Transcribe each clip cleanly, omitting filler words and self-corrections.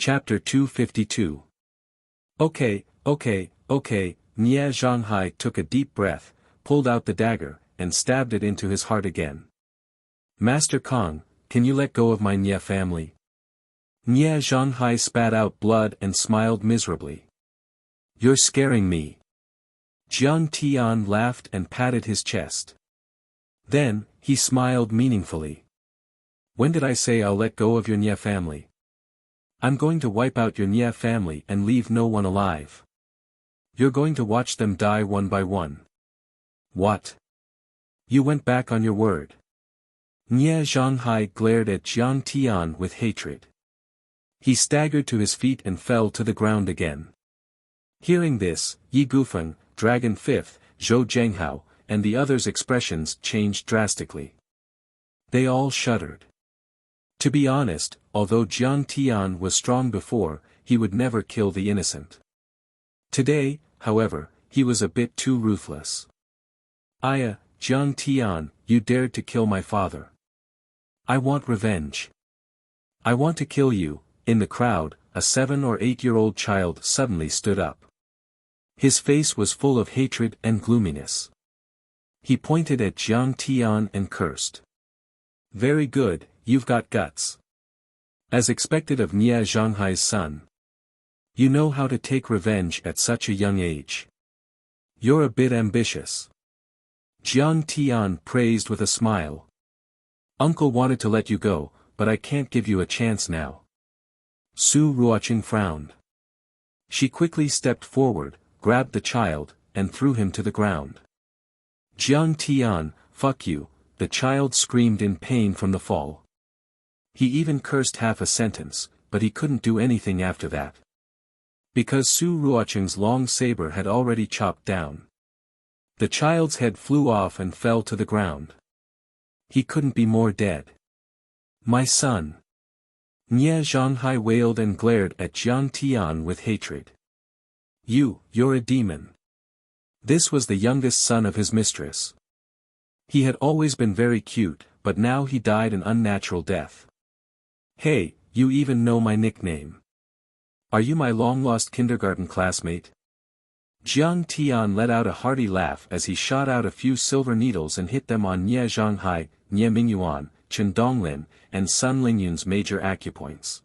Chapter 252. Okay, Nye Zhanghai took a deep breath, pulled out the dagger, and stabbed it into his heart again. Master Kong, can you let go of my Nye family? Nye Zhanghai spat out blood and smiled miserably. You're scaring me. Jiang Tian laughed and patted his chest. Then, he smiled meaningfully. When did I say I'll let go of your Nye family? I'm going to wipe out your Nye family and leave no one alive. You're going to watch them die one by one. What? You went back on your word. Nye Zhanghai glared at Jiang Tian with hatred. He staggered to his feet and fell to the ground again. Hearing this, Yi Gufeng, Dragon Fifth, Zhou Zhenghao, and the others' expressions changed drastically. They all shuddered. To be honest, although Jiang Tian was strong before, he would never kill the innocent. Today, however, he was a bit too ruthless. Aya, Jiang Tian, you dared to kill my father. I want revenge. I want to kill you. In the crowd, a 7 or 8-year-old child suddenly stood up. His face was full of hatred and gloominess. He pointed at Jiang Tian and cursed. Very good, you've got guts. As expected of Nye Zhanghai's son. You know how to take revenge at such a young age. You're a bit ambitious. Jiang Tian praised with a smile. Uncle wanted to let you go, but I can't give you a chance now. Su Ruoqing frowned. She quickly stepped forward, grabbed the child, and threw him to the ground. Jiang Tian, fuck you, the child screamed in pain from the fall. He even cursed half a sentence, but he couldn't do anything after that. Because Su Ruoqing's long saber had already chopped down. The child's head flew off and fell to the ground. He couldn't be more dead. My son. Nye Zhanghai wailed and glared at Jiang Tian with hatred. You're a demon. This was the youngest son of his mistress. He had always been very cute, but now he died an unnatural death. Hey, you even know my nickname. Are you my long-lost kindergarten classmate? Jiang Tian let out a hearty laugh as he shot out a few silver needles and hit them on Nye Zhanghai, Nye Mingyuan, Chen Donglin, and Sun Lingyun's major acupoints.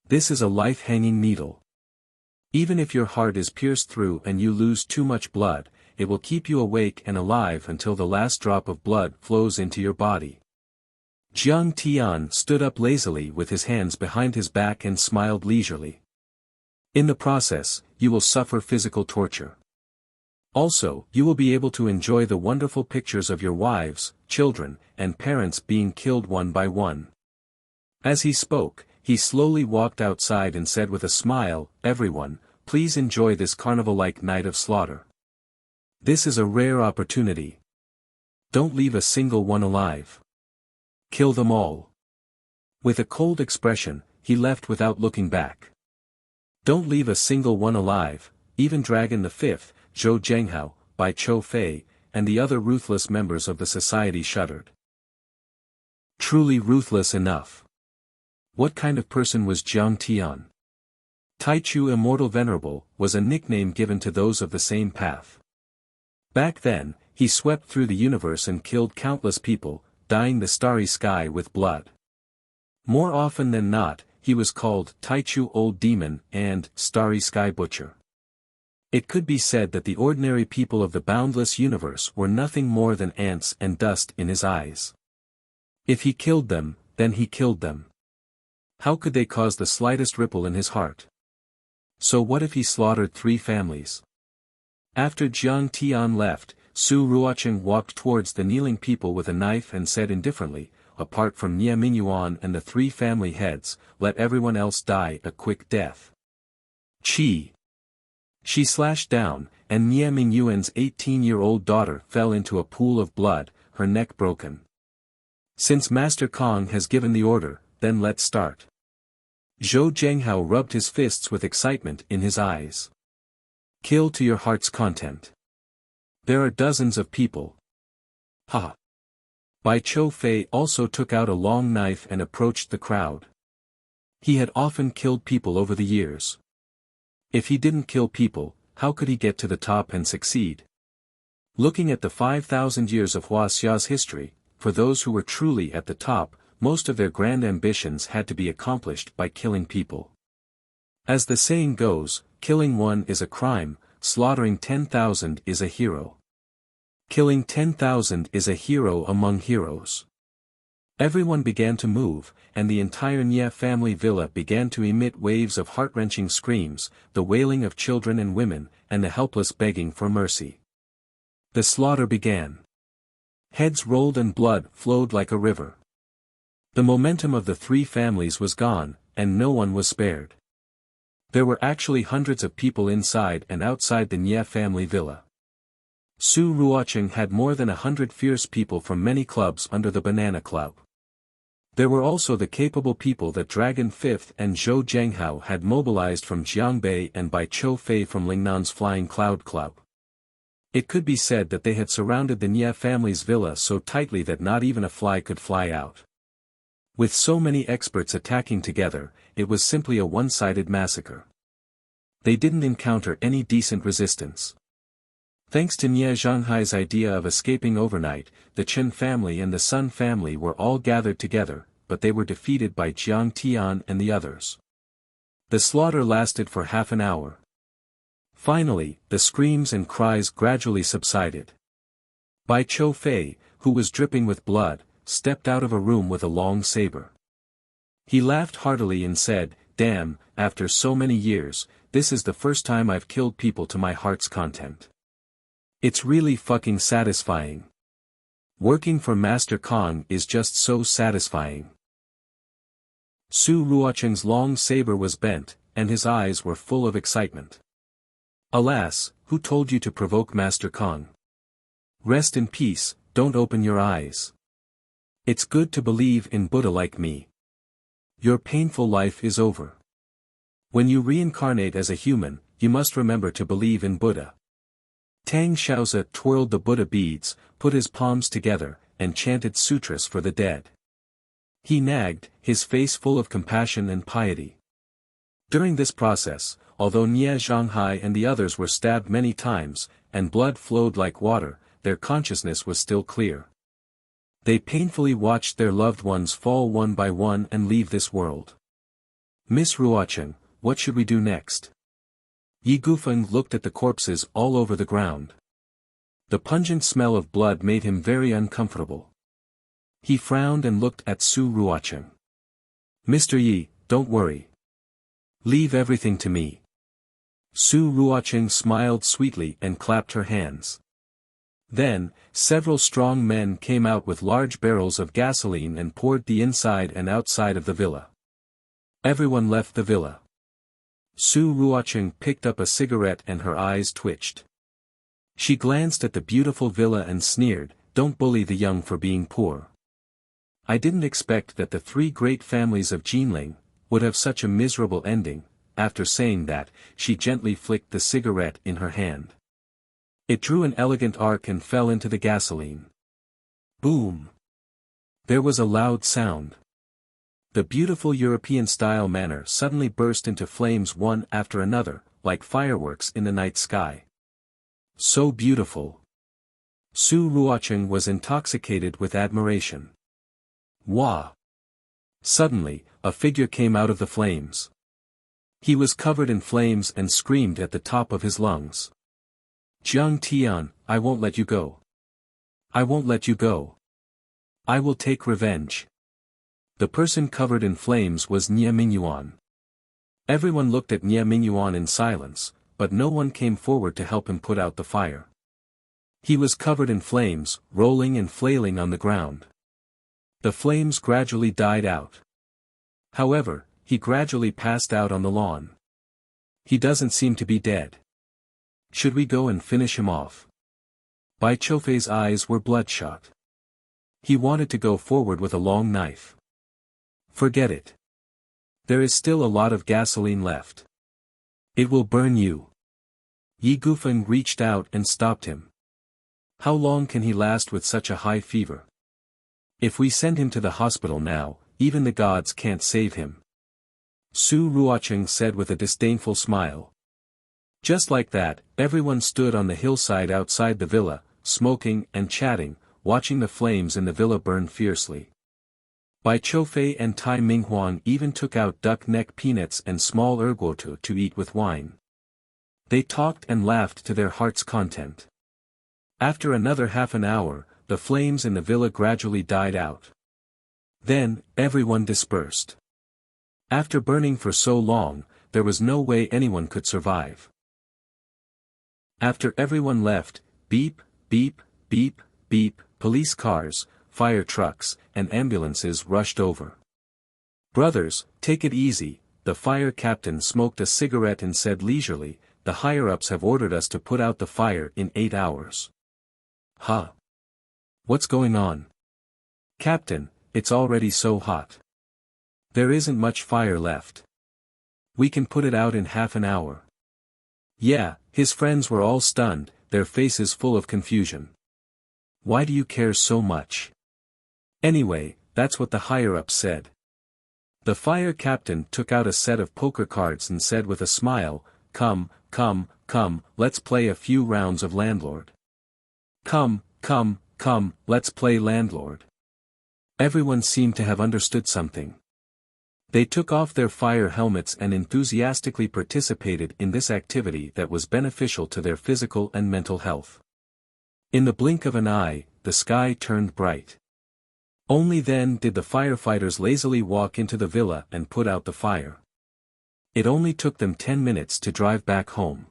This is a life-hanging needle. Even if your heart is pierced through and you lose too much blood, it will keep you awake and alive until the last drop of blood flows into your body. Jiang Tian stood up lazily with his hands behind his back and smiled leisurely. In the process, you will suffer physical torture. Also, you will be able to enjoy the wonderful pictures of your wives, children, and parents being killed one by one. As he spoke, he slowly walked outside and said with a smile, everyone, please enjoy this carnival-like night of slaughter. This is a rare opportunity. Don't leave a single one alive. Kill them all. With a cold expression, he left without looking back. Don't leave a single one alive, even Dragon the Fifth, Zhou Zhenghao, Bai Chou Fei, and the other ruthless members of the society shuddered. Truly ruthless enough. What kind of person was Jiang Tian? Taichu Immortal Venerable was a nickname given to those of the same path. Back then, he swept through the universe and killed countless people, dyeing the starry sky with blood. More often than not, he was called Taichu Old Demon and Starry Sky Butcher. It could be said that the ordinary people of the boundless universe were nothing more than ants and dust in his eyes. If he killed them, then he killed them. How could they cause the slightest ripple in his heart? So what if he slaughtered 3 families? After Jiang Tian left, Su Ruoqing walked towards the kneeling people with a knife and said indifferently, apart from Nye Mingyuan and the 3 family heads, let everyone else die a quick death. Chi. She slashed down, and Nye Mingyuan's 18-year-old daughter fell into a pool of blood, her neck broken. Since Master Kong has given the order, then let's start. Zhou Zhenghao rubbed his fists with excitement in his eyes. Kill to your heart's content. There are dozens of people. Ha! Bai Chou Fei also took out a long knife and approached the crowd. He had often killed people over the years. If he didn't kill people, how could he get to the top and succeed? Looking at the 5,000 years of Wuxia's history, for those who were truly at the top, most of their grand ambitions had to be accomplished by killing people. As the saying goes, killing one is a crime, slaughtering 10,000 is a hero. Killing 10,000 is a hero among heroes. Everyone began to move, and the entire Nia family villa began to emit waves of heart-wrenching screams, the wailing of children and women, and the helpless begging for mercy. The slaughter began. Heads rolled and blood flowed like a river. The momentum of the three families was gone, and no one was spared. There were actually hundreds of people inside and outside the Nia family villa. Su Ruocheng had more than 100 fierce people from many clubs under the Banana Club. There were also the capable people that Dragon Fifth and Zhou Zhenghao had mobilized from Jiangbei and Bai Chou Fei from Lingnan's Flying Cloud Club. It could be said that they had surrounded the Nia family's villa so tightly that not even a fly could fly out. With so many experts attacking together, it was simply a one-sided massacre. They didn't encounter any decent resistance. Thanks to Nia Zhanghai's idea of escaping overnight, the Chen family and the Sun family were all gathered together, but they were defeated by Jiang Tian and the others. The slaughter lasted for half an hour. Finally, the screams and cries gradually subsided. Bai Chou Fei, who was dripping with blood, stepped out of a room with a long saber. He laughed heartily and said, "Damn, after so many years, this is the first time I've killed people to my heart's content. It's really fucking satisfying. Working for Master Kong is just so satisfying." Su Ruocheng's long saber was bent, and his eyes were full of excitement. "Alas, who told you to provoke Master Kong? Rest in peace, don't open your eyes. It's good to believe in Buddha like me. Your painful life is over. When you reincarnate as a human, you must remember to believe in Buddha." Tang Xiaozi twirled the Buddha beads, put his palms together, and chanted sutras for the dead. He nagged, his face full of compassion and piety. During this process, although Nia Zhanghai and the others were stabbed many times, and blood flowed like water, their consciousness was still clear. They painfully watched their loved ones fall one by one and leave this world. "Miss Ruocheng, what should we do next?" Yi Gufeng looked at the corpses all over the ground. The pungent smell of blood made him very uncomfortable. He frowned and looked at Su Ruocheng. "Mr. Yi, don't worry. Leave everything to me." Su Ruocheng smiled sweetly and clapped her hands. Then, several strong men came out with large barrels of gasoline and poured the inside and outside of the villa. Everyone left the villa. Su Ruocheng picked up a cigarette and her eyes twitched. She glanced at the beautiful villa and sneered, "Don't bully the young for being poor. I didn't expect that the three great families of Jinling would have such a miserable ending." After saying that, she gently flicked the cigarette in her hand. It drew an elegant arc and fell into the gasoline. Boom! There was a loud sound. The beautiful European-style manor suddenly burst into flames one after another, like fireworks in the night sky. So beautiful. Su Ruocheng was intoxicated with admiration. Wah! Suddenly, a figure came out of the flames. He was covered in flames and screamed at the top of his lungs. "Jiang Tian, I won't let you go. I won't let you go. I will take revenge." The person covered in flames was Nia Mingyuan. Everyone looked at Nia Mingyuan in silence, but no one came forward to help him put out the fire. He was covered in flames, rolling and flailing on the ground. The flames gradually died out. However, he gradually passed out on the lawn. He doesn't seem to be dead. Should we go and finish him off? Bai Choufei's eyes were bloodshot. He wanted to go forward with a long knife. Forget it. There is still a lot of gasoline left. It will burn you. Yi Gufeng reached out and stopped him. How long can he last with such a high fever? If we send him to the hospital now, even the gods can't save him. Su Ruocheng said with a disdainful smile. Just like that, everyone stood on the hillside outside the villa, smoking and chatting, watching the flames in the villa burn fiercely. Bai Choufei and Tai Minghuang even took out duck neck peanuts and small erguotu to eat with wine. They talked and laughed to their heart's content. After another half an hour, the flames in the villa gradually died out. Then, everyone dispersed. After burning for so long, there was no way anyone could survive. After everyone left, beep, beep, beep, beep, police cars, fire trucks, and ambulances rushed over. "Brothers, take it easy," the fire captain smoked a cigarette and said leisurely, "the higher-ups have ordered us to put out the fire in 8 hours. Huh? What's going on? Captain, it's already so hot. There isn't much fire left. We can put it out in half an hour." Yeah, his friends were all stunned, their faces full of confusion. "Why do you care so much? Anyway, that's what the higher-ups said." The fire captain took out a set of poker cards and said with a smile, Come, let's play a few rounds of landlord. Come, let's play landlord." Everyone seemed to have understood something. They took off their fire helmets and enthusiastically participated in this activity that was beneficial to their physical and mental health. In the blink of an eye, the sky turned bright. Only then did the firefighters lazily walk into the villa and put out the fire. It only took them 10 minutes to drive back home.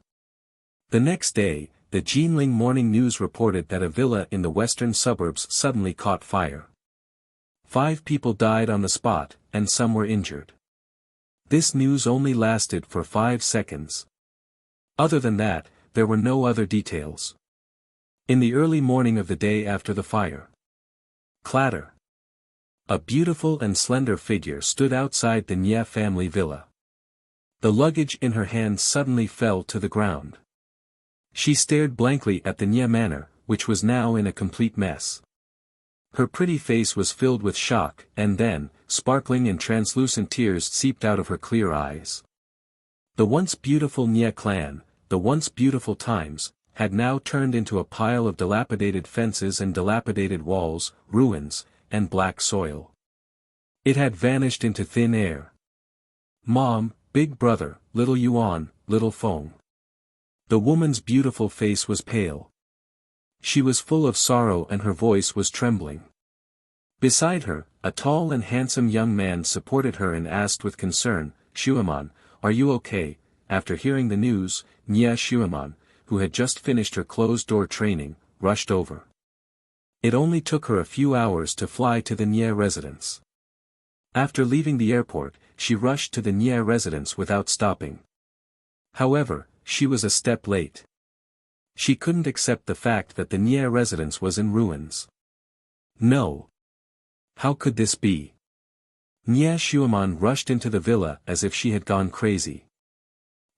The next day, the Jinling Morning News reported that a villa in the western suburbs suddenly caught fire. 5 people died on the spot, and some were injured. This news only lasted for 5 seconds. Other than that, there were no other details. In the early morning of the day after the fire, clatter! A beautiful and slender figure stood outside the Nye family villa. The luggage in her hands suddenly fell to the ground. She stared blankly at the Nye manor, which was now in a complete mess. Her pretty face was filled with shock, and then, sparkling and translucent tears seeped out of her clear eyes. The once beautiful Nye clan, the once beautiful times, had now turned into a pile of dilapidated fences and dilapidated walls, ruins, and black soil. It had vanished into thin air. Mom, big brother, little Yuan, little Feng. The woman's beautiful face was pale. She was full of sorrow and her voice was trembling. Beside her, a tall and handsome young man supported her and asked with concern, "Shuaman, are you okay?" After hearing the news, Nye Shuaman, who had just finished her closed-door training, rushed over. It only took her a few hours to fly to the Nye residence. After leaving the airport, she rushed to the Nye residence without stopping. However, she was a step late. She couldn't accept the fact that the Nye residence was in ruins. No. How could this be? Nye Shuaman rushed into the villa as if she had gone crazy.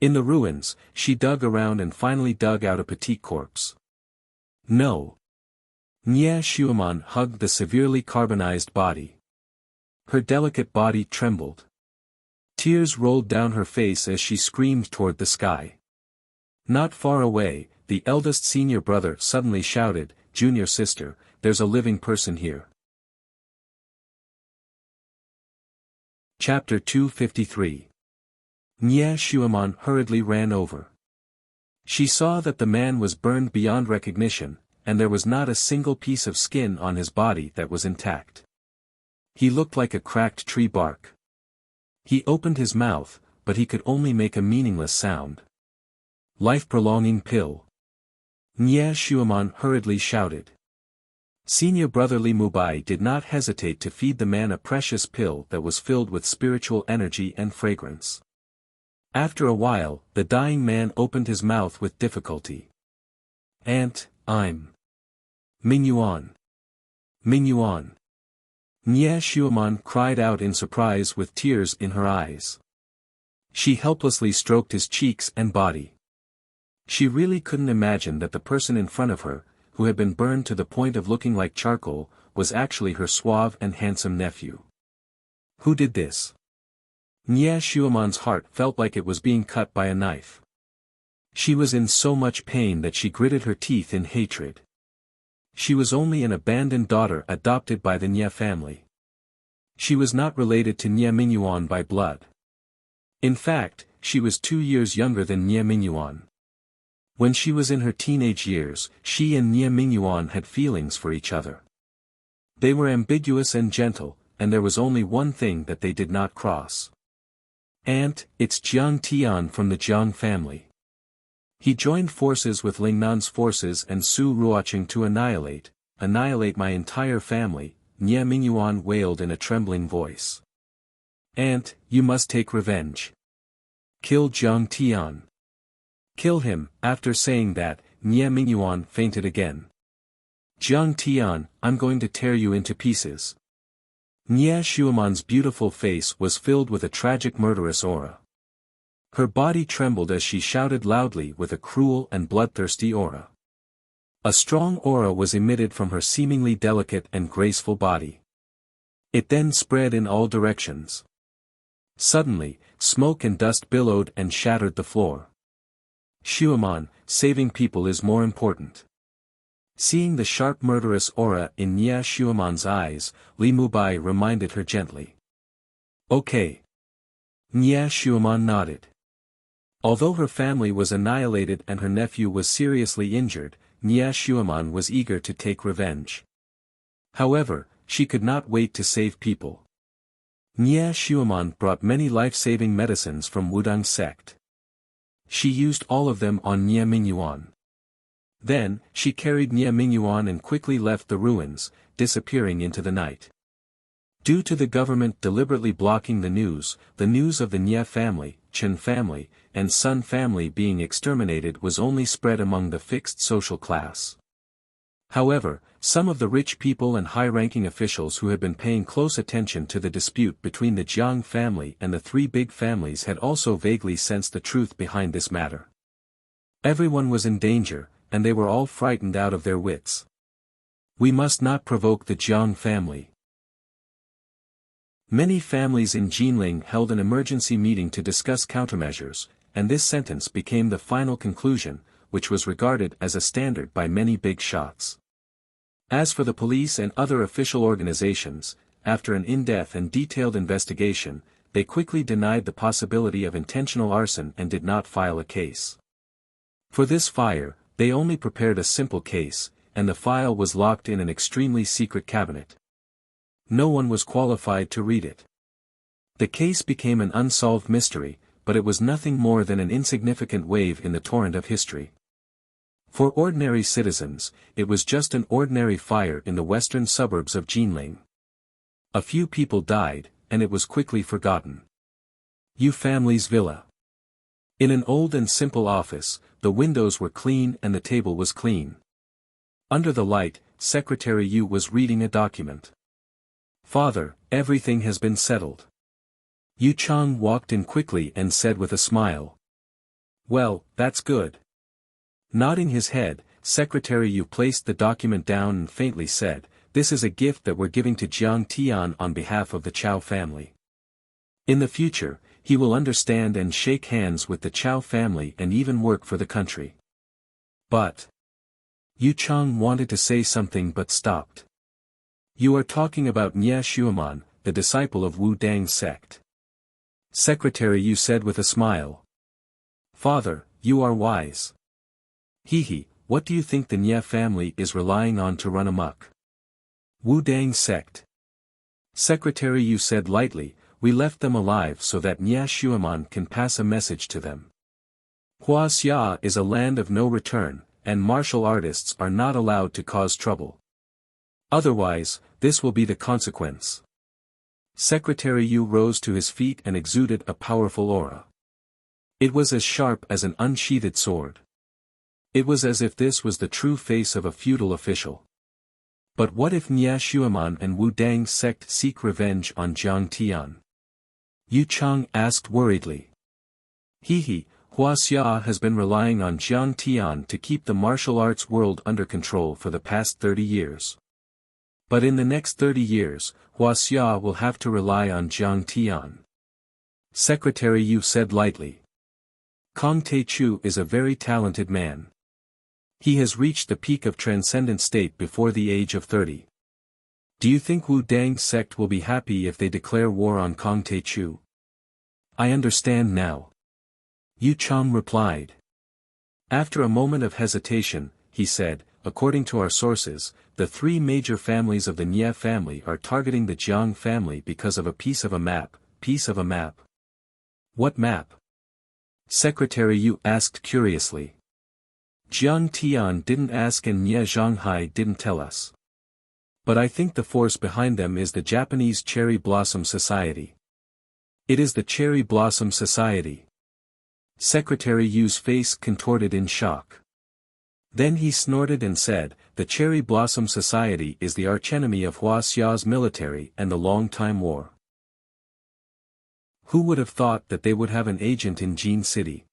In the ruins, she dug around and finally dug out a petite corpse. No. Nye Shuaman hugged the severely carbonized body. Her delicate body trembled. Tears rolled down her face as she screamed toward the sky. Not far away, the eldest senior brother suddenly shouted, "Junior sister, there's a living person here." Chapter 253. Nye Shuaman hurriedly ran over. She saw that the man was burned beyond recognition, and there was not a single piece of skin on his body that was intact. He looked like a cracked tree bark. He opened his mouth, but he could only make a meaningless sound. "Life-prolonging pill." Nye Shuaman hurriedly shouted. Senior brother Li Mubai did not hesitate to feed the man a precious pill that was filled with spiritual energy and fragrance. After a while, the dying man opened his mouth with difficulty. "Aunt, I'm Mingyuan. Mingyuan." Nye Shuaman cried out in surprise with tears in her eyes. She helplessly stroked his cheeks and body. She really couldn't imagine that the person in front of her, who had been burned to the point of looking like charcoal, was actually her suave and handsome nephew. Who did this? Nie Shuaman's heart felt like it was being cut by a knife. She was in so much pain that she gritted her teeth in hatred. She was only an abandoned daughter adopted by the Nie family. She was not related to Nie Mingyuan by blood. In fact, she was 2 years younger than Nie Mingyuan. When she was in her teenage years, she and Nie Mingyuan had feelings for each other. They were ambiguous and gentle, and there was only one thing that they did not cross. Aunt, it's Jiang Tian from the Jiang family. He joined forces with Lingnan's forces and Su Ruoqing to annihilate my entire family, Nie Mingyuan wailed in a trembling voice. Aunt, you must take revenge. Kill Jiang Tian. Kill him. After saying that, Nie Mingyuan fainted again. Jiang Tian, I'm going to tear you into pieces. Nie Shuaman's beautiful face was filled with a tragic murderous aura. Her body trembled as she shouted loudly with a cruel and bloodthirsty aura. A strong aura was emitted from her seemingly delicate and graceful body. It then spread in all directions. Suddenly, smoke and dust billowed and shattered the floor. Shuaman, saving people is more important. Seeing the sharp murderous aura in Nie Shuaman's eyes, Li Mubai reminded her gently. Okay. Nie Shuaman nodded. Although her family was annihilated and her nephew was seriously injured, Nie Shuaman was eager to take revenge. However, she could not wait to save people. Nie Shuaman brought many life-saving medicines from Wudang sect. She used all of them on Nie Mingyuan. Then, she carried Nie Mingyuan and quickly left the ruins, disappearing into the night. Due to the government deliberately blocking the news of the Nie family, Chen family, and Sun family being exterminated was only spread among the fixed social class. However, some of the rich people and high-ranking officials who had been paying close attention to the dispute between the Jiang family and the three big families had also vaguely sensed the truth behind this matter. Everyone was in danger, and they were all frightened out of their wits. We must not provoke the Jiang family. Many families in Jinling held an emergency meeting to discuss countermeasures, and this sentence became the final conclusion, which was regarded as a standard by many big shots. As for the police and other official organizations, after an in-depth and detailed investigation, they quickly denied the possibility of intentional arson and did not file a case. For this fire, they only prepared a simple case, and the file was locked in an extremely secret cabinet. No one was qualified to read it. The case became an unsolved mystery, but it was nothing more than an insignificant wave in the torrent of history. For ordinary citizens, it was just an ordinary fire in the western suburbs of Jinling. A few people died, and it was quickly forgotten. Yu family's villa. In an old and simple office, the windows were clean and the table was clean. Under the light, Secretary Yu was reading a document. Father, everything has been settled. Yu Chang walked in quickly and said with a smile. Well, that's good. Nodding his head, Secretary Yu placed the document down and faintly said, this is a gift that we're giving to Jiang Tian on behalf of the Chao family. In the future, he will understand and shake hands with the Chao family and even work for the country. But Yu Chang wanted to say something but stopped. You are talking about Nie Shuaman, the disciple of Wu Dang sect. Secretary Yu said with a smile. Father, you are wise. Hehe, what do you think the Nie family is relying on to run amok? Wu Dang sect. Secretary Yu said lightly, we left them alive so that Nie Shuaman can pass a message to them. Huaxia is a land of no return, and martial artists are not allowed to cause trouble. Otherwise, this will be the consequence. Secretary Yu rose to his feet and exuded a powerful aura. It was as sharp as an unsheathed sword. It was as if this was the true face of a feudal official. But what if Nie Shuaman and Wu Dang sect seek revenge on Jiang Tian? Yu Chang asked worriedly. Hehe, Huaxia has been relying on Jiang Tian to keep the martial arts world under control for the past 30 years. But in the next 30 years, Huaxia will have to rely on Jiang Tian. Secretary Yu said lightly. Kong Tae-chu is a very talented man. He has reached the peak of transcendent state before the age of 30. Do you think Wu Dang's sect will be happy if they declare war on Kong Tae-chu? I understand now. Yu Chang replied. After a moment of hesitation, he said, according to our sources, the three major families of the Nye family are targeting the Jiang family because of a piece of a map. Piece of a map? What map? Secretary Yu asked curiously. Jiang Tian didn't ask and Nye Zhanghai didn't tell us. But I think the force behind them is the Japanese Cherry Blossom Society. It is the Cherry Blossom Society. Secretary Yu's face contorted in shock. Then he snorted and said, the Cherry Blossom Society is the archenemy of Hua Xia's military and the Longtime War. Who would have thought that they would have an agent in Jin City?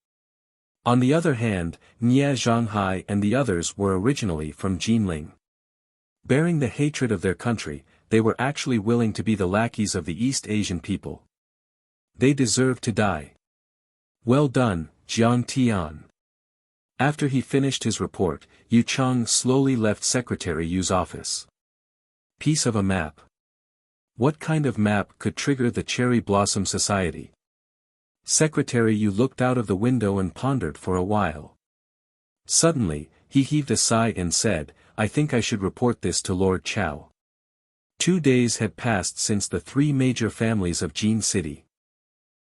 On the other hand, Nye Zhanghai and the others were originally from Jinling. Bearing the hatred of their country, they were actually willing to be the lackeys of the East Asian people. They deserve to die. Well done, Jiang Tian. After he finished his report, Yu Chang slowly left Secretary Yu's office. Piece of a map. What kind of map could trigger the Cherry Blossom Society? Secretary Yu looked out of the window and pondered for a while. Suddenly, he heaved a sigh and said, I think I should report this to Lord Chow. 2 days had passed since the three major families of Jin City.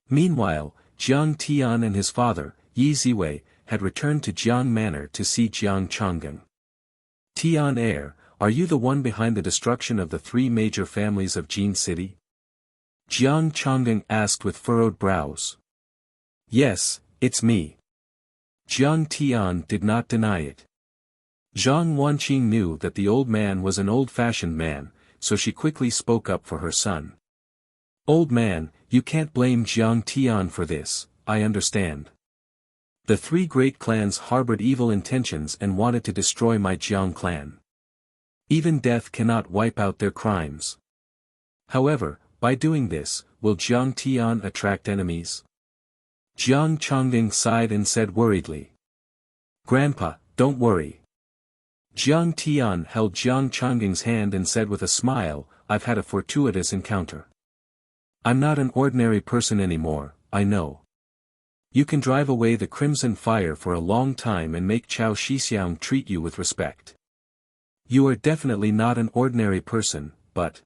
Meanwhile, Jiang Tian and his father, Yi Ziwei, had returned to Jiang Manor to see Jiang Changgang. Tian heir, are you the one behind the destruction of the three major families of Jin City? Jiang Changgang asked with furrowed brows. Yes, it's me. Jiang Tian did not deny it. Zhang Wanqing knew that the old man was an old-fashioned man, so she quickly spoke up for her son. Old man, you can't blame Jiang Tian for this, I understand. The three great clans harbored evil intentions and wanted to destroy my Jiang clan. Even death cannot wipe out their crimes. However, by doing this, will Jiang Tian attract enemies? Jiang Changgang sighed and said worriedly. Grandpa, don't worry. Jiang Tian held Jiang Changgang's hand and said with a smile, I've had a fortuitous encounter. I'm not an ordinary person anymore, I know. You can drive away the crimson fire for a long time and make Chao Shixiang treat you with respect. You are definitely not an ordinary person, but...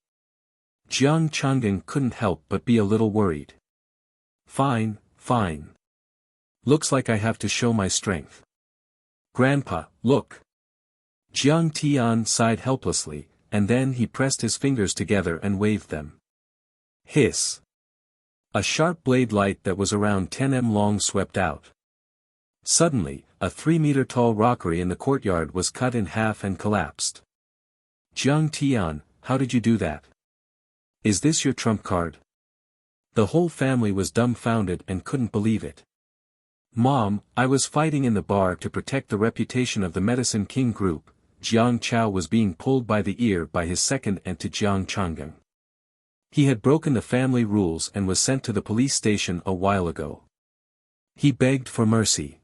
Jiang Changgang couldn't help but be a little worried. Fine, fine. Looks like I have to show my strength. Grandpa, look. Jiang Tian sighed helplessly, and then he pressed his fingers together and waved them. Hiss. A sharp blade light that was around 10 m long swept out. Suddenly, a 3-meter-tall rockery in the courtyard was cut in half and collapsed. Jiang Tian, how did you do that? Is this your trump card? The whole family was dumbfounded and couldn't believe it. Mom, I was fighting in the bar to protect the reputation of the Medicine King group. Jiang Chao was being pulled by the ear by his second aunt to Jiang Changgang. He had broken the family rules and was sent to the police station a while ago. He begged for mercy.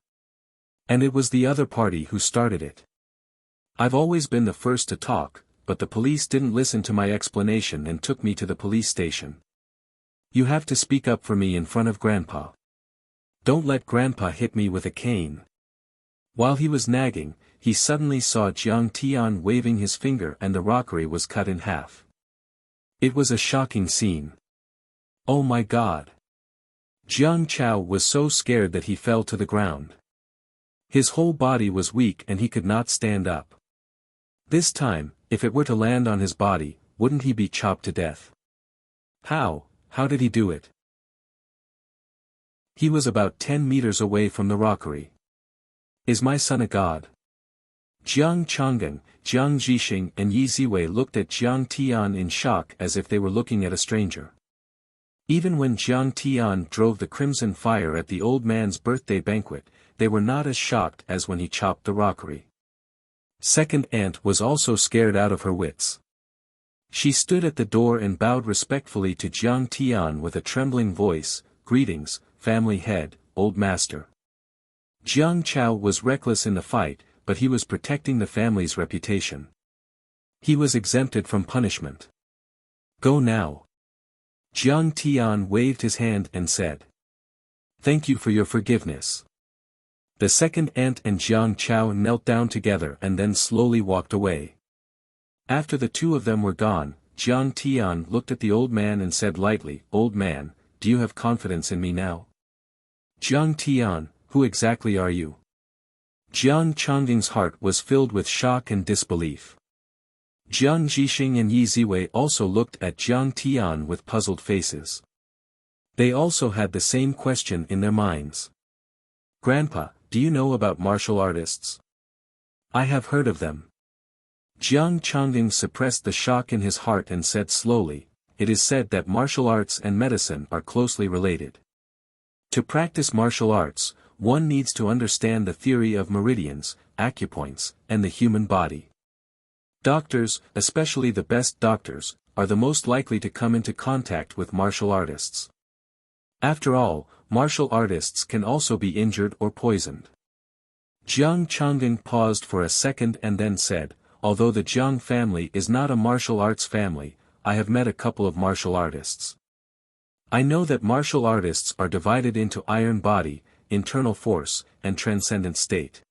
And it was the other party who started it. I've always been the first to talk, but the police didn't listen to my explanation and took me to the police station. You have to speak up for me in front of Grandpa. Don't let Grandpa hit me with a cane. While he was nagging, he suddenly saw Jiang Tian waving his finger and the rockery was cut in half. It was a shocking scene. Oh my God! Jiang Chao was so scared that he fell to the ground. His whole body was weak and he could not stand up. This time, if it were to land on his body, wouldn't he be chopped to death? How did he do it? He was about 10 meters away from the rockery. Is my son a god? Jiang Changgang, Jiang Zhixing and Yi Ziwei looked at Jiang Tian in shock as if they were looking at a stranger. Even when Jiang Tian drove the crimson fire at the old man's birthday banquet, they were not as shocked as when he chopped the rockery. Second aunt was also scared out of her wits. She stood at the door and bowed respectfully to Jiang Tian with a trembling voice, "Greetings, family head, old master." Jiang Chao was reckless in the fight, but he was protecting the family's reputation. He was exempted from punishment. "Go now." Jiang Tian waved his hand and said, "Thank you for your forgiveness." The second aunt and Jiang Chao knelt down together and then slowly walked away. After the two of them were gone, Jiang Tian looked at the old man and said lightly, "Old man, do you have confidence in me now?" "Jiang Tian, who exactly are you?" Jiang Changding's heart was filled with shock and disbelief. Jiang Jixing and Yi Ziwei also looked at Jiang Tian with puzzled faces. They also had the same question in their minds. "Grandpa, do you know about martial artists?" "I have heard of them." Jiang Changding suppressed the shock in his heart and said slowly, "It is said that martial arts and medicine are closely related. To practice martial arts, one needs to understand the theory of meridians, acupoints, and the human body. Doctors, especially the best doctors, are the most likely to come into contact with martial artists. After all, martial artists can also be injured or poisoned." Jiang Changding paused for a second and then said, "Although the Jiang family is not a martial arts family, I have met a couple of martial artists. I know that martial artists are divided into iron body, internal force, and transcendent state.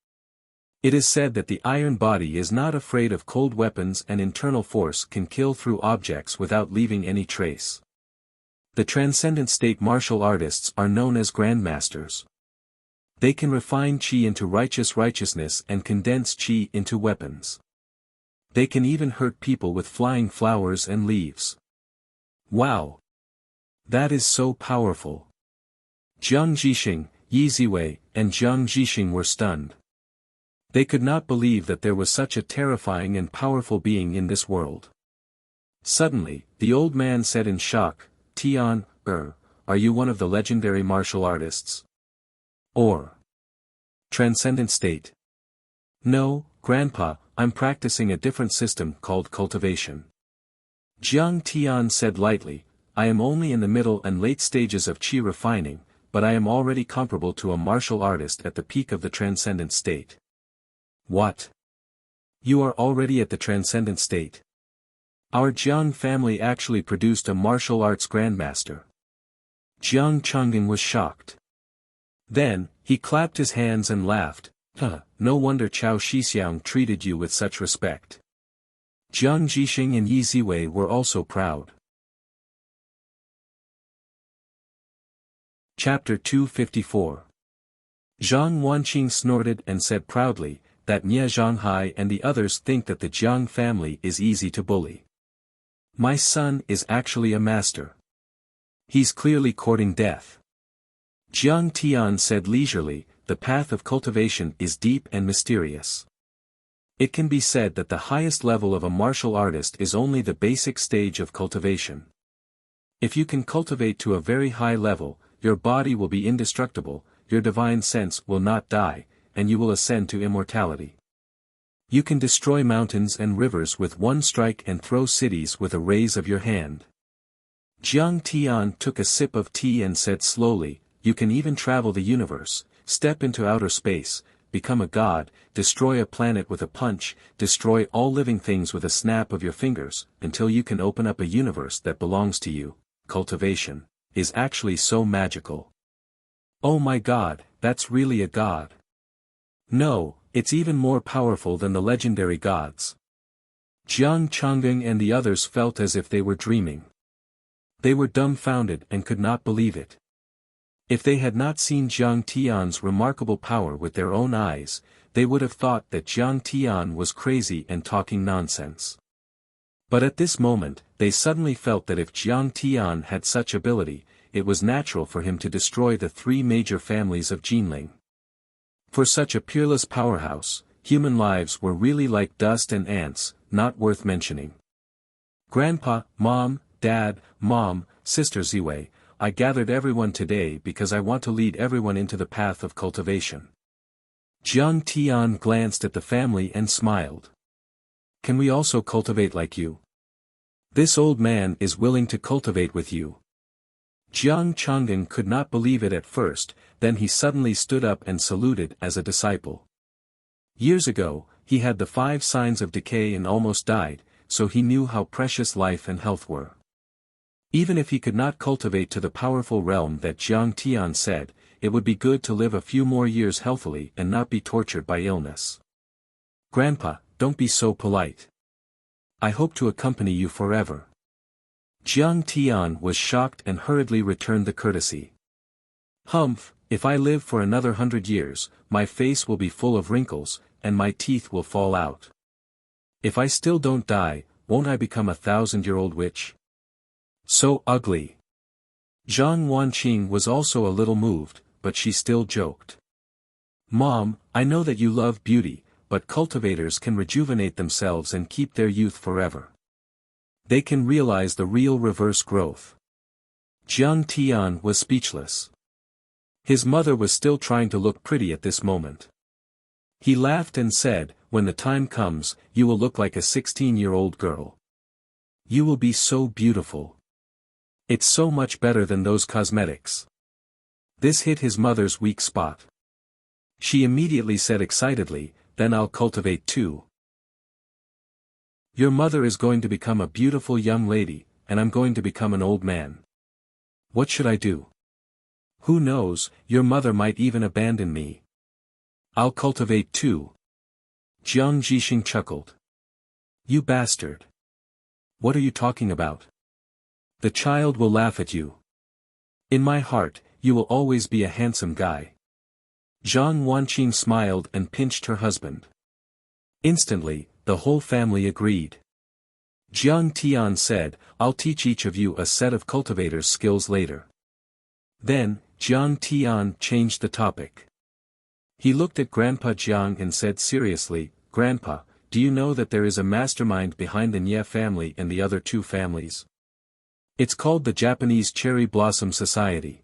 It is said that the iron body is not afraid of cold weapons and internal force can kill through objects without leaving any trace. The transcendent state martial artists are known as grandmasters. They can refine qi into righteousness and condense qi into weapons. They can even hurt people with flying flowers and leaves. Wow! That is so powerful." Jiang Jixing, Yi Ziwei, and Jiang Jixing were stunned. They could not believe that there was such a terrifying and powerful being in this world. Suddenly, the old man said in shock, "Tian, are you one of the legendary martial artists? Or transcendent state?" "No, Grandpa, I'm practicing a different system called cultivation." Jiang Tian said lightly, "I am only in the middle and late stages of qi refining, but I am already comparable to a martial artist at the peak of the transcendent state." "What? You are already at the transcendent state?" "Our Jiang family actually produced a martial arts grandmaster." Jiang Changding was shocked. Then, he clapped his hands and laughed, "No wonder Chao Shixiang treated you with such respect." Jiang Jixing and Yi Ziwei were also proud. Chapter 254. Zhang Wanqing snorted and said proudly, "That Nie Zhanghai and the others think that the Jiang family is easy to bully. My son is actually a master. He's clearly courting death." Jiang Tian said leisurely, "The path of cultivation is deep and mysterious. It can be said that the highest level of a martial artist is only the basic stage of cultivation. If you can cultivate to a very high level, your body will be indestructible, your divine sense will not die, and you will ascend to immortality. You can destroy mountains and rivers with one strike and throw cities with a raise of your hand." Jiang Tian took a sip of tea and said slowly, "You can even travel the universe, step into outer space, become a god, destroy a planet with a punch, destroy all living things with a snap of your fingers, until you can open up a universe that belongs to you. Cultivation is actually so magical. Oh my god, that's really a god. No, it's even more powerful than the legendary gods." Jiang Changding and the others felt as if they were dreaming. They were dumbfounded and could not believe it. If they had not seen Jiang Tian's remarkable power with their own eyes, they would have thought that Jiang Tian was crazy and talking nonsense. But at this moment, they suddenly felt that if Jiang Tian had such ability, it was natural for him to destroy the three major families of Jinling. For such a peerless powerhouse, human lives were really like dust and ants, not worth mentioning. "Grandpa, Mom, Dad, Mom, Sister Ziwei, I gathered everyone today because I want to lead everyone into the path of cultivation." Jiang Tian glanced at the family and smiled. "Can we also cultivate like you? This old man is willing to cultivate with you." Jiang Chang'an could not believe it at first, then he suddenly stood up and saluted as a disciple. Years ago, he had the 5 signs of decay and almost died, so he knew how precious life and health were. Even if he could not cultivate to the powerful realm that Jiang Tian said, it would be good to live a few more years healthily and not be tortured by illness. Grandpa, don't be so polite. I hope to accompany you forever. Jiang Tian was shocked and hurriedly returned the courtesy. Humph, if I live for another 100 years, my face will be full of wrinkles, and my teeth will fall out. If I still don't die, won't I become a 1,000-year-old witch? So ugly. Zhang Wanqing was also a little moved, but she still joked. Mom, I know that you love beauty, but cultivators can rejuvenate themselves and keep their youth forever. They can realize the real reverse growth. Jiang Tian was speechless. His mother was still trying to look pretty at this moment. He laughed and said, when the time comes, you will look like a 16-year-old girl. You will be so beautiful. It's so much better than those cosmetics. This hit his mother's weak spot. She immediately said excitedly, then I'll cultivate too. Your mother is going to become a beautiful young lady, and I'm going to become an old man. What should I do? Who knows, your mother might even abandon me. I'll cultivate too. Jiang Zhixing chuckled. You bastard. What are you talking about? The child will laugh at you. In my heart, you will always be a handsome guy. Zhang Wanqing smiled and pinched her husband. Instantly, the whole family agreed. Jiang Tian said, I'll teach each of you a set of cultivator's skills later. Then, Jiang Tian changed the topic. He looked at Grandpa Jiang and said seriously, Grandpa, do you know that there is a mastermind behind the Nye family and the other 2 families? It's called the Japanese Cherry Blossom Society.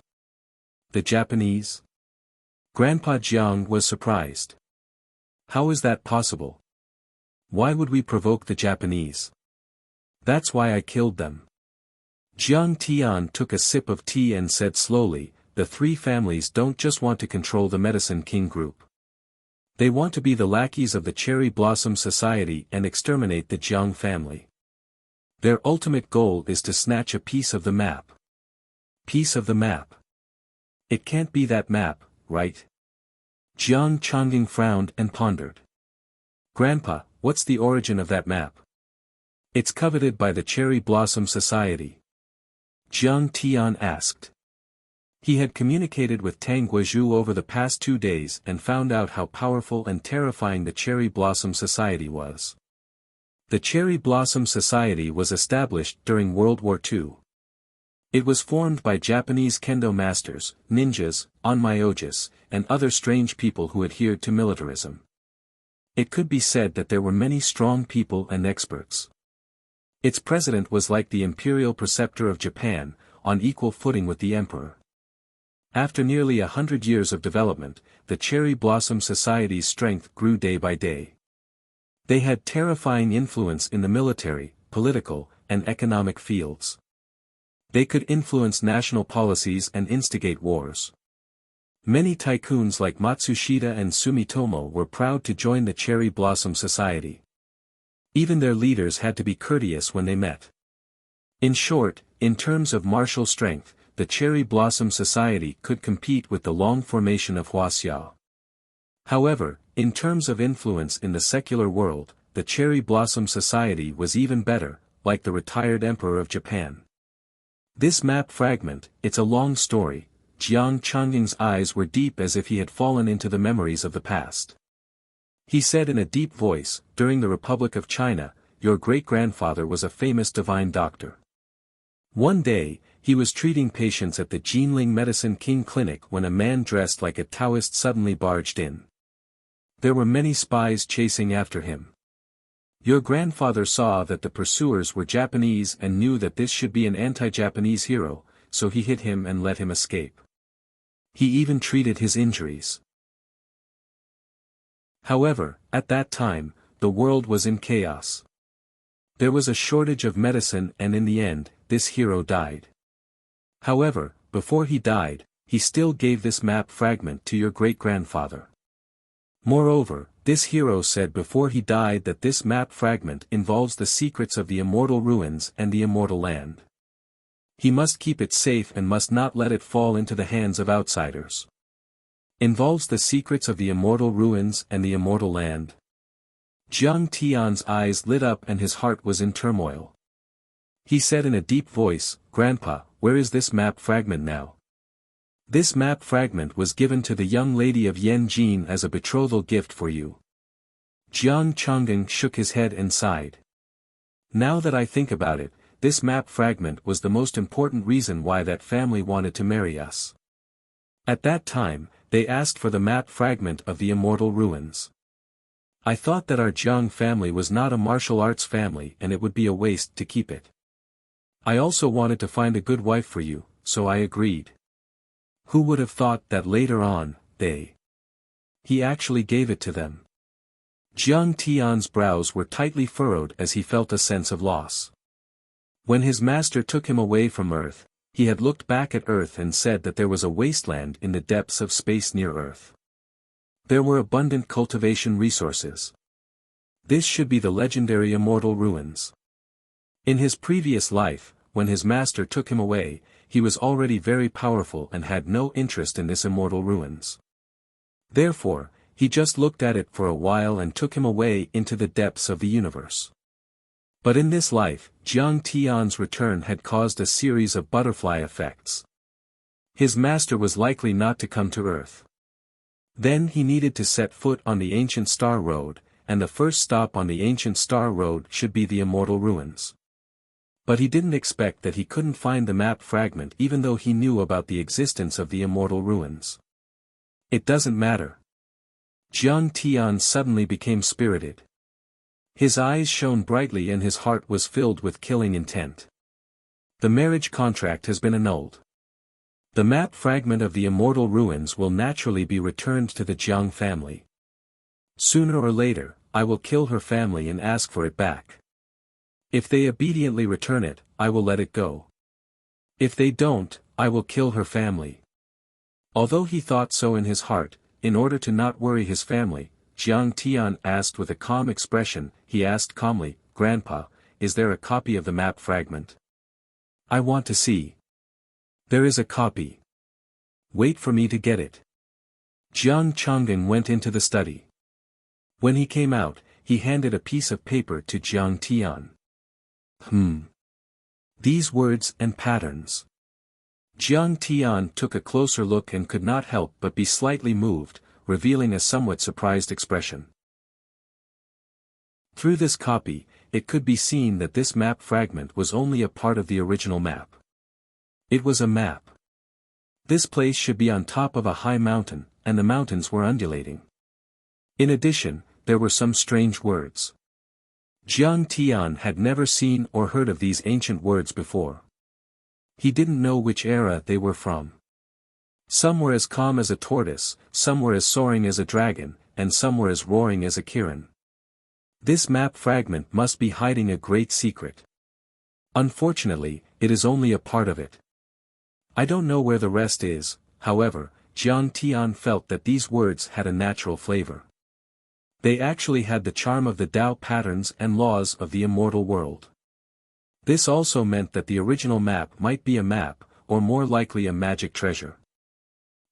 The Japanese? Grandpa Jiang was surprised. How is that possible? Why would we provoke the Japanese? That's why I killed them. Jiang Tian took a sip of tea and said slowly, the 3 families don't just want to control the Medicine King group. They want to be the lackeys of the Cherry Blossom Society and exterminate the Jiang family. Their ultimate goal is to snatch a piece of the map. Piece of the map. It can't be that map, right? Jiang Chang'an frowned and pondered. Grandpa, what's the origin of that map? It's coveted by the Cherry Blossom Society. Jiang Tian asked. He had communicated with Tang Guizhou over the past 2 days and found out how powerful and terrifying the Cherry Blossom Society was. The Cherry Blossom Society was established during World War II. It was formed by Japanese kendo masters, ninjas, onmyojis, and other strange people who adhered to militarism. It could be said that there were many strong people and experts. Its president was like the imperial preceptor of Japan, on equal footing with the emperor. After nearly 100 years of development, the Cherry Blossom Society's strength grew day by day. They had terrifying influence in the military, political, and economic fields. They could influence national policies and instigate wars. Many tycoons like Matsushita and Sumitomo were proud to join the Cherry Blossom Society. Even their leaders had to be courteous when they met. In short, in terms of martial strength, the Cherry Blossom Society could compete with the long formation of Wuxia. However, in terms of influence in the secular world, the Cherry Blossom Society was even better, like the retired Emperor of Japan. This map fragment, it's a long story. Jiang Chang'an's eyes were deep as if he had fallen into the memories of the past. He said in a deep voice, during the Republic of China, your great-grandfather was a famous divine doctor. One day, he was treating patients at the Jinling Medicine King Clinic when a man dressed like a Taoist suddenly barged in. There were many spies chasing after him. Your grandfather saw that the pursuers were Japanese and knew that this should be an anti-Japanese hero, so he hit him and let him escape. He even treated his injuries. However, at that time, the world was in chaos. There was a shortage of medicine and in the end, this hero died. However, before he died, he still gave this map fragment to your great-grandfather. Moreover, this hero said before he died that this map fragment involves the secrets of the immortal ruins and the immortal land. He must keep it safe and must not let it fall into the hands of outsiders. Involves the secrets of the immortal ruins and the immortal land. Jiang Tian's eyes lit up and his heart was in turmoil. He said in a deep voice, "Grandpa, where is this map fragment now?" "This map fragment was given to the young lady of Yanjin as a betrothal gift for you." Jiang Chang'an shook his head and sighed. "Now that I think about it, this map fragment was the most important reason why that family wanted to marry us. At that time, they asked for the map fragment of the immortal ruins. I thought that our Jiang family was not a martial arts family and it would be a waste to keep it. I also wanted to find a good wife for you, so I agreed. Who would have thought that later on, he actually gave it to them." Jiang Tian's brows were tightly furrowed as he felt a sense of loss. When his master took him away from Earth, he had looked back at Earth and said that there was a wasteland in the depths of space near Earth. There were abundant cultivation resources. This should be the legendary immortal ruins. In his previous life, when his master took him away, he was already very powerful and had no interest in this immortal ruins. Therefore, he just looked at it for a while and took him away into the depths of the universe. But in this life, Jiang Tian's return had caused a series of butterfly effects. His master was likely not to come to Earth. Then he needed to set foot on the ancient Star Road, and the first stop on the ancient Star Road should be the immortal ruins. But he didn't expect that he couldn't find the map fragment even though he knew about the existence of the immortal ruins. It doesn't matter. Jiang Tian suddenly became spirited. His eyes shone brightly and his heart was filled with killing intent. The marriage contract has been annulled. The map fragment of the immortal ruins will naturally be returned to the Jiang family. Sooner or later, I will kill her family and ask for it back. If they obediently return it, I will let it go. If they don't, I will kill her family. Although he thought so in his heart, in order to not worry his family, Jiang Tian asked with a calm expression, he asked calmly, "Grandpa, is there a copy of the map fragment? I want to see." "There is a copy. Wait for me to get it." Jiang Chang'an went into the study. When he came out, he handed a piece of paper to Jiang Tian. These words and patterns. Jiang Tian took a closer look and could not help but be slightly moved, revealing a somewhat surprised expression. Through this copy, it could be seen that this map fragment was only a part of the original map. It was a map. This place should be on top of a high mountain, and the mountains were undulating. In addition, there were some strange words. Jiang Tian had never seen or heard of these ancient words before. He didn't know which era they were from. Some were as calm as a tortoise, some were as soaring as a dragon, and some were as roaring as a kirin. This map fragment must be hiding a great secret. Unfortunately, it is only a part of it. I don't know where the rest is, however, Jiang Tian felt that these words had a natural flavor. They actually had the charm of the Tao patterns and laws of the immortal world. This also meant that the original map might be a map, or more likely a magic treasure.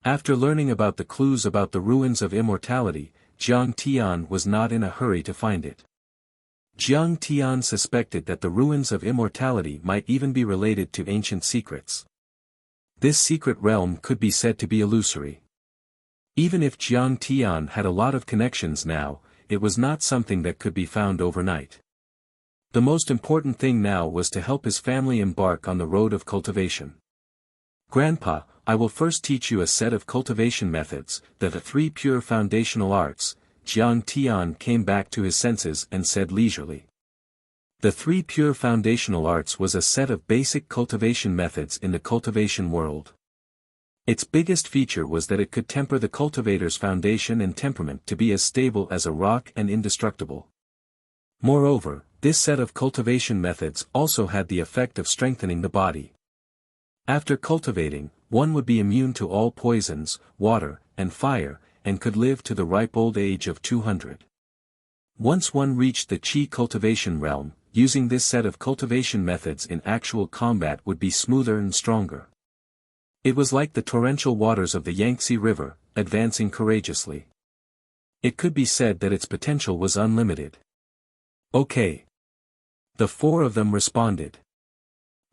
After learning about the clues about the ruins of immortality, Jiang Tian was not in a hurry to find it. Jiang Tian suspected that the ruins of immortality might even be related to ancient secrets. This secret realm could be said to be illusory. Even if Jiang Tian had a lot of connections now, it was not something that could be found overnight. The most important thing now was to help his family embark on the road of cultivation. "Grandpa, I will first teach you a set of cultivation methods, the 3 pure foundational arts." Jiang Tian came back to his senses and said leisurely. The 3 pure foundational arts was a set of basic cultivation methods in the cultivation world. Its biggest feature was that it could temper the cultivator's foundation and temperament to be as stable as a rock and indestructible. Moreover, this set of cultivation methods also had the effect of strengthening the body. After cultivating, One would be immune to all poisons, water, and fire, and could live to the ripe old age of 200. Once one reached the Qi cultivation realm, using this set of cultivation methods in actual combat would be smoother and stronger. It was like the torrential waters of the Yangtze River, advancing courageously. It could be said that its potential was unlimited. Okay. The four of them responded.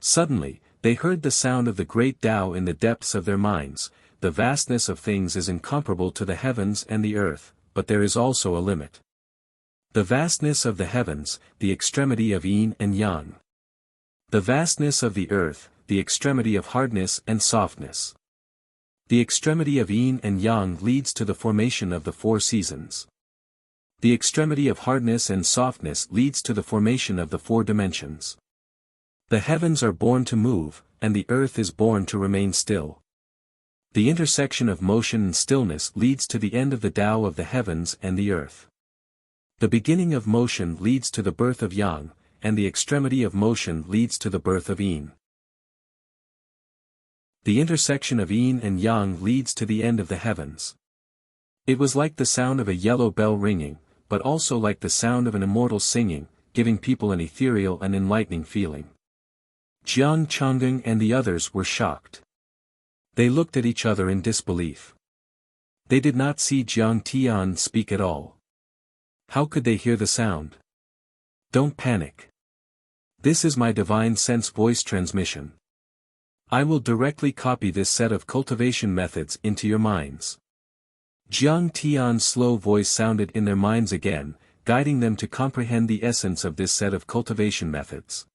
Suddenly, they heard the sound of the great Tao in the depths of their minds. The vastness of things is incomparable to the heavens and the earth, but there is also a limit. The vastness of the heavens, the extremity of yin and yang. The vastness of the earth, the extremity of hardness and softness. The extremity of yin and yang leads to the formation of the four seasons. The extremity of hardness and softness leads to the formation of the four dimensions. The heavens are born to move, and the earth is born to remain still. The intersection of motion and stillness leads to the end of the Tao of the heavens and the earth. The beginning of motion leads to the birth of yang, and the extremity of motion leads to the birth of yin. The intersection of yin and yang leads to the end of the heavens. It was like the sound of a yellow bell ringing, but also like the sound of an immortal singing, giving people an ethereal and enlightening feeling. Jiang Changgang and the others were shocked. They looked at each other in disbelief. They did not see Jiang Tian speak at all. How could they hear the sound? Don't panic. This is my divine sense voice transmission. I will directly copy this set of cultivation methods into your minds. Jiang Tian's slow voice sounded in their minds again, guiding them to comprehend the essence of this set of cultivation methods.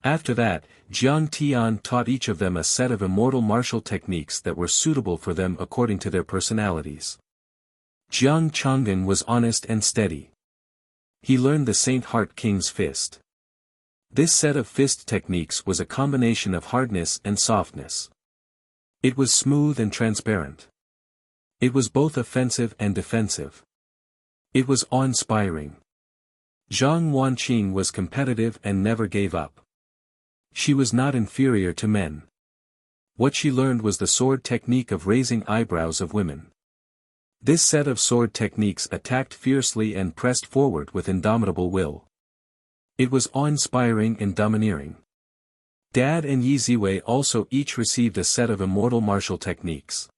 After that, Jiang Tian taught each of them a set of immortal martial techniques that were suitable for them according to their personalities. Jiang Changgang was honest and steady. He learned the Saint Heart King's fist. This set of fist techniques was a combination of hardness and softness. It was smooth and transparent. It was both offensive and defensive. It was awe-inspiring. Zhang Wanqing was competitive and never gave up. She was not inferior to men. What she learned was the sword technique of raising eyebrows of women. This set of sword techniques attacked fiercely and pressed forward with indomitable will. It was awe-inspiring and domineering. Dad and Yi Ziwei also each received a set of immortal martial techniques.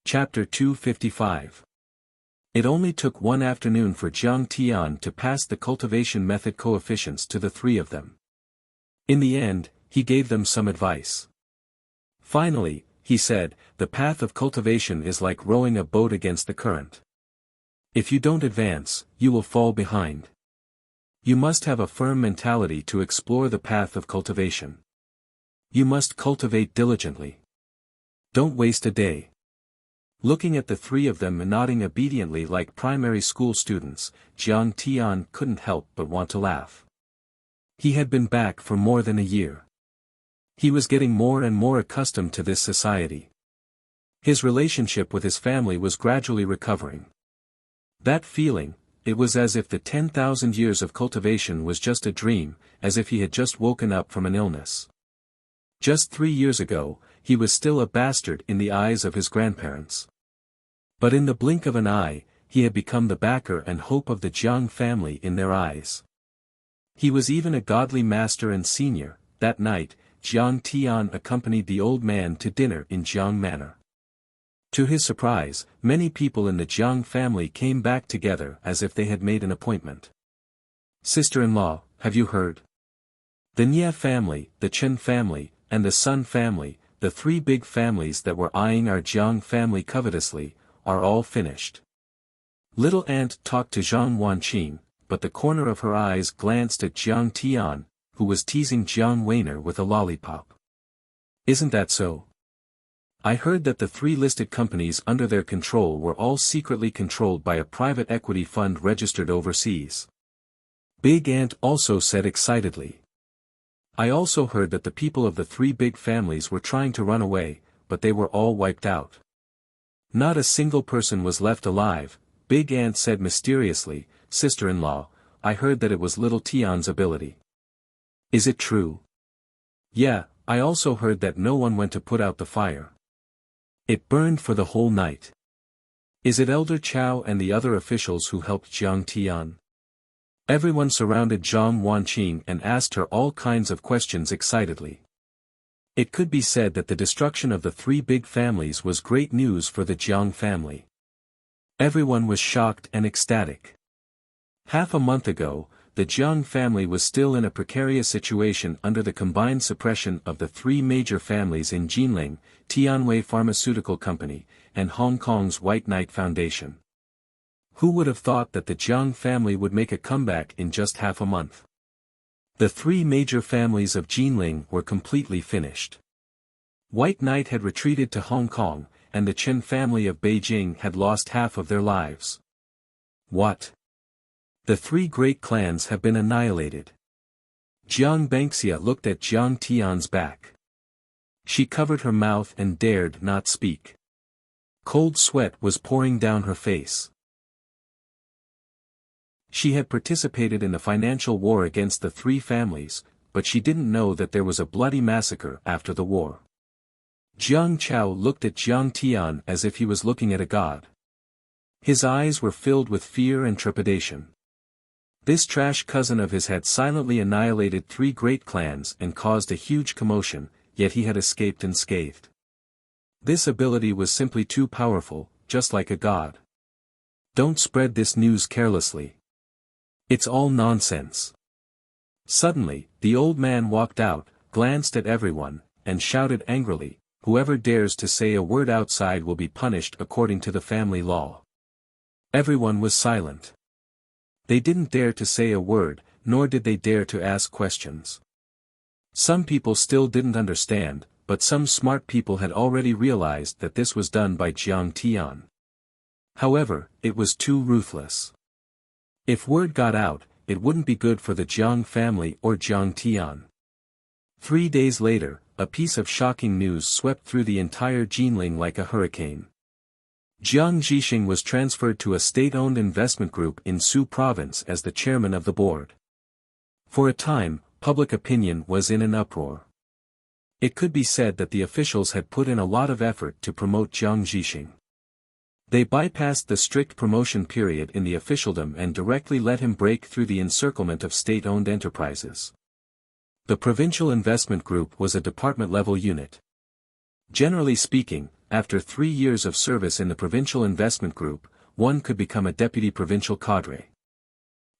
Chapter 255. It only took one afternoon for Jiang Tian to pass the cultivation method coefficients to the three of them. In the end, he gave them some advice. Finally, he said, the path of cultivation is like rowing a boat against the current. If you don't advance, you will fall behind. You must have a firm mentality to explore the path of cultivation. You must cultivate diligently. Don't waste a day. Looking at the three of them and nodding obediently like primary school students, Jiang Tian couldn't help but want to laugh. He had been back for more than a year. He was getting more and more accustomed to this society. His relationship with his family was gradually recovering. That feeling, it was as if the 10,000 years of cultivation was just a dream, as if he had just woken up from an illness. Just 3 years ago, he was still a bastard in the eyes of his grandparents. But in the blink of an eye, he had become the backer and hope of the Jiang family in their eyes. He was even a godly master and senior. That night, Jiang Tian accompanied the old man to dinner in Jiang Manor. To his surprise, many people in the Jiang family came back together as if they had made an appointment. Sister-in-law, have you heard? The Nie family, the Chen family, and the Sun family, the three big families that were eyeing our Jiang family covetously, are all finished. Little Aunt talked to Zhang Wanqing, but the corner of her eyes glanced at Jiang Tian, who was teasing Jiang Weiner with a lollipop. Isn't that so? I heard that the three listed companies under their control were all secretly controlled by a private equity fund registered overseas. Big Aunt also said excitedly. I also heard that the people of the three big families were trying to run away, but they were all wiped out. Not a single person was left alive. Big Aunt said mysteriously, sister-in-law, I heard that it was little Tian's ability. Is it true? Yeah, I also heard that no one went to put out the fire. It burned for the whole night. Is it Elder Chow and the other officials who helped Jiang Tian? Everyone surrounded Zhang Wanqing and asked her all kinds of questions excitedly. It could be said that the destruction of the three big families was great news for the Jiang family. Everyone was shocked and ecstatic. Half a month ago, the Jiang family was still in a precarious situation under the combined suppression of the three major families in Jinling, Tianwei Pharmaceutical Company, and Hong Kong's White Knight Foundation. Who would have thought that the Jiang family would make a comeback in just half a month? The three major families of Jinling were completely finished. White Knight had retreated to Hong Kong, and the Chen family of Beijing had lost half of their lives. What? The three great clans have been annihilated. Jiang Bengxia looked at Jiang Tian's back. She covered her mouth and dared not speak. Cold sweat was pouring down her face. She had participated in the financial war against the three families, but she didn't know that there was a bloody massacre after the war. Jiang Chao looked at Jiang Tian as if he was looking at a god. His eyes were filled with fear and trepidation. This trash cousin of his had silently annihilated three great clans and caused a huge commotion, yet he had escaped unscathed. This ability was simply too powerful, just like a god. Don't spread this news carelessly. It's all nonsense. Suddenly, the old man walked out, glanced at everyone, and shouted angrily, "Whoever dares to say a word outside will be punished according to the family law." Everyone was silent. They didn't dare to say a word, nor did they dare to ask questions. Some people still didn't understand, but some smart people had already realized that this was done by Jiang Tian. However, it was too ruthless. If word got out, it wouldn't be good for the Jiang family or Jiang Tian. 3 days later, a piece of shocking news swept through the entire Jinling like a hurricane. Jiang Zhixing was transferred to a state-owned investment group in Su province as the chairman of the board. For a time, public opinion was in an uproar. It could be said that the officials had put in a lot of effort to promote Jiang Zhixing. They bypassed the strict promotion period in the officialdom and directly let him break through the encirclement of state-owned enterprises. The provincial investment group was a department-level unit. Generally speaking, after 3 years of service in the provincial investment group, one could become a deputy provincial cadre.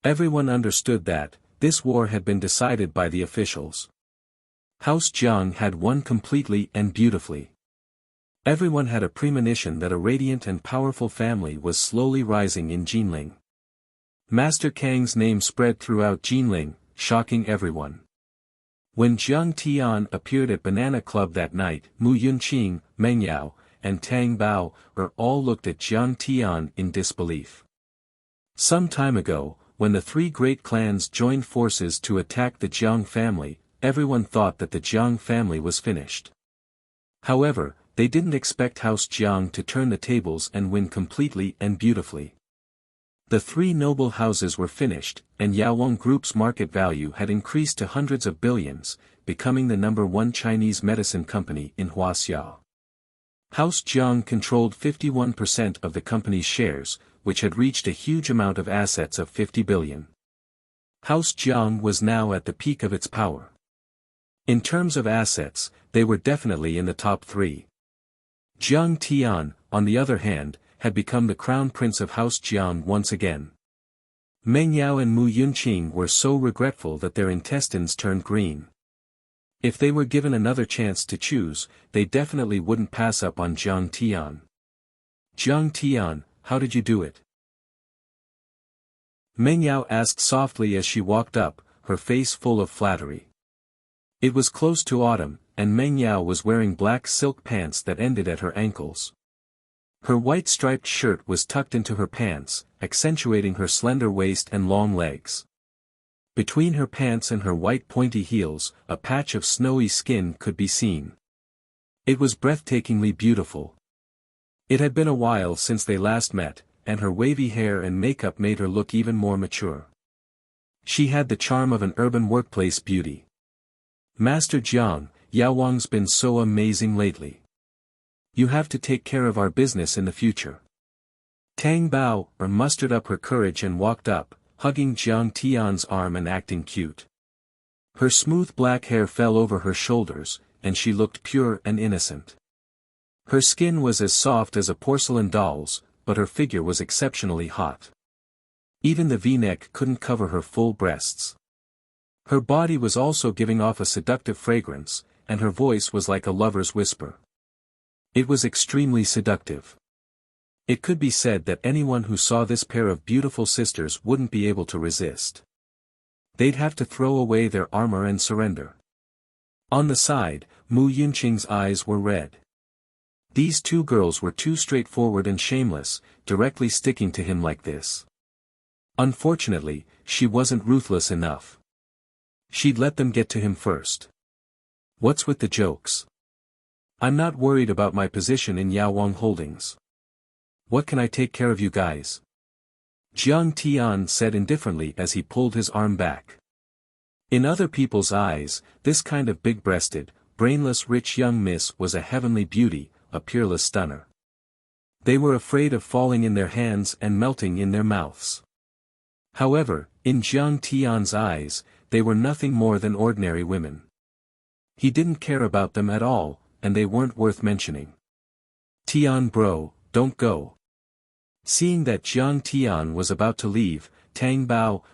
Everyone understood that this war had been decided by the officials. House Jiang had won completely and beautifully. Everyone had a premonition that a radiant and powerful family was slowly rising in Jinling. Master Kang's name spread throughout Jinling, shocking everyone. When Jiang Tian appeared at Banana Club that night, Mu Yunqing, Meng Yao, and Tang Bao all looked at Jiang Tian in disbelief. Some time ago, when the three great clans joined forces to attack the Jiang family, everyone thought that the Jiang family was finished. However, they didn't expect House Jiang to turn the tables and win completely and beautifully. The three noble houses were finished, and Yaowang Group's market value had increased to hundreds of billions, becoming the #1 Chinese medicine company in Huaxia. House Jiang controlled 51% of the company's shares, which had reached a huge amount of assets of 50 billion. House Jiang was now at the peak of its power. In terms of assets, they were definitely in the top 3. Jiang Tian, on the other hand, had become the crown prince of House Jiang once again. Meng Yao and Mu Yunqing were so regretful that their intestines turned green. If they were given another chance to choose, they definitely wouldn't pass up on Jiang Tian. "Jiang Tian, how did you do it?" Meng Yao asked softly as she walked up, her face full of flattery. It was close to autumn, and Meng Yao was wearing black silk pants that ended at her ankles. Her white striped shirt was tucked into her pants, accentuating her slender waist and long legs. Between her pants and her white pointy heels, a patch of snowy skin could be seen. It was breathtakingly beautiful. It had been a while since they last met, and her wavy hair and makeup made her look even more mature. She had the charm of an urban workplace beauty. Master Jiang, Yao Wang's been so amazing lately. You have to take care of our business in the future. Tang Bao mustered up her courage and walked up, hugging Jiang Tian's arm and acting cute. Her smooth black hair fell over her shoulders, and she looked pure and innocent. Her skin was as soft as a porcelain doll's, but her figure was exceptionally hot. Even the V-neck couldn't cover her full breasts. Her body was also giving off a seductive fragrance, and her voice was like a lover's whisper. It was extremely seductive. It could be said that anyone who saw this pair of beautiful sisters wouldn't be able to resist. They'd have to throw away their armor and surrender. On the side, Mu Yunqing's eyes were red. These two girls were too straightforward and shameless, directly sticking to him like this. Unfortunately, she wasn't ruthless enough. She'd let them get to him first. What's with the jokes? I'm not worried about my position in Yao Wang Holdings. What can I take care of you guys? Jiang Tian said indifferently as he pulled his arm back. In other people's eyes, this kind of big-breasted, brainless rich young miss was a heavenly beauty, a peerless stunner. They were afraid of falling in their hands and melting in their mouths. However, in Jiang Tian's eyes, they were nothing more than ordinary women. He didn't care about them at all, and they weren't worth mentioning. Tian bro, don't go. Seeing that Jiang Tian was about to leave, Tang Bao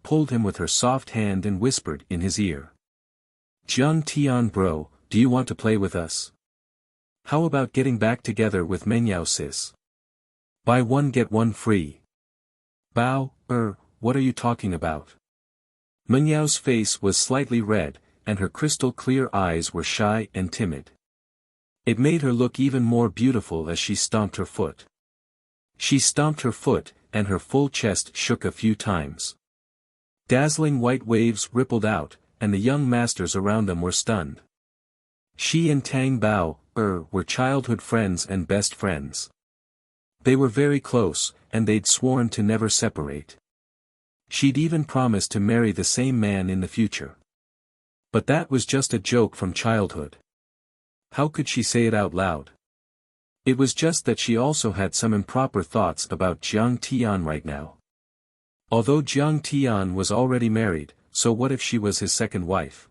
pulled him with her soft hand and whispered in his ear. Jiang Tian bro, do you want to play with us? How about getting back together with Mengyao sis? Buy one get one free. Bao, what are you talking about? Menyao's face was slightly red, and her crystal-clear eyes were shy and timid. It made her look even more beautiful as she stomped her foot. She stomped her foot, and her full chest shook a few times. Dazzling white waves rippled out, and the young masters around them were stunned. She and Tang Bao, were childhood friends and best friends. They were very close, and they'd sworn to never separate. She'd even promised to marry the same man in the future. But that was just a joke from childhood. How could she say it out loud? It was just that she also had some improper thoughts about Jiang Tian right now. Although Jiang Tian was already married, so what if she was his second wife?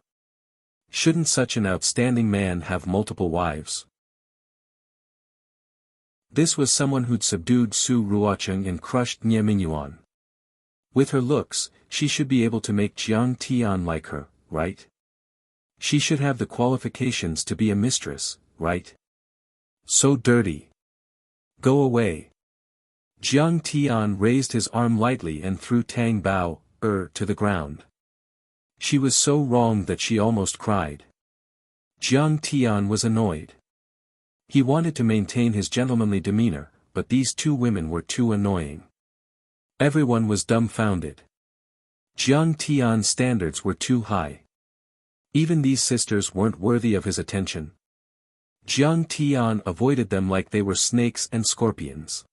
Shouldn't such an outstanding man have multiple wives? This was someone who'd subdued Su Ruocheng and crushed Nie Mingyuan. With her looks, she should be able to make Jiang Tian like her, right? She should have the qualifications to be a mistress, right? So dirty. Go away. Jiang Tian raised his arm lightly and threw Tang Bao, to the ground. She was so wrong that she almost cried. Jiang Tian was annoyed. He wanted to maintain his gentlemanly demeanor, but these two women were too annoying. Everyone was dumbfounded. Jiang Tian's standards were too high. Even these sisters weren't worthy of his attention. Jiang Tian avoided them like they were snakes and scorpions.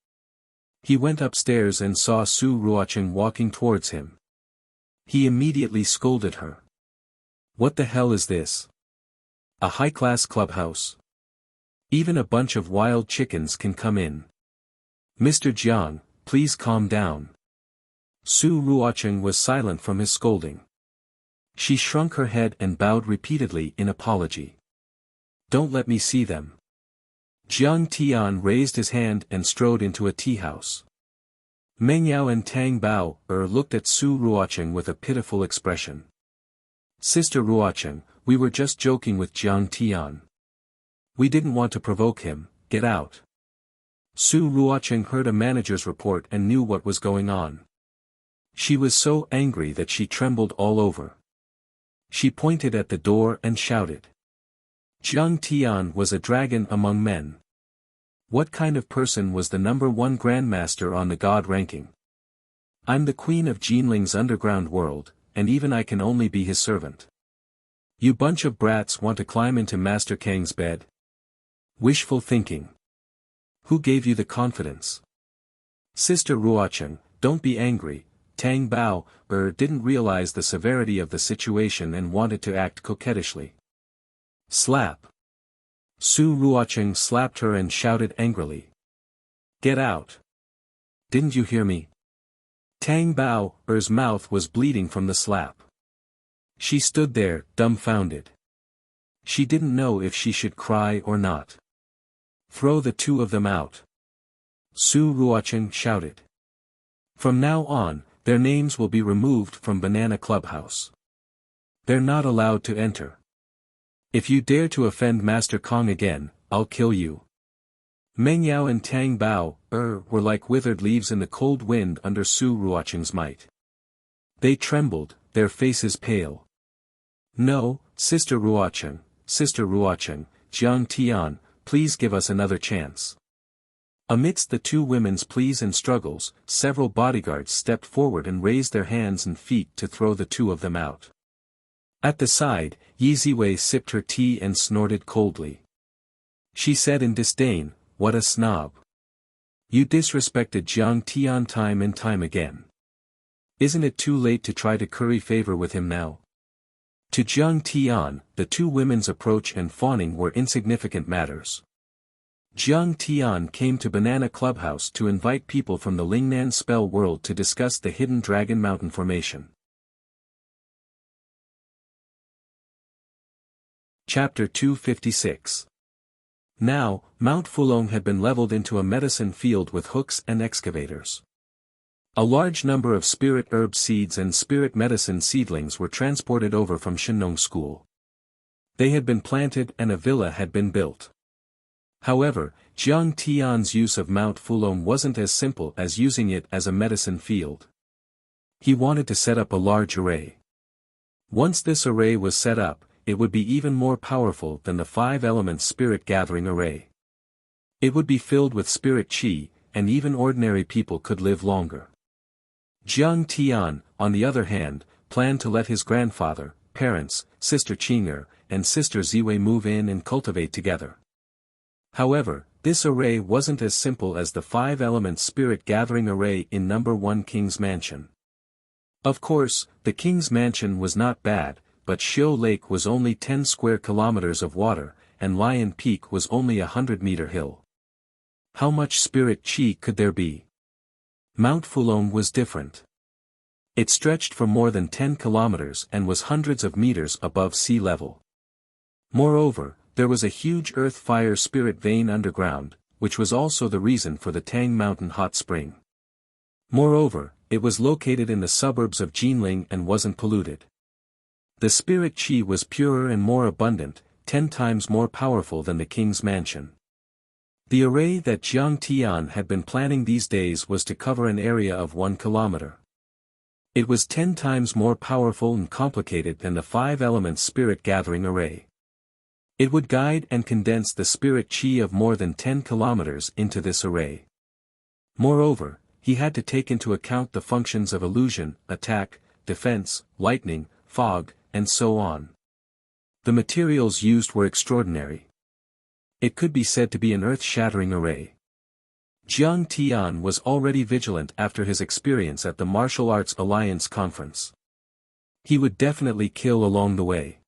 He went upstairs and saw Su Ruocheng walking towards him. He immediately scolded her. What the hell is this? A high-class clubhouse? Even a bunch of wild chickens can come in. Mr. Jiang, please calm down. Su Ruocheng was silent from his scolding. She shrunk her head and bowed repeatedly in apology. Don't let me see them. Jiang Tian raised his hand and strode into a tea house. Mengyao and Tang Bao looked at Su Ruocheng with a pitiful expression. Sister Ruocheng, we were just joking with Jiang Tian. We didn't want to provoke him, get out. Su Ruocheng heard a manager's report and knew what was going on. She was so angry that she trembled all over. She pointed at the door and shouted. Jiang Tian was a dragon among men. What kind of person was the #1 grandmaster on the god ranking? I'm the queen of Jinling's underground world, and even I can only be his servant. You bunch of brats want to climb into Master Kang's bed? Wishful thinking. Who gave you the confidence? Sister Ruocheng, don't be angry, Tang Bao didn't realize the severity of the situation and wanted to act coquettishly. Slap! Su Ruocheng slapped her and shouted angrily. Get out! Didn't you hear me? Tang Bao's mouth was bleeding from the slap. She stood there, dumbfounded. She didn't know if she should cry or not. Throw the two of them out. Su Ruocheng shouted. From now on, their names will be removed from Banana Clubhouse. They're not allowed to enter. If you dare to offend Master Kong again, I'll kill you. Meng Yao and Tang Bao were like withered leaves in the cold wind under Su Ruocheng's might. They trembled, their faces pale. No, Sister Ruocheng, Jiang Tian, please give us another chance. Amidst the two women's pleas and struggles, several bodyguards stepped forward and raised their hands and feet to throw the two of them out. At the side, Yi Ziwei sipped her tea and snorted coldly. She said in disdain, "What a snob. You disrespected Jiang Tian time and time again. Isn't it too late to try to curry favor with him now?" To Jiang Tian, the two women's approach and fawning were insignificant matters. Jiang Tian came to Banana Clubhouse to invite people from the Lingnan spell world to discuss the hidden Dragon Mountain formation. Chapter 256. Now, Mount Fulong had been leveled into a medicine field with hooks and excavators. A large number of spirit herb seeds and spirit medicine seedlings were transported over from Shenong School. They had been planted and a villa had been built. However, Jiang Tian's use of Mount Fulong wasn't as simple as using it as a medicine field. He wanted to set up a large array. Once this array was set up, it would be even more powerful than the 5-element spirit gathering array. It would be filled with spirit qi, and even ordinary people could live longer. Jiang Tian, on the other hand, planned to let his grandfather, parents, Sister Qing'er, and Sister Ziwei move in and cultivate together. However, this array wasn't as simple as the 5-element spirit gathering array in No. 1 King's Mansion. Of course, the King's Mansion was not bad, but Xiu Lake was only 10 square kilometers of water, and Lion Peak was only a 100-meter hill. How much spirit qi could there be? Mount Fulong was different. It stretched for more than 10 kilometers and was hundreds of meters above sea level. Moreover, there was a huge earth-fire spirit vein underground, which was also the reason for the Tang Mountain hot spring. Moreover, it was located in the suburbs of Jinling and wasn't polluted. The spirit qi was purer and more abundant, 10 times more powerful than the King's Mansion. The array that Jiang Tian had been planning these days was to cover an area of 1 kilometer. It was 10 times more powerful and complicated than the 5-element spirit gathering array. It would guide and condense the spirit qi of more than 10 kilometers into this array. Moreover, he had to take into account the functions of illusion, attack, defense, lightning, fog, and so on. The materials used were extraordinary. It could be said to be an earth-shattering array. Jiang Tian was already vigilant after his experience at the Martial Arts Alliance conference. He would definitely kill along the way.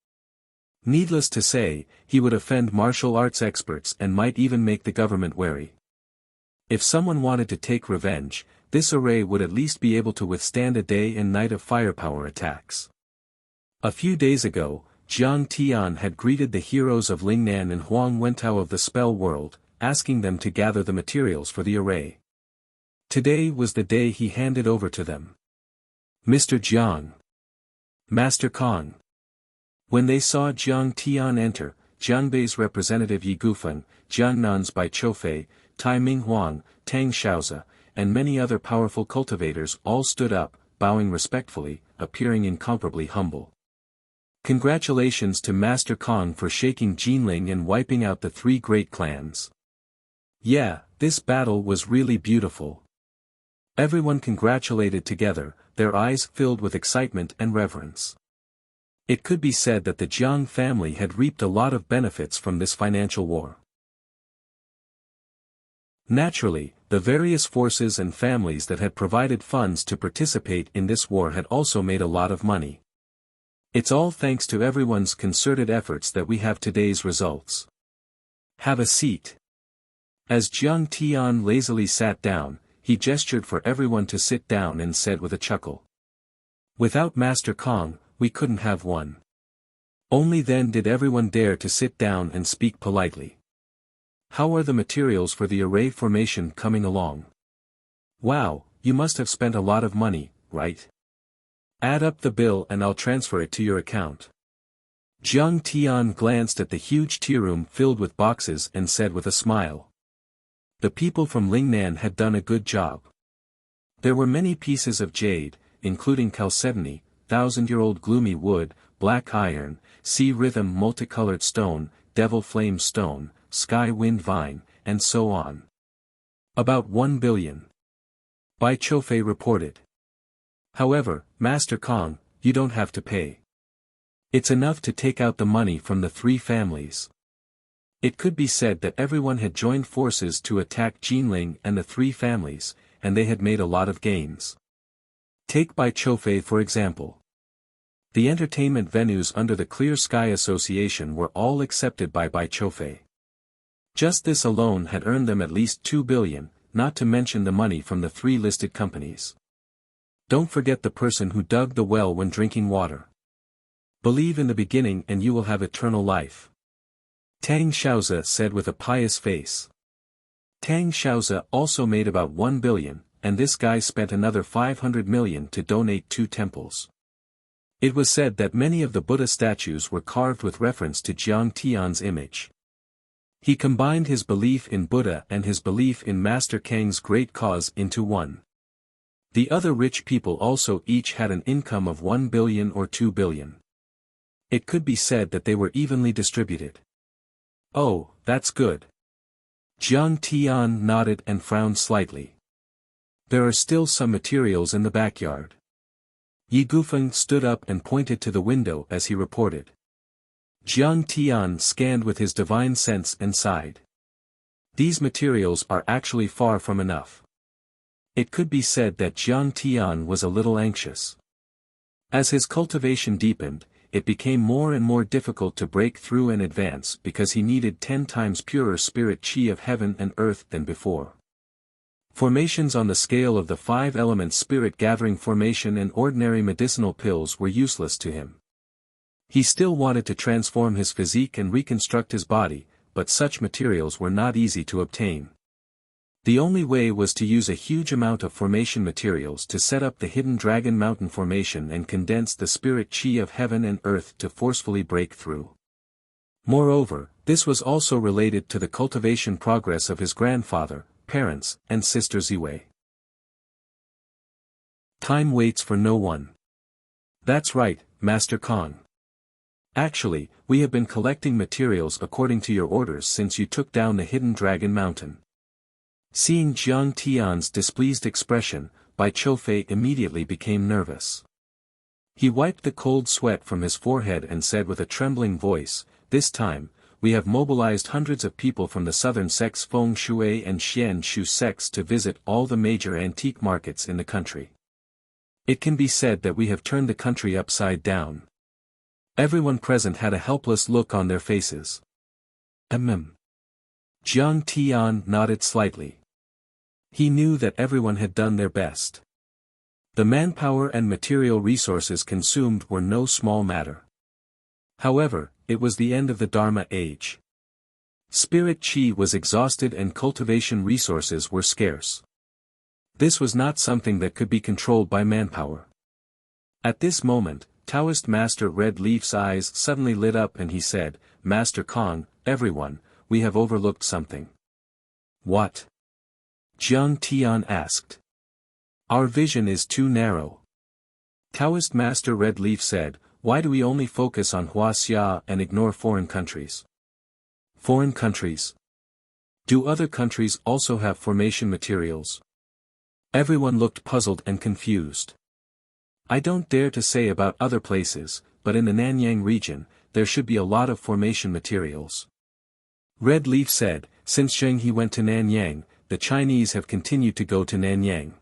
Needless to say, he would offend martial arts experts and might even make the government wary. If someone wanted to take revenge, this array would at least be able to withstand a day and night of firepower attacks. A few days ago, Jiang Tian had greeted the heroes of Lingnan and Huang Wentao of the spell world, asking them to gather the materials for the array. Today was the day he handed over to them. Mr. Jiang. Master Kong. When they saw Jiang Tian enter, Jianbei's representative Yi Gufeng, Jiannan's Bai Choufei, Tai Ming Huang, Tang Xiaozi, and many other powerful cultivators all stood up, bowing respectfully, appearing incomparably humble. Congratulations to Master Kong for shaking Jinling and wiping out the 3 great clans. Yeah, this battle was really beautiful. Everyone congratulated together, their eyes filled with excitement and reverence. It could be said that the Jiang family had reaped a lot of benefits from this financial war. Naturally, The various forces and families that had provided funds to participate in this war had also made a lot of money. It's all thanks to everyone's concerted efforts that we have today's results. Have a seat. As Jiang Tian lazily sat down, he gestured for everyone to sit down and said with a chuckle. Without Master Kong, we couldn't have won. Only then did everyone dare to sit down and speak politely. How are the materials for the array formation coming along? Wow, you must have spent a lot of money, right? Add up the bill and I'll transfer it to your account. Jiang Tian glanced at the huge tea room filled with boxes and said with a smile. The people from Lingnan had done a good job. There were many pieces of jade, including chalcedony, thousand-year-old gloomy wood, black iron, sea rhythm multicolored stone, devil flame stone, sky wind vine, and so on. About 1 billion. Bai Chofei reported. However, Master Kong, you don't have to pay. It's enough to take out the money from the 3 families. It could be said that everyone had joined forces to attack Jinling and the 3 families, and they had made a lot of gains. Take Bai Chofei for example. The entertainment venues under the Clear Sky Association were all accepted by Bai Chofei. Just this alone had earned them at least 2 billion, not to mention the money from the 3 listed companies. Don't forget the person who dug the well when drinking water. Believe in the beginning and you will have eternal life. Tang Xiaozi said with a pious face. Tang Xiaozi also made about 1 billion, and this guy spent another 500 million to donate 2 temples. It was said that many of the Buddha statues were carved with reference to Jiang Tian's image. He combined his belief in Buddha and his belief in Master Kang's great cause into one. The other rich people also each had an income of 1 billion or 2 billion. It could be said that they were evenly distributed. Oh, that's good. Jiang Tian nodded and frowned slightly. There are still some materials in the backyard. Yi Gufeng stood up and pointed to the window as he reported. Jiang Tian scanned with his divine sense and sighed. These materials are actually far from enough. It could be said that Jiang Tian was a little anxious. As his cultivation deepened, it became more and more difficult to break through and advance because he needed 10 times purer spirit chi of heaven and earth than before. Formations on the scale of the 5 elements spirit gathering formation and ordinary medicinal pills were useless to him. He still wanted to transform his physique and reconstruct his body, but such materials were not easy to obtain. The only way was to use a huge amount of formation materials to set up the hidden Dragon Mountain formation and condense the spirit chi of heaven and earth to forcefully break through. Moreover, this was also related to the cultivation progress of his grandfather, parents, and sister Ziwei. Time waits for no one. That's right, Master Kong. Actually, we have been collecting materials according to your orders since you took down the hidden Dragon Mountain. Seeing Jiang Tian's displeased expression, Bai Chofei immediately became nervous. He wiped the cold sweat from his forehead and said with a trembling voice, "This time, we have mobilized hundreds of people from the southern sects Feng Shui and Xian Shu sects to visit all the major antique markets in the country. It can be said that we have turned the country upside down." Everyone present had a helpless look on their faces. Jiang Tian nodded slightly. He knew that everyone had done their best. The manpower and material resources consumed were no small matter. However, it was the end of the Dharma age. Spirit chi was exhausted and cultivation resources were scarce. This was not something that could be controlled by manpower. At this moment, Taoist Master Red Leaf's eyes suddenly lit up and he said, "Master Kong, everyone, we have overlooked something." "What?" Jiang Tian asked. "Our vision is too narrow." Taoist Master Red Leaf said, "Why do we only focus on Huaxia and ignore foreign countries?" "Foreign countries? Do other countries also have formation materials?" Everyone looked puzzled and confused. "I don't dare to say about other places, but in the Nanyang region, there should be a lot of formation materials." Red Leaf said, "Since Zheng He went to Nanyang, the Chinese have continued to go to Nanyang.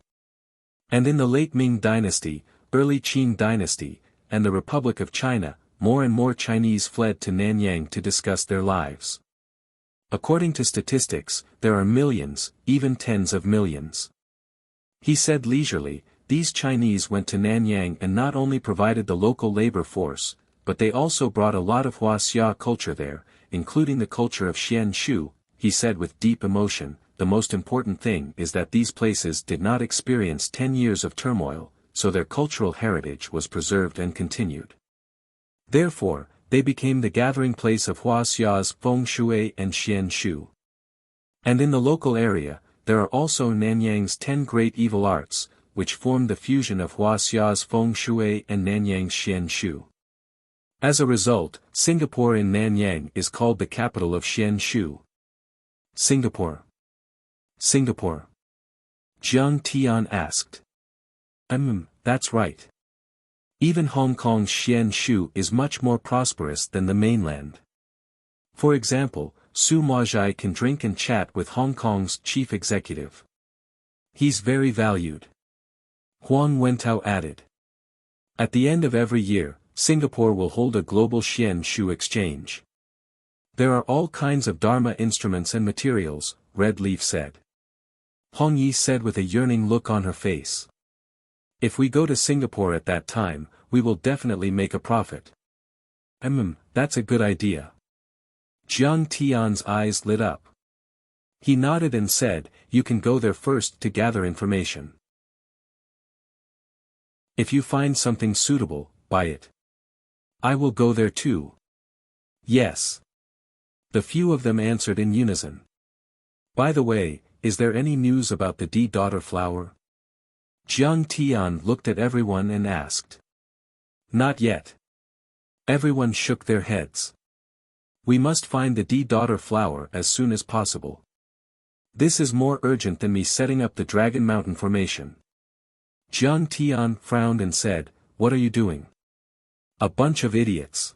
And in the late Ming Dynasty, early Qing Dynasty, and the Republic of China, more and more Chinese fled to Nanyang to discuss their lives. According to statistics, there are millions, even tens of millions. He said leisurely, these Chinese went to Nanyang and not only provided the local labor force, but they also brought a lot of Wuxia culture there, including the culture of Xianxia. He said with deep emotion, the most important thing is that these places did not experience 10 years of turmoil, so their cultural heritage was preserved and continued. Therefore, they became the gathering place of Wuxia's feng shui and Xianxia. And in the local area, there are also Nanyang's 10 great evil arts, which form the fusion of Wuxia's feng shui and Nanyang's Xianxia. As a result, Singapore in Nanyang is called the capital of Xianxia. Singapore. Singapore. Jiang Tian asked. That's right. Even Hong Kong's Xianxia is much more prosperous than the mainland. For example, Su Maozhai can drink and chat with Hong Kong's chief executive. He's very valued. Huang Wentao added. At the end of every year, Singapore will hold a global Xianxia exchange. There are all kinds of Dharma instruments and materials, Red Leaf said. Hong Yi said with a yearning look on her face. If we go to Singapore at that time, we will definitely make a profit. That's a good idea. Jiang Tian's eyes lit up. He nodded and said, you can go there first to gather information. If you find something suitable, buy it. I will go there too. Yes. The few of them answered in unison. By the way, is there any news about the D-daughter flower? Jiang Tian looked at everyone and asked. Not yet. Everyone shook their heads. We must find the D-daughter flower as soon as possible. This is more urgent than me setting up the Dragon Mountain formation. Jiang Tian frowned and said, what are you doing? A bunch of idiots.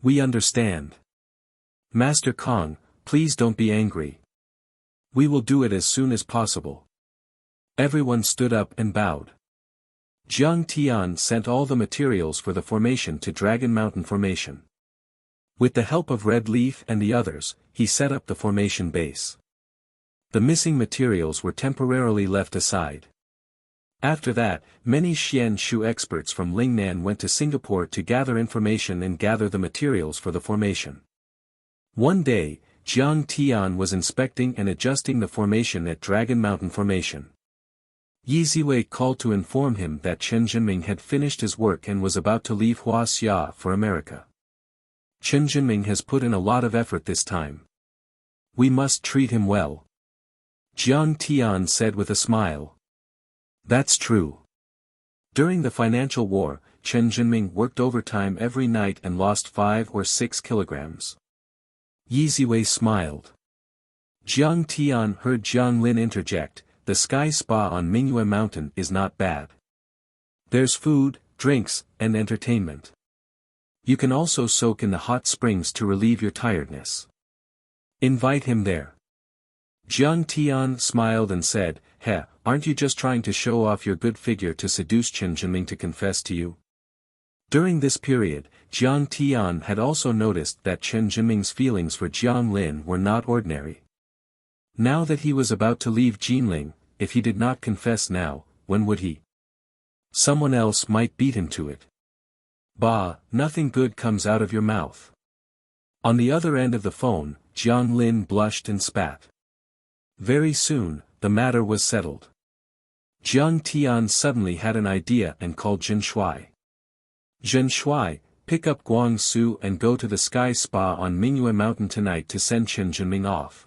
We understand. Master Kong, please don't be angry. We will do it as soon as possible. Everyone stood up and bowed. Jiang Tian sent all the materials for the formation to Dragon Mountain Formation. With the help of Red Leaf and the others, he set up the formation base. The missing materials were temporarily left aside. After that, many Xianxia experts from Lingnan went to Singapore to gather information and gather the materials for the formation. One day, Jiang Tian was inspecting and adjusting the formation at Dragon Mountain Formation. Yi Ziwei called to inform him that Chen Jinming had finished his work and was about to leave Huaxia for America. Chen Jinming has put in a lot of effort this time. We must treat him well. Jiang Tian said with a smile. That's true. During the financial war, Chen Jinming worked overtime every night and lost 5 or 6 kilograms. Yi Ziwei smiled. Jiang Tian heard Jiang Lin interject, the sky spa on Mingyue Mountain is not bad. There's food, drinks, and entertainment. You can also soak in the hot springs to relieve your tiredness. Invite him there. Jiang Tian smiled and said, aren't you just trying to show off your good figure to seduce Chen Jinming to confess to you? During this period, Jiang Tian had also noticed that Chen Jinming's feelings for Jiang Lin were not ordinary. Now that he was about to leave Jinling, if he did not confess now, when would he? Someone else might beat him to it. Bah, nothing good comes out of your mouth. On the other end of the phone, Jiang Lin blushed and spat. Very soon, the matter was settled. Jiang Tian suddenly had an idea and called Zhen Shuai. Zhen Shuai, pick up Guang Su and go to the sky spa on Mingyue Mountain tonight to send Chen Jinming off.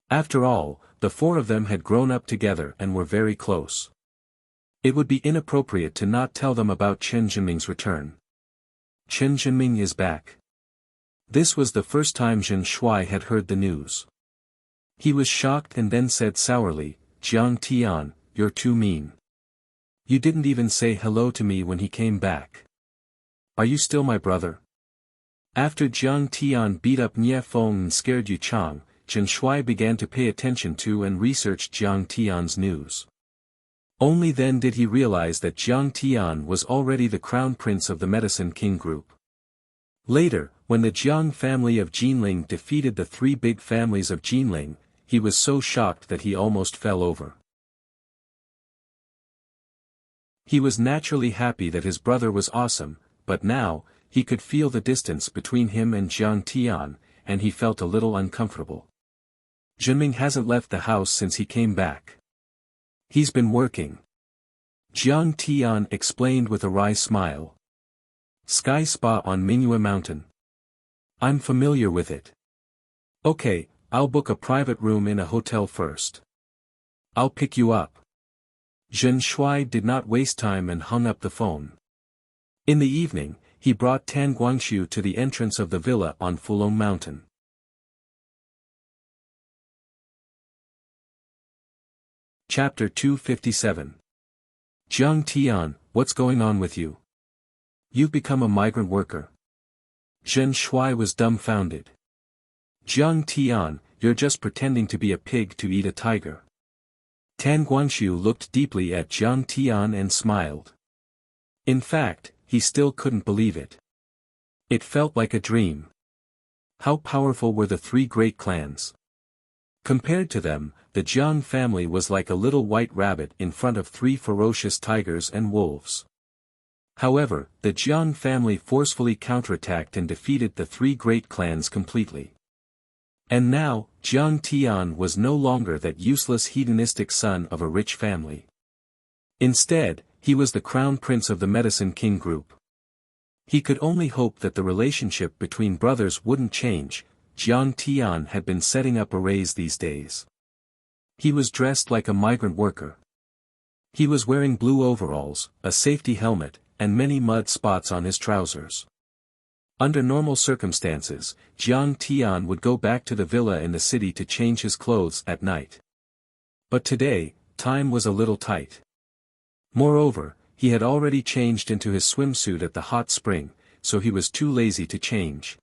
After all, the 4 of them had grown up together and were very close. It would be inappropriate to not tell them about Chen Jinming's return. Chen Jinming is back. This was the first time Zhen Shuai had heard the news. He was shocked and then said sourly, Jiang Tian, you're too mean. You didn't even say hello to me when he came back. Are you still my brother? After Jiang Tian beat up Nie Feng and scared Yu Chang, Chen Shui began to pay attention to and research Jiang Tian's news. Only then did he realize that Jiang Tian was already the crown prince of the Medicine King group. Later, when the Jiang family of Jinling defeated the three big families of Jinling, he was so shocked that he almost fell over. He was naturally happy that his brother was awesome, but now, he could feel the distance between him and Jiang Tian, and he felt a little uncomfortable. Jinming hasn't left the house since he came back. He's been working. Jiang Tian explained with a wry smile. Sky Spa on Mingyue Mountain. I'm familiar with it. Okay, I'll book a private room in a hotel first. I'll pick you up. Zhen Shui did not waste time and hung up the phone. In the evening, he brought Tan Guangxiu to the entrance of the villa on Fulong Mountain. Chapter 257. Jiang Tian, what's going on with you? You've become a migrant worker. Zhen Shui was dumbfounded. Jiang Tian, you're just pretending to be a pig to eat a tiger. Tan Guangxiu looked deeply at Jiang Tian and smiled. In fact, he still couldn't believe it. It felt like a dream. How powerful were the three great clans? Compared to them, the Jiang family was like a little white rabbit in front of three ferocious tigers and wolves. However, the Jiang family forcefully counterattacked and defeated the three great clans completely. And now, Jiang Tian was no longer that useless hedonistic son of a rich family. Instead, he was the crown prince of the Medicine King group. He could only hope that the relationship between brothers wouldn't change. Jiang Tian had been setting up arrays these days. He was dressed like a migrant worker. He was wearing blue overalls, a safety helmet, and many mud spots on his trousers. Under normal circumstances, Jiang Tian would go back to the villa in the city to change his clothes at night. But today, time was a little tight. Moreover, he had already changed into his swimsuit at the hot spring, so he was too lazy to change.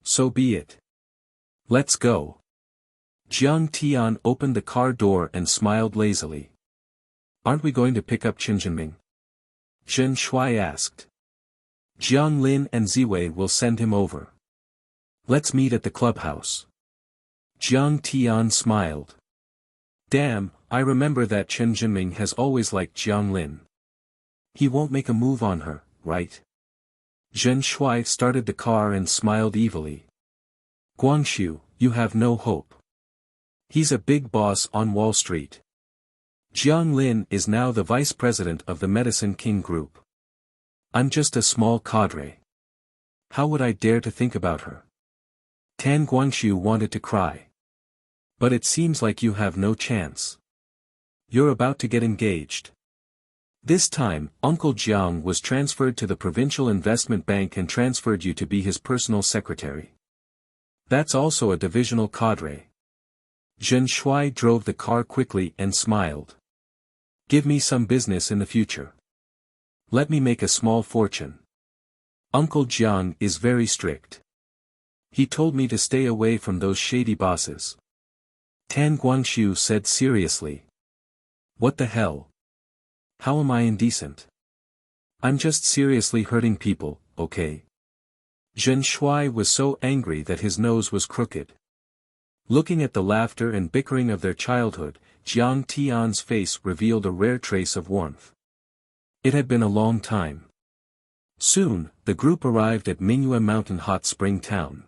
So be it. Let's go. Jiang Tian opened the car door and smiled lazily. Aren't we going to pick up Jinming? Zhen Shui asked. Jiang Lin and Ziwei will send him over. Let's meet at the clubhouse. Jiang Tian smiled. Damn, I remember that Chen Jinming has always liked Jiang Lin. He won't make a move on her, right? Zhen Shui started the car and smiled evilly. Guangxiu, you have no hope. He's a big boss on Wall Street. Jiang Lin is now the vice president of the Medicine King group. I'm just a small cadre. How would I dare to think about her? Tan Guangxiu wanted to cry. But it seems like you have no chance. You're about to get engaged. This time, Uncle Jiang was transferred to the provincial investment bank and transferred you to be his personal secretary. That's also a divisional cadre. Zhen Shui drove the car quickly and smiled. Give me some business in the future. Let me make a small fortune. Uncle Jiang is very strict. He told me to stay away from those shady bosses. Tan Guangxiu said seriously. What the hell? How am I indecent? I'm just seriously hurting people, okay? Zhen Shui was so angry that his nose was crooked. Looking at the laughter and bickering of their childhood, Jiang Tian's face revealed a rare trace of warmth. It had been a long time. Soon, the group arrived at Mingyue Mountain Hot Spring Town.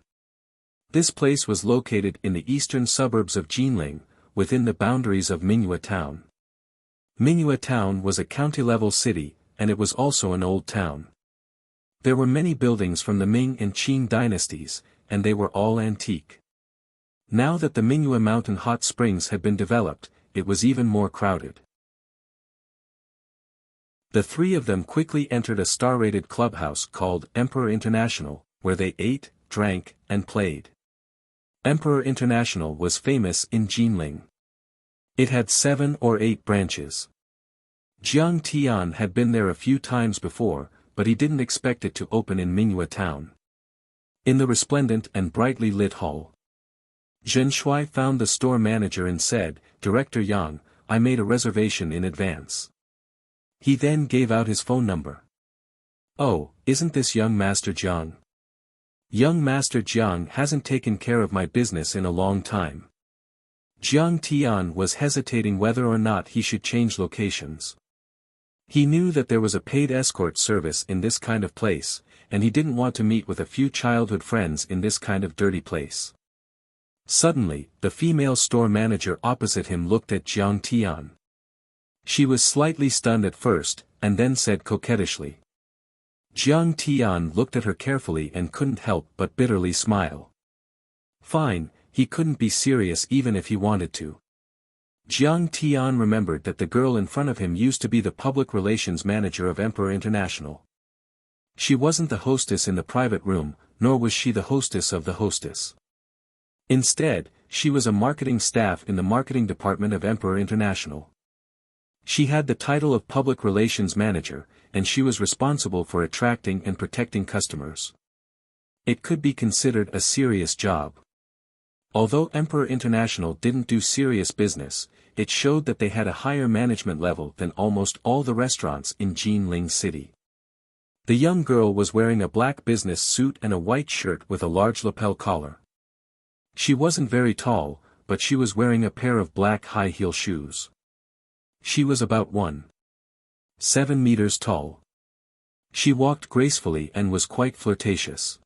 This place was located in the eastern suburbs of Jinling, within the boundaries of Mingyue Town. Mingyue Town was a county-level city, and it was also an old town. There were many buildings from the Ming and Qing dynasties, and they were all antique. Now that the Mingyue Mountain Hot Springs had been developed, it was even more crowded. The three of them quickly entered a star-rated clubhouse called Emperor International, where they ate, drank, and played. Emperor International was famous in Jinling. It had 7 or 8 branches. Jiang Tian had been there a few times before, but he didn't expect it to open in Mingyue Town. In the resplendent and brightly lit hall, Zhen Shuai found the store manager and said, "Director Yang, I made a reservation in advance." He then gave out his phone number. "Oh, isn't this young Master Jiang? Young Master Jiang hasn't taken care of my business in a long time." Jiang Tian was hesitating whether or not he should change locations. He knew that there was a paid escort service in this kind of place, and he didn't want to meet with a few childhood friends in this kind of dirty place. Suddenly, the female store manager opposite him looked at Jiang Tian. She was slightly stunned at first, and then said coquettishly. Jiang Tian looked at her carefully and couldn't help but bitterly smile. Fine, he couldn't be serious even if he wanted to. Jiang Tian remembered that the girl in front of him used to be the public relations manager of Emperor International. She wasn't the hostess in the private room, nor was she the hostess of the hostess. Instead, she was a marketing staff in the marketing department of Emperor International. She had the title of public relations manager, and she was responsible for attracting and protecting customers. It could be considered a serious job. Although Emperor International didn't do serious business, it showed that they had a higher management level than almost all the restaurants in Jinling City. The young girl was wearing a black business suit and a white shirt with a large lapel collar. She wasn't very tall, but she was wearing a pair of black high-heel shoes. She was about 1.7 meters tall. She walked gracefully and was quite flirtatious.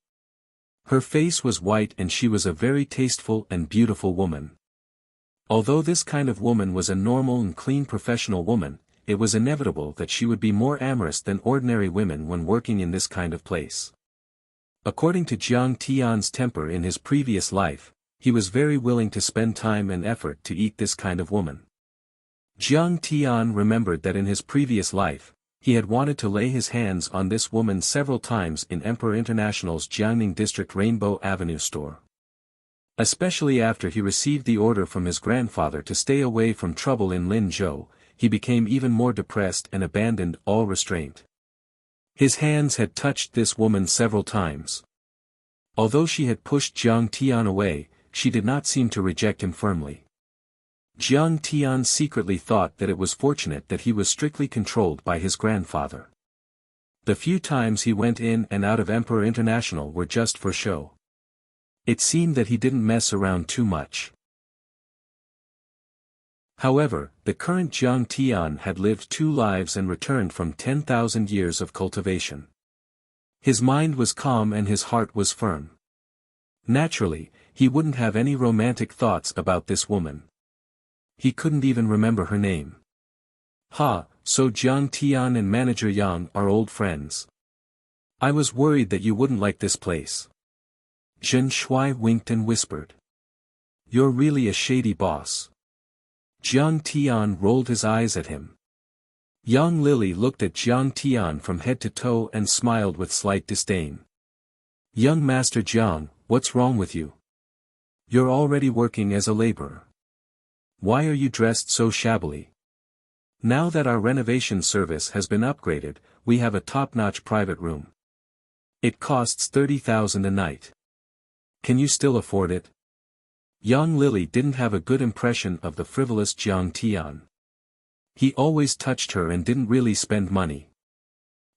Her face was white and she was a very tasteful and beautiful woman. Although this kind of woman was a normal and clean professional woman, it was inevitable that she would be more amorous than ordinary women when working in this kind of place. According to Jiang Tian's temper in his previous life, he was very willing to spend time and effort to eat this kind of woman. Jiang Tian remembered that in his previous life, he had wanted to lay his hands on this woman several times in Emperor International's Jiangning District Rainbow Avenue store. Especially after he received the order from his grandfather to stay away from trouble in Linzhou, he became even more depressed and abandoned all restraint. His hands had touched this woman several times. Although she had pushed Jiang Tian away, she did not seem to reject him firmly. Jiang Tian secretly thought that it was fortunate that he was strictly controlled by his grandfather. The few times he went in and out of Emperor International were just for show. It seemed that he didn't mess around too much. However, the current Jiang Tian had lived 2 lives and returned from 10,000 years of cultivation. His mind was calm and his heart was firm. Naturally, he wouldn't have any romantic thoughts about this woman. He couldn't even remember her name. Ha, so Jiang Tian and Manager Yang are old friends. I was worried that you wouldn't like this place. Zhen Shuai winked and whispered. You're really a shady boss. Jiang Tian rolled his eyes at him. Yang Lily looked at Jiang Tian from head to toe and smiled with slight disdain. Young Master Jiang, what's wrong with you? You're already working as a laborer. Why are you dressed so shabbily? Now that our renovation service has been upgraded, we have a top-notch private room. It costs 30,000 a night. Can you still afford it? Yang Lily didn't have a good impression of the frivolous Jiang Tian. He always touched her and didn't really spend money.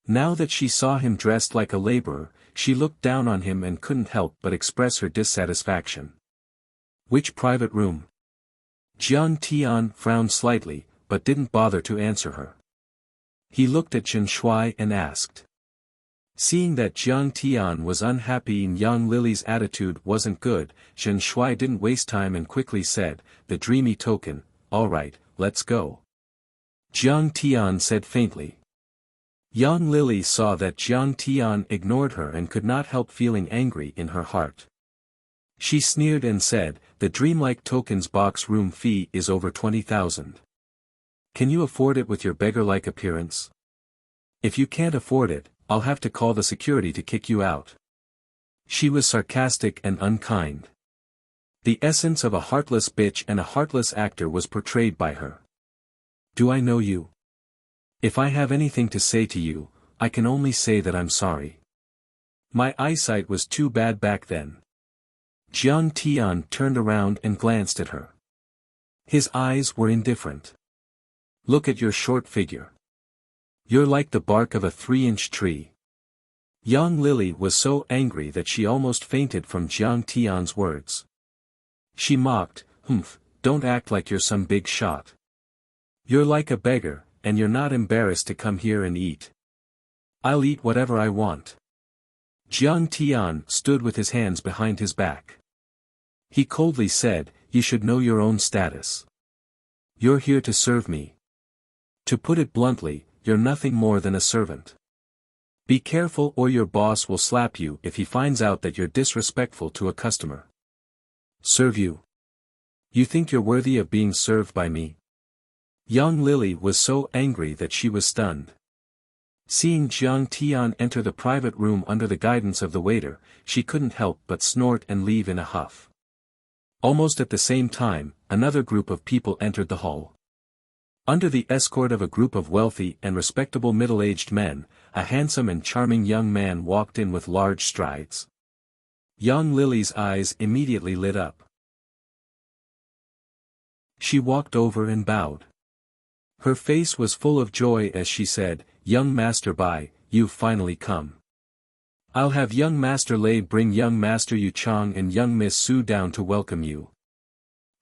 Now that she saw him dressed like a laborer, she looked down on him and couldn't help but express her dissatisfaction. Which private room? Jiang Tian frowned slightly, but didn't bother to answer her. He looked at Zhen Shuai and asked. Seeing that Jiang Tian was unhappy and Yang Lily's attitude wasn't good, Zhen Shuai didn't waste time and quickly said, the dreamy token, all right, let's go. Jiang Tian said faintly. Yang Lily saw that Jiang Tian ignored her and could not help feeling angry in her heart. She sneered and said, the dreamlike tokens box room fee is over 20,000. Can you afford it with your beggar-like appearance? If you can't afford it, I'll have to call the security to kick you out. She was sarcastic and unkind. The essence of a heartless bitch and a heartless actor was portrayed by her. Do I know you? If I have anything to say to you, I can only say that I'm sorry. My eyesight was too bad back then. Jiang Tian turned around and glanced at her. His eyes were indifferent. Look at your short figure. You're like the bark of a 3-inch tree. Young Lily was so angry that she almost fainted from Jiang Tian's words. She mocked, "Humph, don't act like you're some big shot. You're like a beggar, and you're not embarrassed to come here and eat." "I'll eat whatever I want." Jiang Tian stood with his hands behind his back. He coldly said, "You should know your own status. You're here to serve me. To put it bluntly, you're nothing more than a servant. Be careful or your boss will slap you if he finds out that you're disrespectful to a customer." "Serve you? You think you're worthy of being served by me?" Young Lily was so angry that she was stunned. Seeing Jiang Tian enter the private room under the guidance of the waiter, she couldn't help but snort and leave in a huff. Almost at the same time, another group of people entered the hall. Under the escort of a group of wealthy and respectable middle-aged men, a handsome and charming young man walked in with large strides. Young Lily's eyes immediately lit up. She walked over and bowed. Her face was full of joy as she said, "Young Master Bai, you've finally come. I'll have young Master Lei bring young Master Yu Chang and young Miss Su down to welcome you.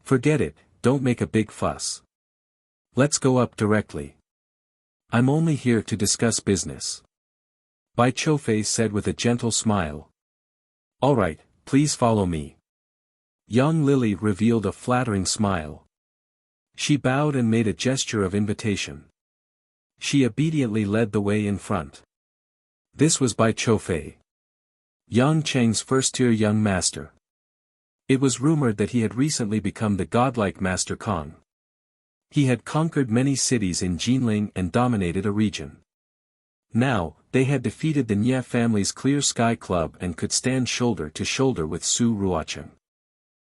Forget it, don't make a big fuss. Let's go up directly. I'm only here to discuss business." Bai Choufei said with a gentle smile. "All right, please follow me." Young Lily revealed a flattering smile. She bowed and made a gesture of invitation. She obediently led the way in front. This was Bai Choufei, Yang Cheng's first-tier young master. It was rumored that he had recently become the godlike Master Kong. He had conquered many cities in Jinling and dominated a region. Now, they had defeated the Nye family's Clear Sky Club and could stand shoulder to shoulder with Su Ruocheng.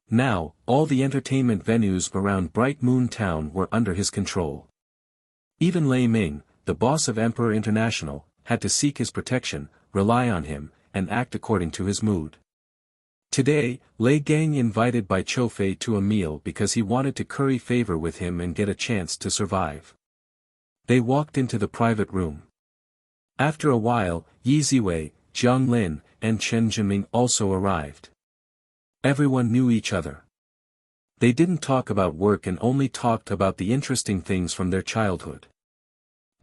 Now, all the entertainment venues around Bright Moon Town were under his control. Even Lei Ming, the boss of Emperor International, had to seek his protection, rely on him, and act according to his mood. Today, Lei Gang invited Bai Choufei to a meal because he wanted to curry favor with him and get a chance to survive. They walked into the private room. After a while, Yi Ziwei, Zhang Lin, and Chen Zhiming also arrived. Everyone knew each other. They didn't talk about work and only talked about the interesting things from their childhood.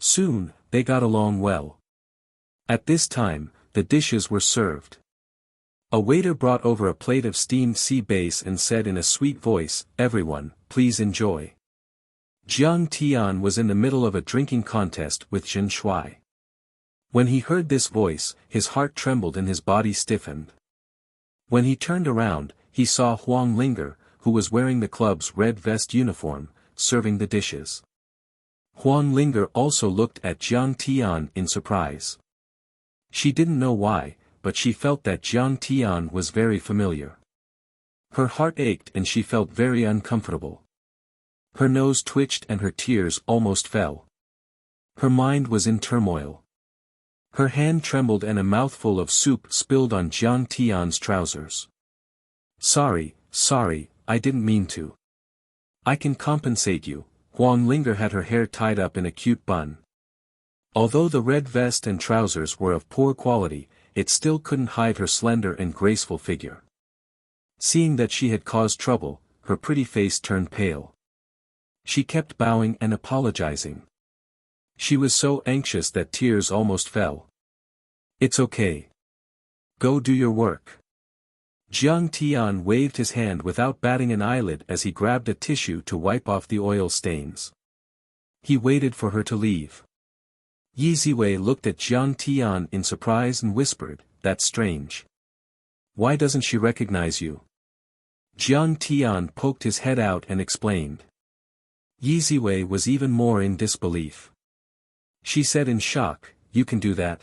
Soon, they got along well. At this time, the dishes were served. A waiter brought over a plate of steamed sea bass and said in a sweet voice, "Everyone, please enjoy." Jiang Tian was in the middle of a drinking contest with Zhen Shuai. When he heard this voice, his heart trembled and his body stiffened. When he turned around, he saw Huang Linger, who was wearing the club's red vest uniform, serving the dishes. Huang Linger also looked at Jiang Tian in surprise. She didn't know why, but she felt that Jiang Tian was very familiar. Her heart ached and she felt very uncomfortable. Her nose twitched and her tears almost fell. Her mind was in turmoil. Her hand trembled and a mouthful of soup spilled on Jiang Tian's trousers. Sorry, I didn't mean to. I can compensate you." Huang Linger had her hair tied up in a cute bun. Although the red vest and trousers were of poor quality, it still couldn't hide her slender and graceful figure. Seeing that she had caused trouble, her pretty face turned pale. She kept bowing and apologizing. She was so anxious that tears almost fell. "It's okay. Go do your work." Jiang Tian waved his hand without batting an eyelid as he grabbed a tissue to wipe off the oil stains. He waited for her to leave. Yi Ziwei looked at Jiang Tian in surprise and whispered, "That's strange. Why doesn't she recognize you?" Jiang Tian poked his head out and explained. Yi Ziwei was even more in disbelief. She said in shock, "You can do that?"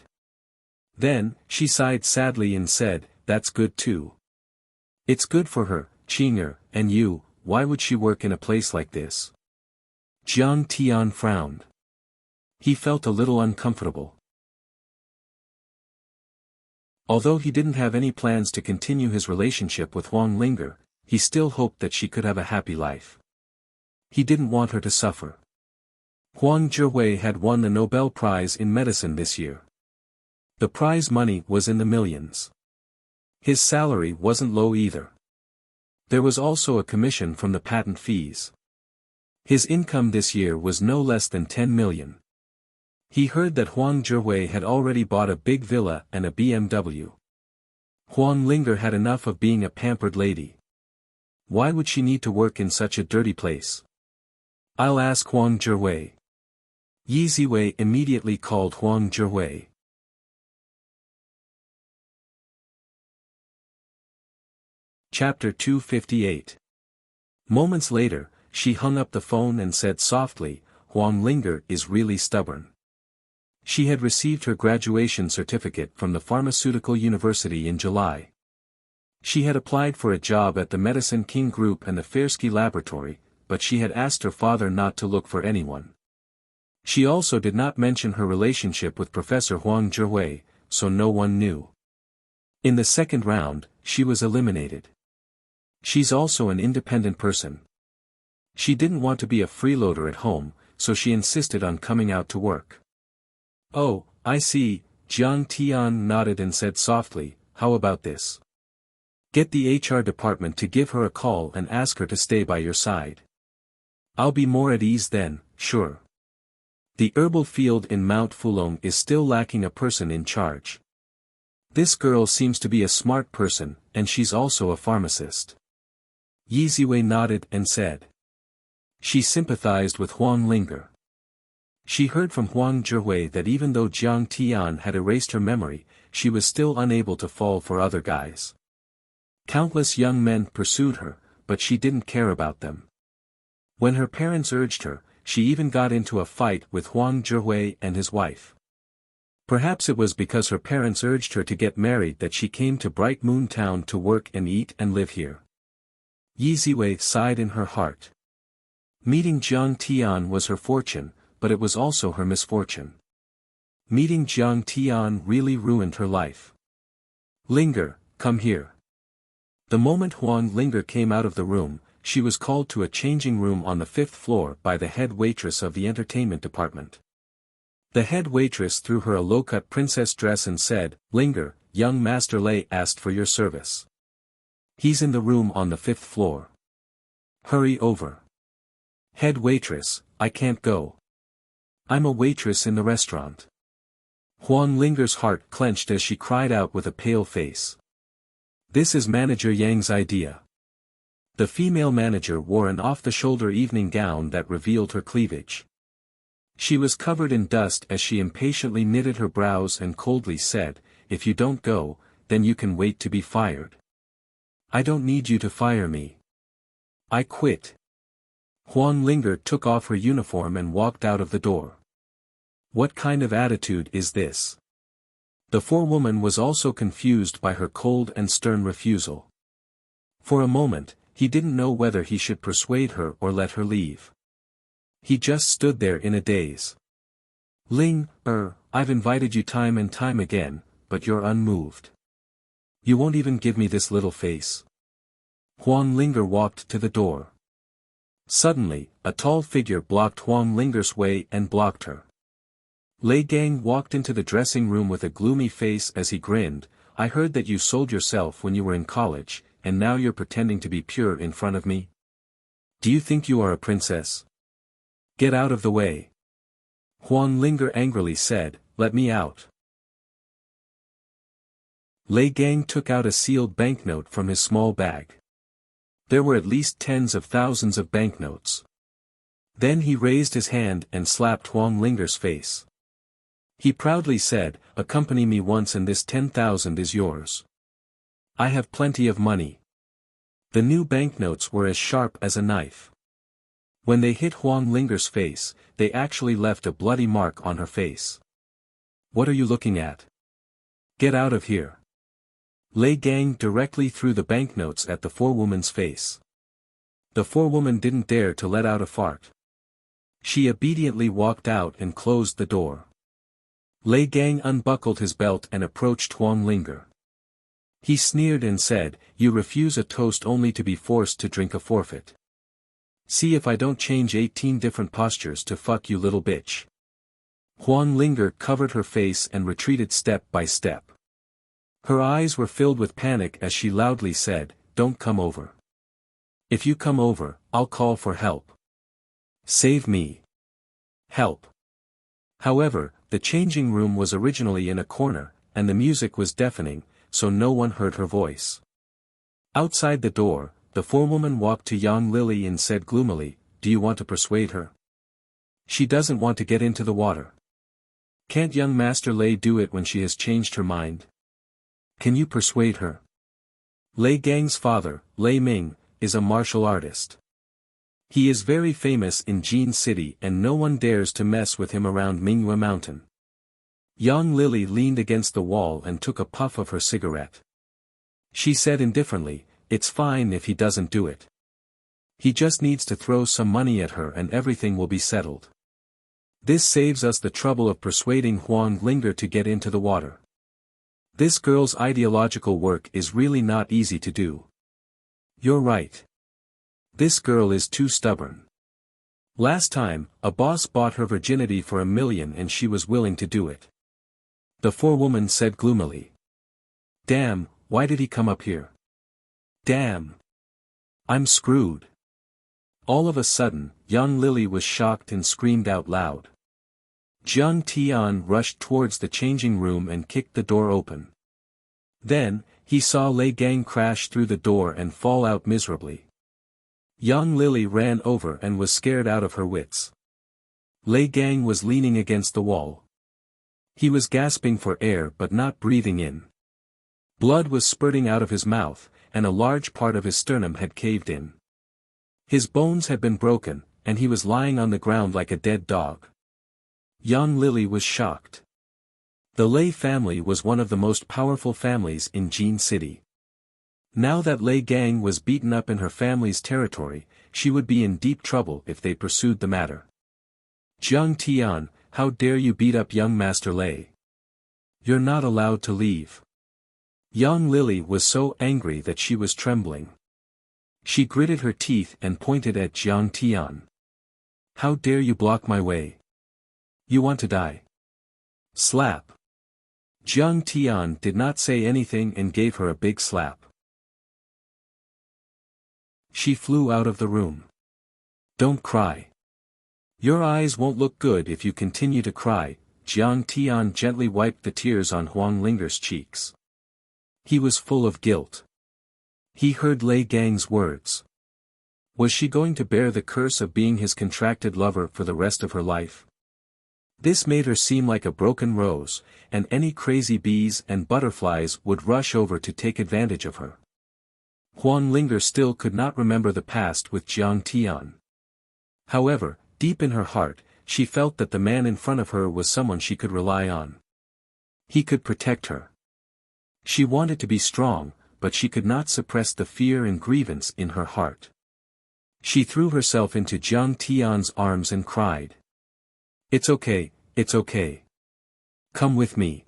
Then, she sighed sadly and said, "That's good too. It's good for her, Qing'er, and you. Why would she work in a place like this?" Jiang Tian frowned. He felt a little uncomfortable. Although he didn't have any plans to continue his relationship with Wang Lin, he still hoped that she could have a happy life. He didn't want her to suffer. Huang Zhihui had won the Nobel Prize in Medicine this year. The prize money was in the millions. His salary wasn't low either. There was also a commission from the patent fees. His income this year was no less than 10 million. He heard that Huang Zhihui had already bought a big villa and a BMW. Huang Lin had enough of being a pampered lady. Why would she need to work in such a dirty place? I'll ask Huang Zhihui. Yi Ziwei immediately called Huang Zhihui. Chapter 258. Moments later, she hung up the phone and said softly, Huang Lin is really stubborn. She had received her graduation certificate from the pharmaceutical university in July. She had applied for a job at the Medicine King Group and the Fersky Laboratory, but she had asked her father not to look for anyone. She also did not mention her relationship with Professor Huang Zhihui, so no one knew. In the second round, she was eliminated. She's also an independent person. She didn't want to be a freeloader at home, so she insisted on coming out to work. Oh, I see, Jiang Tian nodded and said softly, how about this? Get the HR department to give her a call and ask her to stay by your side. I'll be more at ease then, sure. The herbal field in Mount Fulong is still lacking a person in charge. This girl seems to be a smart person, and she's also a pharmacist. Yi Ziwei nodded and said. She sympathized with Huang Lin. She heard from Huang Zhihui that even though Jiang Tian had erased her memory, she was still unable to fall for other guys. Countless young men pursued her, but she didn't care about them. When her parents urged her, she even got into a fight with Huang Zhihui and his wife. Perhaps it was because her parents urged her to get married that she came to Bright Moon Town to work and eat and live here. Yi Ziwei sighed in her heart. Meeting Jiang Tian was her fortune, but it was also her misfortune. Meeting Jiang Tian really ruined her life. Linger, come here. The moment Huang Lin came out of the room, she was called to a changing room on the 5th floor by the head waitress of the entertainment department. The head waitress threw her a low-cut princess dress and said, Linger, young Master Lei asked for your service. He's in the room on the 5th floor. Hurry over. Head waitress, I can't go. I'm a waitress in the restaurant. Huang Linger's heart clenched as she cried out with a pale face. This is Manager Yang's idea. The female manager wore an off-the-shoulder evening gown that revealed her cleavage. She was covered in dust as she impatiently knitted her brows and coldly said, if you don't go, then you can wait to be fired. I don't need you to fire me. I quit. Huang Lin took off her uniform and walked out of the door. What kind of attitude is this? The forewoman was also confused by her cold and stern refusal. For a moment, he didn't know whether he should persuade her or let her leave. He just stood there in a daze. Ling, I've invited you time and time again, but you're unmoved. You won't even give me this little face. Huang Lin walked to the door. Suddenly, a tall figure blocked Huang Linger's way and blocked her. Lei Gang walked into the dressing room with a gloomy face as he grinned, I heard that you sold yourself when you were in college, and now you're pretending to be pure in front of me? Do you think you are a princess? Get out of the way. Huang Lin angrily said, let me out. Lei Gang took out a sealed banknote from his small bag. There were at least tens of thousands of banknotes. Then he raised his hand and slapped Huang Linger's face. He proudly said, accompany me once and this 10,000 is yours. I have plenty of money. The new banknotes were as sharp as a knife. When they hit Huang Linger's face, they actually left a bloody mark on her face. What are you looking at? Get out of here. Lei Gang directly threw the banknotes at the forewoman's face. The forewoman didn't dare to let out a fart. She obediently walked out and closed the door. Lei Gang unbuckled his belt and approached Huang Lin. He sneered and said, "You refuse a toast only to be forced to drink a forfeit. See if I don't change 18 different postures to fuck you little bitch." Huang Linger covered her face and retreated step by step. Her eyes were filled with panic as she loudly said, "Don't come over. If you come over, I'll call for help. Save me. Help." However, the changing room was originally in a corner, and the music was deafening, so no one heard her voice. Outside the door, the forewoman walked to young Lily and said gloomily, "Do you want to persuade her? She doesn't want to get into the water. Can't young Master Lei do it when she has changed her mind? Can you persuade her?" Lei Gang's father, Lei Ming, is a martial artist. He is very famous in Jin City and no one dares to mess with him around Mingyue Mountain. Young Lily leaned against the wall and took a puff of her cigarette. She said indifferently, "It's fine if he doesn't do it. He just needs to throw some money at her and everything will be settled. This saves us the trouble of persuading Huang Linger to get into the water. This girl's ideological work is really not easy to do. You're right. This girl is too stubborn. Last time, a boss bought her virginity for $1 million and she was willing to do it." The forewoman said gloomily. "Damn, why did he come up here? Damn. I'm screwed." All of a sudden, young Lily was shocked and screamed out loud. Jiang Tian rushed towards the changing room and kicked the door open. Then, he saw Lei Gang crash through the door and fall out miserably. Young Lily ran over and was scared out of her wits. Lei Gang was leaning against the wall. He was gasping for air but not breathing in. Blood was spurting out of his mouth, and a large part of his sternum had caved in. His bones had been broken, and he was lying on the ground like a dead dog. Young Lily was shocked. The Lei family was one of the most powerful families in Jin City. Now that Lei Gang was beaten up in her family's territory, she would be in deep trouble if they pursued the matter. "Jiang Tian, how dare you beat up young Master Lei? You're not allowed to leave." Young Lily was so angry that she was trembling. She gritted her teeth and pointed at Jiang Tian. "How dare you block my way? You want to die?" Slap. Jiang Tian did not say anything and gave her a big slap. She flew out of the room. "Don't cry. Your eyes won't look good if you continue to cry." Jiang Tian gently wiped the tears on Huang Linger's cheeks. He was full of guilt. He heard Lei Gang's words. Was she going to bear the curse of being his contracted lover for the rest of her life? This made her seem like a broken rose, and any crazy bees and butterflies would rush over to take advantage of her. Huang Linger still could not remember the past with Jiang Tian. However, deep in her heart, she felt that the man in front of her was someone she could rely on. He could protect her. She wanted to be strong, but she could not suppress the fear and grievance in her heart. She threw herself into Jiang Tian's arms and cried. "It's okay, it's okay. Come with me."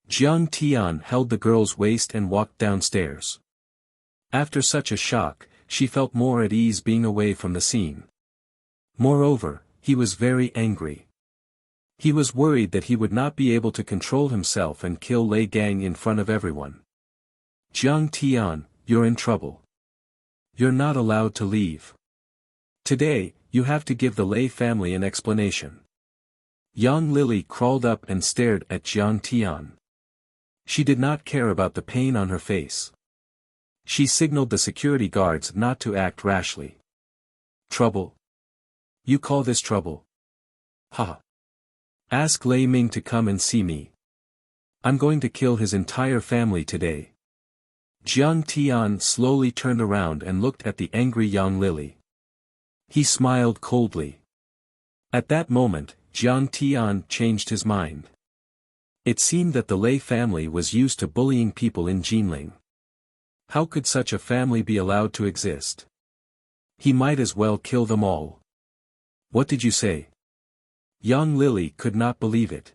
Jiang Tian held the girl's waist and walked downstairs. After such a shock, she felt more at ease being away from the scene. Moreover, he was very angry. He was worried that he would not be able to control himself and kill Lei Gang in front of everyone. "Jiang Tian, you're in trouble. You're not allowed to leave. Today, you have to give the Lei family an explanation." Young Lily crawled up and stared at Jiang Tian. She did not care about the pain on her face. She signaled the security guards not to act rashly. "Trouble? You call this trouble? Ha! Ask Lei Ming to come and see me. I'm going to kill his entire family today." Jiang Tian slowly turned around and looked at the angry young Lily. He smiled coldly. At that moment, Jiang Tian changed his mind. It seemed that the Lei family was used to bullying people in Jinling. How could such a family be allowed to exist? He might as well kill them all. "What did you say?" Young Lily could not believe it.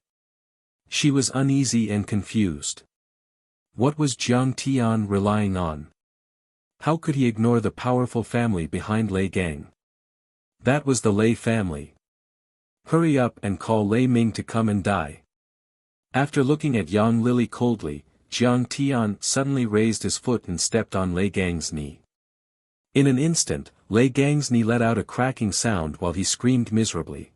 She was uneasy and confused. What was Jiang Tian relying on? How could he ignore the powerful family behind Lei Gang? That was the Lei family. Hurry up and call Lei Ming to come and die. After looking at Yang Lili coldly, Jiang Tian suddenly raised his foot and stepped on Lei Gang's knee. In an instant, Lei Gang's knee let out a cracking sound while he screamed miserably.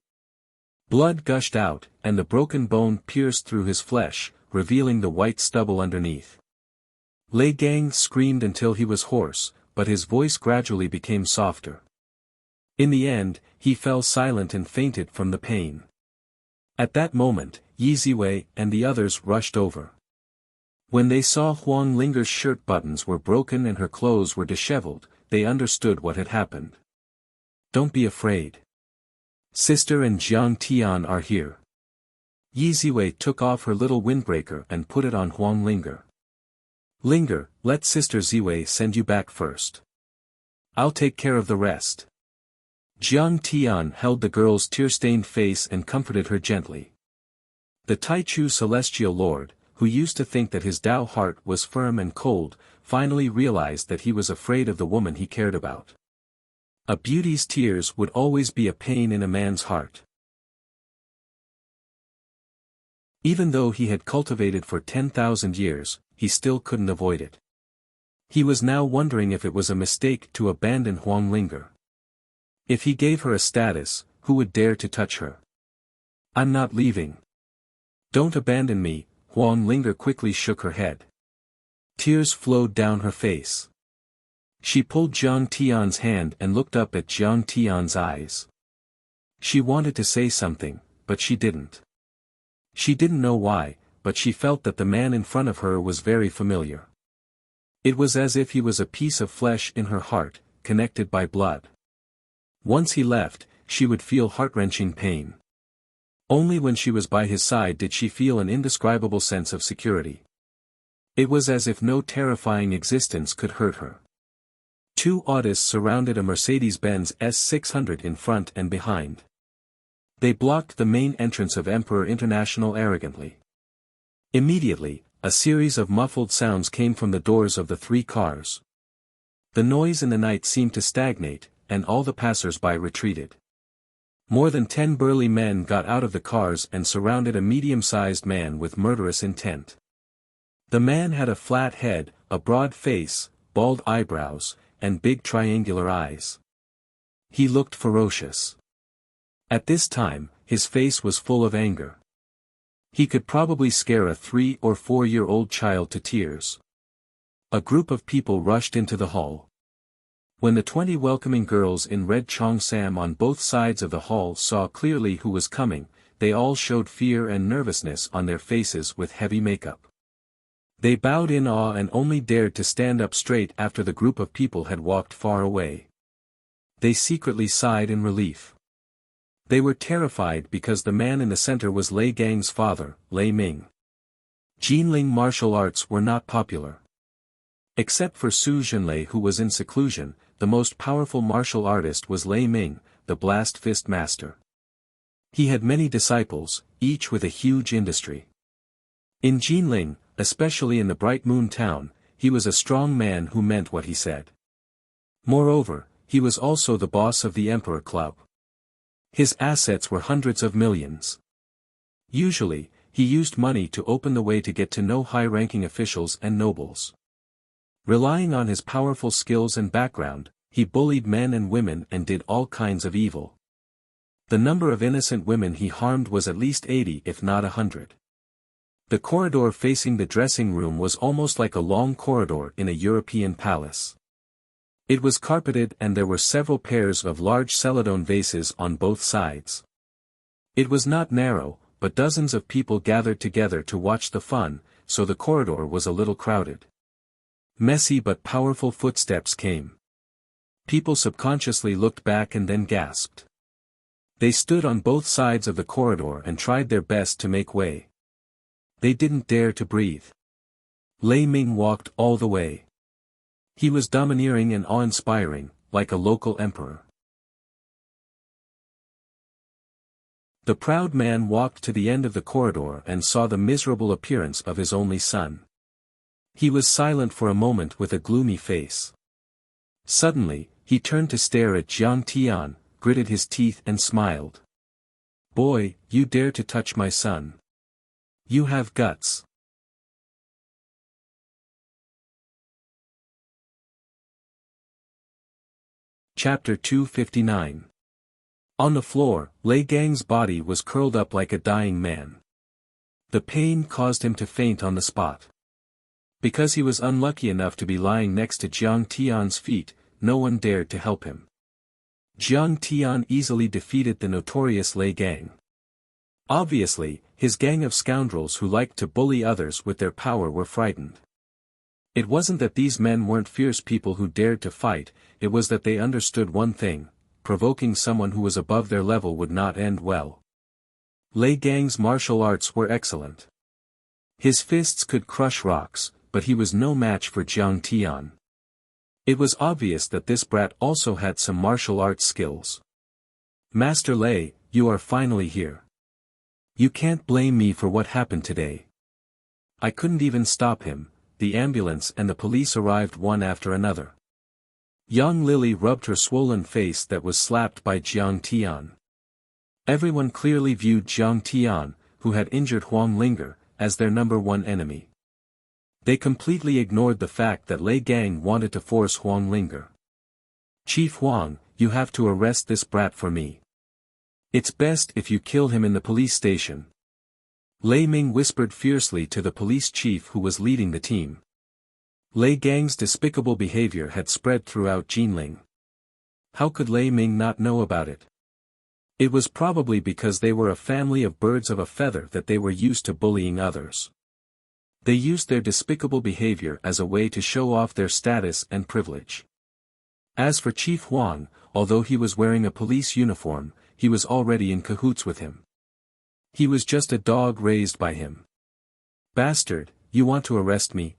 Blood gushed out, and the broken bone pierced through his flesh, revealing the white stubble underneath. Lei Gang screamed until he was hoarse, but his voice gradually became softer. In the end, he fell silent and fainted from the pain. At that moment, Yi Ziwei and the others rushed over. When they saw Huang Linger's shirt buttons were broken and her clothes were disheveled, they understood what had happened. Don't be afraid. Sister and Jiang Tian are here. Yi Ziwei took off her little windbreaker and put it on Huang Linger. Linger, let Sister Ziwei send you back first. I'll take care of the rest. Jiang Tian held the girl's tear-stained face and comforted her gently. The Taichu Celestial Lord, who used to think that his Tao heart was firm and cold, finally realized that he was afraid of the woman he cared about. A beauty's tears would always be a pain in a man's heart. Even though he had cultivated for 10,000 years, he still couldn't avoid it. He was now wondering if it was a mistake to abandon Huang Linger. If he gave her a status, who would dare to touch her? I'm not leaving. Don't abandon me, Huang Linger quickly shook her head. Tears flowed down her face. She pulled Jiang Tian's hand and looked up at Jiang Tian's eyes. She wanted to say something, but she didn't. She didn't know why, but she felt that the man in front of her was very familiar. It was as if he was a piece of flesh in her heart, connected by blood. Once he left, she would feel heart-wrenching pain. Only when she was by his side did she feel an indescribable sense of security. It was as if no terrifying existence could hurt her. Two Audis surrounded a Mercedes-Benz S600 in front and behind. They blocked the main entrance of Emperor International arrogantly. Immediately, a series of muffled sounds came from the doors of the three cars. The noise in the night seemed to stagnate, and all the passers-by retreated. More than 10 burly men got out of the cars and surrounded a medium-sized man with murderous intent. The man had a flat head, a broad face, bald eyebrows, and big triangular eyes. He looked ferocious. At this time, his face was full of anger. He could probably scare a 3- or 4-year-old child to tears. A group of people rushed into the hall. When the 20 welcoming girls in red cheongsam on both sides of the hall saw clearly who was coming, they all showed fear and nervousness on their faces with heavy makeup. They bowed in awe and only dared to stand up straight after the group of people had walked far away. They secretly sighed in relief. They were terrified because the man in the center was Lei Gang's father, Lei Ming. Jinling martial arts were not popular. Except for Su Zhenlei, who was in seclusion, the most powerful martial artist was Lei Ming, the blast fist master. He had many disciples, each with a huge industry. In Jinling, especially in the Bright Moon town, he was a strong man who meant what he said. Moreover, he was also the boss of the Emperor Club. His assets were hundreds of millions. Usually, he used money to open the way to get to know high-ranking officials and nobles. Relying on his powerful skills and background, he bullied men and women and did all kinds of evil. The number of innocent women he harmed was at least 80 if not 100. The corridor facing the dressing room was almost like a long corridor in a European palace. It was carpeted and there were several pairs of large celadon vases on both sides. It was not narrow, but dozens of people gathered together to watch the fun, so the corridor was a little crowded. Messy but powerful footsteps came. People subconsciously looked back and then gasped. They stood on both sides of the corridor and tried their best to make way. They didn't dare to breathe. Lei Ming walked all the way. He was domineering and awe-inspiring, like a local emperor. The proud man walked to the end of the corridor and saw the miserable appearance of his only son. He was silent for a moment with a gloomy face. Suddenly, he turned to stare at Jiang Tian, gritted his teeth and smiled. "Boy, you dare to touch my son. You have guts." Chapter 259. On the floor, Lei Gang's body was curled up like a dying man. The pain caused him to faint on the spot. Because he was unlucky enough to be lying next to Jiang Tian's feet, no one dared to help him. Jiang Tian easily defeated the notorious Lei Gang. Obviously, his gang of scoundrels who liked to bully others with their power were frightened. It wasn't that these men weren't fierce people who dared to fight, it was that they understood one thing: provoking someone who was above their level would not end well. Lei Gang's martial arts were excellent. His fists could crush rocks, but he was no match for Jiang Tian. It was obvious that this brat also had some martial arts skills. "Master Lei, you are finally here. You can't blame me for what happened today. I couldn't even stop him." The ambulance and the police arrived one after another. Young Lily rubbed her swollen face that was slapped by Jiang Tian. Everyone clearly viewed Jiang Tian, who had injured Wang Lin, as their number one enemy. They completely ignored the fact that Lei Gang wanted to force Wang Lin. "Chief Wang, you have to arrest this brat for me. It's best if you kill him in the police station." Lei Ming whispered fiercely to the police chief who was leading the team. Lei Gang's despicable behavior had spread throughout Jinling. How could Lei Ming not know about it? It was probably because they were a family of birds of a feather that they were used to bullying others. They used their despicable behavior as a way to show off their status and privilege. As for Chief Wang, although he was wearing a police uniform, he was already in cahoots with him. He was just a dog raised by him. "Bastard, you want to arrest me?"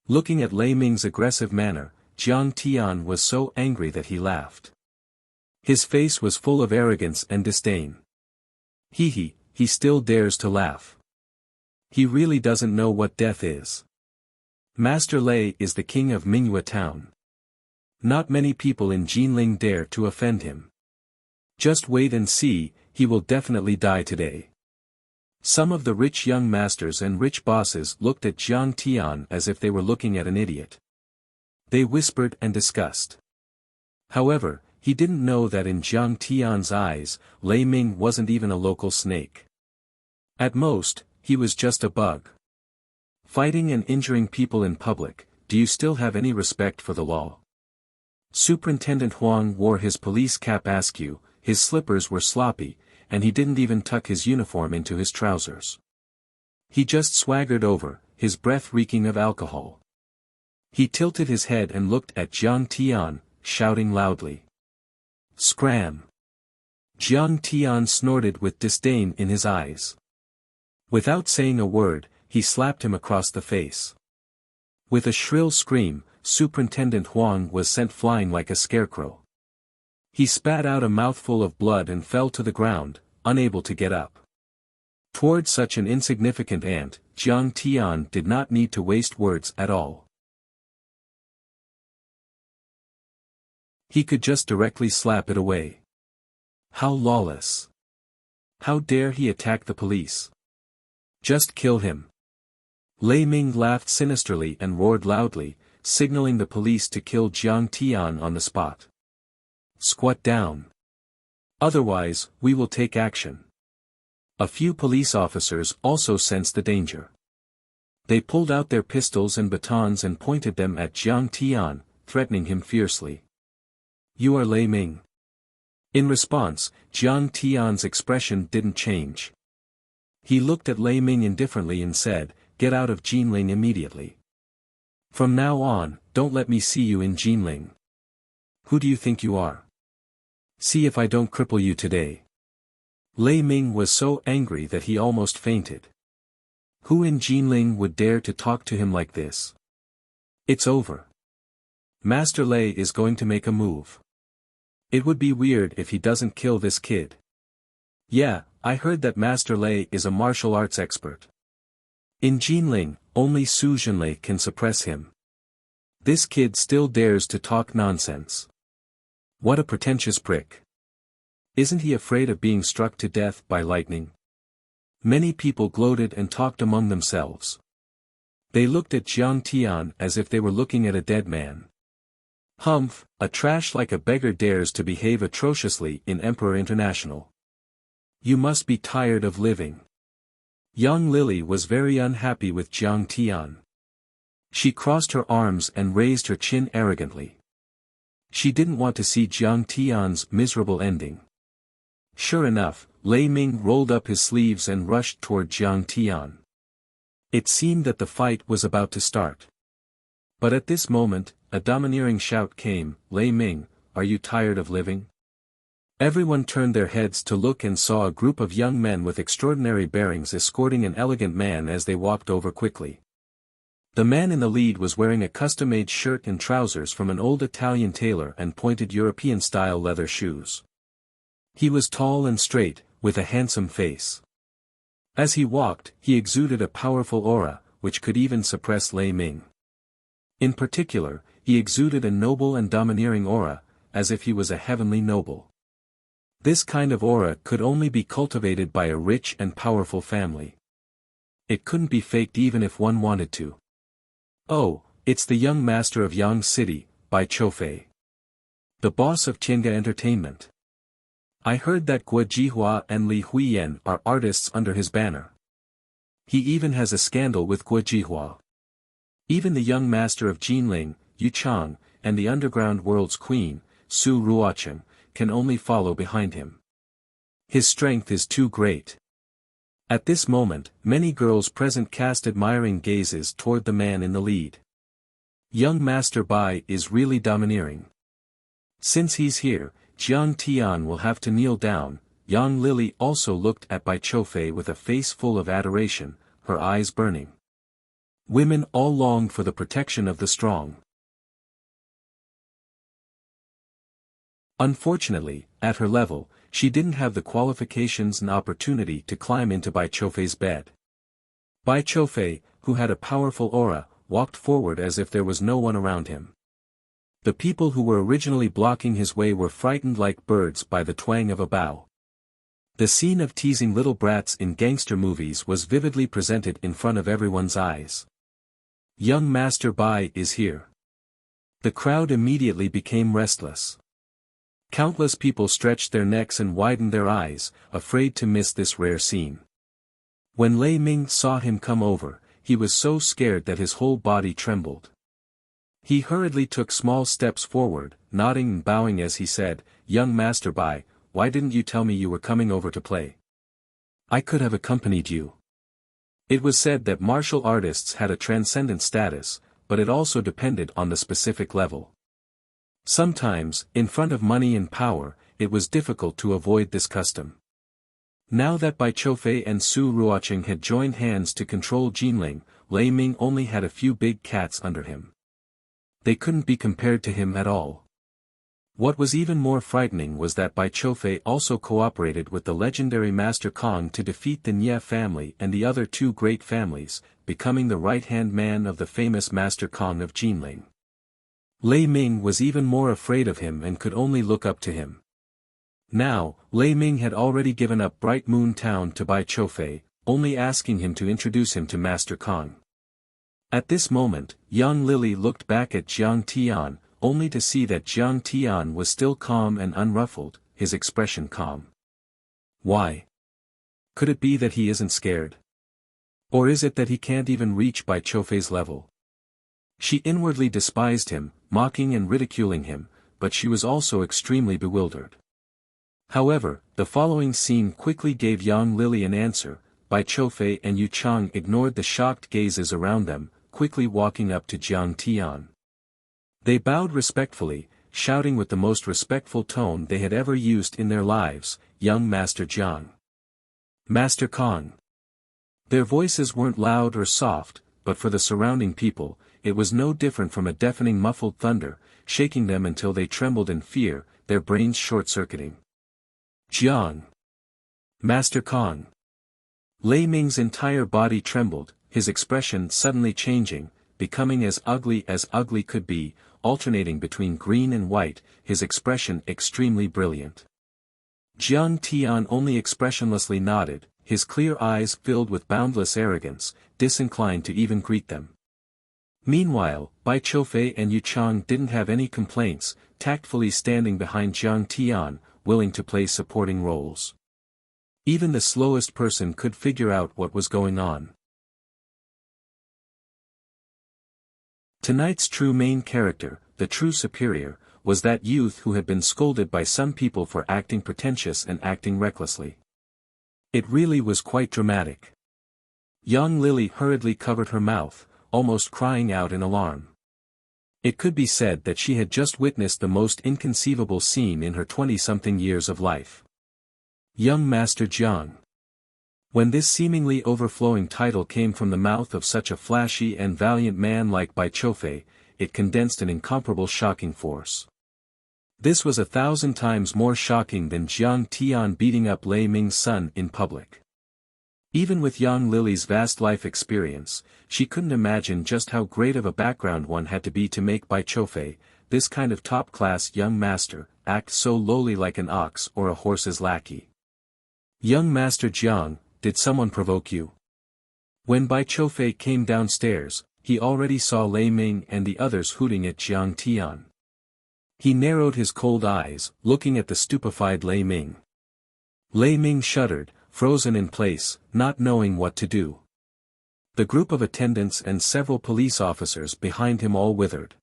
Looking at Lei Ming's aggressive manner, Jiang Tian was so angry that he laughed. His face was full of arrogance and disdain. He still dares to laugh. He really doesn't know what death is. Master Lei is the king of Mingyue town. Not many people in Jinling dare to offend him. Just wait and see, he will definitely die today. Some of the rich young masters and rich bosses looked at Jiang Tian as if they were looking at an idiot. They whispered and discussed. However, he didn't know that in Jiang Tian's eyes, Lei Ming wasn't even a local snake. At most, he was just a bug. Fighting and injuring people in public, do you still have any respect for the law? Superintendent Huang wore his police cap askew, his slippers were sloppy, and he didn't even tuck his uniform into his trousers. He just swaggered over, his breath reeking of alcohol. He tilted his head and looked at Jiang Tian, shouting loudly. "Scram!" Jiang Tian snorted with disdain in his eyes. Without saying a word, he slapped him across the face. With a shrill scream, Superintendent Huang was sent flying like a scarecrow. He spat out a mouthful of blood and fell to the ground, unable to get up. Toward such an insignificant ant, Jiang Tian did not need to waste words at all. He could just directly slap it away. How lawless! How dare he attack the police? Just kill him. Lei Ming laughed sinisterly and roared loudly, signaling the police to kill Jiang Tian on the spot. "Squat down. Otherwise, we will take action." A few police officers also sensed the danger. They pulled out their pistols and batons and pointed them at Jiang Tian, threatening him fiercely. "You are Lei Ming." In response, Jiang Tian's expression didn't change. He looked at Lei Ming indifferently and said, "Get out of Jinling immediately. From now on, don't let me see you in Jinling. Who do you think you are? See if I don't cripple you today." Lei Ming was so angry that he almost fainted. Who in Jinling would dare to talk to him like this? It's over. Master Lei is going to make a move. It would be weird if he doesn't kill this kid. Yeah, I heard that Master Lei is a martial arts expert. In Jinling, only Su Zhenlei can suppress him. This kid still dares to talk nonsense. What a pretentious prick. Isn't he afraid of being struck to death by lightning? Many people gloated and talked among themselves. They looked at Jiang Tian as if they were looking at a dead man. Humph, a trash like a beggar dares to behave atrociously in Emperor International. You must be tired of living. Young Lily was very unhappy with Jiang Tian. She crossed her arms and raised her chin arrogantly. She didn't want to see Jiang Tian's miserable ending. Sure enough, Lei Ming rolled up his sleeves and rushed toward Jiang Tian. It seemed that the fight was about to start. But at this moment, a domineering shout came, "Lei Ming, are you tired of living?" Everyone turned their heads to look and saw a group of young men with extraordinary bearings escorting an elegant man as they walked over quickly. The man in the lead was wearing a custom-made shirt and trousers from an old Italian tailor and pointed European-style leather shoes. He was tall and straight, with a handsome face. As he walked, he exuded a powerful aura, which could even suppress Lei Ming. In particular, he exuded a noble and domineering aura, as if he was a heavenly noble. This kind of aura could only be cultivated by a rich and powerful family. It couldn't be faked even if one wanted to. Oh, it's the young master of Yang City, Bai Choufei. The boss of Tiange Entertainment. I heard that Guo Jihua and Li Huiyan are artists under his banner. He even has a scandal with Guo Jihua. Even the young master of Jinling, Yu Chang, and the underground world's queen, Su Ruocheng, can only follow behind him. His strength is too great. At this moment, many girls present cast admiring gazes toward the man in the lead. Young Master Bai is really domineering. Since he's here, Jiang Tian will have to kneel down. Yang Lily also looked at Bai Choufei with a face full of adoration, her eyes burning. Women all longed for the protection of the strong. Unfortunately, at her level, she didn't have the qualifications and opportunity to climb into Bai Choufei's bed. Bai Choufei, who had a powerful aura, walked forward as if there was no one around him. The people who were originally blocking his way were frightened like birds by the twang of a bow. The scene of teasing little brats in gangster movies was vividly presented in front of everyone's eyes. Young Master Bai is here. The crowd immediately became restless. Countless people stretched their necks and widened their eyes, afraid to miss this rare scene. When Lei Ming saw him come over, he was so scared that his whole body trembled. He hurriedly took small steps forward, nodding and bowing as he said, "Young Master Bai, why didn't you tell me you were coming over to play? I could have accompanied you." It was said that martial artists had a transcendent status, but it also depended on the specific level. Sometimes, in front of money and power, it was difficult to avoid this custom. Now that Bai Choufei and Su Ruocheng had joined hands to control Jinling, Lei Ming only had a few big cats under him. They couldn't be compared to him at all. What was even more frightening was that Bai Choufei also cooperated with the legendary Master Kong to defeat the Nie family and the other two great families, becoming the right-hand man of the famous Master Kong of Jinling. Lei Ming was even more afraid of him and could only look up to him. Now, Lei Ming had already given up Bright Moon Town to Bai Choufei, only asking him to introduce him to Master Kong. At this moment, young Lily looked back at Jiang Tian, only to see that Jiang Tian was still calm and unruffled, his expression calm. Why? Could it be that he isn't scared? Or is it that he can't even reach Bai Choufei's level? She inwardly despised him, mocking and ridiculing him, but she was also extremely bewildered. However, the following scene quickly gave young Lily an answer. Bai Choufei and Yu Chang ignored the shocked gazes around them, quickly walking up to Jiang Tian. They bowed respectfully, shouting with the most respectful tone they had ever used in their lives, "Young Master Jiang. Master Kong." Their voices weren't loud or soft, but for the surrounding people, it was no different from a deafening muffled thunder, shaking them until they trembled in fear, their brains short-circuiting. Jiang. Master Kong. Lei Ming's entire body trembled, his expression suddenly changing, becoming as ugly could be, alternating between green and white, his expression extremely brilliant. Jiang Tian only expressionlessly nodded, his clear eyes filled with boundless arrogance, disinclined to even greet them. Meanwhile, Bai Qiufei and Yu Chang didn't have any complaints, tactfully standing behind Jiang Tian, willing to play supporting roles. Even the slowest person could figure out what was going on. Tonight's true main character, the true superior, was that youth who had been scolded by some people for acting pretentious and acting recklessly. It really was quite dramatic. Young Lily hurriedly covered her mouth, almost crying out in alarm. It could be said that she had just witnessed the most inconceivable scene in her 20-something years of life. Young Master Jiang. When this seemingly overflowing title came from the mouth of such a flashy and valiant man like Bai Qiufei, it condensed an incomparable shocking force. This was 1,000 times more shocking than Jiang Tian beating up Lei Ming's son in public. Even with young Lily's vast life experience, she couldn't imagine just how great of a background one had to be to make Bai Qiufei, this kind of top-class young master, act so lowly like an ox or a horse's lackey. Young Master Jiang, did someone provoke you? When Bai Qiufei came downstairs, he already saw Lei Ming and the others hooting at Jiang Tian. He narrowed his cold eyes, looking at the stupefied Lei Ming. Lei Ming shuddered, frozen in place, not knowing what to do. The group of attendants and several police officers behind him all withered.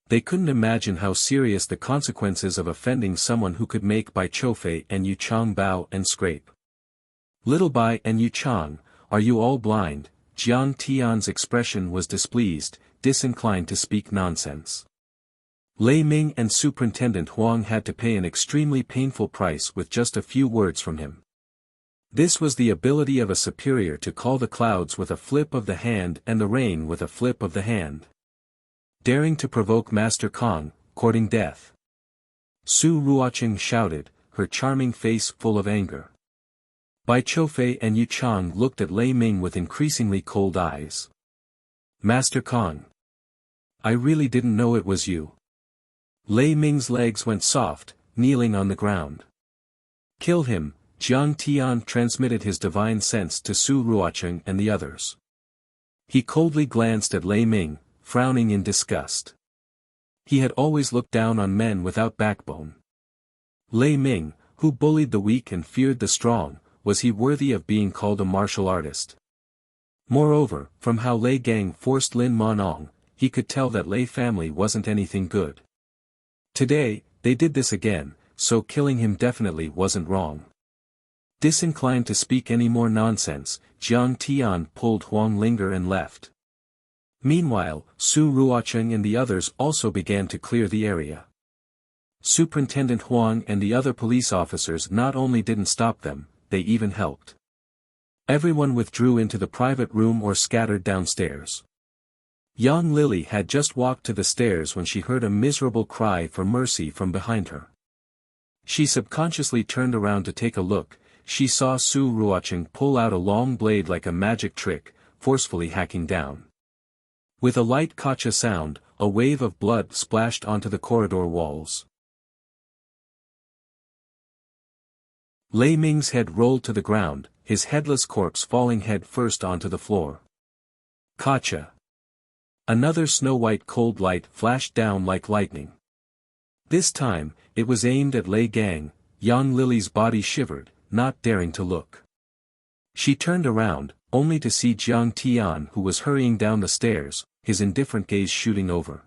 They couldn't imagine how serious the consequences of offending someone who could make Bai Qiufei and Yu Chang bow and scrape. Little Bai and Yu Chang, are you all blind? Jiang Tian's expression was displeased, disinclined to speak nonsense. Lei Ming and Superintendent Huang had to pay an extremely painful price with just a few words from him. This was the ability of a superior to call the clouds with a flip of the hand and the rain with a flip of the hand. Daring to provoke Master Kong, courting death. Su Ruoqing shouted, her charming face full of anger. Bai Qiufei and Yu Chang looked at Lei Ming with increasingly cold eyes. Master Kong. I really didn't know it was you. Lei Ming's legs went soft, kneeling on the ground. Kill him, Jiang Tian transmitted his divine sense to Su Ruoqing and the others. He coldly glanced at Lei Ming, frowning in disgust. He had always looked down on men without backbone. Lei Ming, who bullied the weak and feared the strong, was he worthy of being called a martial artist? Moreover, from how Lei Gang forced Lin Monong, he could tell that Lei family wasn't anything good. Today, they did this again, so killing him definitely wasn't wrong. Disinclined to speak any more nonsense, Jiang Tian pulled Huang Linger and left. Meanwhile, Su Ruoqing and the others also began to clear the area. Superintendent Huang and the other police officers not only didn't stop them, they even helped. Everyone withdrew into the private room or scattered downstairs. Young Lily had just walked to the stairs when she heard a miserable cry for mercy from behind her. She subconsciously turned around to take a look. She saw Su Ruoqing pull out a long blade like a magic trick, forcefully hacking down. With a light kacha sound, a wave of blood splashed onto the corridor walls. Lei Ming's head rolled to the ground, his headless corpse falling head first onto the floor. Kacha. Another snow-white cold light flashed down like lightning. This time, it was aimed at Lei Gang. Young Lily's body shivered, not daring to look. She turned around, only to see Jiang Tian who was hurrying down the stairs, his indifferent gaze shooting over.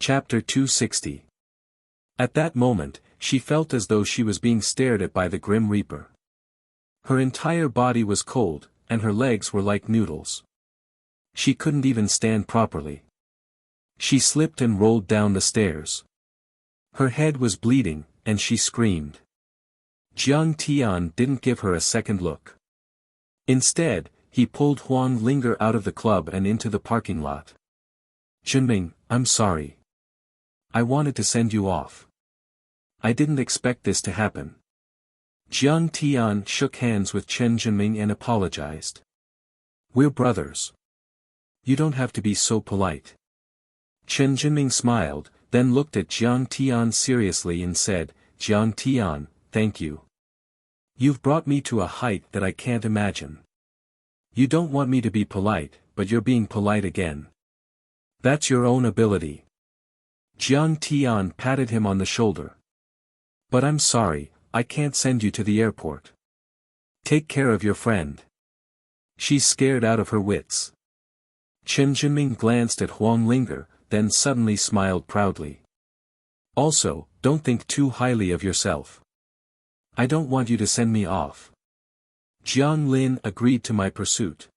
Chapter 260. At that moment, she felt as though she was being stared at by the Grim Reaper. Her entire body was cold, and her legs were like noodles. She couldn't even stand properly. She slipped and rolled down the stairs. Her head was bleeding, and she screamed. Jiang Tian didn't give her a second look. Instead, he pulled Huang Linger out of the club and into the parking lot. Zhenming, I'm sorry. I wanted to send you off. I didn't expect this to happen. Jiang Tian shook hands with Chen Jinming and apologized. We're brothers. You don't have to be so polite. Chen Jinming smiled, then looked at Jiang Tian seriously and said, Jiang Tian, thank you. You've brought me to a height that I can't imagine. You don't want me to be polite, but you're being polite again. That's your own ability. Jiang Tian patted him on the shoulder. But I'm sorry, I can't send you to the airport. Take care of your friend. She's scared out of her wits. Chen Jinming glanced at Wang Lin, then suddenly smiled proudly. Also, don't think too highly of yourself. I don't want you to send me off. Jiang Lin agreed to my pursuit.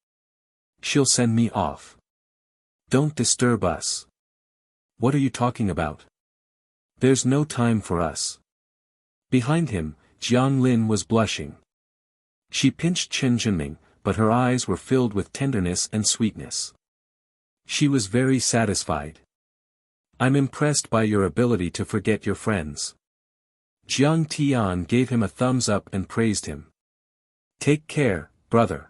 She'll send me off. Don't disturb us. What are you talking about? There's no time for us. Behind him, Jiang Lin was blushing. She pinched Chen Jinming, but her eyes were filled with tenderness and sweetness. She was very satisfied. I'm impressed by your ability to forget your friends. Jiang Tian gave him a thumbs up and praised him. Take care, brother.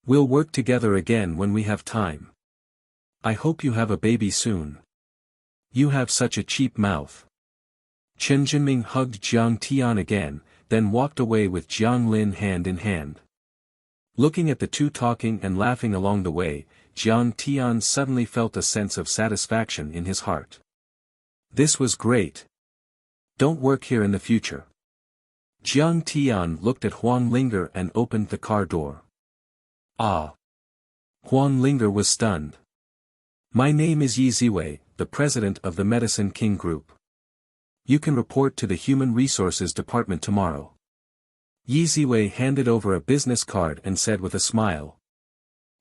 We'll work together again when we have time. I hope you have a baby soon. You have such a cheap mouth. Chen Jinming hugged Jiang Tian again, then walked away with Jiang Lin hand in hand. Looking at the two talking and laughing along the way, Jiang Tian suddenly felt a sense of satisfaction in his heart. This was great. Don't work here in the future. Jiang Tian looked at Huang Lin and opened the car door. Ah! Huang Lin was stunned. My name is Yi Ziwei, the president of the Medicine King Group. You can report to the Human Resources Department tomorrow. Yi Ziwei handed over a business card and said with a smile.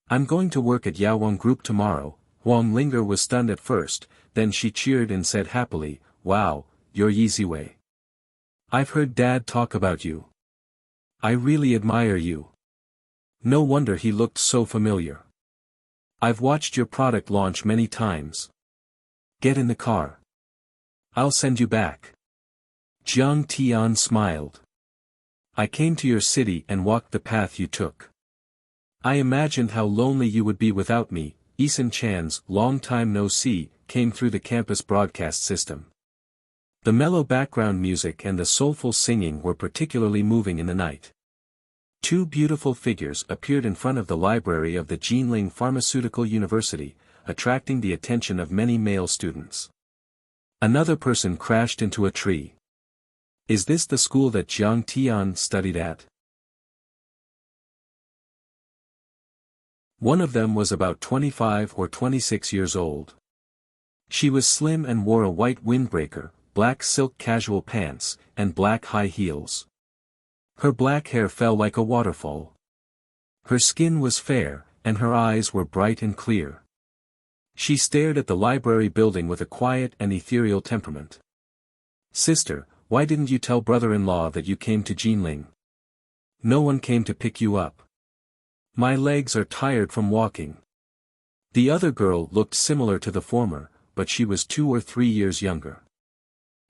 I'm going to work at Yaowang Group tomorrow. Huang Lin was stunned at first, then she cheered and said happily, Wow, you're Yi Ziwei. I've heard Dad talk about you. I really admire you. No wonder he looked so familiar. I've watched your product launch many times. Get in the car. I'll send you back. Jiang Tian smiled. I came to your city and walked the path you took. I imagined how lonely you would be without me. Eason Chan's Long Time No See came through the campus broadcast system. The mellow background music and the soulful singing were particularly moving in the night. Two beautiful figures appeared in front of the library of the Jinling Pharmaceutical University, attracting the attention of many male students. Another person crashed into a tree. Is this the school that Jiang Tian studied at? One of them was about 25 or 26 years old. She was slim and wore a white windbreaker, black silk casual pants, and black high heels. Her black hair fell like a waterfall. Her skin was fair, and her eyes were bright and clear. She stared at the library building with a quiet and ethereal temperament. Sister, why didn't you tell brother-in-law that you came to Jinling? No one came to pick you up. My legs are tired from walking. The other girl looked similar to the former, but she was 2 or 3 years younger.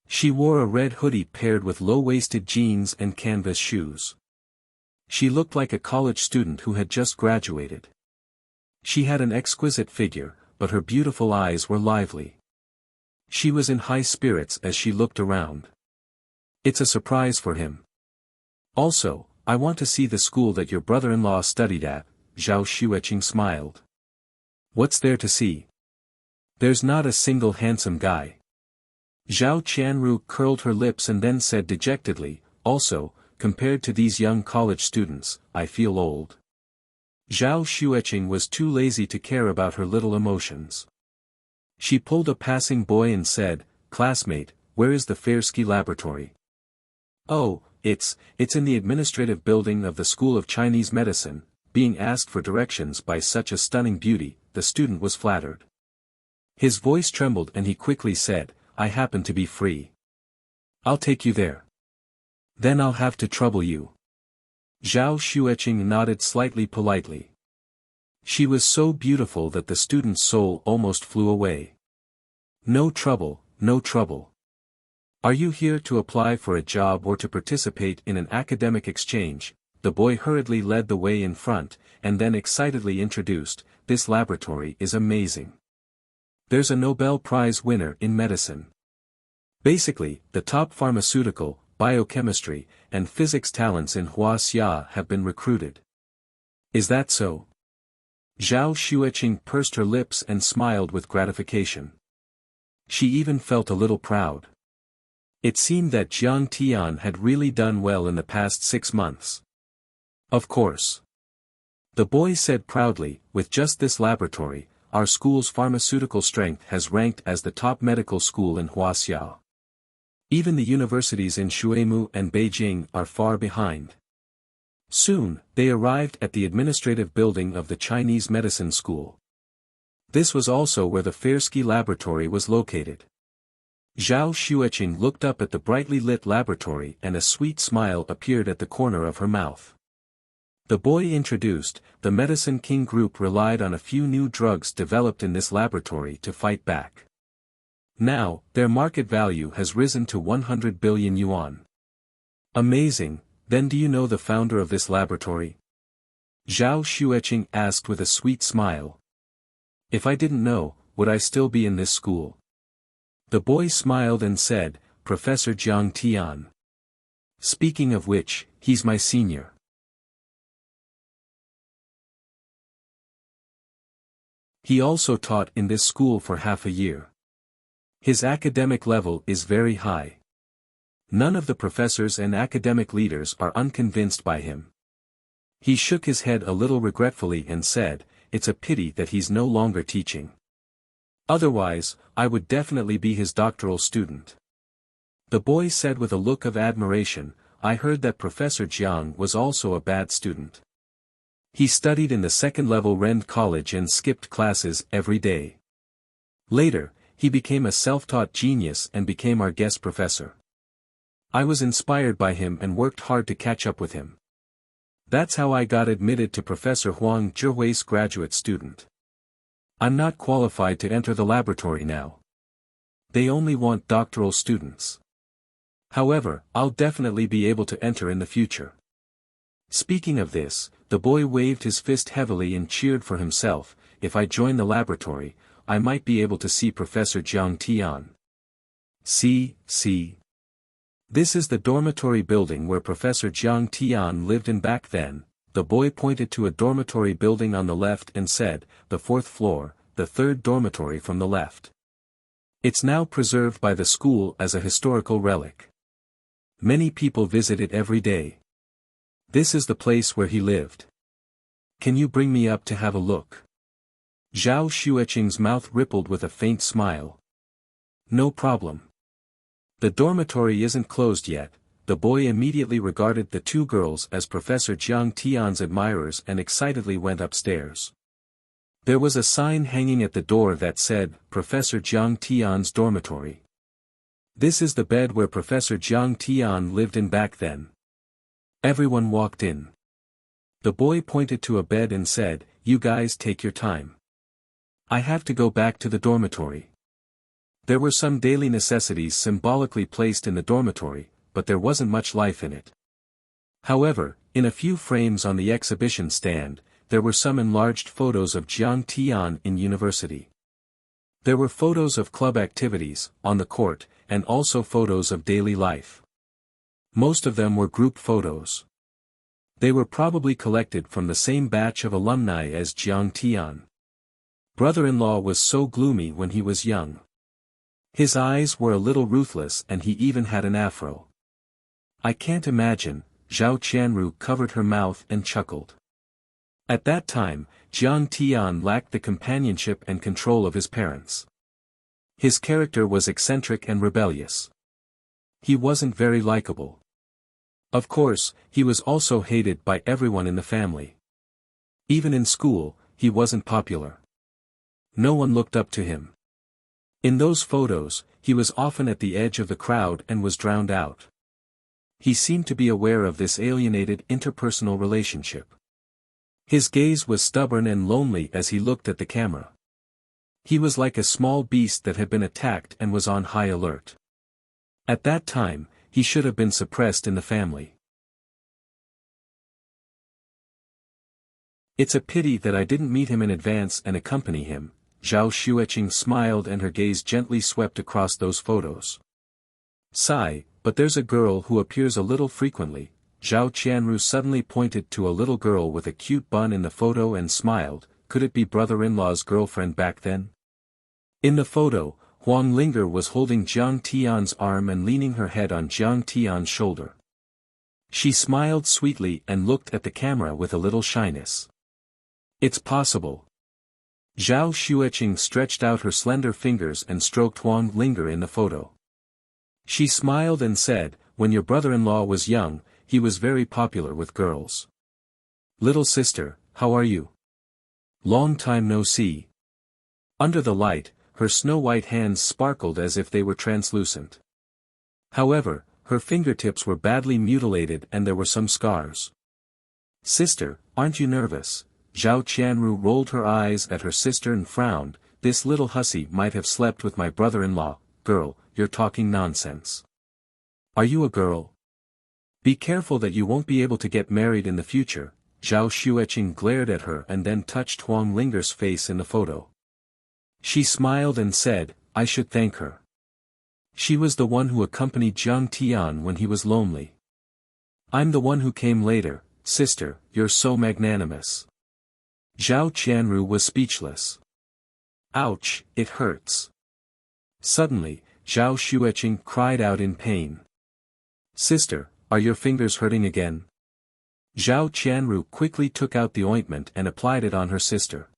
She wore a red hoodie paired with low-waisted jeans and canvas shoes. She looked like a college student who had just graduated. She had an exquisite figure, but her beautiful eyes were lively. She was in high spirits as she looked around. It's a surprise for him. Also, I want to see the school that your brother-in-law studied at. Zhao Xueqing smiled. What's there to see? There's not a single handsome guy. Zhao Qianru curled her lips and then said dejectedly, also, compared to these young college students, I feel old. Zhao Xueqing was too lazy to care about her little emotions. She pulled a passing boy and said, Classmate, where is the Fairsky laboratory? Oh, it's in the administrative building of the School of Chinese Medicine. Being asked for directions by such a stunning beauty, the student was flattered. His voice trembled and he quickly said, I happen to be free. I'll take you there. Then I'll have to trouble you. Zhao Xueqing nodded slightly politely. She was so beautiful that the student's soul almost flew away. No trouble, no trouble. Are you here to apply for a job or to participate in an academic exchange? The boy hurriedly led the way in front, and then excitedly introduced, this laboratory is amazing. There's a Nobel Prize winner in medicine. Basically, the top pharmaceutical, biochemistry, and physics talents in Wuxia have been recruited. Is that so? Zhao Xueqing pursed her lips and smiled with gratification. She even felt a little proud. It seemed that Jiang Tian had really done well in the past 6 months. Of course. The boy said proudly, with just this laboratory, our school's pharmaceutical strength has ranked as the top medical school in Wuxia. Even the universities in Shuimu and Beijing are far behind. Soon, they arrived at the administrative building of the Chinese medicine school. This was also where the Fersky laboratory was located. Zhao Xueqing looked up at the brightly lit laboratory and a sweet smile appeared at the corner of her mouth. The boy introduced, the Medicine King Group relied on a few new drugs developed in this laboratory to fight back. Now, their market value has risen to 100 billion yuan. Amazing, then do you know the founder of this laboratory? Zhao Xueqing asked with a sweet smile. If I didn't know, would I still be in this school? The boy smiled and said, Professor Jiang Tian. Speaking of which, he's my senior. He also taught in this school for half a year. His academic level is very high. None of the professors and academic leaders are unconvinced by him. He shook his head a little regretfully and said, it's a pity that he's no longer teaching. Otherwise, I would definitely be his doctoral student. The boy said with a look of admiration, I heard that Professor Jiang was also a bad student. He studied in the second-level Rend College and skipped classes every day. Later, he became a self-taught genius and became our guest professor. I was inspired by him and worked hard to catch up with him. That's how I got admitted to Professor Huang Zhihui's graduate student. I'm not qualified to enter the laboratory now. They only want doctoral students. However, I'll definitely be able to enter in the future. Speaking of this, the boy waved his fist heavily and cheered for himself, if I join the laboratory, I might be able to see Professor Jiang Tian. See. This is the dormitory building where Professor Jiang Tian lived in back then. The boy pointed to a dormitory building on the left and said, the 4th floor, the 3rd dormitory from the left. It's now preserved by the school as a historical relic. Many people visit it every day. This is the place where he lived. Can you bring me up to have a look? Zhao Xueqing's mouth rippled with a faint smile. No problem. The dormitory isn't closed yet. The boy immediately regarded the 2 girls as Professor Jiang Tian's admirers and excitedly went upstairs. There was a sign hanging at the door that said, Professor Jiang Tian's dormitory. This is the bed where Professor Jiang Tian lived in back then. Everyone walked in. The boy pointed to a bed and said, you guys take your time. I have to go back to the dormitory. There were some daily necessities symbolically placed in the dormitory, but there wasn't much life in it. However, in a few frames on the exhibition stand, there were some enlarged photos of Jiang Tian in university. There were photos of club activities, on the court, and also photos of daily life. Most of them were group photos. They were probably collected from the same batch of alumni as Jiang Tian. Brother-in-law was so gloomy when he was young. His eyes were a little ruthless and he even had an afro. I can't imagine, Zhao Qianru covered her mouth and chuckled. At that time, Jiang Tian lacked the companionship and control of his parents. His character was eccentric and rebellious. He wasn't very likable. Of course, he was also hated by everyone in the family. Even in school, he wasn't popular. No one looked up to him. In those photos, he was often at the edge of the crowd and was drowned out. He seemed to be aware of this alienated interpersonal relationship. His gaze was stubborn and lonely as he looked at the camera. He was like a small beast that had been attacked and was on high alert. At that time, he should have been suppressed in the family. It's a pity that I didn't meet him in advance and accompany him. Zhao Xueqing smiled and her gaze gently swept across those photos. Sigh, but there's a girl who appears a little frequently. Zhao Qianru suddenly pointed to a little girl with a cute bun in the photo and smiled. Could it be brother-in-law's girlfriend back then? In the photo, Wang Lin was holding Jiang Tian's arm and leaning her head on Jiang Tian's shoulder. She smiled sweetly and looked at the camera with a little shyness. It's possible. Zhao Xueqing stretched out her slender fingers and stroked Wang Lin in the photo. She smiled and said, when your brother-in-law was young, he was very popular with girls. Little sister, how are you? Long time no see. Under the light, her snow-white hands sparkled as if they were translucent. However, her fingertips were badly mutilated and there were some scars. Sister, aren't you nervous? Zhao Qianru rolled her eyes at her sister and frowned. This little hussy might have slept with my brother-in-law. Girl, you're talking nonsense. Are you a girl? Be careful that you won't be able to get married in the future. Zhao Xueqing glared at her and then touched Wang Linger's face in the photo. She smiled and said, I should thank her. She was the one who accompanied Jiang Tian when he was lonely. I'm the one who came later. Sister, you're so magnanimous. Zhao Qianru was speechless. Ouch, it hurts. Suddenly, Zhao Xueqing cried out in pain. Sister, are your fingers hurting again? Zhao Qianru quickly took out the ointment and applied it on her sister.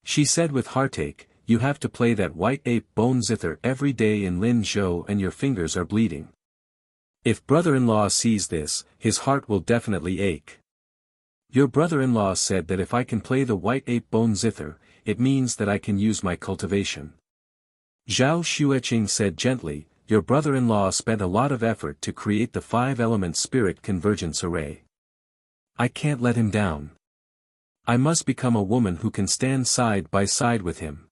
She said with heartache, you have to play that white ape bone zither every day in Lin Zhou and your fingers are bleeding. If brother-in-law sees this, his heart will definitely ache. Your brother-in-law said that if I can play the white ape bone zither, it means that I can use my cultivation. Zhao Xueqing said gently, your brother-in-law spent a lot of effort to create the 5-element spirit convergence array. I can't let him down. I must become a woman who can stand side by side with him.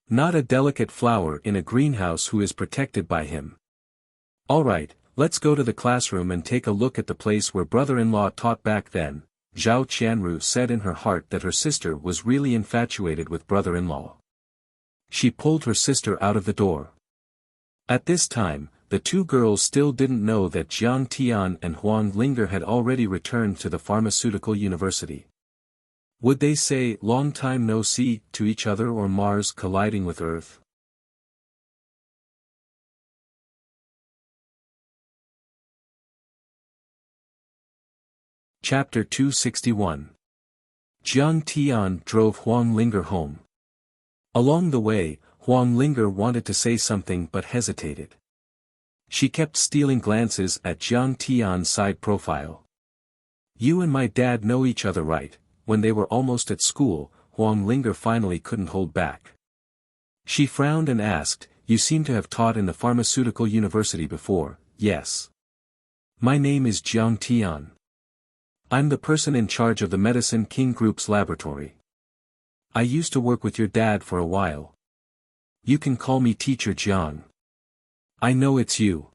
Not a delicate flower in a greenhouse who is protected by him. Alright, let's go to the classroom and take a look at the place where brother-in-law taught back then. Zhao Qianru said in her heart that her sister was really infatuated with brother-in-law. She pulled her sister out of the door. At this time, the two girls still didn't know that Jiang Tian and Wang Lin had already returned to the pharmaceutical university. Would they say long time no see to each other or Mars colliding with Earth? Chapter 261. Jiang Tian drove Huang Linger home. Along the way, Huang Linger wanted to say something but hesitated. She kept stealing glances at Jiang Tian's side profile. You and my dad know each other, right? When they were almost at school, Huang Linger finally couldn't hold back. She frowned and asked, you seem to have taught in the pharmaceutical university before. Yes. My name is Jiang Tian. I'm the person in charge of the Medicine King Group's laboratory. I used to work with your dad for a while. You can call me Teacher Jiang. I know it's you.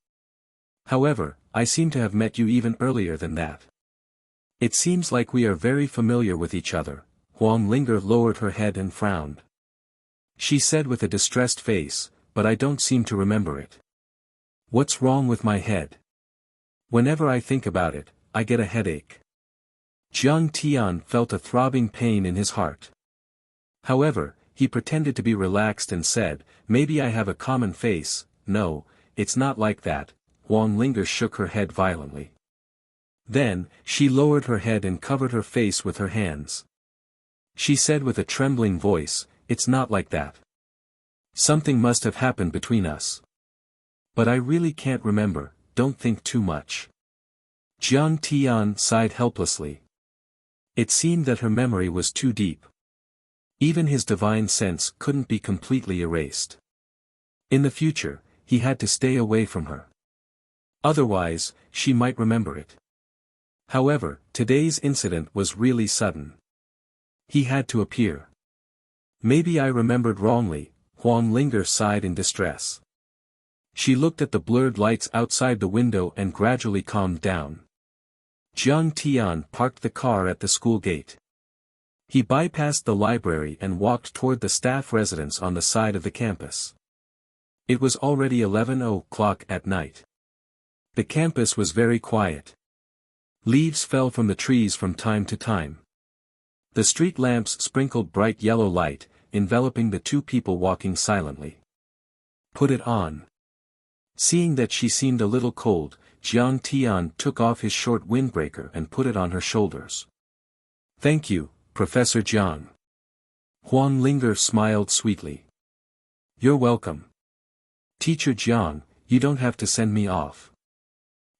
However, I seem to have met you even earlier than that. It seems like we are very familiar with each other. Huang Linger lowered her head and frowned. She said with a distressed face, but I don't seem to remember it. What's wrong with my head? Whenever I think about it, I get a headache. Jiang Tian felt a throbbing pain in his heart. However, he pretended to be relaxed and said, maybe I have a common face. No, it's not like that. Huang Linger shook her head violently. Then, she lowered her head and covered her face with her hands. She said with a trembling voice, it's not like that. Something must have happened between us. But I really can't remember, don't think too much. Jiang Tian sighed helplessly. It seemed that her memory was too deep. Even his divine sense couldn't be completely erased. In the future, he had to stay away from her. Otherwise, she might remember it. However, today's incident was really sudden. He had to appear. Maybe I remembered wrongly, Huang Linger sighed in distress. She looked at the blurred lights outside the window and gradually calmed down. Jiang Tian parked the car at the school gate. He bypassed the library and walked toward the staff residence on the side of the campus. It was already 11 o'clock at night. The campus was very quiet. Leaves fell from the trees from time to time. The street lamps sprinkled bright yellow light, enveloping the two people walking silently. Put it on. Seeing that she seemed a little cold, Jiang Tian took off his short windbreaker and put it on her shoulders. Thank you, Professor Jiang. Wang Lin smiled sweetly. You're welcome. Teacher Jiang, you don't have to send me off.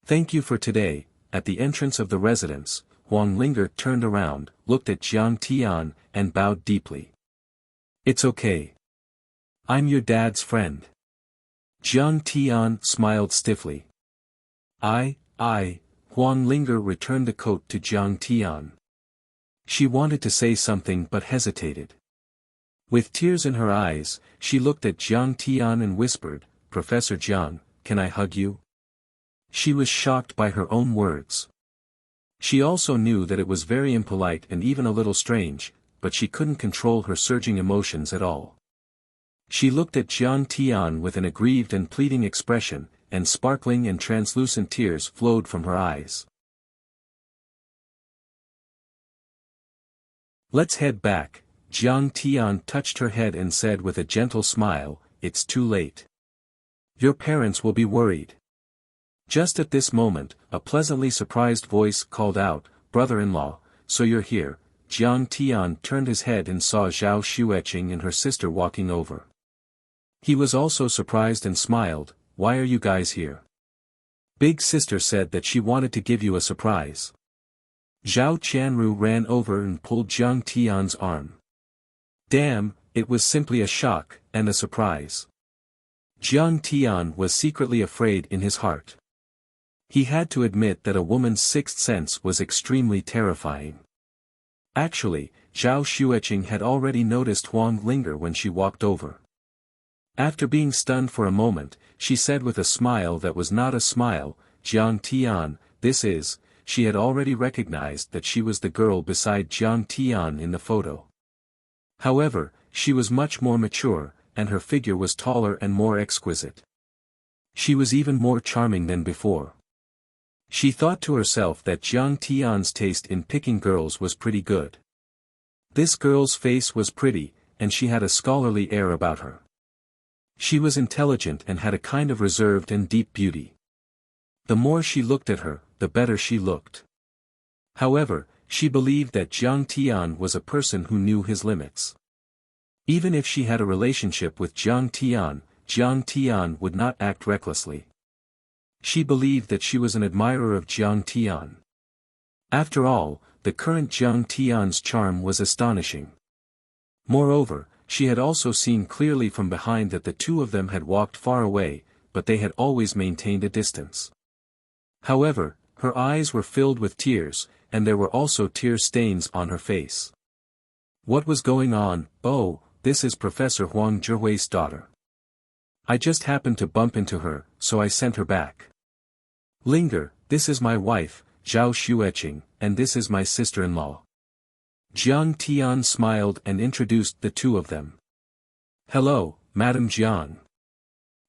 Thank you for today. At the entrance of the residence, Wang Lin turned around, looked at Jiang Tian, and bowed deeply. It's okay. I'm your dad's friend. Jiang Tian smiled stiffly. Wang Lin returned the coat to Jiang Tian. She wanted to say something but hesitated. With tears in her eyes, she looked at Jiang Tian and whispered, Professor Jiang, can I hug you? She was shocked by her own words. She also knew that it was very impolite and even a little strange, but she couldn't control her surging emotions at all. She looked at Jiang Tian with an aggrieved and pleading expression, and sparkling and translucent tears flowed from her eyes. Let's head back. Jiang Tian touched her head and said with a gentle smile, it's too late. Your parents will be worried. Just at this moment, a pleasantly surprised voice called out, Brother-in-law, so you're here. Jiang Tian turned his head and saw Zhao Xueqing and her sister walking over. He was also surprised and smiled, why are you guys here? Big sister said that she wanted to give you a surprise. Zhao Qianru ran over and pulled Jiang Tian's arm. Damn, it was simply a shock, and a surprise. Jiang Tian was secretly afraid in his heart. He had to admit that a woman's sixth sense was extremely terrifying. Actually, Zhao Xueqing had already noticed Wang Lin when she walked over. After being stunned for a moment, she said with a smile that was not a smile, Jiang Tian, this is, she had already recognized that she was the girl beside Jiang Tian in the photo. However, she was much more mature, and her figure was taller and more exquisite. She was even more charming than before. She thought to herself that Jiang Tian's taste in picking girls was pretty good. This girl's face was pretty, and she had a scholarly air about her. She was intelligent and had a kind of reserved and deep beauty. The more she looked at her, the better she looked. However, she believed that Jiang Tian was a person who knew his limits. Even if she had a relationship with Jiang Tian would not act recklessly. She believed that she was an admirer of Jiang Tian. After all, the current Jiang Tian's charm was astonishing. Moreover, she had also seen clearly from behind that the two of them had walked far away, but they had always maintained a distance. However, her eyes were filled with tears, and there were also tear stains on her face. What was going on? Oh, this is Professor Huang Zhihui's daughter. I just happened to bump into her, so I sent her back. Linger, this is my wife, Zhao Xueqing, and this is my sister-in-law. Jiang Tian smiled and introduced the two of them. Hello, Madame Jiang.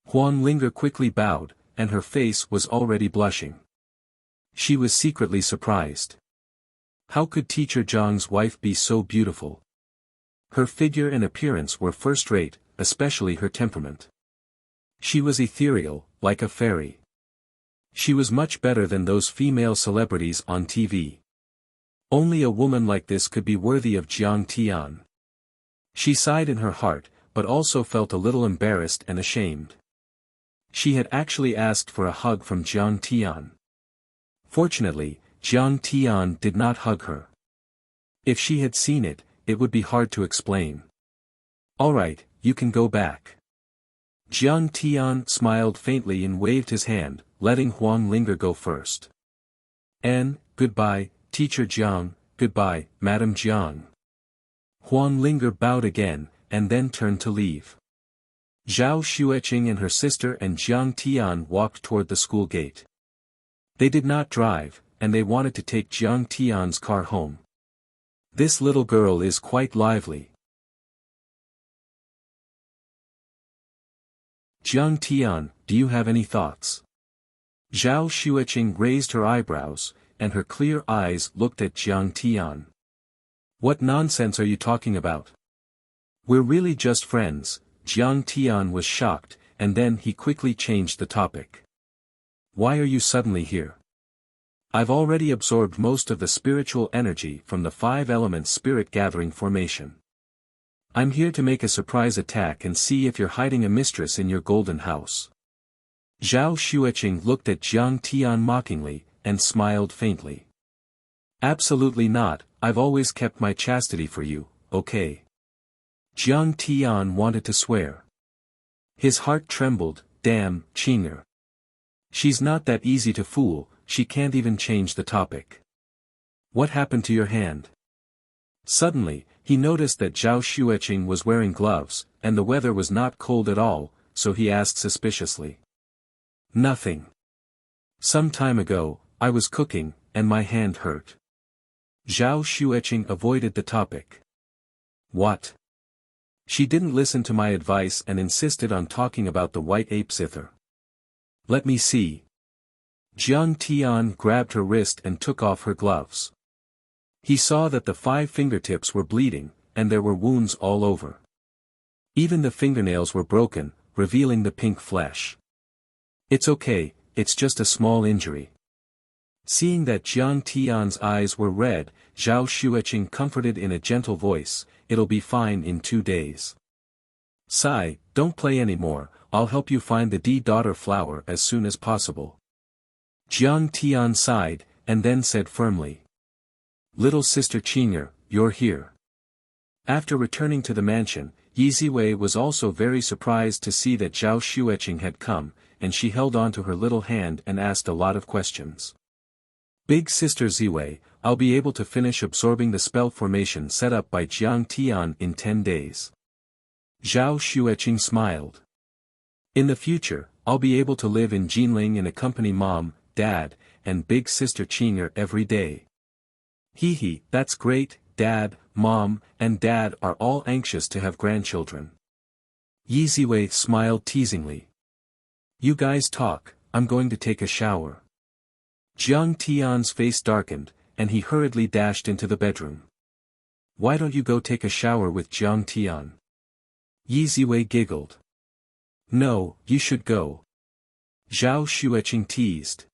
Huang Linger quickly bowed, and her face was already blushing. She was secretly surprised. How could Teacher Jiang's wife be so beautiful? Her figure and appearance were first-rate, especially her temperament. She was ethereal, like a fairy. She was much better than those female celebrities on TV. Only a woman like this could be worthy of Jiang Tian. She sighed in her heart, but also felt a little embarrassed and ashamed. She had actually asked for a hug from Jiang Tian. Fortunately, Jiang Tian did not hug her. If she had seen it, it would be hard to explain. Alright, you can go back. Jiang Tian smiled faintly and waved his hand, letting Huang Linger go first. Goodbye, Teacher Jiang, goodbye, Madame Jiang. Huang Linger bowed again, and then turned to leave. Zhao Xueqing and her sister and Jiang Tian walked toward the school gate. They did not drive, and they wanted to take Jiang Tian's car home. This little girl is quite lively. Jiang Tian, do you have any thoughts? Zhao Xueqing raised her eyebrows, and her clear eyes looked at Jiang Tian. What nonsense are you talking about? We're really just friends. Jiang Tian was shocked, and then he quickly changed the topic. Why are you suddenly here? I've already absorbed most of the spiritual energy from the 5 elements spirit gathering formation. I'm here to make a surprise attack and see if you're hiding a mistress in your golden house. Zhao Xueqing looked at Jiang Tian mockingly, and smiled faintly. Absolutely not, I've always kept my chastity for you, okay? Jiang Tian wanted to swear. His heart trembled. Damn, Qing'er. She's not that easy to fool, she can't even change the topic. What happened to your hand? Suddenly, he noticed that Zhao Xueqing was wearing gloves, and the weather was not cold at all, so he asked suspiciously. Nothing. Some time ago, I was cooking, and my hand hurt. Zhao Xueqing avoided the topic. What? She didn't listen to my advice and insisted on talking about the white ape zither. Let me see. Jiang Tian grabbed her wrist and took off her gloves. He saw that the 5 fingertips were bleeding, and there were wounds all over. Even the fingernails were broken, revealing the pink flesh. It's okay, it's just a small injury. Seeing that Jiang Tian's eyes were red, Zhao Xueqing comforted in a gentle voice, it'll be fine in 2 days. Sigh, don't play anymore, I'll help you find the D-daughter flower as soon as possible. Jiang Tian sighed, and then said firmly. Little sister Qing'er, you're here. After returning to the mansion, Yi Ziwei was also very surprised to see that Zhao Xueqing had come, and she held on to her little hand and asked a lot of questions. Big sister Ziwei, I'll be able to finish absorbing the spell formation set up by Jiang Tian in 10 days. Zhao Xueqing smiled. In the future, I'll be able to live in Jinling and accompany mom, dad, and big sister Qing'er every day. Hee, that's great, dad, mom, and dad are all anxious to have grandchildren. Yi Ziwei smiled teasingly. You guys talk, I'm going to take a shower. Jiang Tian's face darkened, and he hurriedly dashed into the bedroom. Why don't you go take a shower with Jiang Tian? Yi Ziwei giggled. No, you should go. Zhao Xueqing teased.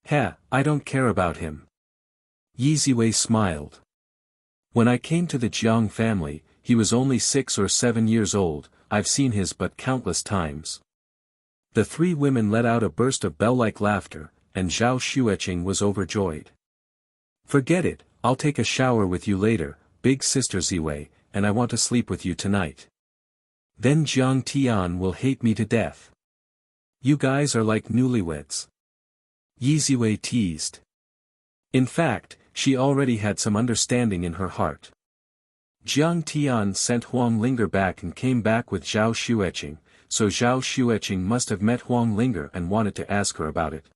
Heh, I don't care about him. Yi Ziwei smiled. When I came to the Jiang family, he was only 6 or 7 years old, I've seen his but countless times. The 3 women let out a burst of bell-like laughter, and Zhao Xueqing was overjoyed. Forget it, I'll take a shower with you later, big sister Ziwei, and I want to sleep with you tonight. Then Jiang Tian will hate me to death. You guys are like newlyweds. Yi Ziwei teased. In fact, she already had some understanding in her heart. Jiang Tian sent Huang Linger back and came back with Zhao Xueqing, so Zhao Xueqing must have met Huang Linger and wanted to ask her about it.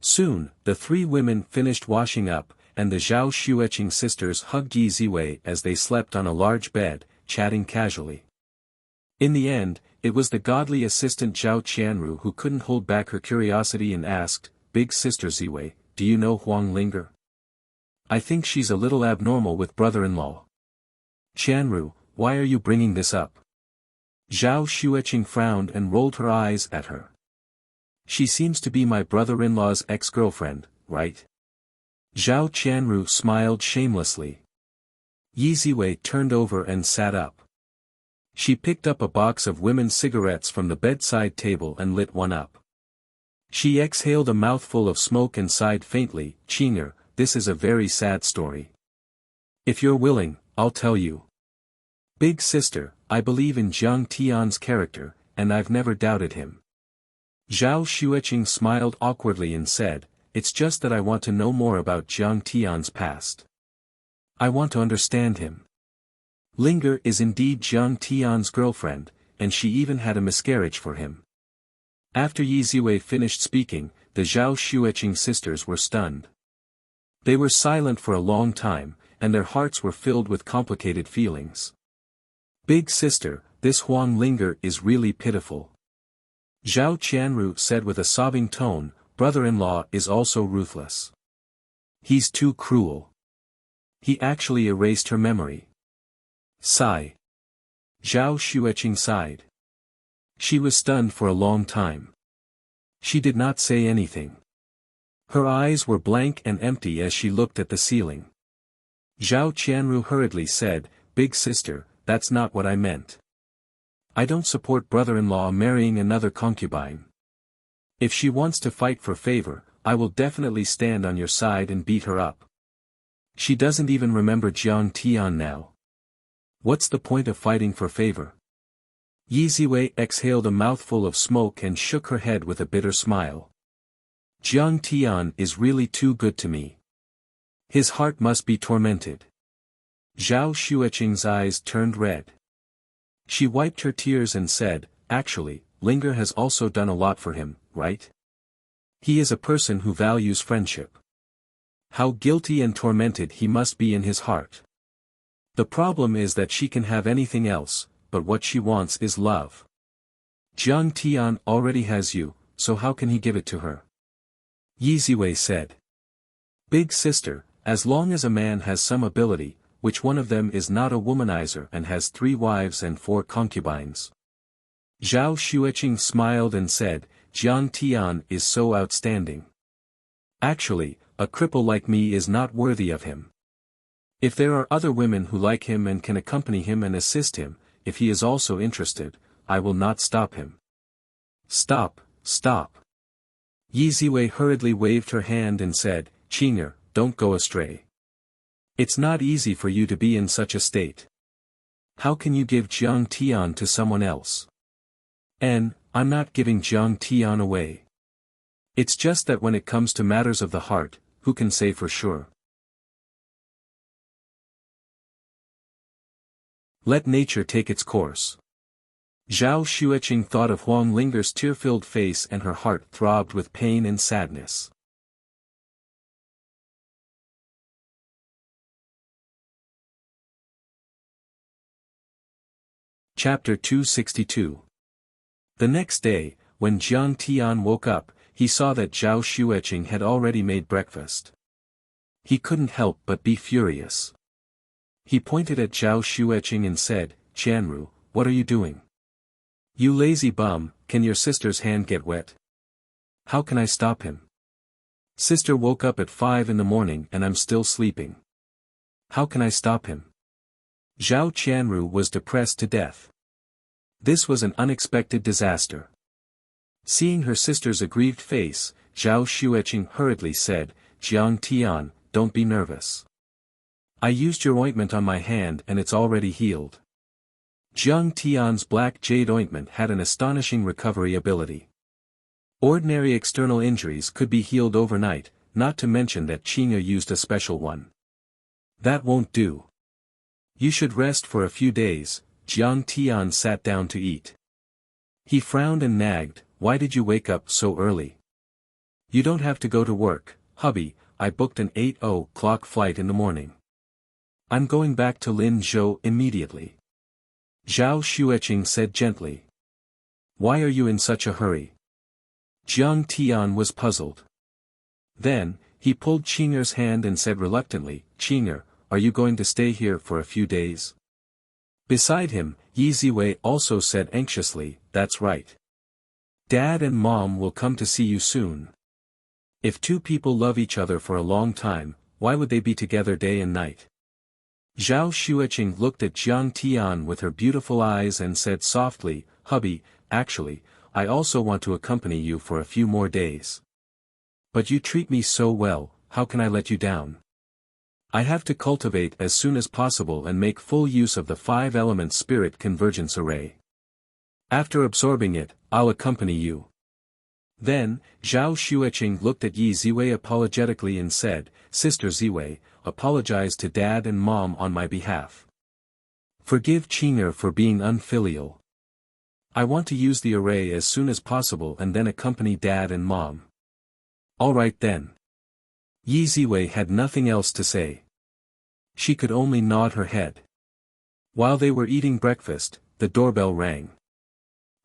Soon, the 3 women finished washing up, and the Zhao Xueqing sisters hugged Yi Ziwei as they slept on a large bed, chatting casually. In the end, it was the godly assistant Zhao Qianru who couldn't hold back her curiosity and asked, Big sister Ziwei, do you know Huang Linger? I think she's a little abnormal with brother-in-law. Qianru, why are you bringing this up? Zhao Xueqing frowned and rolled her eyes at her. She seems to be my brother-in-law's ex-girlfriend, right? Zhao Qianru smiled shamelessly. Yi Ziwei turned over and sat up. She picked up a box of women's cigarettes from the bedside table and lit one up. She exhaled a mouthful of smoke and sighed faintly, Qing'er, this is a very sad story. If you're willing, I'll tell you. Big sister, I believe in Jiang Tian's character, and I've never doubted him. Zhao Xueqing smiled awkwardly and said, it's just that I want to know more about Jiang Tian's past. I want to understand him. Linger is indeed Jiang Tian's girlfriend, and she even had a miscarriage for him. After Yi Ziwei finished speaking, the Zhao Xueqing sisters were stunned. They were silent for a long time, and their hearts were filled with complicated feelings. Big sister, this Huang Linger is really pitiful. Zhao Qianru said with a sobbing tone, brother-in-law is also ruthless. He's too cruel. He actually erased her memory. Sigh. Zhao Xueqing sighed. She was stunned for a long time. She did not say anything. Her eyes were blank and empty as she looked at the ceiling. Zhao Qianru hurriedly said, Big sister, that's not what I meant. I don't support brother-in-law marrying another concubine. If she wants to fight for favor, I will definitely stand on your side and beat her up. She doesn't even remember Jiang Tian now. What's the point of fighting for favor? Yi Ziwei exhaled a mouthful of smoke and shook her head with a bitter smile. Jiang Tian is really too good to me. His heart must be tormented. Zhao Xueqing's eyes turned red. She wiped her tears and said, actually, Linger has also done a lot for him, right? He is a person who values friendship. How guilty and tormented he must be in his heart. The problem is that she can have anything else, but what she wants is love. Jiang Tian already has you, so how can he give it to her? Yi Ziwei said. Big sister, as long as a man has some ability, which one of them is not a womanizer and has 3 wives and 4 concubines? Zhao Xueqing smiled and said, Jiang Tian is so outstanding. Actually, a cripple like me is not worthy of him. If there are other women who like him and can accompany him and assist him, if he is also interested, I will not stop him. Stop, stop. Yi Ziwei hurriedly waved her hand and said, Qing'er, don't go astray. It's not easy for you to be in such a state. How can you give Jiang Tian to someone else? And, I'm not giving Jiang Tian away. It's just that when it comes to matters of the heart, who can say for sure? Let nature take its course. Zhao Xueqing thought of Huang Linger's tear-filled face and her heart throbbed with pain and sadness. Chapter 262. The next day, when Jiang Tian woke up, he saw that Zhao Xueqing had already made breakfast. He couldn't help but be furious. He pointed at Zhao Xueqing and said, Qianru, what are you doing? You lazy bum, can your sister's hand get wet? How can I stop him? Sister woke up at 5 in the morning and I'm still sleeping. How can I stop him? Zhao Qianru was depressed to death. This was an unexpected disaster. Seeing her sister's aggrieved face, Zhao Xueqing hurriedly said, Jiang Tian, don't be nervous. I used your ointment on my hand and it's already healed. Jiang Tian's black jade ointment had an astonishing recovery ability. Ordinary external injuries could be healed overnight, not to mention that Qing'er used a special one. That won't do. You should rest for a few days. Jiang Tian sat down to eat. He frowned and nagged, why did you wake up so early? You don't have to go to work, hubby, I booked an 8 o'clock flight in the morning. I'm going back to Linzhou immediately. Zhao Xueqing said gently. Why are you in such a hurry? Jiang Tian was puzzled. Then, he pulled Qing'er's hand and said reluctantly, Qing'er, are you going to stay here for a few days? Beside him, Yi Ziwei also said anxiously, that's right. Dad and Mom will come to see you soon. If 2 people love each other for a long time, why would they be together day and night? Zhao Xueqing looked at Jiang Tian with her beautiful eyes and said softly, hubby, actually, I also want to accompany you for a few more days. But you treat me so well, how can I let you down? I have to cultivate as soon as possible and make full use of the 5-element spirit convergence array. After absorbing it, I'll accompany you. Then, Zhao Xueqing looked at Yi Ziwei apologetically and said, Sister Ziwei, apologize to Dad and Mom on my behalf. Forgive Qing'er for being unfilial. I want to use the array as soon as possible and then accompany Dad and Mom. Alright then. Yi Ziwei had nothing else to say. She could only nod her head. While they were eating breakfast, the doorbell rang.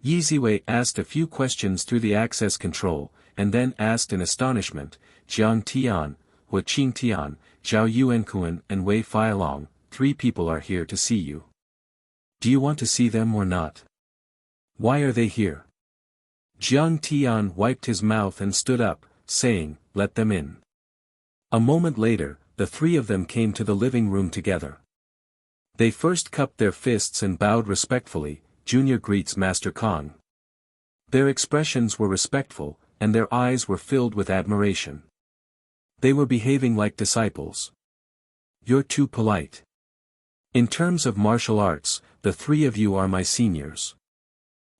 Yi Ziwei asked a few questions through the access control, and then asked in astonishment, Jiang Tian, Hua Qing Tian, Zhao Yuankuan and Wei Feilong, 3 people are here to see you. Do you want to see them or not? Why are they here? Jiang Tian wiped his mouth and stood up, saying, let them in. A moment later, the 3 of them came to the living room together. They first cupped their fists and bowed respectfully. Junior greets Master Kong. Their expressions were respectful, and their eyes were filled with admiration. They were behaving like disciples. You're too polite. In terms of martial arts, the 3 of you are my seniors.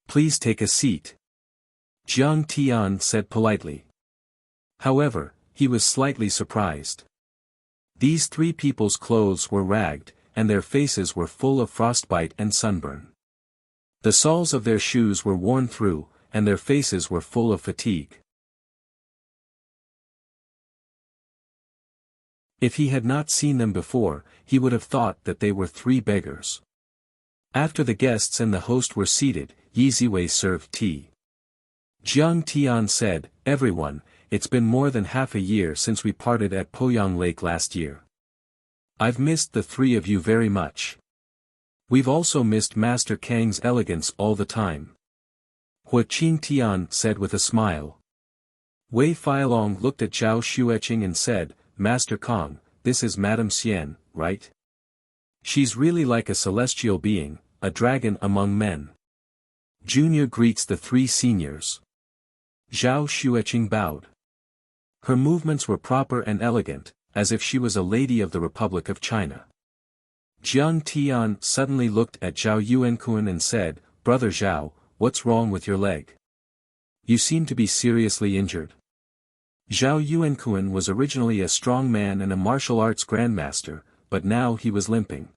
Please take a seat. Jiang Tian said politely. However, he was slightly surprised. These 3 people's clothes were ragged, and their faces were full of frostbite and sunburn. The soles of their shoes were worn through, and their faces were full of fatigue. If he had not seen them before, he would have thought that they were 3 beggars. After the guests and the host were seated, Yi Ziwei served tea. Jiang Tian said, everyone, it's been more than half a year since we parted at Poyang Lake last year. I've missed the 3 of you very much. We've also missed Master Kang's elegance all the time. Hua Qing Tian said with a smile. Wei Feilong looked at Zhao Xueqing and said, Master Kong, this is Madame Xian, right? She's really like a celestial being, a dragon among men. Junior greets the 3 seniors. Zhao Xueqing bowed. Her movements were proper and elegant, as if she was a lady of the Republic of China. Jiang Tian suddenly looked at Zhao Yuankuan and said, Brother Zhao, what's wrong with your leg? You seem to be seriously injured. Zhao Yuankuan was originally a strong man and a martial arts grandmaster, but now he was limping.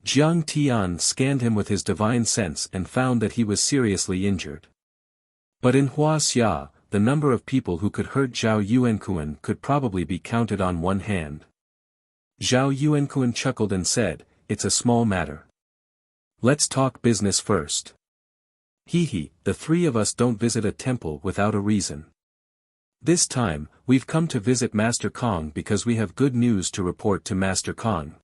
Jiang Tian scanned him with his divine sense and found that he was seriously injured. But in Huaxia, the number of people who could hurt Zhao Yuankuan could probably be counted on one hand. Zhao Yuankuan chuckled and said, it's a small matter. Let's talk business first. Hee, the 3 of us don't visit a temple without a reason. This time, we've come to visit Master Kong because we have good news to report to Master Kong.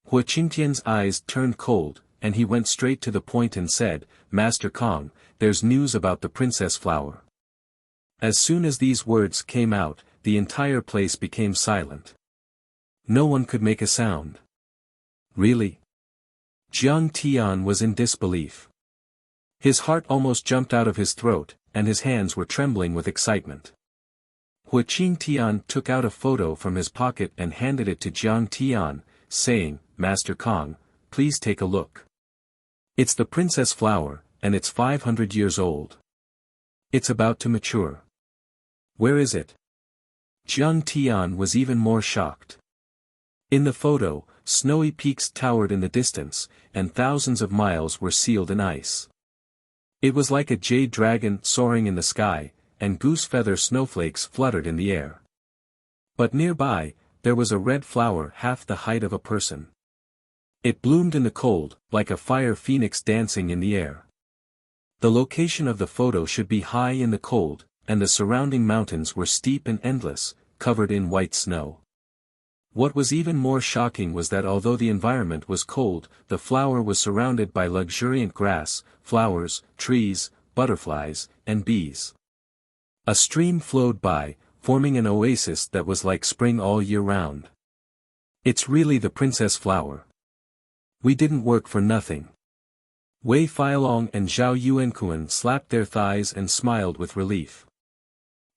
Hua Qingtian's eyes turned cold, and he went straight to the point and said, Master Kong, there's news about the Princess Flower. As soon as these words came out, the entire place became silent. No one could make a sound. Really? Jiang Tian was in disbelief. His heart almost jumped out of his throat, and his hands were trembling with excitement. Hua Qing Tian took out a photo from his pocket and handed it to Jiang Tian, saying, Master Kong, please take a look. It's the Princess Flower, and it's 500 years old. It's about to mature. Where is it? Jiang Tian was even more shocked. In the photo, snowy peaks towered in the distance, and thousands of miles were sealed in ice. It was like a jade dragon soaring in the sky, and goose feather snowflakes fluttered in the air. But nearby, there was a red flower half the height of a person. It bloomed in the cold, like a fire phoenix dancing in the air. The location of the photo should be high in the cold, and the surrounding mountains were steep and endless, covered in white snow. What was even more shocking was that although the environment was cold, the flower was surrounded by luxuriant grass, flowers, trees, butterflies, and bees. A stream flowed by, forming an oasis that was like spring all year round. It's really the Princess Flower. We didn't work for nothing. Wei Feilong and Zhao Yuankuan slapped their thighs and smiled with relief.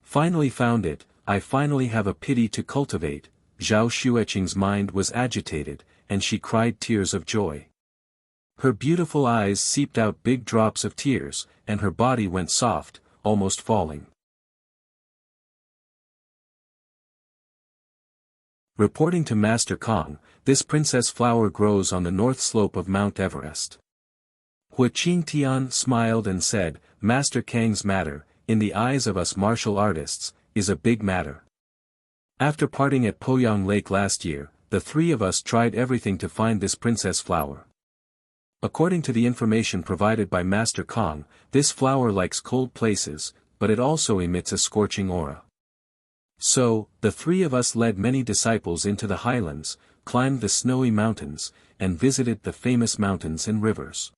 Finally found it, I finally have a pity to cultivate. Zhao Xueqing's mind was agitated, and she cried tears of joy. Her beautiful eyes seeped out big drops of tears, and her body went soft, almost falling. Reporting to Master Kong, this princess flower grows on the north slope of Mount Everest. Hua Qingtian smiled and said, Master Kang's matter, in the eyes of us martial artists, is a big matter. After parting at Poyang Lake last year, the three of us tried everything to find this princess flower. According to the information provided by Master Kong, this flower likes cold places, but it also emits a scorching aura. So, the three of us led many disciples into the highlands, climbed the snowy mountains, and visited the famous mountains and rivers.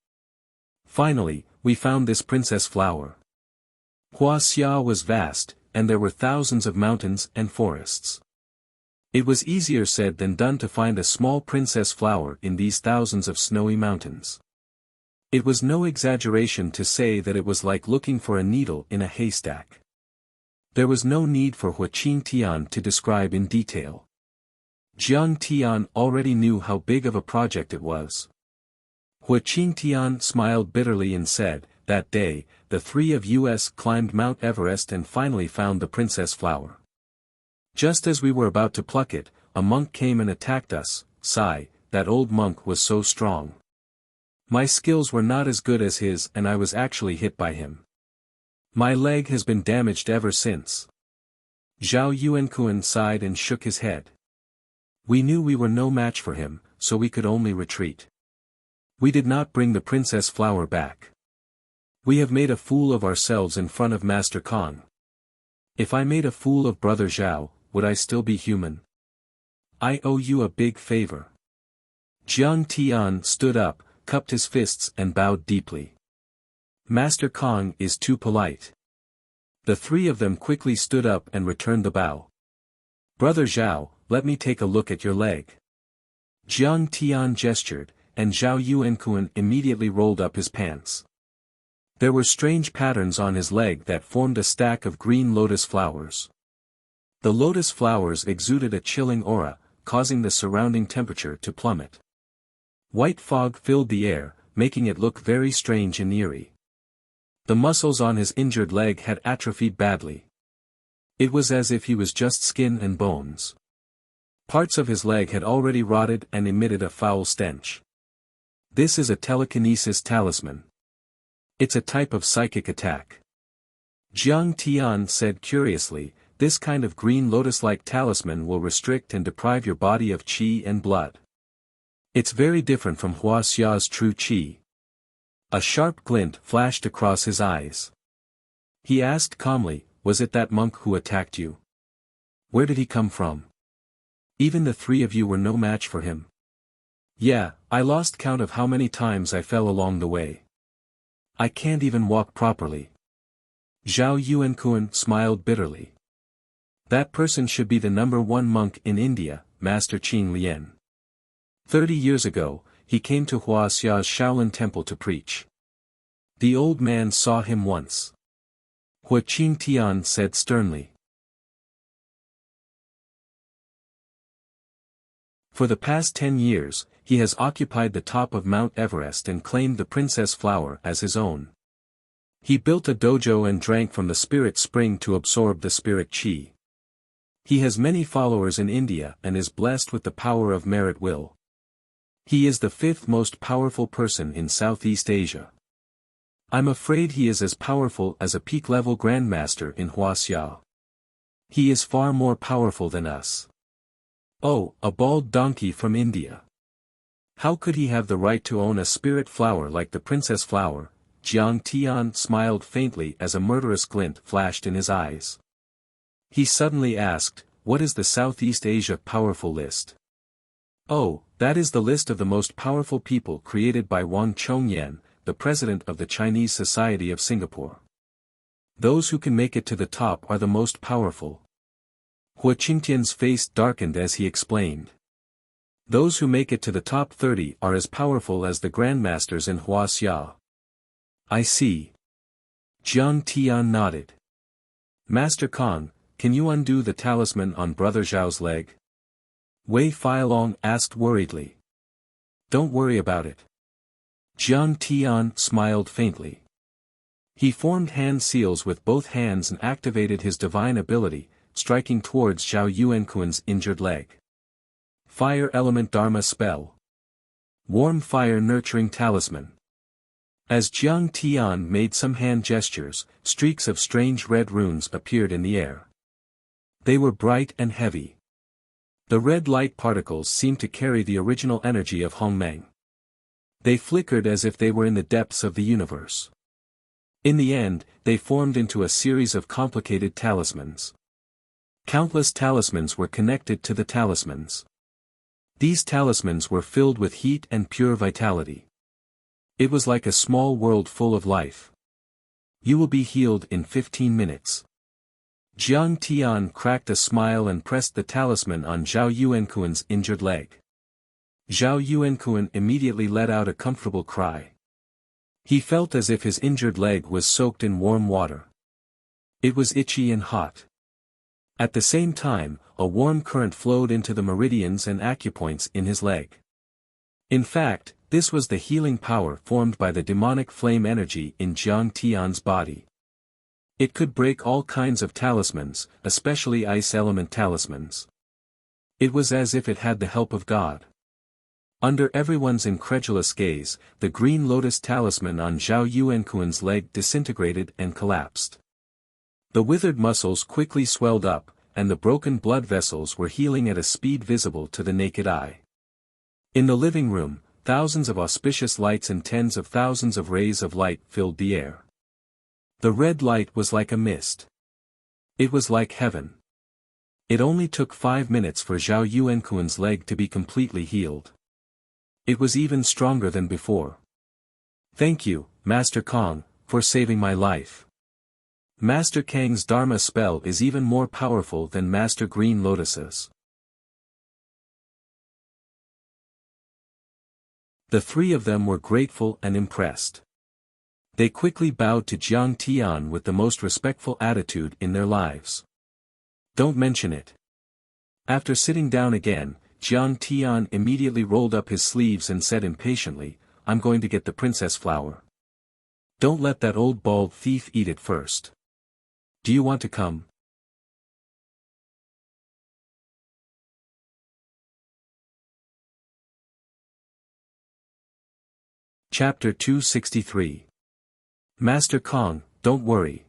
Finally, we found this princess flower. Huaxia was vast, and there were thousands of mountains and forests. It was easier said than done to find a small princess flower in these thousands of snowy mountains. It was no exaggeration to say that it was like looking for a needle in a haystack. There was no need for Hua Qingtian to describe in detail. Jiang Tian already knew how big of a project it was. Hua Qingtian smiled bitterly and said, that day, the three of us climbed Mount Everest and finally found the princess flower. Just as we were about to pluck it, a monk came and attacked us. Sigh, that old monk was so strong. My skills were not as good as his and I was actually hit by him. My leg has been damaged ever since. Zhao Yuankuan sighed and shook his head. We knew we were no match for him, so we could only retreat. We did not bring the princess flower back. We have made a fool of ourselves in front of Master Kong. If I made a fool of Brother Zhao, would I still be human? I owe you a big favor. Jiang Tian stood up, cupped his fists and bowed deeply. Master Kong is too polite. The three of them quickly stood up and returned the bow. Brother Zhao, let me take a look at your leg. Jiang Tian gestured, and Zhao Yuankuan immediately rolled up his pants. There were strange patterns on his leg that formed a stack of green lotus flowers. The lotus flowers exuded a chilling aura, causing the surrounding temperature to plummet. White fog filled the air, making it look very strange and eerie. The muscles on his injured leg had atrophied badly. It was as if he was just skin and bones. Parts of his leg had already rotted and emitted a foul stench. This is a telekinesis talisman. It's a type of psychic attack. Jiang Tian said curiously, this kind of green lotus-like talisman will restrict and deprive your body of qi and blood. It's very different from Huaxia's true qi. A sharp glint flashed across his eyes. He asked calmly, was it that monk who attacked you? Where did he come from? Even the three of you were no match for him. Yeah, I lost count of how many times I fell along the way. I can't even walk properly. Zhao Yuankuan smiled bitterly. That person should be the #1 monk in India, Master Qing Lian. 30 years ago, he came to Huaxia's Shaolin temple to preach. The old man saw him once. Hua Qingtian said sternly. For the past 10 years, he has occupied the top of Mount Everest and claimed the princess flower as his own. He built a dojo and drank from the spirit spring to absorb the spirit qi. He has many followers in India and is blessed with the power of merit will. He is the 5th most powerful person in Southeast Asia. I'm afraid he is as powerful as a peak-level grandmaster in Huaxia. He is far more powerful than us. Oh, a bald donkey from India. How could he have the right to own a spirit flower like the princess flower? Jiang Tian smiled faintly as a murderous glint flashed in his eyes. He suddenly asked, what is the Southeast Asia powerful list? Oh, that is the list of the most powerful people created by Wang Chongyan, the president of the Chinese Society of Singapore. Those who can make it to the top are the most powerful. Hua Qingtian's face darkened as he explained. Those who make it to the top 30 are as powerful as the grandmasters in Huaxia. I see. Jiang Tian nodded. Master Kong, can you undo the talisman on Brother Zhao's leg? Wei Feilong asked worriedly. Don't worry about it. Jiang Tian smiled faintly. He formed hand seals with both hands and activated his divine ability, striking towards Zhao Yuankuan's injured leg. Fire Element Dharma Spell. Warm Fire Nurturing Talisman. As Jiang Tian made some hand gestures, streaks of strange red runes appeared in the air. They were bright and heavy. The red light particles seemed to carry the original energy of Hongmeng. They flickered as if they were in the depths of the universe. In the end, they formed into a series of complicated talismans. Countless talismans were connected to the talismans. These talismans were filled with heat and pure vitality. It was like a small world full of life. You will be healed in 15 minutes. Jiang Tian cracked a smile and pressed the talisman on Zhao Yuankuan's injured leg. Zhao Yuankuan immediately let out a comfortable cry. He felt as if his injured leg was soaked in warm water. It was itchy and hot. At the same time, a warm current flowed into the meridians and acupoints in his leg. In fact, this was the healing power formed by the demonic flame energy in Jiang Tian's body. It could break all kinds of talismans, especially ice element talismans. It was as if it had the help of God. Under everyone's incredulous gaze, the green lotus talisman on Zhao Yuankuan's leg disintegrated and collapsed. The withered muscles quickly swelled up, and the broken blood vessels were healing at a speed visible to the naked eye. In the living room, thousands of auspicious lights and tens of thousands of rays of light filled the air. The red light was like a mist. It was like heaven. It only took 5 minutes for Zhao Yuankuan's leg to be completely healed. It was even stronger than before. Thank you, Master Kong, for saving my life. Master Kang's Dharma spell is even more powerful than Master Green Lotus's. The three of them were grateful and impressed. They quickly bowed to Jiang Tian with the most respectful attitude in their lives. Don't mention it. After sitting down again, Jiang Tian immediately rolled up his sleeves and said impatiently, I'm going to get the princess flower. Don't let that old bald thief eat it first. Do you want to come? Chapter 263. Master Kong, don't worry.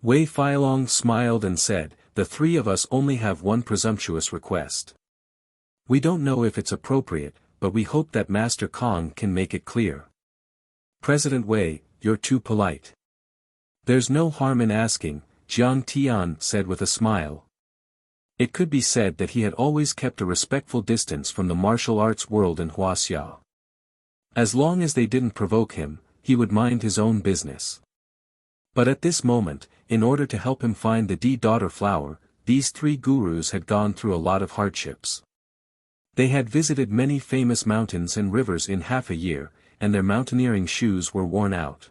Wei Feilong smiled and said, the three of us only have one presumptuous request. We don't know if it's appropriate, but we hope that Master Kong can make it clear. President Wei, you're too polite. There's no harm in asking, Jiang Tian said with a smile. It could be said that he had always kept a respectful distance from the martial arts world in Wuxia. As long as they didn't provoke him, he would mind his own business. But at this moment, in order to help him find the D-daughter flower, these three gurus had gone through a lot of hardships. They had visited many famous mountains and rivers in half a year, and their mountaineering shoes were worn out.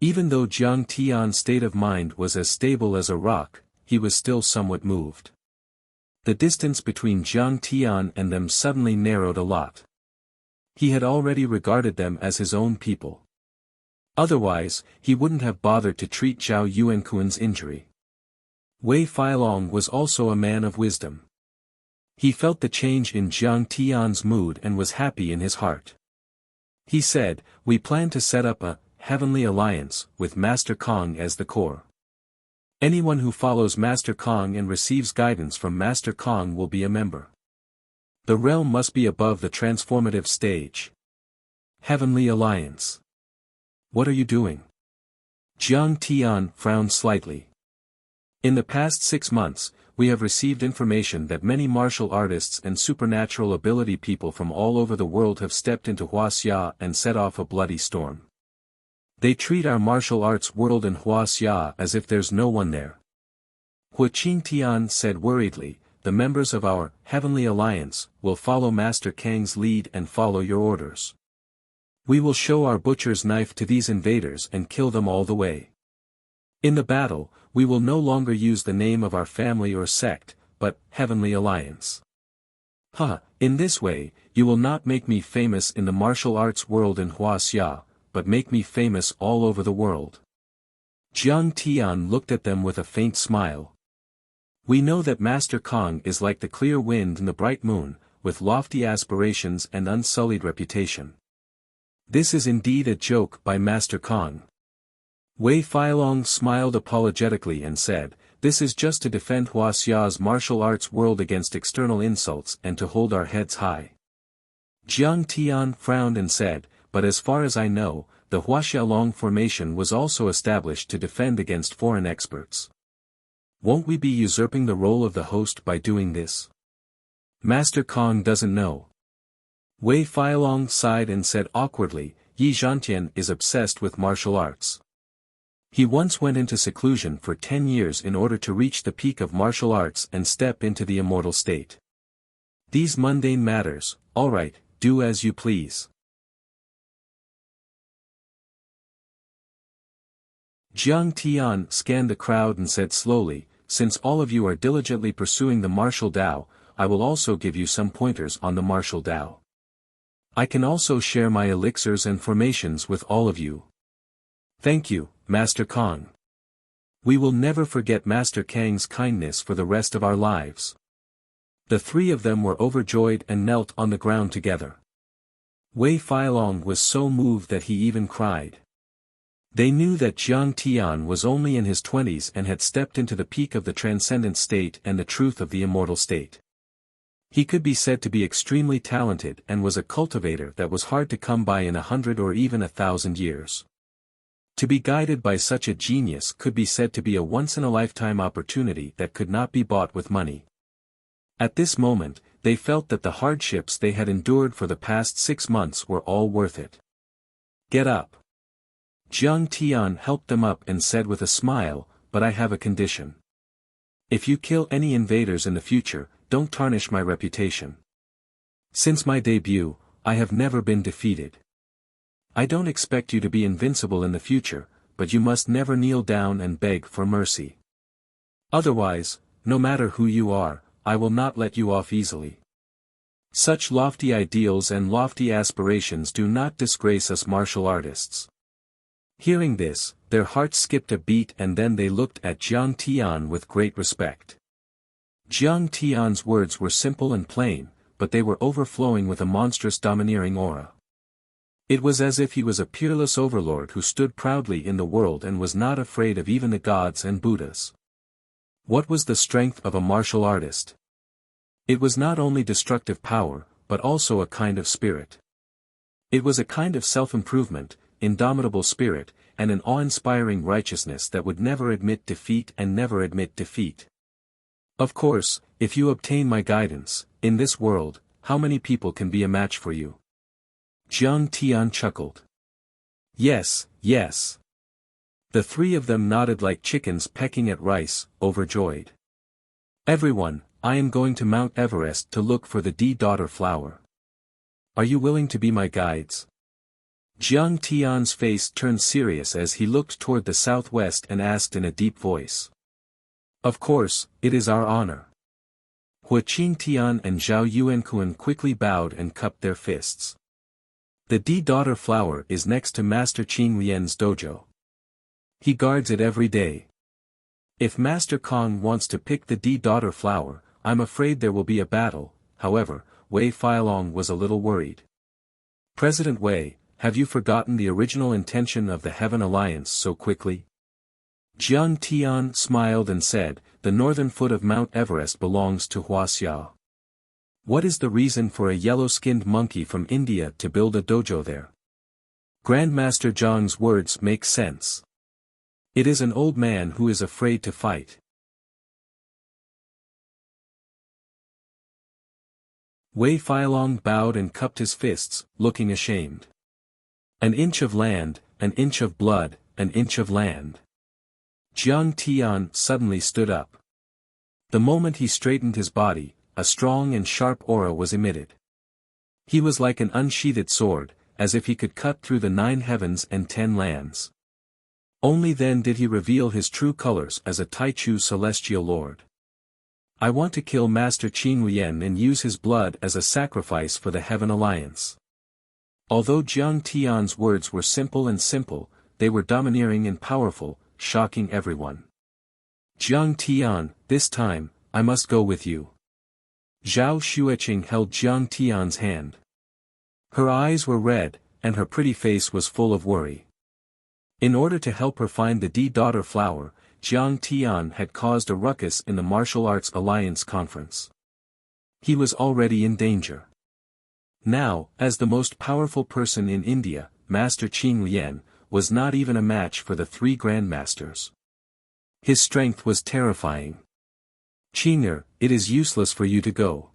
Even though Jiang Tian's state of mind was as stable as a rock, he was still somewhat moved. The distance between Jiang Tian and them suddenly narrowed a lot. He had already regarded them as his own people. Otherwise, he wouldn't have bothered to treat Zhao Yuankuan's injury. Wei Feilong was also a man of wisdom. He felt the change in Jiang Tian's mood and was happy in his heart. He said, we plan to set up a heavenly alliance with Master Kong as the core. Anyone who follows Master Kong and receives guidance from Master Kong will be a member. The realm must be above the transformative stage. Heavenly Alliance. What are you doing? Jiang Tian frowned slightly. In the past 6 months, we have received information that many martial artists and supernatural ability people from all over the world have stepped into Wuxia and set off a bloody storm. They treat our martial arts world in Wuxia as if there's no one there. Hu Qingtian said worriedly, the members of our Heavenly Alliance will follow Master Kang's lead and follow your orders. We will show our butcher's knife to these invaders and kill them all the way. In the battle, we will no longer use the name of our family or sect, but Heavenly Alliance. In this way, you will not make me famous in the martial arts world in Wuxia, but make me famous all over the world. Jiang Tian looked at them with a faint smile. We know that Master Kong is like the clear wind and the bright moon, with lofty aspirations and unsullied reputation. This is indeed a joke by Master Kong. Wei Feilong smiled apologetically and said, "This is just to defend Huaxia's martial arts world against external insults and to hold our heads high." Jiang Tian frowned and said, "But as far as I know, the Huaxialong formation was also established to defend against foreign experts. Won't we be usurping the role of the host by doing this?" Master Kong doesn't know. Wei Feilong sighed and said awkwardly, "Yi Zhantian is obsessed with martial arts. He once went into seclusion for 10 years in order to reach the peak of martial arts and step into the immortal state. These mundane matters, all right, do as you please." Jiang Tian scanned the crowd and said slowly, "Since all of you are diligently pursuing the martial Tao, I will also give you some pointers on the martial Tao. I can also share my elixirs and formations with all of you." "Thank you, Master Kong. We will never forget Master Kang's kindness for the rest of our lives." The three of them were overjoyed and knelt on the ground together. Wei Feilong was so moved that he even cried. They knew that Jiang Tian was only in his 20s and had stepped into the peak of the transcendent state and the truth of the immortal state. He could be said to be extremely talented and was a cultivator that was hard to come by in 100 or even 1,000 years. To be guided by such a genius could be said to be a once-in-a-lifetime opportunity that could not be bought with money. At this moment, they felt that the hardships they had endured for the past 6 months were all worth it. "Get up." Jiang Tian helped them up and said with a smile, "But I have a condition. If you kill any invaders in the future, don't tarnish my reputation. Since my debut, I have never been defeated. I don't expect you to be invincible in the future, but you must never kneel down and beg for mercy. Otherwise, no matter who you are, I will not let you off easily. Such lofty ideals and lofty aspirations do not disgrace us martial artists." Hearing this, their hearts skipped a beat and then they looked at Jiang Tian with great respect. Jiang Tian's words were simple and plain, but they were overflowing with a monstrous domineering aura. It was as if he was a peerless overlord who stood proudly in the world and was not afraid of even the gods and Buddhas. What was the strength of a martial artist? It was not only destructive power, but also a kind of spirit. It was a kind of self-improvement, indomitable spirit, and an awe-inspiring righteousness that would never admit defeat and never admit defeat. Of course, if you obtain my guidance, in this world, how many people can be a match for you? Jiang Tian chuckled. Yes, yes. The three of them nodded like chickens pecking at rice, overjoyed. Everyone, I am going to Mount Everest to look for the D-daughter flower. Are you willing to be my guides? Jiang Tian's face turned serious as he looked toward the southwest and asked in a deep voice. Of course, it is our honor. Hua Qingtian and Zhao Yuankuan quickly bowed and cupped their fists. The D-daughter flower is next to Master Qing Lian's dojo. He guards it every day. If Master Kong wants to pick the D-daughter flower, I'm afraid there will be a battle. However, Wei Feilong was a little worried. President Wei, have you forgotten the original intention of the Heaven Alliance so quickly? Jiang Tian smiled and said, the northern foot of Mount Everest belongs to Huaxia. What is the reason for a yellow-skinned monkey from India to build a dojo there? Grandmaster Zhang's words make sense. It is an old man who is afraid to fight. Wei Feilong bowed and cupped his fists, looking ashamed. An inch of land, an inch of blood, an inch of land. Jiang Tian suddenly stood up. The moment he straightened his body, a strong and sharp aura was emitted. He was like an unsheathed sword, as if he could cut through the 9 heavens and 10 lands. Only then did he reveal his true colors as a Taichu celestial lord. I want to kill Master Qing Lian and use his blood as a sacrifice for the Heaven Alliance. Although Jiang Tian's words were simple, they were domineering and powerful, shocking everyone. Jiang Tian, this time, I must go with you. Zhao Xueqing held Jiang Tian's hand. Her eyes were red, and her pretty face was full of worry. In order to help her find the D-daughter flower, Jiang Tian had caused a ruckus in the Martial Arts Alliance conference. He was already in danger. Now, as the most powerful person in India, Master Qing Lian, was not even a match for the three grandmasters. His strength was terrifying. "Qing'er, it is useless for you to go."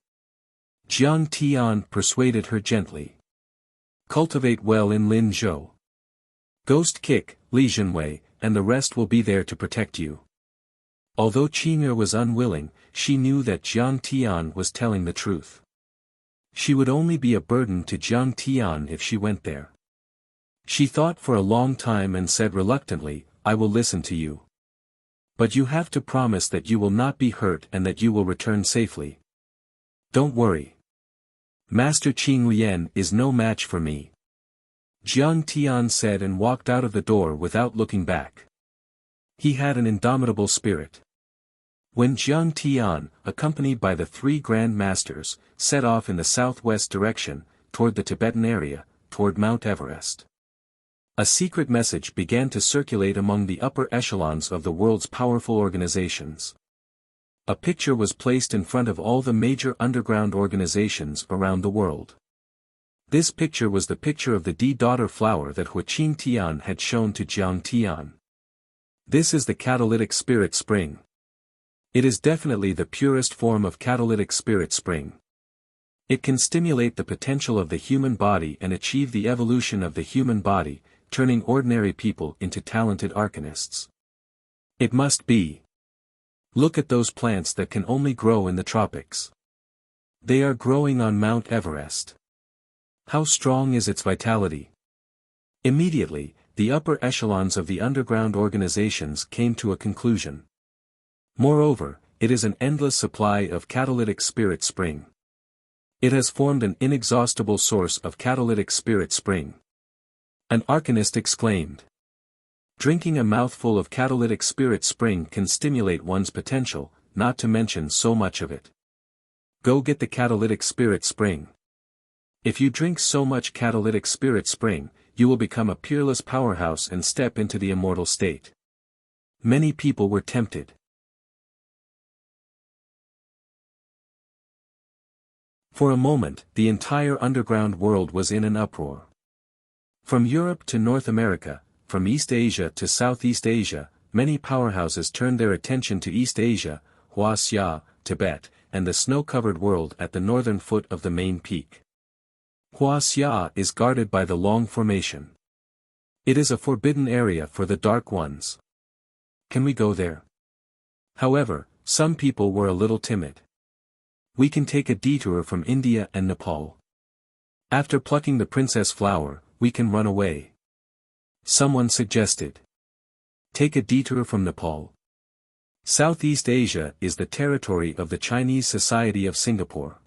Jiang Tian persuaded her gently. "Cultivate well in Lin Zhou. Ghost kick, Li Zhenwei, and the rest will be there to protect you." Although Qing'er was unwilling, she knew that Jiang Tian was telling the truth. She would only be a burden to Jiang Tian if she went there. She thought for a long time and said reluctantly, "I will listen to you. But you have to promise that you will not be hurt and that you will return safely." "Don't worry. Master Qing Lian is no match for me," Jiang Tian said and walked out of the door without looking back. He had an indomitable spirit. When Jiang Tian, accompanied by the three Grand Masters, set off in the southwest direction, toward the Tibetan area, toward Mount Everest, a secret message began to circulate among the upper echelons of the world's powerful organizations. A picture was placed in front of all the major underground organizations around the world. This picture was the picture of the D-daughter flower that Qing Tian had shown to Jiang Tian. "This is the catalytic spirit spring. It is definitely the purest form of catalytic spirit spring. It can stimulate the potential of the human body and achieve the evolution of the human body, turning ordinary people into talented arcanists. It must be. Look at those plants that can only grow in the tropics. They are growing on Mount Everest. How strong is its vitality?" Immediately, the upper echelons of the underground organizations came to a conclusion. Moreover, it is an endless supply of catalytic spirit spring. It has formed an inexhaustible source of catalytic spirit spring. An arcanist exclaimed. Drinking a mouthful of catalytic spirit spring can stimulate one's potential, not to mention so much of it. Go get the catalytic spirit spring. If you drink so much catalytic spirit spring, you will become a peerless powerhouse and step into the immortal state. Many people were tempted. For a moment, the entire underground world was in an uproar. From Europe to North America, from East Asia to Southeast Asia, many powerhouses turned their attention to East Asia, Wuxia, Tibet, and the snow-covered world at the northern foot of the main peak. Wuxia is guarded by the Long Formation. It is a forbidden area for the Dark Ones. Can we go there? However, some people were a little timid. We can take a detour from India and Nepal. After plucking the princess flower, we can run away. Someone suggested. Take a detour from Nepal. Southeast Asia is the territory of the Chinese Society of Singapore.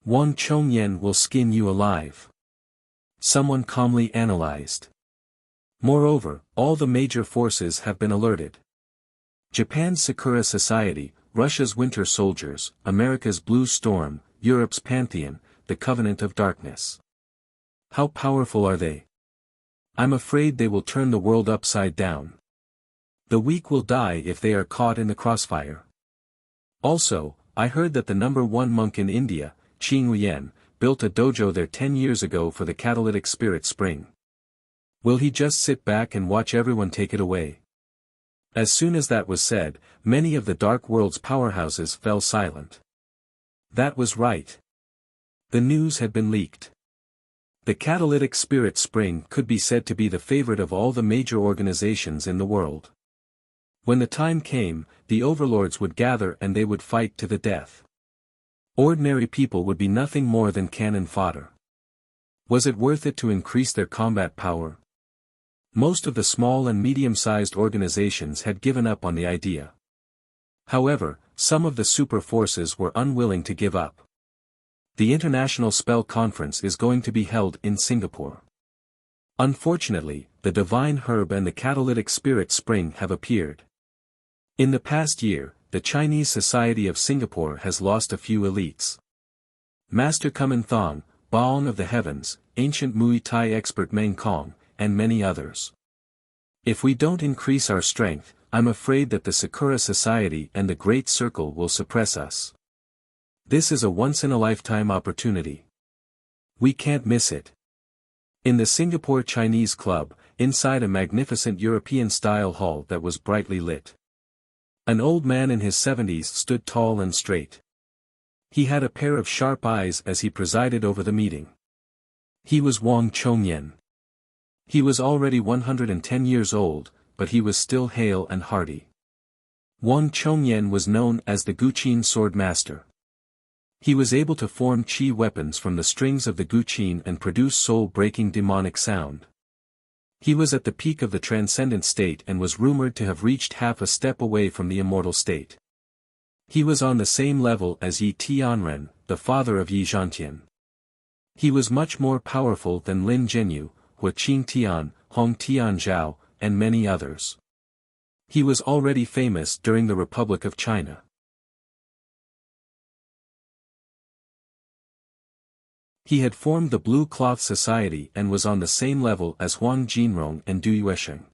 Wang Chongyan will skin you alive. Someone calmly analyzed. Moreover, all the major forces have been alerted. Japan's Sakura Society, Russia's Winter Soldiers, America's Blue Storm, Europe's Pantheon, the Covenant of Darkness. How powerful are they? I'm afraid they will turn the world upside down. The weak will die if they are caught in the crossfire. Also, I heard that the #1 monk in India, Qing Lian, built a dojo there 10 years ago for the catalytic spirit spring. Will he just sit back and watch everyone take it away? As soon as that was said, many of the Dark World's powerhouses fell silent. That was right. The news had been leaked. The catalytic spirit spring could be said to be the favorite of all the major organizations in the world. When the time came, the overlords would gather and they would fight to the death. Ordinary people would be nothing more than cannon fodder. Was it worth it to increase their combat power? Most of the small and medium-sized organizations had given up on the idea. However, some of the super forces were unwilling to give up. The International Spell Conference is going to be held in Singapore. Unfortunately, the Divine Herb and the Catalytic Spirit Spring have appeared. In the past year, the Chinese Society of Singapore has lost a few elites. Master Kuman Thong, Baon of the Heavens, ancient Muay Thai expert Meng Kong, and many others. If we don't increase our strength, I'm afraid that the Sakura Society and the Great Circle will suppress us. This is a once-in-a-lifetime opportunity. We can't miss it. In the Singapore Chinese Club, inside a magnificent European-style hall that was brightly lit, an old man in his 70s stood tall and straight. He had a pair of sharp eyes as he presided over the meeting. He was Wang Chongyan. He was already 110 years old, but he was still hale and hearty. Wang Chongyan was known as the Guqin sword master. He was able to form qi weapons from the strings of the Guqin and produce soul-breaking demonic sound. He was at the peak of the transcendent state and was rumored to have reached half a step away from the immortal state. He was on the same level as Yi Tianren, the father of Yi Zhantian. He was much more powerful than Lin Zhenyu, Hua Qingtian, Hong Tianzhao, and many others. He was already famous during the Republic of China. He had formed the Blue Cloth Society and was on the same level as Huang Jinrong and Du Yuesheng.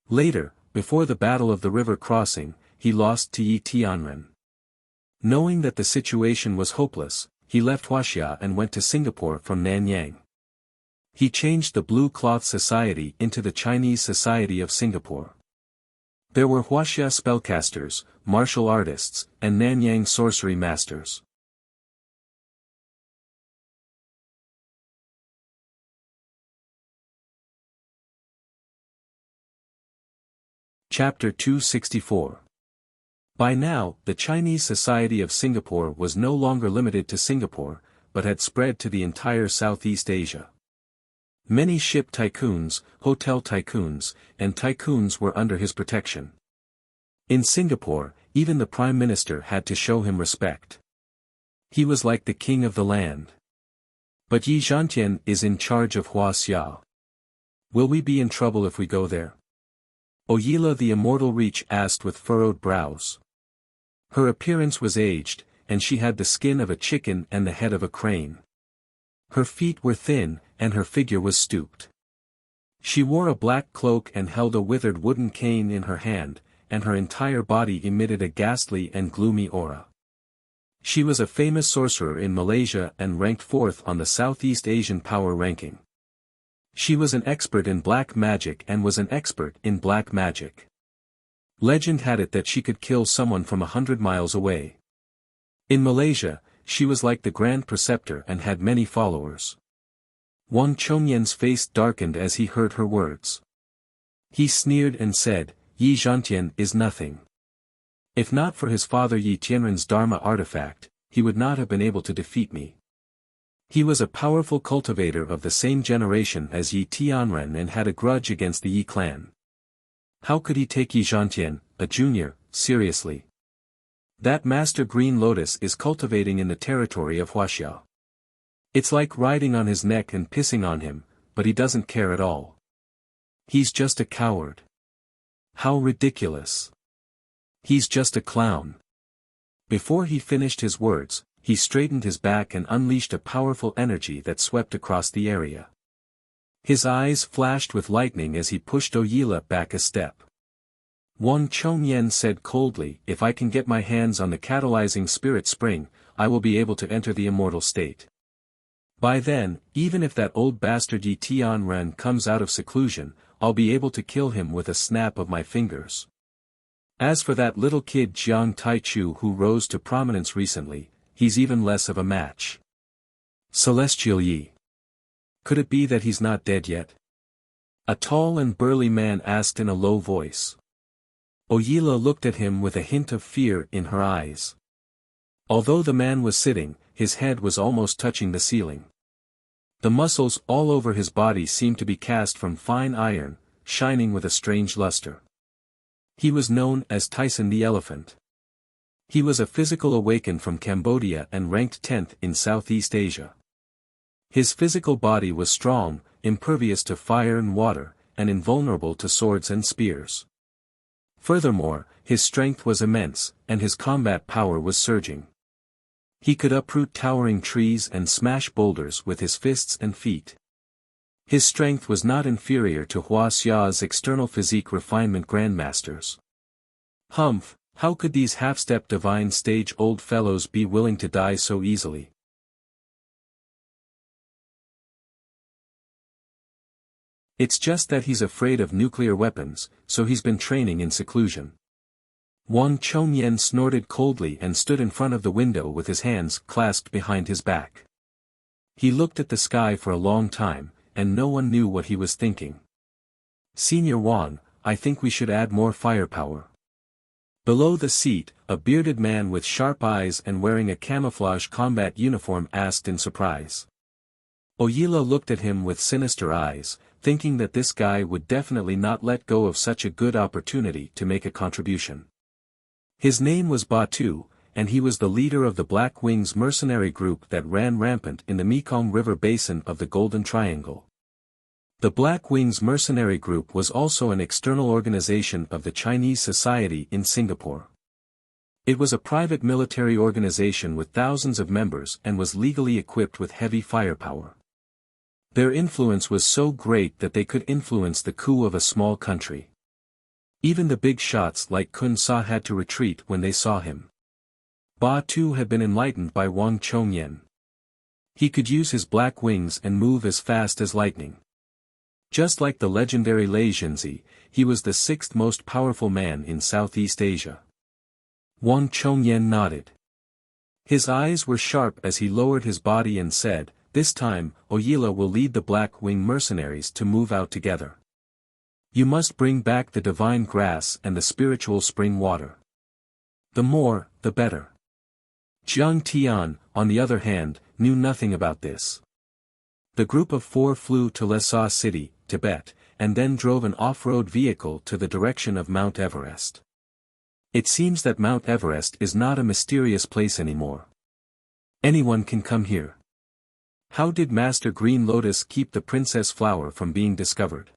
Later, before the Battle of the River Crossing, he lost to Yi Tianren. Knowing that the situation was hopeless, he left Wuxia and went to Singapore from Nanyang. He changed the Blue Cloth Society into the Chinese Society of Singapore. There were Wuxia spellcasters, martial artists, and Nanyang sorcery masters. Chapter 264. By now, the Chinese Society of Singapore was no longer limited to Singapore, but had spread to the entire Southeast Asia. Many ship tycoons, hotel tycoons, and tycoons were under his protection. In Singapore, even the Prime Minister had to show him respect. He was like the king of the land. But Yi Zhantian is in charge of Huaxia. Will we be in trouble if we go there? Oyila the Immortal Reach asked with furrowed brows. Her appearance was aged, and she had the skin of a chicken and the head of a crane. Her feet were thin, and her figure was stooped. She wore a black cloak and held a withered wooden cane in her hand, and her entire body emitted a ghastly and gloomy aura. She was a famous sorcerer in Malaysia and ranked 4th on the Southeast Asian power ranking. She was an expert in black magic and was an expert in black magic. Legend had it that she could kill someone from 100 miles away. In Malaysia, she was like the Grand Preceptor and had many followers. Wang Chongyan's face darkened as he heard her words. He sneered and said, Yi Zhantian is nothing. If not for his father Yi Tianren's Dharma artifact, he would not have been able to defeat me. He was a powerful cultivator of the same generation as Yi Tianren and had a grudge against the Yi clan. How could he take Yi Zhantian, a junior, seriously? That Master Green Lotus is cultivating in the territory of Huaxia. It's like riding on his neck and pissing on him, but he doesn't care at all. He's just a coward. How ridiculous. He's just a clown. Before he finished his words, he straightened his back and unleashed a powerful energy that swept across the area. His eyes flashed with lightning as he pushed Oyila back a step. Wang Chongyan said coldly, if I can get my hands on the catalyzing spirit spring, I will be able to enter the immortal state. By then, even if that old bastard Yi Tianren comes out of seclusion, I'll be able to kill him with a snap of my fingers. As for that little kid Jiang Taichu who rose to prominence recently, he's even less of a match. Celestial Yi. Could it be that he's not dead yet? A tall and burly man asked in a low voice. Oyila looked at him with a hint of fear in her eyes. Although the man was sitting, his head was almost touching the ceiling. The muscles all over his body seemed to be cast from fine iron, shining with a strange luster. He was known as Tyson the Elephant. He was a physical awakened from Cambodia and ranked 10th in Southeast Asia. His physical body was strong, impervious to fire and water, and invulnerable to swords and spears. Furthermore, his strength was immense, and his combat power was surging. He could uproot towering trees and smash boulders with his fists and feet. His strength was not inferior to Hua Xia's external physique refinement grandmasters. Humph, how could these half-step divine stage old fellows be willing to die so easily? It's just that he's afraid of nuclear weapons, so he's been training in seclusion. Wang Chongyan snorted coldly and stood in front of the window with his hands clasped behind his back. He looked at the sky for a long time, and no one knew what he was thinking. Senior Wang, I think we should add more firepower. Below the seat, a bearded man with sharp eyes and wearing a camouflage combat uniform asked in surprise. Oyila looked at him with sinister eyes, thinking that this guy would definitely not let go of such a good opportunity to make a contribution. His name was Batu, and he was the leader of the Black Wings mercenary group that ran rampant in the Mekong River basin of the Golden Triangle. The Black Wings mercenary group was also an external organization of the Chinese society in Singapore. It was a private military organization with thousands of members and was legally equipped with heavy firepower. Their influence was so great that they could influence the coup of a small country. Even the big shots like Kun Sa had to retreat when they saw him. Ba Tu had been enlightened by Wang Chongyan. He could use his black wings and move as fast as lightning. Just like the legendary Lei Jinzi, he was the sixth most powerful man in Southeast Asia. Wang Chongyan nodded. His eyes were sharp as he lowered his body and said, "This time, Oyila will lead the Black Wing mercenaries to move out together. You must bring back the divine grass and the spiritual spring water. The more, the better." Jiang Tian, on the other hand, knew nothing about this. The group of four flew to Lhasa City, Tibet, and then drove an off-road vehicle to the direction of Mount Everest. It seems that Mount Everest is not a mysterious place anymore. Anyone can come here. How did Master Green Lotus keep the Princess Flower from being discovered?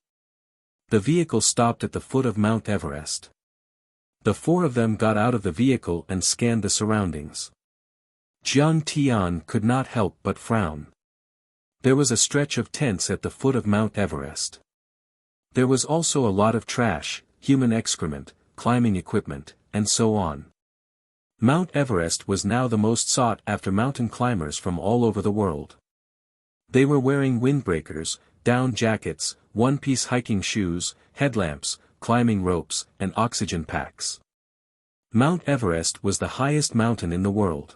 The vehicle stopped at the foot of Mount Everest. The four of them got out of the vehicle and scanned the surroundings. Jiang Tian could not help but frown. There was a stretch of tents at the foot of Mount Everest. There was also a lot of trash, human excrement, climbing equipment, and so on. Mount Everest was now the most sought-after mountain climbers from all over the world. They were wearing windbreakers, down jackets, one-piece hiking shoes, headlamps, climbing ropes, and oxygen packs. Mount Everest was the highest mountain in the world.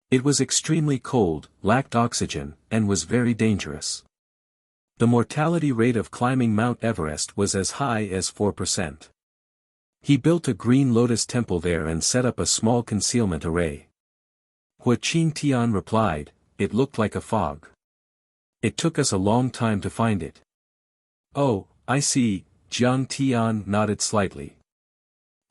It was extremely cold, lacked oxygen, and was very dangerous. The mortality rate of climbing Mount Everest was as high as 4%. He built a green lotus temple there and set up a small concealment array. Hua Qingtian replied, "It looked like a fog. It took us a long time to find it." "Oh, I see," Jiang Tian nodded slightly.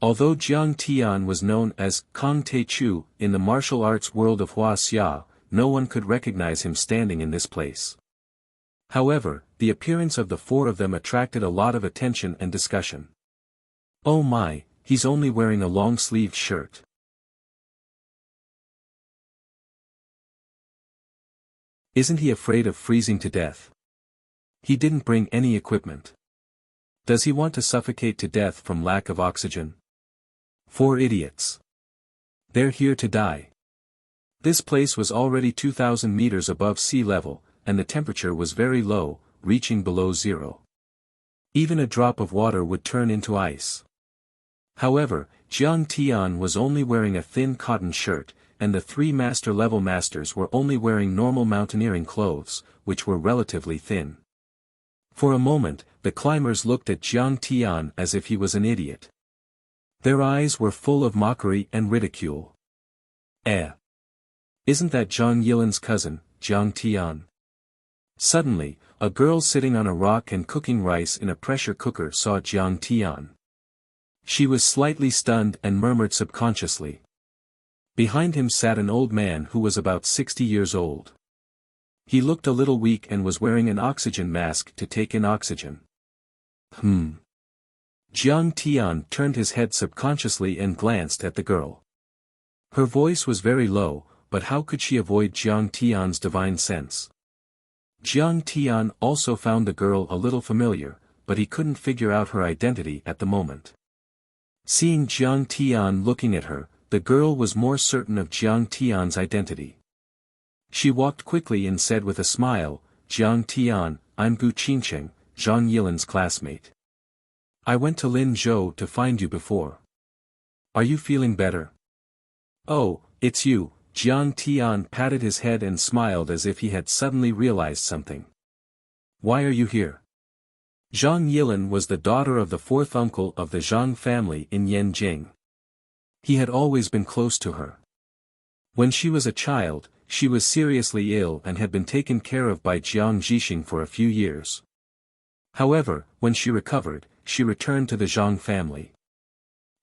Although Jiang Tian was known as Kong Te Chu in the martial arts world of Hua Xia, no one could recognize him standing in this place. However, the appearance of the four of them attracted a lot of attention and discussion. "Oh my, he's only wearing a long-sleeved shirt. Isn't he afraid of freezing to death? He didn't bring any equipment. Does he want to suffocate to death from lack of oxygen? Four idiots. They're here to die." This place was already 2,000 meters above sea level, and the temperature was very low, reaching below zero. Even a drop of water would turn into ice. However, Jiang Tian was only wearing a thin cotton shirt, and the three master-level masters were only wearing normal mountaineering clothes, which were relatively thin. For a moment, the climbers looked at Jiang Tian as if he was an idiot. Their eyes were full of mockery and ridicule. Isn't that Zhang Yilan's cousin, Jiang Tian?" Suddenly, a girl sitting on a rock and cooking rice in a pressure cooker saw Jiang Tian. She was slightly stunned and murmured subconsciously. Behind him sat an old man who was about 60 years old. He looked a little weak and was wearing an oxygen mask to take in oxygen. Jiang Tian turned his head subconsciously and glanced at the girl. Her voice was very low, but how could she avoid Jiang Tian's divine sense? Jiang Tian also found the girl a little familiar, but he couldn't figure out her identity at the moment. Seeing Jiang Tian looking at her, the girl was more certain of Jiang Tian's identity. She walked quickly and said with a smile, "Jiang Tian, I'm Gu Qingqing, Zhang Yilin's classmate. I went to Lin Zhou to find you before. Are you feeling better?" "Oh, it's you." Jiang Tian patted his head and smiled as if he had suddenly realized something. "Why are you here?" Zhang Yilin was the daughter of the fourth uncle of the Zhang family in Yanjing. He had always been close to her. When she was a child, she was seriously ill and had been taken care of by Jiang Zhixing for a few years. However, when she recovered, she returned to the Zhang family.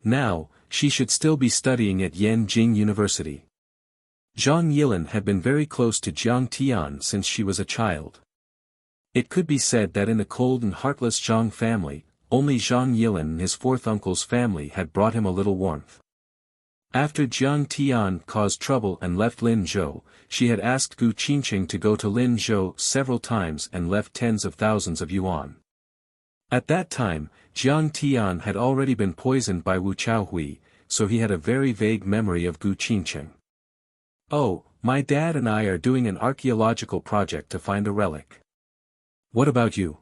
Now, she should still be studying at Yanjing University. Zhang Yilin had been very close to Jiang Tian since she was a child. It could be said that in the cold and heartless Zhang family, only Zhang Yilin and his fourth uncle's family had brought him a little warmth. After Jiang Tian caused trouble and left Lin Zhou, she had asked Gu Qingqing to go to Lin Zhou several times and left tens of thousands of yuan. At that time, Jiang Tian had already been poisoned by Wu Chaohui, so he had a very vague memory of Gu Qingqing. "Oh, my dad and I are doing an archaeological project to find a relic. What about you?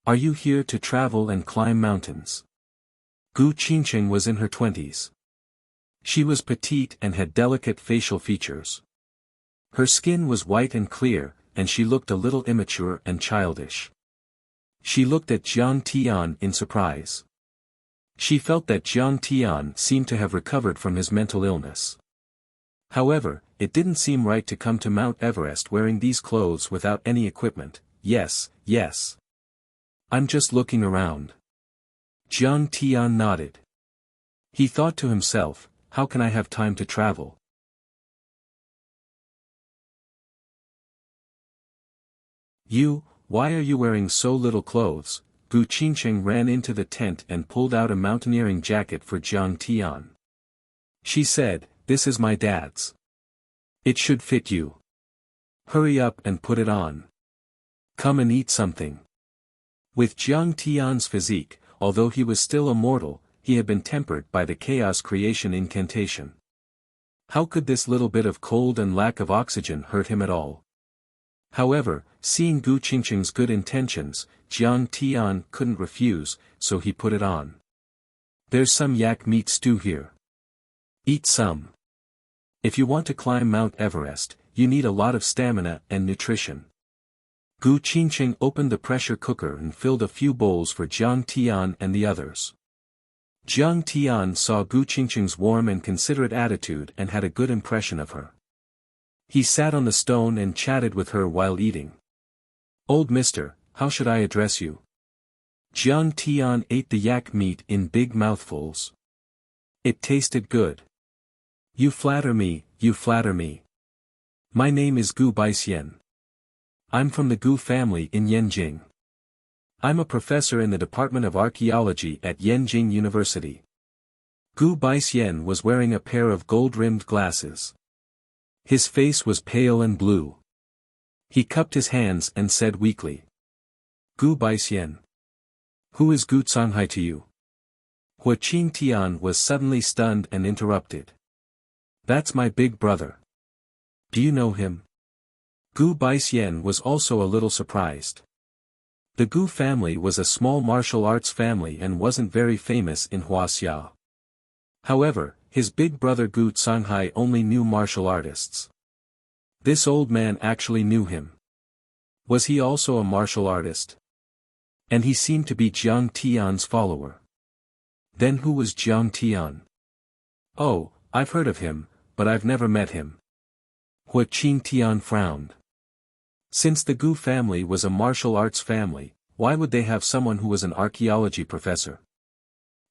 Are you here to travel and climb mountains?" Gu Qingqing was in her 20s. She was petite and had delicate facial features. Her skin was white and clear, and she looked a little immature and childish. She looked at Jiang Tian in surprise. She felt that Jiang Tian seemed to have recovered from his mental illness. However, it didn't seem right to come to Mount Everest wearing these clothes without any equipment. Yes. I'm just looking around." Jiang Tian nodded. He thought to himself, how can I have time to travel? Why are you wearing so little clothes? Gu Qingqing ran into the tent and pulled out a mountaineering jacket for Jiang Tian. She said, "This is my dad's. It should fit you. Hurry up and put it on. Come and eat something." With Jiang Tian's physique, although he was still a mortal, he had been tempered by the chaos creation incantation. How could this little bit of cold and lack of oxygen hurt him at all? However, seeing Gu Qingqing's good intentions, Jiang Tian couldn't refuse, so he put it on. "There's some yak meat stew here. Eat some. If you want to climb Mount Everest, you need a lot of stamina and nutrition." Gu Qingqing opened the pressure cooker and filled a few bowls for Jiang Tian and the others. Jiang Tian saw Gu Qingqing's warm and considerate attitude and had a good impression of her. He sat on the stone and chatted with her while eating. "Old mister, how should I address you?" Jiang Tian ate the yak meat in big mouthfuls. It tasted good. You flatter me, you flatter me. My name is Gu Baixian. I'm from the Gu family in Yanjing. I'm a professor in the Department of Archaeology at Yanjing University. Gu Baixian was wearing a pair of gold-rimmed glasses. His face was pale and blue. He cupped his hands and said weakly. "Gu Baixian. Who is Gu Xianxia to you?" Hua Qingtian was suddenly stunned and interrupted. "That's my big brother. Do you know him?" Gu Baixian was also a little surprised. The Gu family was a small martial arts family and wasn't very famous in Huaxia. However, his big brother Gu Xianxia only knew martial artists. This old man actually knew him. Was he also a martial artist? And he seemed to be Jiang Tian's follower. Then who was Jiang Tian? "Oh, I've heard of him, but I've never met him." Hua Qingtian frowned. Since the Gu family was a martial arts family, why would they have someone who was an archaeology professor?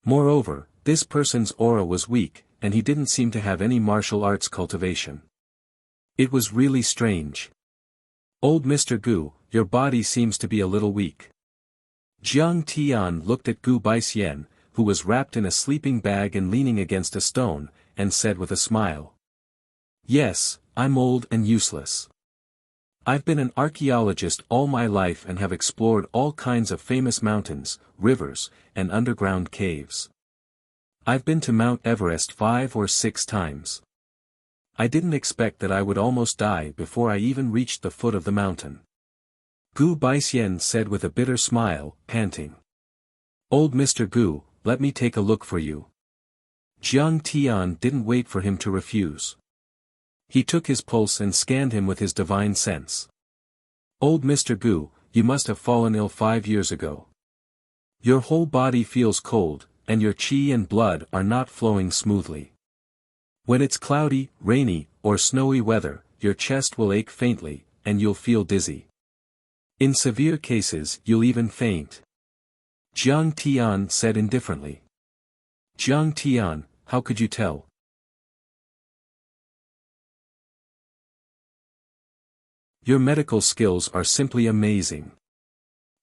Moreover, this person's aura was weak, and he didn't seem to have any martial arts cultivation. It was really strange. "Old Mr. Gu, your body seems to be a little weak. Jiang Tian looked at Gu Baixian, who was wrapped in a sleeping bag and leaning against a stone, and said with a smile. Yes, I'm old and useless. I've been an archaeologist all my life and have explored all kinds of famous mountains, rivers, and underground caves. I've been to Mount Everest 5 or 6 times. I didn't expect that I would almost die before I even reached the foot of the mountain. Gu Baixian said with a bitter smile, panting. Old Mr. Gu, let me take a look for you. Jiang Tian didn't wait for him to refuse. He took his pulse and scanned him with his divine sense. Old Mr. Gu, you must have fallen ill 5 years ago. Your whole body feels cold, and your qi and blood are not flowing smoothly. When it's cloudy, rainy, or snowy weather, your chest will ache faintly, and you'll feel dizzy. In severe cases, you'll even faint. Jiang Tian said indifferently. Jiang Tian, how could you tell? Your medical skills are simply amazing.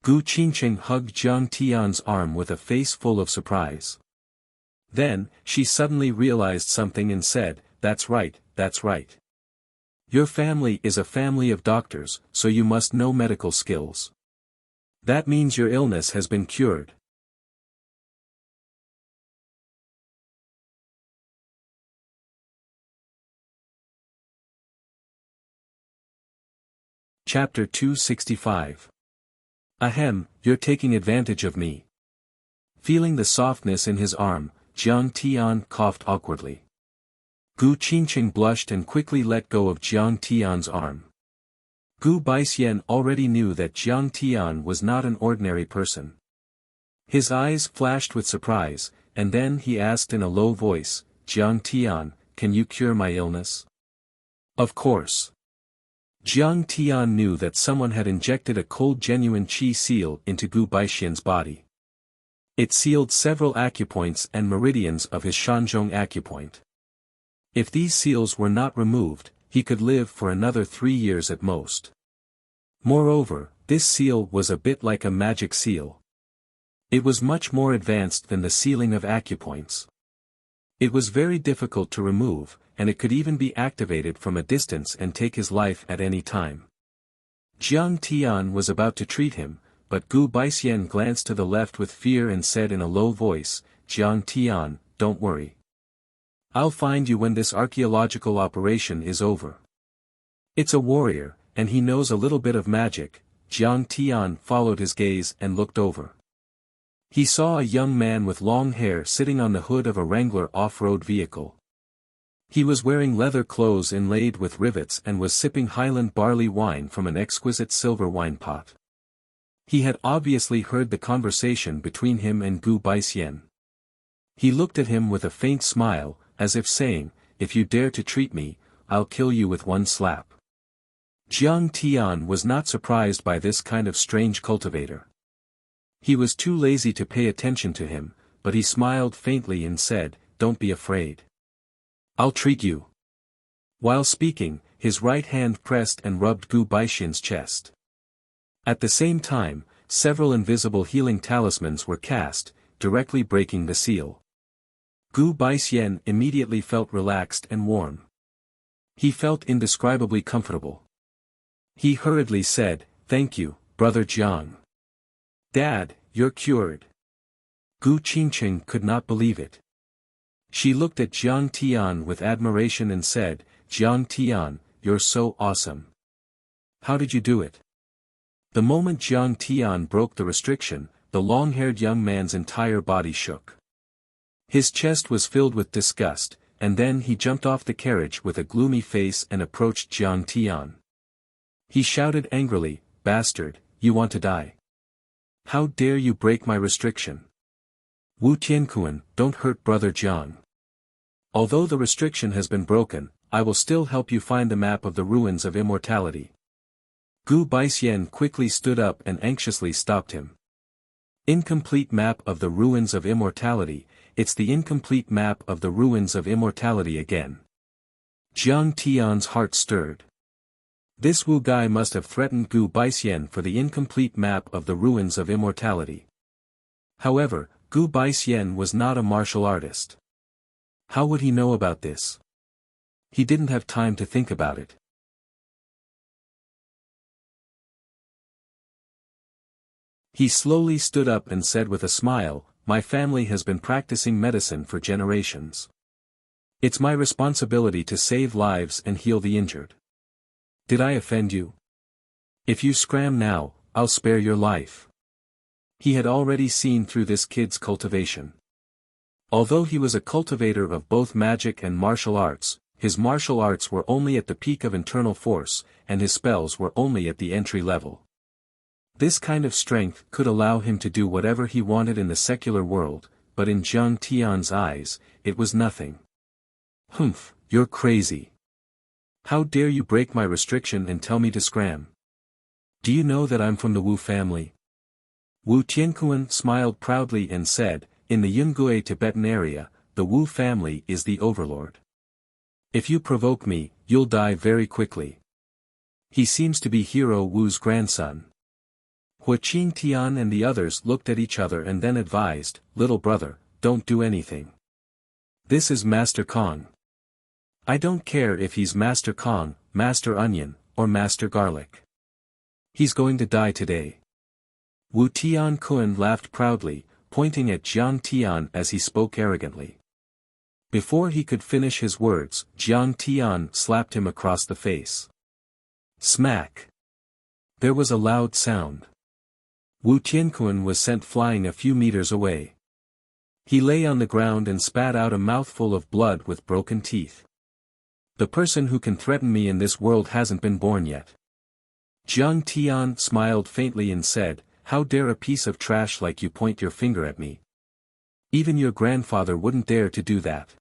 Gu Qingqing hugged Jiang Tian's arm with a face full of surprise. Then, she suddenly realized something and said, that's right, that's right. Your family is a family of doctors, so you must know medical skills. That means your illness has been cured. Chapter 265. Ahem, you're taking advantage of me. Feeling the softness in his arm, Jiang Tian coughed awkwardly. Gu Qingqing blushed and quickly let go of Jiang Tian's arm. Gu Baixian already knew that Jiang Tian was not an ordinary person. His eyes flashed with surprise, and then he asked in a low voice, Jiang Tian, can you cure my illness? Of course. Jiang Tian knew that someone had injected a cold genuine qi seal into Gu Baixian's body. It sealed several acupoints and meridians of his Shanzhong acupoint. If these seals were not removed, he could live for another 3 years at most. Moreover, this seal was a bit like a magic seal. It was much more advanced than the sealing of acupoints. It was very difficult to remove, and it could even be activated from a distance and take his life at any time. Jiang Tian was about to treat him, but Gu Baixian glanced to the left with fear and said in a low voice, Jiang Tian, don't worry. I'll find you when this archaeological operation is over. It's a warrior, and he knows a little bit of magic. Jiang Tian followed his gaze and looked over. He saw a young man with long hair sitting on the hood of a Wrangler off-road vehicle. He was wearing leather clothes inlaid with rivets and was sipping Highland barley wine from an exquisite silver wine pot. He had obviously heard the conversation between him and Gu Baixian. He looked at him with a faint smile, as if saying, if you dare to treat me, I'll kill you with one slap. Jiang Tian was not surprised by this kind of strange cultivator. He was too lazy to pay attention to him, but he smiled faintly and said, don't be afraid. I'll treat you. While speaking, his right hand pressed and rubbed Gu Baixian's chest. At the same time, several invisible healing talismans were cast, directly breaking the seal. Gu Baixian immediately felt relaxed and warm. He felt indescribably comfortable. He hurriedly said, thank you, Brother Jiang. Dad, you're cured. Gu Qingqing could not believe it. She looked at Jiang Tian with admiration and said, Jiang Tian, you're so awesome. How did you do it? The moment Jiang Tian broke the restriction, the long-haired young man's entire body shook. His chest was filled with disgust, and then he jumped off the carriage with a gloomy face and approached Jiang Tian. He shouted angrily, bastard, you want to die? How dare you break my restriction? Wu Tiankuan, don't hurt Brother Jiang. Although the restriction has been broken, I will still help you find the map of the ruins of immortality. Gu Baixian quickly stood up and anxiously stopped him. Incomplete map of the ruins of immortality, it's the incomplete map of the ruins of immortality again. Jiang Tian's heart stirred. This Wu guy must have threatened Gu Baixian for the incomplete map of the ruins of immortality. However, Gu Baixian was not a martial artist. How would he know about this? He didn't have time to think about it. He slowly stood up and said with a smile, "My family has been practicing medicine for generations. It's my responsibility to save lives and heal the injured. Did I offend you? If you scram now, I'll spare your life." He had already seen through this kid's cultivation. Although he was a cultivator of both magic and martial arts, his martial arts were only at the peak of internal force, and his spells were only at the entry level. This kind of strength could allow him to do whatever he wanted in the secular world, but in Jiang Tian's eyes, it was nothing. "Humph, you're crazy. How dare you break my restriction and tell me to scram? Do you know that I'm from the Wu family?" Wu Tiankuan smiled proudly and said, "In the Yungue Tibetan area, the Wu family is the overlord. If you provoke me, you'll die very quickly." He seems to be Hero Wu's grandson. Hua Qingtian and the others looked at each other and then advised, "Little brother, don't do anything. This is Master Kong. I don't care if he's Master Kong, Master Onion, or Master Garlic. He's going to die today." Wu Tiankuan laughed proudly, pointing at Jiang Tian as he spoke arrogantly. Before he could finish his words, Jiang Tian slapped him across the face. Smack! There was a loud sound. Wu Tiankuan was sent flying a few meters away. He lay on the ground and spat out a mouthful of blood with broken teeth. "The person who can threaten me in this world hasn't been born yet." Jiang Tian smiled faintly and said, "How dare a piece of trash like you point your finger at me? Even your grandfather wouldn't dare to do that."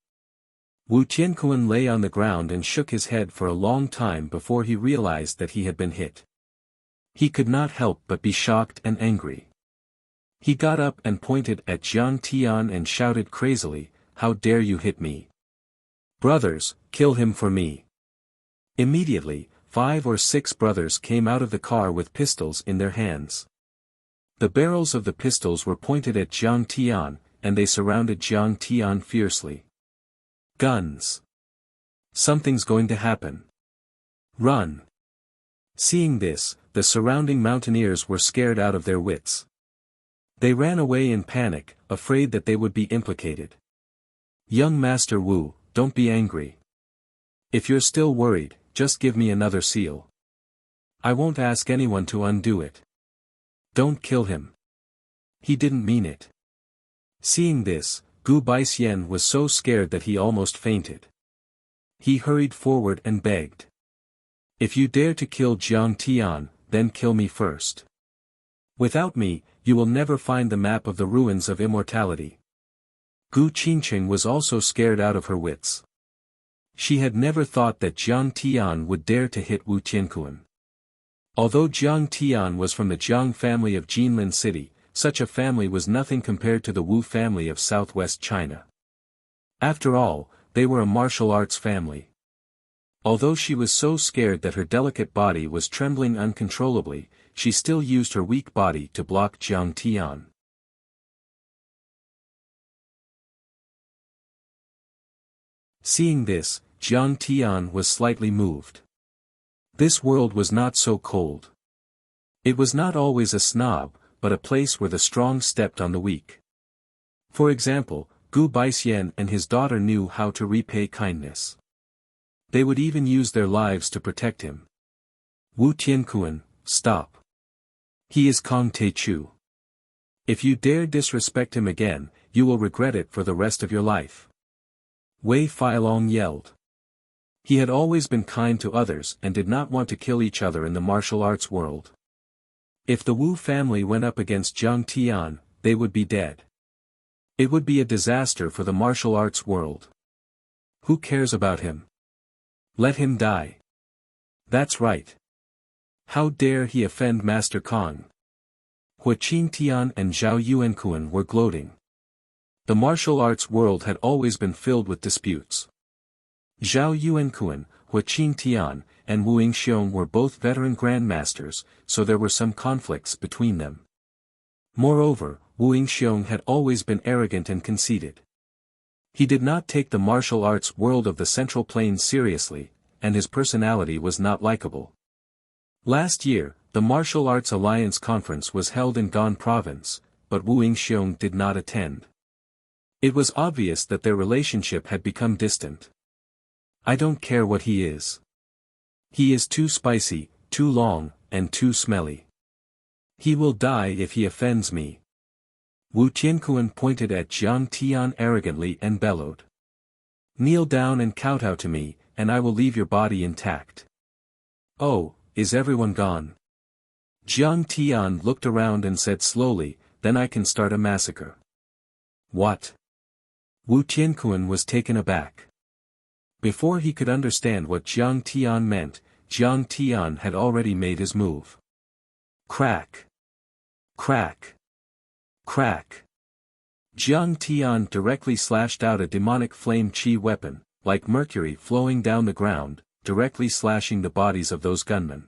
Wu Tiankuan lay on the ground and shook his head for a long time before he realized that he had been hit. He could not help but be shocked and angry. He got up and pointed at Jiang Tian and shouted crazily, "How dare you hit me? Brothers, kill him for me." Immediately, 5 or 6 brothers came out of the car with pistols in their hands. The barrels of the pistols were pointed at Jiang Tian, and they surrounded Jiang Tian fiercely. "Guns! Something's going to happen. Run!" Seeing this, the surrounding mountaineers were scared out of their wits. They ran away in panic, afraid that they would be implicated. "Young Master Wu, don't be angry. If you're still worried, just give me another seal. I won't ask anyone to undo it. Don't kill him. He didn't mean it." Seeing this, Gu Baixian was so scared that he almost fainted. He hurried forward and begged, "If you dare to kill Jiang Tian, then kill me first. Without me, you will never find the map of the ruins of immortality." Gu Qingqing was also scared out of her wits. She had never thought that Jiang Tian would dare to hit Wu Tiankuan. Although Jiang Tian was from the Jiang family of Jinlin City, such a family was nothing compared to the Wu family of southwest China. After all, they were a martial arts family. Although she was so scared that her delicate body was trembling uncontrollably, she still used her weak body to block Jiang Tian. Seeing this, Jiang Tian was slightly moved. This world was not so cold. It was not always a snob, but a place where the strong stepped on the weak. For example, Gu Baixian and his daughter knew how to repay kindness. They would even use their lives to protect him. "Wu Tiankuan, stop. He is Kong Teichu. If you dare disrespect him again, you will regret it for the rest of your life." Wei Feilong yelled. He had always been kind to others and did not want to kill each other in the martial arts world. If the Wu family went up against Jiang Tian, they would be dead. It would be a disaster for the martial arts world. Who cares about him? Let him die. That's right. How dare he offend Master Kong? Hua Qingtian and Zhao Yuankuan were gloating. The martial arts world had always been filled with disputes. Zhao Yuankuan, Hua Qingtian, and Wu Yingxiong were both veteran grandmasters, so there were some conflicts between them. Moreover, Wu Xiong had always been arrogant and conceited. He did not take the martial arts world of the Central Plains seriously, and his personality was not likable. Last year, the Martial Arts Alliance Conference was held in Gan Province, but Wu Xiong did not attend. It was obvious that their relationship had become distant. I don't care what he is. He is too spicy, too long, and too smelly. He will die if he offends me. Wu Tiankuan pointed at Jiang Tian arrogantly and bellowed. Kneel down and kowtow to me, and I will leave your body intact. Oh, is everyone gone? Jiang Tian looked around and said slowly, then I can start a massacre. What? Wu Tiankuan was taken aback. Before he could understand what Jiang Tian meant, Jiang Tian had already made his move. Crack! Crack! Crack! Jiang Tian directly slashed out a demonic flame chi weapon, like mercury flowing down the ground, directly slashing the bodies of those gunmen.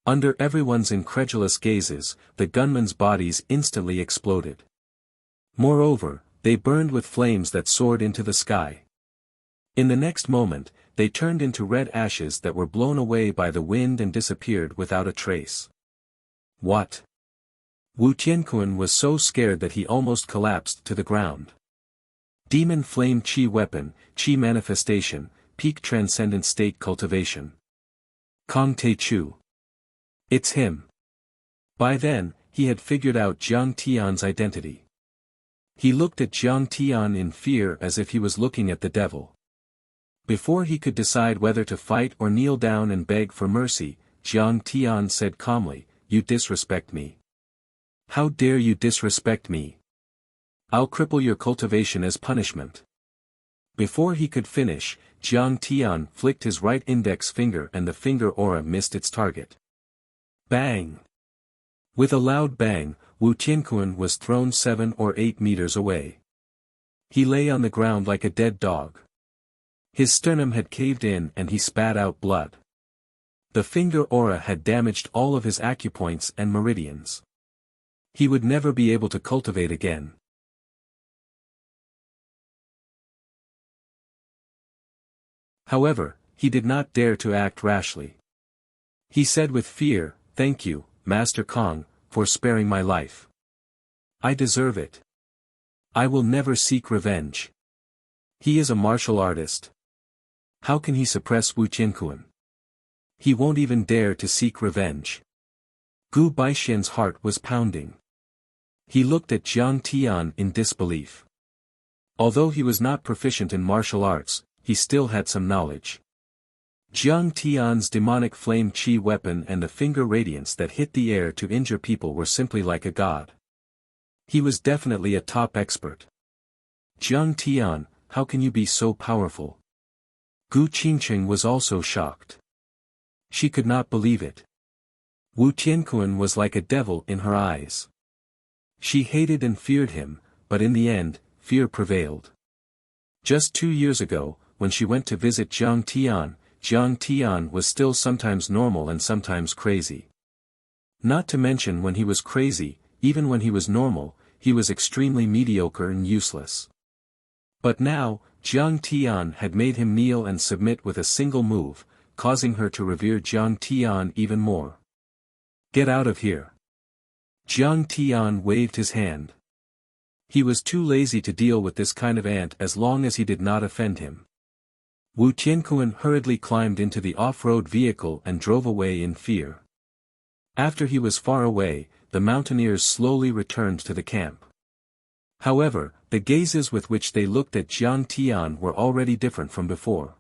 Under everyone's incredulous gazes, the gunmen's bodies instantly exploded. Moreover, they burned with flames that soared into the sky. In the next moment, they turned into red ashes that were blown away by the wind and disappeared without a trace. What? Wu Tiankuan was so scared that he almost collapsed to the ground. Demon Flame Chi Weapon, Chi Manifestation, Peak Transcendent State Cultivation. Kong Te Chu. It's him. By then, he had figured out Jiang Tian's identity. He looked at Jiang Tian in fear as if he was looking at the devil. Before he could decide whether to fight or kneel down and beg for mercy, Jiang Tian said calmly, "You disrespect me. How dare you disrespect me? I'll cripple your cultivation as punishment." Before he could finish, Jiang Tian flicked his right index finger and the finger aura missed its target. Bang! With a loud bang, Wu Tiankuan was thrown 7 or 8 meters away. He lay on the ground like a dead dog. His sternum had caved in and he spat out blood. The finger aura had damaged all of his acupoints and meridians. He would never be able to cultivate again. However, he did not dare to act rashly. He said with fear, "Thank you, Master Kong, for sparing my life. I deserve it. I will never seek revenge." He is a martial artist. How can he suppress Wu Tiankuan? He won't even dare to seek revenge. Gu Baixian's heart was pounding. He looked at Jiang Tian in disbelief. Although he was not proficient in martial arts, he still had some knowledge. Jiang Tian's demonic flame chi weapon and the finger radiance that hit the air to injure people were simply like a god. He was definitely a top expert. Jiang Tian, how can you be so powerful? Gu Qingqing was also shocked. She could not believe it. Wu Tiankuan was like a devil in her eyes. She hated and feared him, but in the end, fear prevailed. Just 2 years ago, when she went to visit Jiang Tian was still sometimes normal and sometimes crazy. Not to mention when he was crazy, even when he was normal, he was extremely mediocre and useless. But now, Jiang Tian had made him kneel and submit with a single move, causing her to revere Jiang Tian even more. Get out of here. Jiang Tian waved his hand. He was too lazy to deal with this kind of ant as long as he did not offend him. Wu Tiankuan hurriedly climbed into the off-road vehicle and drove away in fear. After he was far away, the mountaineers slowly returned to the camp. However, the gazes with which they looked at Jiang Tian were already different from before.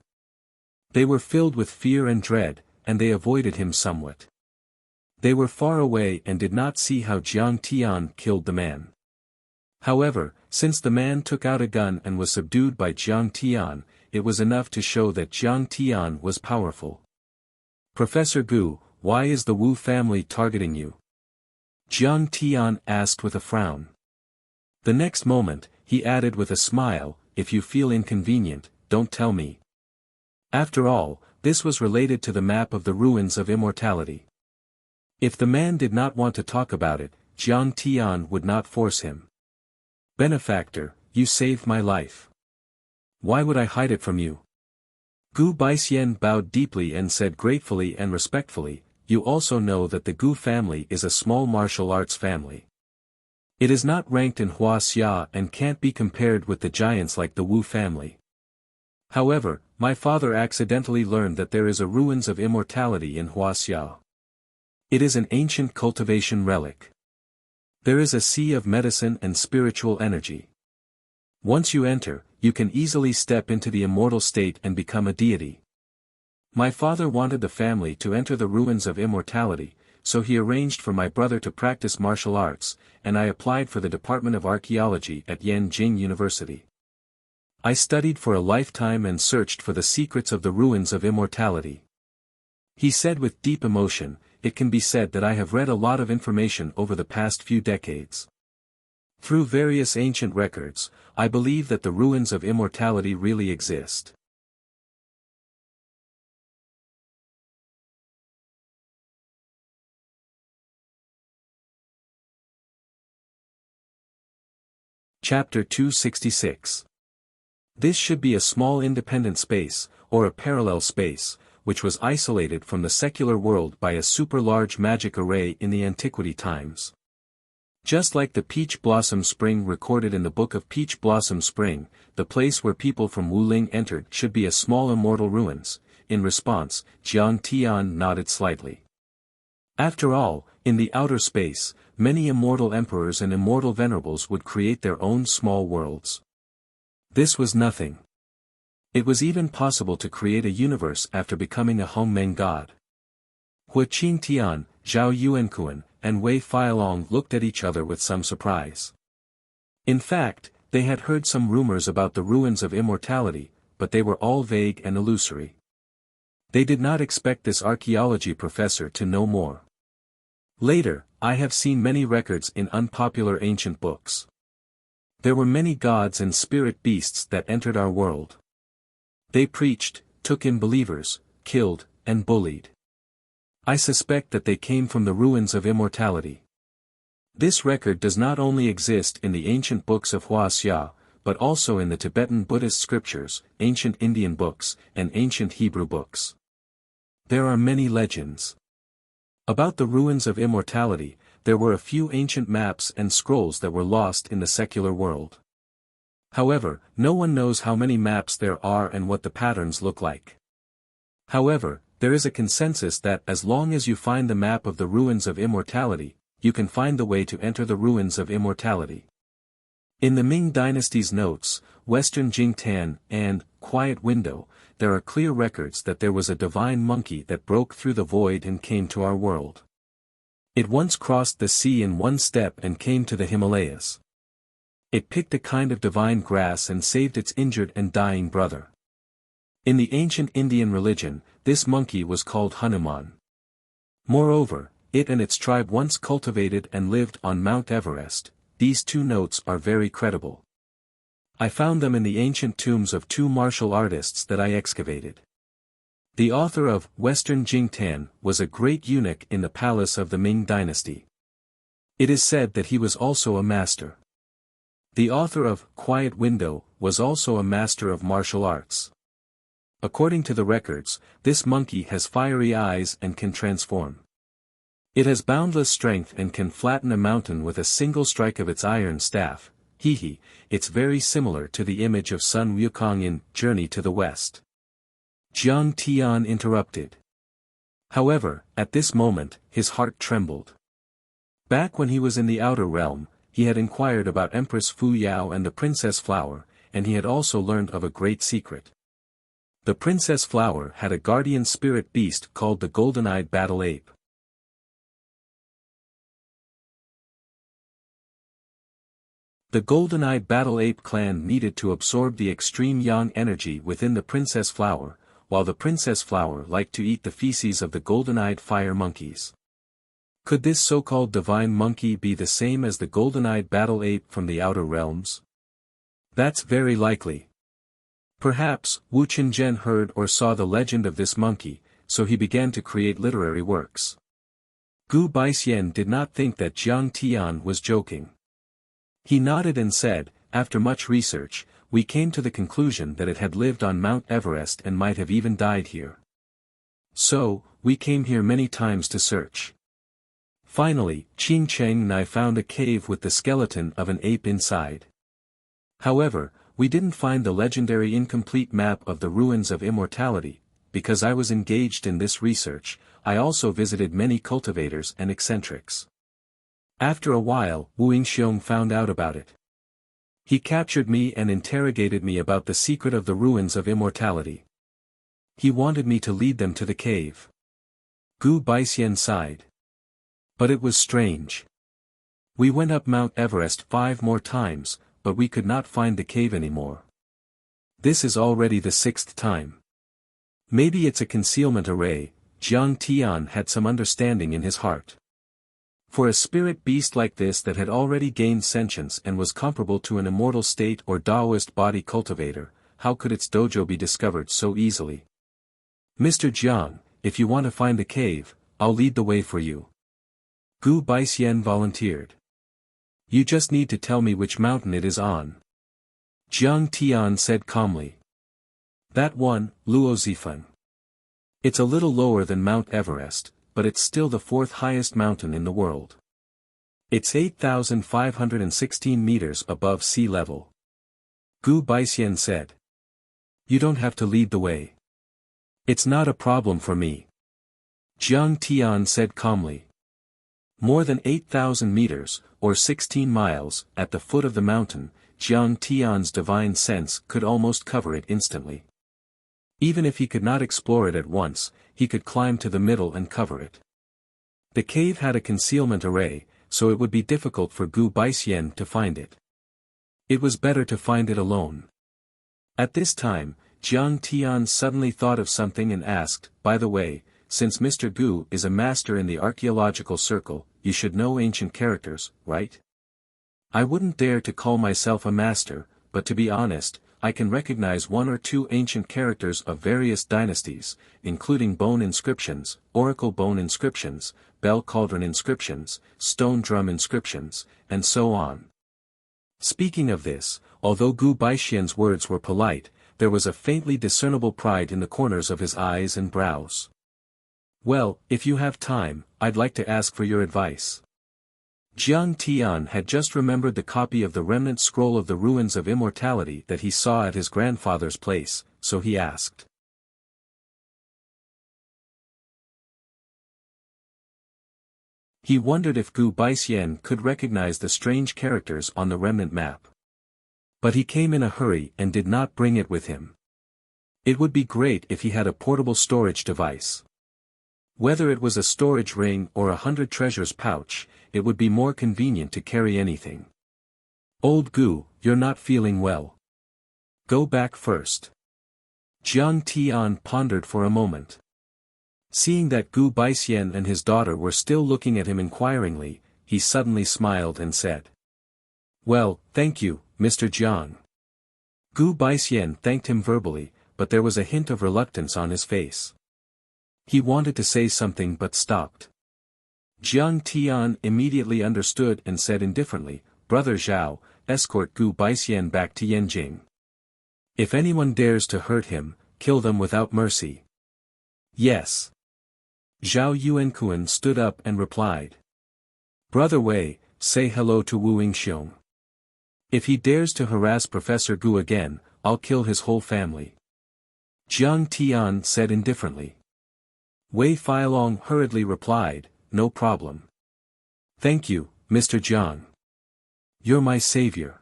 They were filled with fear and dread, and they avoided him somewhat. They were far away and did not see how Jiang Tian killed the man. However, since the man took out a gun and was subdued by Jiang Tian, it was enough to show that Jiang Tian was powerful. "Professor Gu, why is the Wu family targeting you?" Jiang Tian asked with a frown. The next moment, he added with a smile, "If you feel inconvenient, don't tell me." After all, this was related to the map of the ruins of immortality. If the man did not want to talk about it, Jiang Tian would not force him. Benefactor, you saved my life. Why would I hide it from you? Gu Baixian bowed deeply and said gratefully and respectfully, you also know that the Gu family is a small martial arts family. It is not ranked in Huaxia and can't be compared with the giants like the Wu family. However, my father accidentally learned that there is a ruins of immortality in Huaxia. It is an ancient cultivation relic. There is a sea of medicine and spiritual energy. Once you enter, you can easily step into the immortal state and become a deity. My father wanted the family to enter the ruins of immortality, so he arranged for my brother to practice martial arts, and I applied for the Department of Archaeology at Yanjing University. I studied for a lifetime and searched for the secrets of the ruins of immortality. He said with deep emotion, it can be said that I have read a lot of information over the past few decades. Through various ancient records, I believe that the ruins of immortality really exist. Chapter 266. This should be a small independent space, or a parallel space, which was isolated from the secular world by a super-large magic array in the antiquity times. Just like the Peach Blossom Spring recorded in the Book of Peach Blossom Spring, the place where people from Wuling entered should be a small immortal ruins. In response, Jiang Tian nodded slightly. After all, in the outer space, many immortal emperors and immortal venerables would create their own small worlds. This was nothing. It was even possible to create a universe after becoming a Hongmeng god. Hu Qingtian, Zhao Yuankuan, and Wei Feilong looked at each other with some surprise. In fact, they had heard some rumors about the ruins of immortality, but they were all vague and illusory. They did not expect this archaeology professor to know more. Later, I have seen many records in unpopular ancient books. There were many gods and spirit beasts that entered our world. They preached, took in believers, killed, and bullied. I suspect that they came from the ruins of immortality. This record does not only exist in the ancient books of Huaxia, but also in the Tibetan Buddhist scriptures, ancient Indian books, and ancient Hebrew books. There are many legends. About the ruins of immortality, there were a few ancient maps and scrolls that were lost in the secular world. However, no one knows how many maps there are and what the patterns look like. However, there is a consensus that as long as you find the map of the ruins of immortality, you can find the way to enter the ruins of immortality. In the Ming Dynasty's notes, Western Jingtan, and Quiet Window, there are clear records that there was a divine monkey that broke through the void and came to our world. It once crossed the sea in one step and came to the Himalayas. It picked a kind of divine grass and saved its injured and dying brother. In the ancient Indian religion, this monkey was called Hanuman. Moreover, it and its tribe once cultivated and lived on Mount Everest. These two notes are very credible. I found them in the ancient tombs of two martial artists that I excavated. The author of Western Jingtan was a great eunuch in the palace of the Ming dynasty. It is said that he was also a master. The author of Quiet Window was also a master of martial arts. According to the records, this monkey has fiery eyes and can transform. It has boundless strength and can flatten a mountain with a single strike of its iron staff. It's very similar to the image of Sun Wukong in Journey to the West. Jiang Tian interrupted. However, at this moment, his heart trembled. Back when he was in the outer realm, he had inquired about Empress Fu Yao and the Princess Flower, and he had also learned of a great secret. The Princess Flower had a guardian spirit beast called the golden-eyed battle ape. The golden-eyed battle ape clan needed to absorb the extreme yang energy within the Princess Flower, while the Princess Flower liked to eat the feces of the golden-eyed fire monkeys. Could this so-called divine monkey be the same as the golden-eyed battle ape from the outer realms? That's very likely. Perhaps Wu Qingzhen heard or saw the legend of this monkey, so he began to create literary works. Gu Baixian did not think that Jiang Tian was joking. He nodded and said, after much research, we came to the conclusion that it had lived on Mount Everest and might have even died here. So, we came here many times to search. Finally, Qing Cheng and I found a cave with the skeleton of an ape inside. However, we didn't find the legendary incomplete map of the ruins of immortality. Because I was engaged in this research, I also visited many cultivators and eccentrics. After a while, Wu Yingxiong found out about it. He captured me and interrogated me about the secret of the ruins of immortality. He wanted me to lead them to the cave. Gu Baixian sighed. But it was strange. We went up Mount Everest 5 more times, but we could not find the cave anymore. This is already the 6th time. Maybe it's a concealment array. Jiang Tian had some understanding in his heart. For a spirit beast like this that had already gained sentience and was comparable to an immortal state or Taoist body cultivator, how could its dojo be discovered so easily? Mr. Jiang, if you want to find the cave, I'll lead the way for you. Gu Baixian volunteered. You just need to tell me which mountain it is on. Jiang Tian said calmly. That one, Luozifan. It's a little lower than Mount Everest, but it's still the 4th highest mountain in the world. It's 8,516 meters above sea level. Gu Baixian said. You don't have to lead the way. It's not a problem for me. Jiang Tian said calmly. More than 8,000 meters, or 16 miles, at the foot of the mountain, Jiang Tian's divine sense could almost cover it instantly. Even if he could not explore it at once, he could climb to the middle and cover it. The cave had a concealment array, so it would be difficult for Gu Baixian to find it. It was better to find it alone. At this time, Jiang Tian suddenly thought of something and asked, by the way, since Mr. Gu is a master in the archaeological circle, you should know ancient characters, right? I wouldn't dare to call myself a master, but to be honest, I can recognize 1 or 2 ancient characters of various dynasties, including bone inscriptions, oracle bone inscriptions, bell cauldron inscriptions, stone drum inscriptions, and so on. Speaking of this, although Gu Baixian's words were polite, there was a faintly discernible pride in the corners of his eyes and brows. Well, if you have time, I'd like to ask for your advice. Jiang Tian had just remembered the copy of the remnant scroll of the ruins of immortality that he saw at his grandfather's place, so he asked. He wondered if Gu Baixian could recognize the strange characters on the remnant map. But he came in a hurry and did not bring it with him. It would be great if he had a portable storage device. Whether it was a storage ring or a 100 treasures pouch, it would be more convenient to carry anything. Old Gu, you're not feeling well. Go back first. Jiang Tian pondered for a moment. Seeing that Gu Baixian and his daughter were still looking at him inquiringly, he suddenly smiled and said. Well, thank you, Mr. Jiang. Gu Baixian thanked him verbally, but there was a hint of reluctance on his face. He wanted to say something but stopped. Jiang Tian immediately understood and said indifferently, Brother Zhao, escort Gu Baixian back to Yanjing. If anyone dares to hurt him, kill them without mercy. Yes. Zhao Yuankuan stood up and replied. Brother Wei, say hello to Wu Yingxiong. If he dares to harass Professor Gu again, I'll kill his whole family. Jiang Tian said indifferently. Wei Feilong hurriedly replied, no problem. Thank you, Mr. Jiang. You're my savior.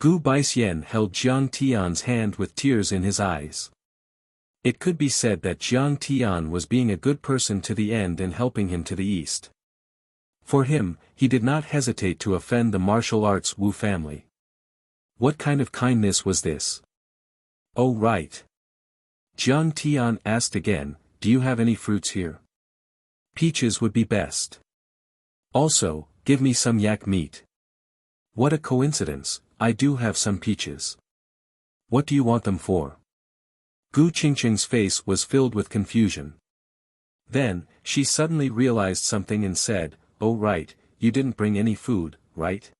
Gu Baixian held Jiang Tian's hand with tears in his eyes. It could be said that Jiang Tian was being a good person to the end and helping him to the east. For him, he did not hesitate to offend the martial arts Wu family. What kind of kindness was this? Oh right. Jiang Tian asked again, do you have any fruits here? Peaches would be best. Also, give me some yak meat. What a coincidence, I do have some peaches. What do you want them for? Gu Qingqing's face was filled with confusion. Then, she suddenly realized something and said, "Oh right, you didn't bring any food, right?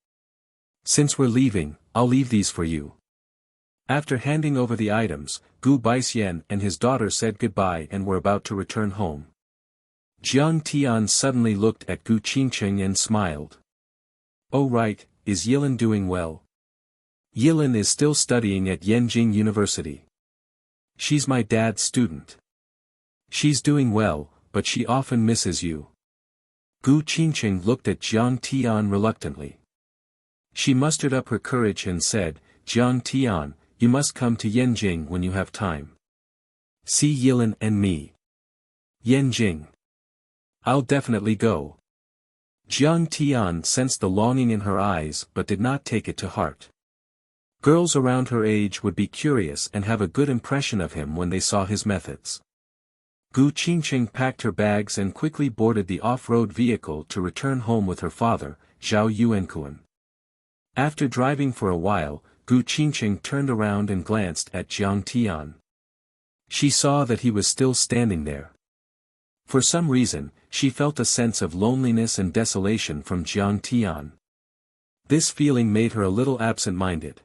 Since we're leaving, I'll leave these for you." After handing over the items, Gu Baixian and his daughter said goodbye and were about to return home. Jiang Tian suddenly looked at Gu Qingqing and smiled. "Oh right, is Yilin doing well?" "Yilin is still studying at Yanjing University. She's my dad's student. She's doing well, but she often misses you." Gu Qingqing looked at Jiang Tian reluctantly. She mustered up her courage and said, "Jiang Tian, you must come to Yanjing when you have time. See Yilin and me." "Yanjing. I'll definitely go." Jiang Tian sensed the longing in her eyes but did not take it to heart. Girls around her age would be curious and have a good impression of him when they saw his methods. Gu Qingqing packed her bags and quickly boarded the off-road vehicle to return home with her father, Zhao Yuankuan. After driving for a while, Gu Qingqing turned around and glanced at Jiang Tian. She saw that he was still standing there. For some reason, she felt a sense of loneliness and desolation from Jiang Tian. This feeling made her a little absent-minded.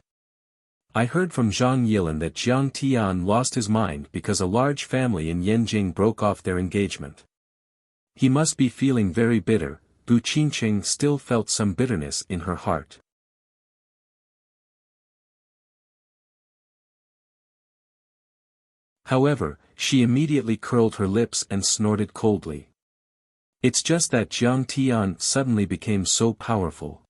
"I heard from Zhang Yilin that Jiang Tian lost his mind because a large family in Yanjing broke off their engagement. He must be feeling very bitter." Gu Qingqing still felt some bitterness in her heart. However, she immediately curled her lips and snorted coldly. It's just that Jiang Tian suddenly became so powerful.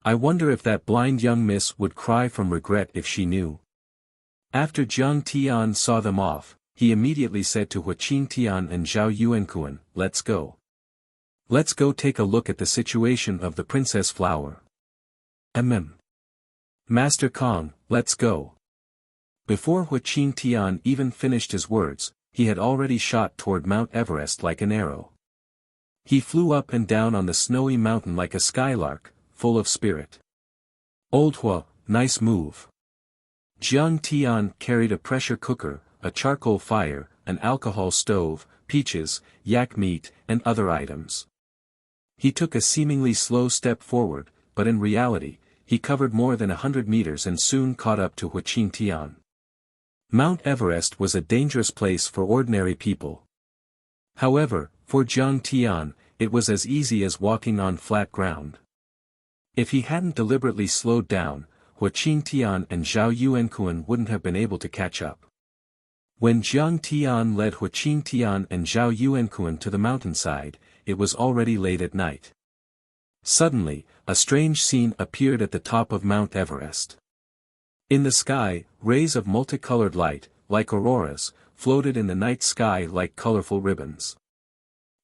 I wonder if that blind young miss would cry from regret if she knew. After Jiang Tian saw them off, he immediately said to Huaqing Tian and Zhao Yuankuan, "Let's go. Let's go take a look at the situation of the Princess Flower." Master Kong, let's go." Before Huaqing Tian even finished his words, he had already shot toward Mount Everest like an arrow. He flew up and down on the snowy mountain like a skylark, full of spirit. "Old Hua, nice move." Jiang Tian carried a pressure cooker, a charcoal fire, an alcohol stove, peaches, yak meat, and other items. He took a seemingly slow step forward, but in reality, he covered more than 100 meters and soon caught up to Huaqing Tian. Mount Everest was a dangerous place for ordinary people. However, for Jiang Tian, it was as easy as walking on flat ground. If he hadn't deliberately slowed down, Huaqing Tian and Zhao Yuankuan wouldn't have been able to catch up. When Jiang Tian led Huaqing Tian and Zhao Yuankuan to the mountainside, it was already late at night. Suddenly, a strange scene appeared at the top of Mount Everest. In the sky, rays of multicolored light, like auroras, floated in the night sky like colorful ribbons.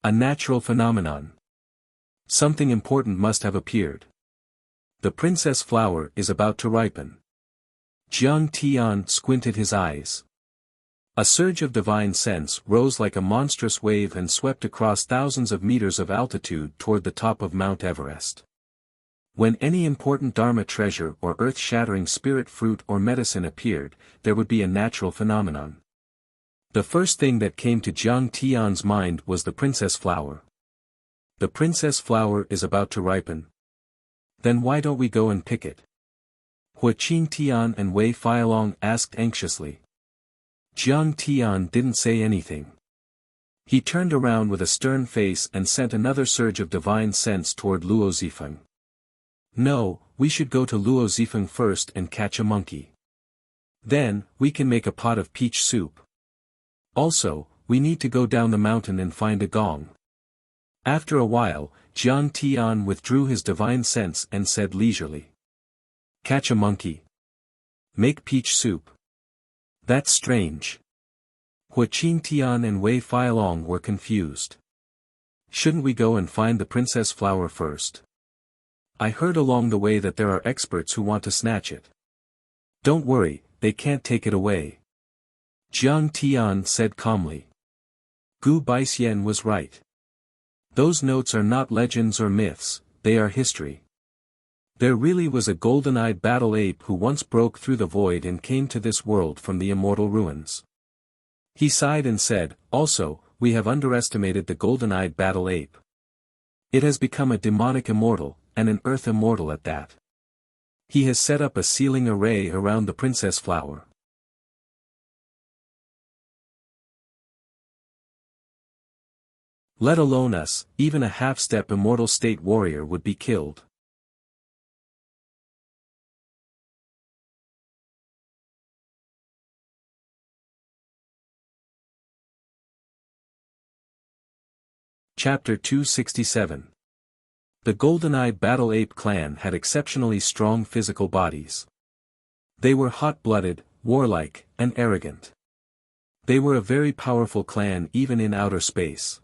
A natural phenomenon. Something important must have appeared. The princess flower is about to ripen. Jiang Tian squinted his eyes. A surge of divine sense rose like a monstrous wave and swept across thousands of meters of altitude toward the top of Mount Everest. When any important Dharma treasure or earth-shattering spirit fruit or medicine appeared, there would be a natural phenomenon. The first thing that came to Jiang Tian's mind was the princess flower. The princess flower is about to ripen. Then why don't we go and pick it? Huaqing Tian and Wei Feilong asked anxiously. Jiang Tian didn't say anything. He turned around with a stern face and sent another surge of divine sense toward Luo Zifeng. "No, we should go to Luo Zifeng first and catch a monkey. Then, we can make a pot of peach soup. Also, we need to go down the mountain and find a gong." After a while, Jiang Tian withdrew his divine sense and said leisurely. "Catch a monkey. Make peach soup. That's strange." Huaqing Tian and Wei Feilong were confused. "Shouldn't we go and find the princess flower first? I heard along the way that there are experts who want to snatch it." "Don't worry, they can't take it away," Jiang Tian said calmly. Gu Baixian was right. Those notes are not legends or myths, they are history. There really was a golden-eyed battle ape who once broke through the void and came to this world from the immortal ruins. He sighed and said, "Also, we have underestimated the golden-eyed battle ape. It has become a demonic immortal, and an earth immortal at that. He has set up a sealing array around the princess flower. Let alone us, even a half-step immortal state warrior would be killed. Chapter 267. The golden-eyed battle ape clan had exceptionally strong physical bodies. They were hot-blooded, warlike, and arrogant. They were a very powerful clan even in outer space.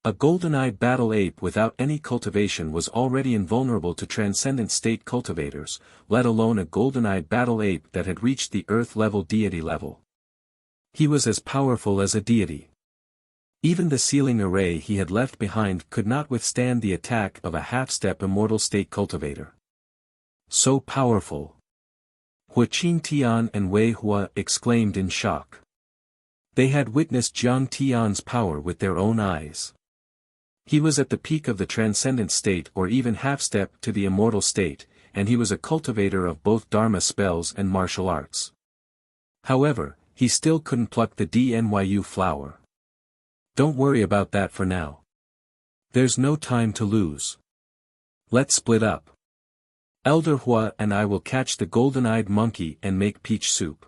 A golden-eyed battle ape without any cultivation was already invulnerable to transcendent state cultivators, let alone a golden-eyed battle ape that had reached the earth-level deity level. He was as powerful as a deity. Even the sealing array he had left behind could not withstand the attack of a half-step immortal state cultivator. So powerful! Wuxia and Xianxia and Wei Hua exclaimed in shock. They had witnessed Jiang Tian's power with their own eyes. He was at the peak of the transcendent state or even half-step to the immortal state, and he was a cultivator of both Dharma spells and martial arts. However, he still couldn't pluck the DNYU flower. Don't worry about that for now. There's no time to lose. Let's split up. Elder Hua and I will catch the golden-eyed monkey and make peach soup.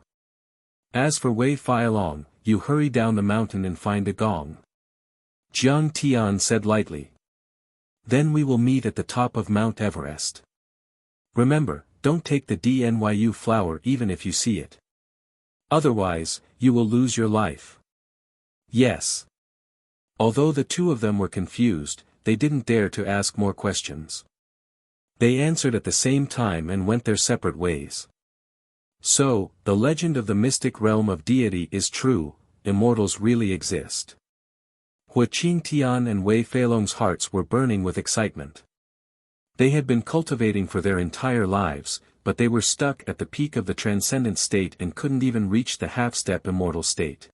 As for Wei Feilong, you hurry down the mountain and find a gong. Jiang Tian said lightly. Then we will meet at the top of Mount Everest. Remember, don't take the DNYU flower even if you see it. Otherwise, you will lose your life. Yes. Although the two of them were confused, they didn't dare to ask more questions. They answered at the same time and went their separate ways. So, the legend of the mystic realm of deity is true, immortals really exist. Wuxia Tian and Wei Feilong's hearts were burning with excitement. They had been cultivating for their entire lives, but they were stuck at the peak of the transcendent state and couldn't even reach the half-step immortal state.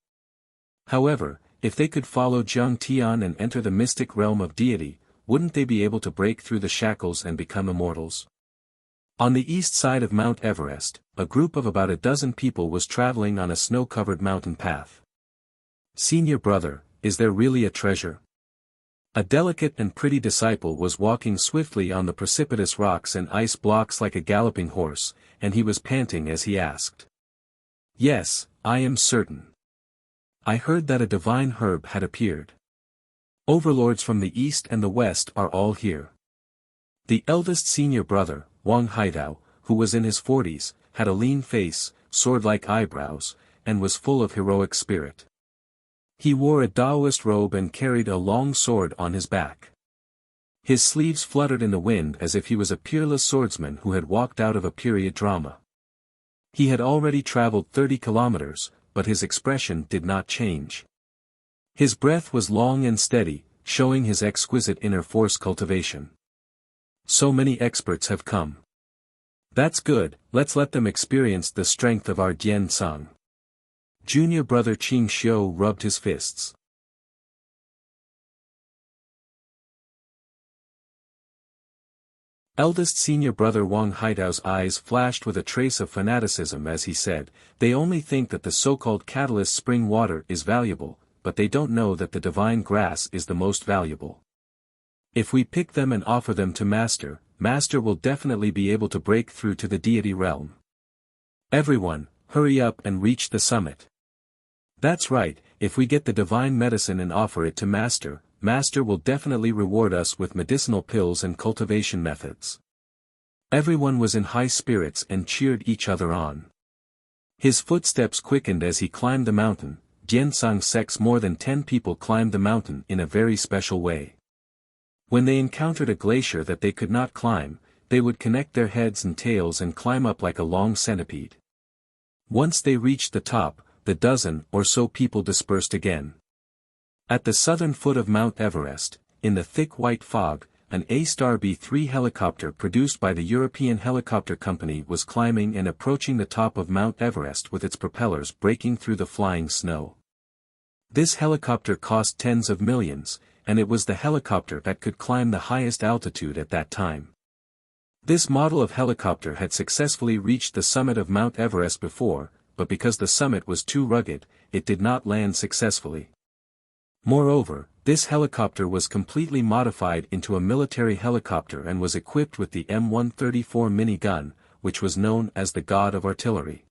However, if they could follow Jiang Tian and enter the mystic realm of deity, wouldn't they be able to break through the shackles and become immortals? On the east side of Mount Everest, a group of about a dozen people was traveling on a snow-covered mountain path. Senior brother, is there really a treasure? A delicate and pretty disciple was walking swiftly on the precipitous rocks and ice blocks like a galloping horse, and he was panting as he asked. Yes, I am certain. I heard that a divine herb had appeared. Overlords from the east and the west are all here. The eldest senior brother, Wang Haidao, who was in his 40s, had a lean face, sword-like eyebrows, and was full of heroic spirit. He wore a Taoist robe and carried a long sword on his back. His sleeves fluttered in the wind as if he was a peerless swordsman who had walked out of a period drama. He had already traveled 30 kilometers, but his expression did not change. His breath was long and steady, showing his exquisite inner force cultivation. So many experts have come. That's good, let's let them experience the strength of our Dian Sang. Junior brother Qing Xiu rubbed his fists. Eldest senior brother Wang Haidao's eyes flashed with a trace of fanaticism as he said, they only think that the so-called catalyst spring water is valuable, but they don't know that the divine grass is the most valuable. If we pick them and offer them to Master, Master will definitely be able to break through to the deity realm. Everyone, hurry up and reach the summit. That's right, if we get the divine medicine and offer it to Master, Master will definitely reward us with medicinal pills and cultivation methods. Everyone was in high spirits and cheered each other on. His footsteps quickened as he climbed the mountain. Jiansang sects more than 10 people climbed the mountain in a very special way. When they encountered a glacier that they could not climb, they would connect their heads and tails and climb up like a long centipede. Once they reached the top, the dozen or so people dispersed again. At the southern foot of Mount Everest, in the thick white fog, an A-Star B-3 helicopter produced by the European Helicopter Company was climbing and approaching the top of Mount Everest with its propellers breaking through the flying snow. This helicopter cost tens of millions, and it was the helicopter that could climb the highest altitude at that time. This model of helicopter had successfully reached the summit of Mount Everest before, but because the summit was too rugged, it did not land successfully. Moreover, this helicopter was completely modified into a military helicopter and was equipped with the M134 minigun, which was known as the God of Artillery.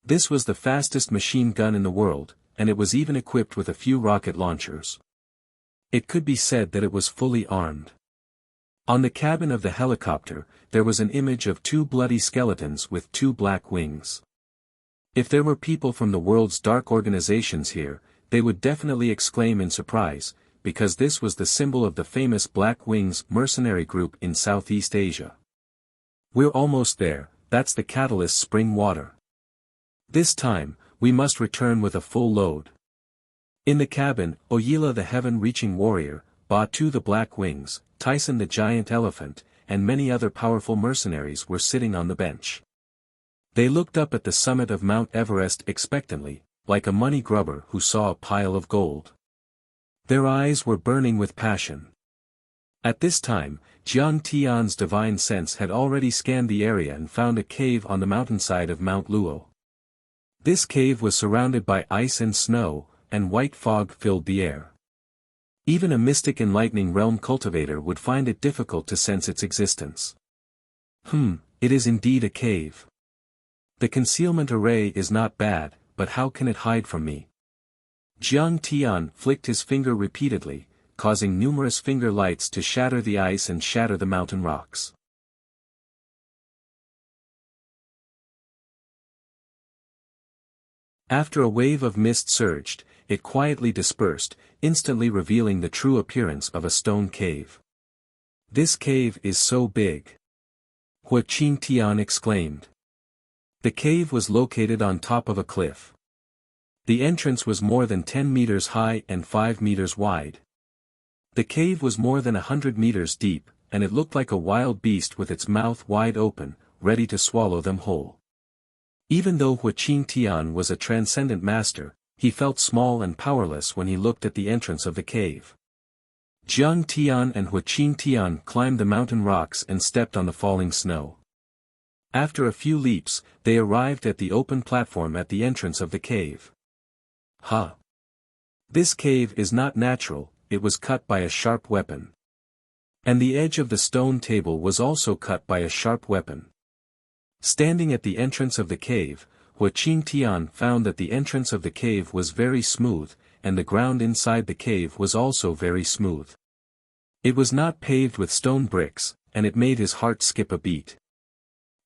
This was the fastest machine gun in the world, and it was even equipped with a few rocket launchers. It could be said that it was fully armed. On the cabin of the helicopter, there was an image of two bloody skeletons with two black wings. If there were people from the world's dark organizations here, they would definitely exclaim in surprise, because this was the symbol of the famous Black Wings mercenary group in Southeast Asia. We're almost there, that's the catalyst spring water. This time, we must return with a full load. In the cabin, Oyila the heaven-reaching warrior, Batu the Black Wings, Tyson the giant elephant, and many other powerful mercenaries were sitting on the bench. They looked up at the summit of Mount Everest expectantly, like a money grubber who saw a pile of gold. Their eyes were burning with passion. At this time, Jiang Tian's divine sense had already scanned the area and found a cave on the mountainside of Mount Luo. This cave was surrounded by ice and snow, and white fog filled the air. Even a mystic enlightening realm cultivator would find it difficult to sense its existence. It is indeed a cave. The concealment array is not bad, but how can it hide from me? Jiang Tian flicked his finger repeatedly, causing numerous finger lights to shatter the ice and shatter the mountain rocks. After a wave of mist surged, it quietly dispersed, instantly revealing the true appearance of a stone cave. This cave is so big. Hua Qingtian exclaimed. The cave was located on top of a cliff. The entrance was more than 10 meters high and 5 meters wide. The cave was more than 100 meters deep, and it looked like a wild beast with its mouth wide open, ready to swallow them whole. Even though Hua Qingtian was a transcendent master, he felt small and powerless when he looked at the entrance of the cave. Jiang Tian and Hua Qingtian climbed the mountain rocks and stepped on the falling snow. After a few leaps, they arrived at the open platform at the entrance of the cave. This cave is not natural, it was cut by a sharp weapon. And the edge of the stone table was also cut by a sharp weapon. Standing at the entrance of the cave, Hua Qingtian found that the entrance of the cave was very smooth, and the ground inside the cave was also very smooth. It was not paved with stone bricks, and it made his heart skip a beat.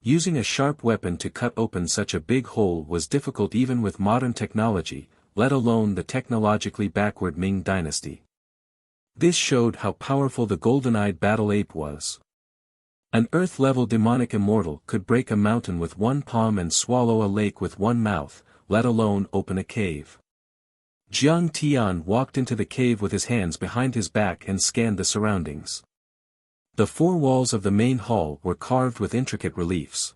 Using a sharp weapon to cut open such a big hole was difficult even with modern technology, let alone the technologically backward Ming dynasty. This showed how powerful the golden-eyed battle ape was. An earth-level demonic immortal could break a mountain with one palm and swallow a lake with one mouth, let alone open a cave. Jiang Tian walked into the cave with his hands behind his back and scanned the surroundings. The four walls of the main hall were carved with intricate reliefs.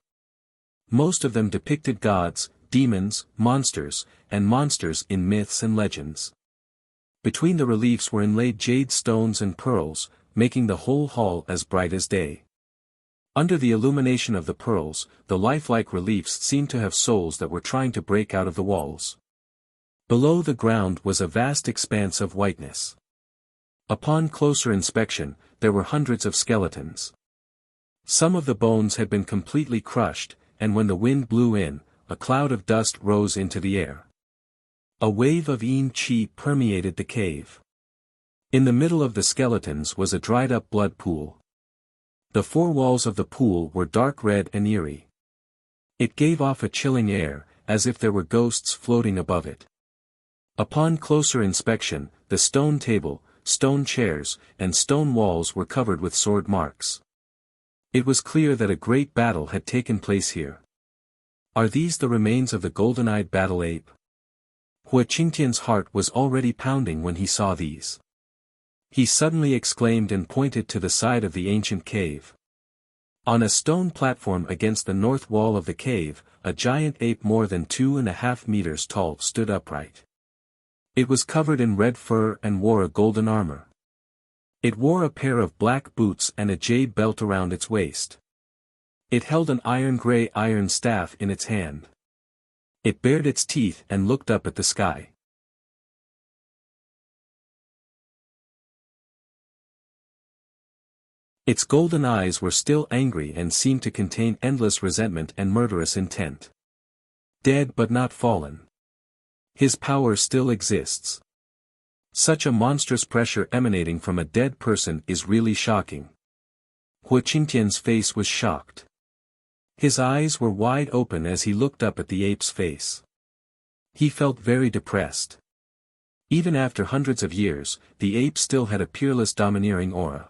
Most of them depicted gods, demons, monsters, and monsters in myths and legends. Between the reliefs were inlaid jade stones and pearls, making the whole hall as bright as day. Under the illumination of the pearls, the lifelike reliefs seemed to have souls that were trying to break out of the walls. Below the ground was a vast expanse of whiteness. Upon closer inspection, there were hundreds of skeletons. Some of the bones had been completely crushed, and when the wind blew in, a cloud of dust rose into the air. A wave of yin qi permeated the cave. In the middle of the skeletons was a dried-up blood pool. The four walls of the pool were dark red and eerie. It gave off a chilling air, as if there were ghosts floating above it. Upon closer inspection, the stone table, stone chairs, and stone walls were covered with sword marks. It was clear that a great battle had taken place here. Are these the remains of the golden-eyed battle ape? Hua Qingtian's heart was already pounding when he saw these. He suddenly exclaimed and pointed to the side of the ancient cave. On a stone platform against the north wall of the cave, a giant ape more than 2.5 meters tall stood upright. It was covered in red fur and wore a golden armor. It wore a pair of black boots and a jade belt around its waist. It held an iron-gray iron staff in its hand. It bared its teeth and looked up at the sky. Its golden eyes were still angry and seemed to contain endless resentment and murderous intent. Dead but not fallen. His power still exists. Such a monstrous pressure emanating from a dead person is really shocking. Hua Qingtian's face was shocked. His eyes were wide open as he looked up at the ape's face. He felt very depressed. Even after hundreds of years, the ape still had a peerless domineering aura.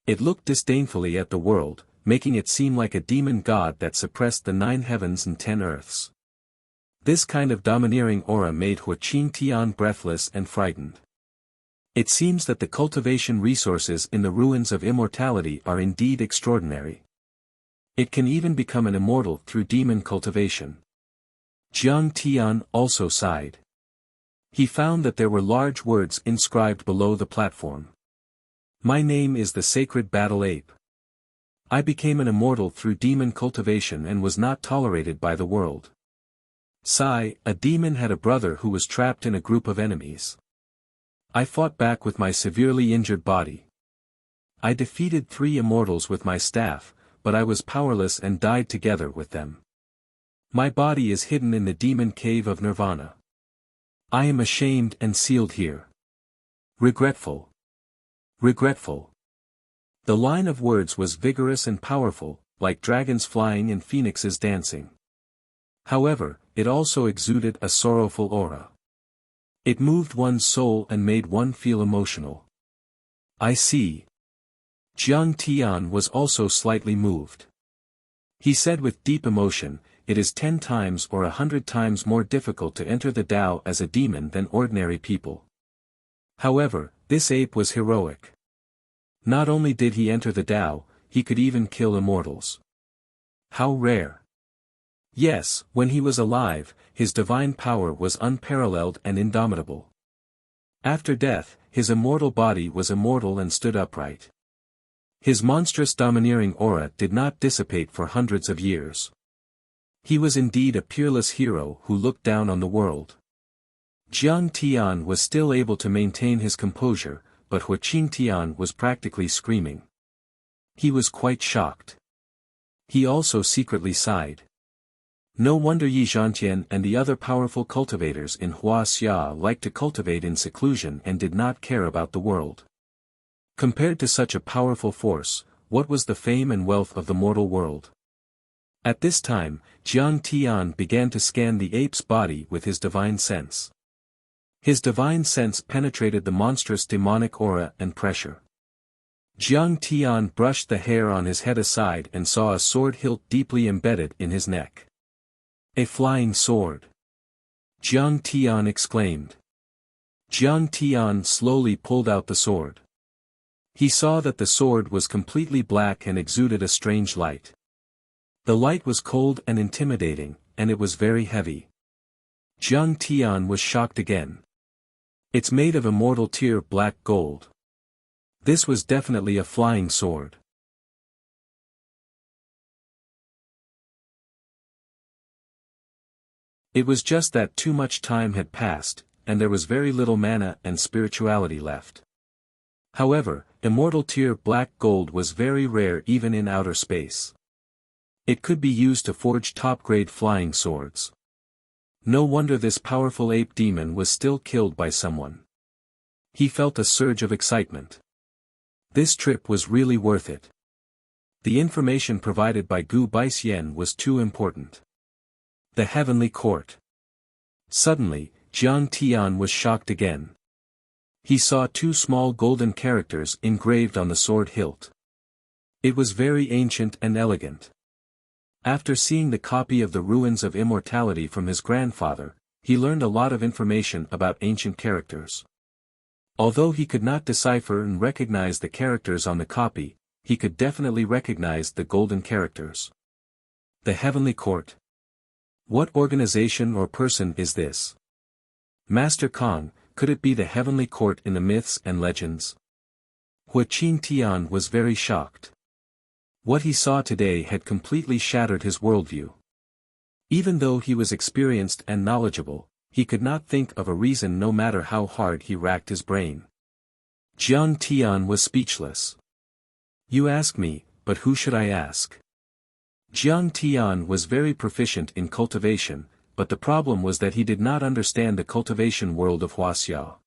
It looked disdainfully at the world, making it seem like a demon god that suppressed the 9 heavens and 10 earths. This kind of domineering aura made Hua Qingtian breathless and frightened. It seems that the cultivation resources in the ruins of immortality are indeed extraordinary. It can even become an immortal through demon cultivation. Jiang Tian also sighed. He found that there were large words inscribed below the platform. My name is the Sacred Battle Ape. I became an immortal through demon cultivation and was not tolerated by the world. Sai, a demon had a brother who was trapped in a group of enemies. I fought back with my severely injured body. I defeated 3 immortals with my staff, but I was powerless and died together with them. My body is hidden in the demon cave of Nirvana. I am ashamed and sealed here. Regretful. Regretful. The line of words was vigorous and powerful, like dragons flying and phoenixes dancing. However, it also exuded a sorrowful aura. It moved one's soul and made one feel emotional. I see. Jiang Tian was also slightly moved. He said with deep emotion, it is 10 times or 100 times more difficult to enter the Tao as a demon than ordinary people. However, this ape was heroic. Not only did he enter the Tao, he could even kill immortals. How rare. Yes, when he was alive, his divine power was unparalleled and indomitable. After death, his immortal body was immortal and stood upright. His monstrous domineering aura did not dissipate for hundreds of years. He was indeed a peerless hero who looked down on the world. Jiang Tian was still able to maintain his composure, but Hua Qingtian was practically screaming. He was quite shocked. He also secretly sighed. No wonder Yi Zhantian and the other powerful cultivators in Huaxia liked to cultivate in seclusion and did not care about the world. Compared to such a powerful force, what was the fame and wealth of the mortal world? At this time, Jiang Tian began to scan the ape's body with his divine sense. His divine sense penetrated the monstrous demonic aura and pressure. Jiang Tian brushed the hair on his head aside and saw a sword hilt deeply embedded in his neck. A flying sword. Jiang Tian exclaimed. Jiang Tian slowly pulled out the sword. He saw that the sword was completely black and exuded a strange light. The light was cold and intimidating, and it was very heavy. Jiang Tian was shocked again. It's made of immortal tear black gold. This was definitely a flying sword. It was just that too much time had passed, and there was very little mana and spirituality left. However, immortal tear black gold was very rare even in outer space. It could be used to forge top-grade flying swords. No wonder this powerful ape demon was still killed by someone. He felt a surge of excitement. This trip was really worth it. The information provided by Gu Baixian was too important. The Heavenly Court. Suddenly, Jiang Tian was shocked again. He saw 2 small golden characters engraved on the sword hilt. It was very ancient and elegant. After seeing the copy of the Ruins of Immortality from his grandfather, he learned a lot of information about ancient characters. Although he could not decipher and recognize the characters on the copy, he could definitely recognize the golden characters. The Heavenly Court. What organization or person is this? Master Kong, could it be the heavenly court in the myths and legends? Wuxia Tian was very shocked. What he saw today had completely shattered his worldview. Even though he was experienced and knowledgeable, he could not think of a reason no matter how hard he racked his brain. Jiang Tian was speechless. You ask me, but who should I ask? Jiang Tian was very proficient in cultivation, but the problem was that he did not understand the cultivation world of Wuxia.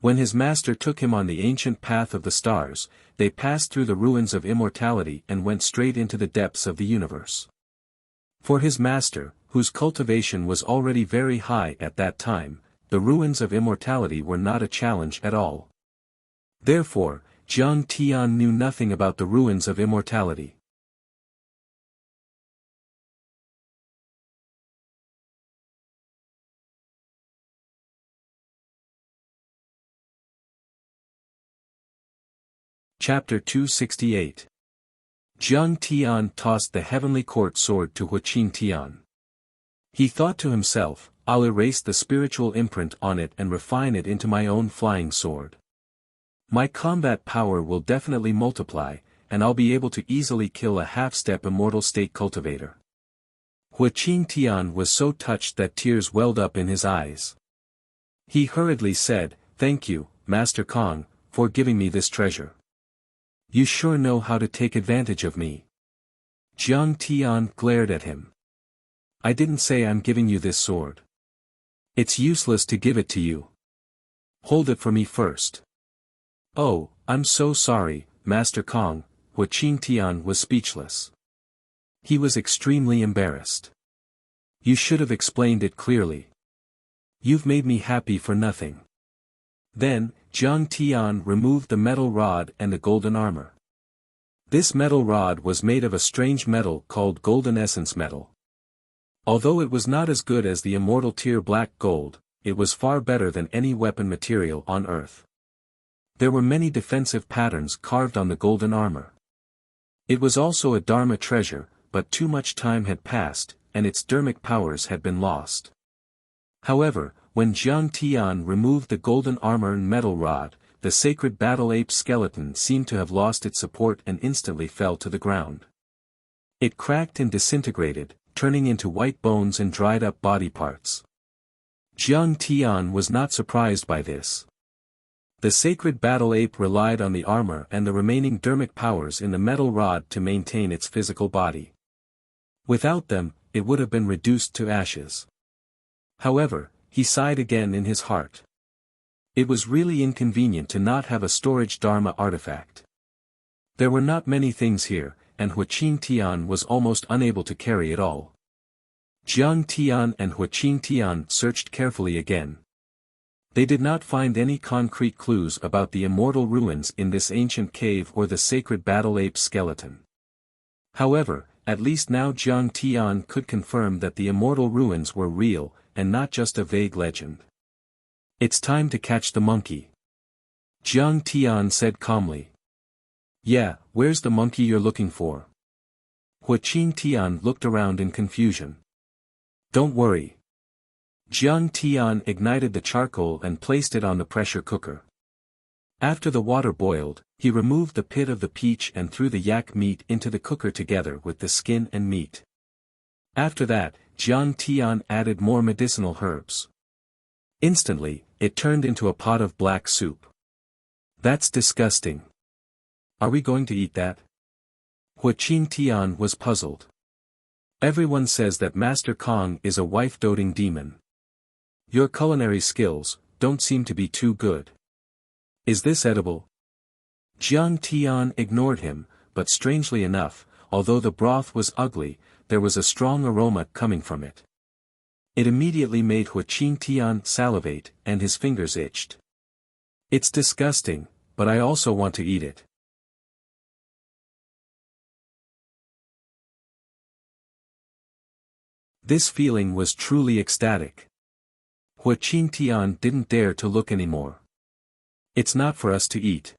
When his master took him on the ancient path of the stars, they passed through the ruins of immortality and went straight into the depths of the universe. For his master, whose cultivation was already very high at that time, the ruins of immortality were not a challenge at all. Therefore, Jiang Tian knew nothing about the ruins of immortality. Chapter 268. Jiang Tian tossed the heavenly court sword to Wuxia Tian. He thought to himself, I'll erase the spiritual imprint on it and refine it into my own flying sword. My combat power will definitely multiply, and I'll be able to easily kill a half-step immortal state cultivator. Wuxia Tian was so touched that tears welled up in his eyes. He hurriedly said, Thank you, Master Kong, for giving me this treasure. You sure know how to take advantage of me. Jiang Tian glared at him. I didn't say I'm giving you this sword. It's useless to give it to you. Hold it for me first. Oh, I'm so sorry, Master Kong. Wuxia Tian was speechless. He was extremely embarrassed. You should have explained it clearly. You've made me happy for nothing. Then, Jiang Tian removed the metal rod and the golden armor. This metal rod was made of a strange metal called golden essence metal. Although it was not as good as the immortal tier black gold, it was far better than any weapon material on earth. There were many defensive patterns carved on the golden armor. It was also a Dharma treasure, but too much time had passed, and its dharmic powers had been lost. However, when Jiang Tian removed the golden armor and metal rod, the sacred battle ape skeleton seemed to have lost its support and instantly fell to the ground. It cracked and disintegrated, turning into white bones and dried up body parts. Jiang Tian was not surprised by this. The sacred battle ape relied on the armor and the remaining dharmic powers in the metal rod to maintain its physical body. Without them, it would have been reduced to ashes. However, he sighed again in his heart. It was really inconvenient to not have a storage Dharma artifact. There were not many things here, and Wuxia Tian was almost unable to carry it all. Jiang Tian and Wuxia Tian searched carefully again. They did not find any concrete clues about the immortal ruins in this ancient cave or the sacred battle ape skeleton. However, at least now Jiang Tian could confirm that the immortal ruins were real, and not just a vague legend. It's time to catch the monkey. Jiang Tian said calmly. Yeah, where's the monkey you're looking for? Wuxia Tian looked around in confusion. Don't worry. Jiang Tian ignited the charcoal and placed it on the pressure cooker. After the water boiled, he removed the pit of the peach and threw the yak meat into the cooker together with the skin and meat. After that, Jiang Tian added more medicinal herbs. Instantly, it turned into a pot of black soup. That's disgusting. Are we going to eat that? Wuxia Tian was puzzled. Everyone says that Master Kong is a wife-doting demon. Your culinary skills don't seem to be too good. Is this edible? Jiang Tian ignored him, but strangely enough, although the broth was ugly, there was a strong aroma coming from it. It immediately made Wuxia Tian salivate, and his fingers itched. It's disgusting, but I also want to eat it. This feeling was truly ecstatic. Wuxia Tian didn't dare to look anymore. It's not for us to eat.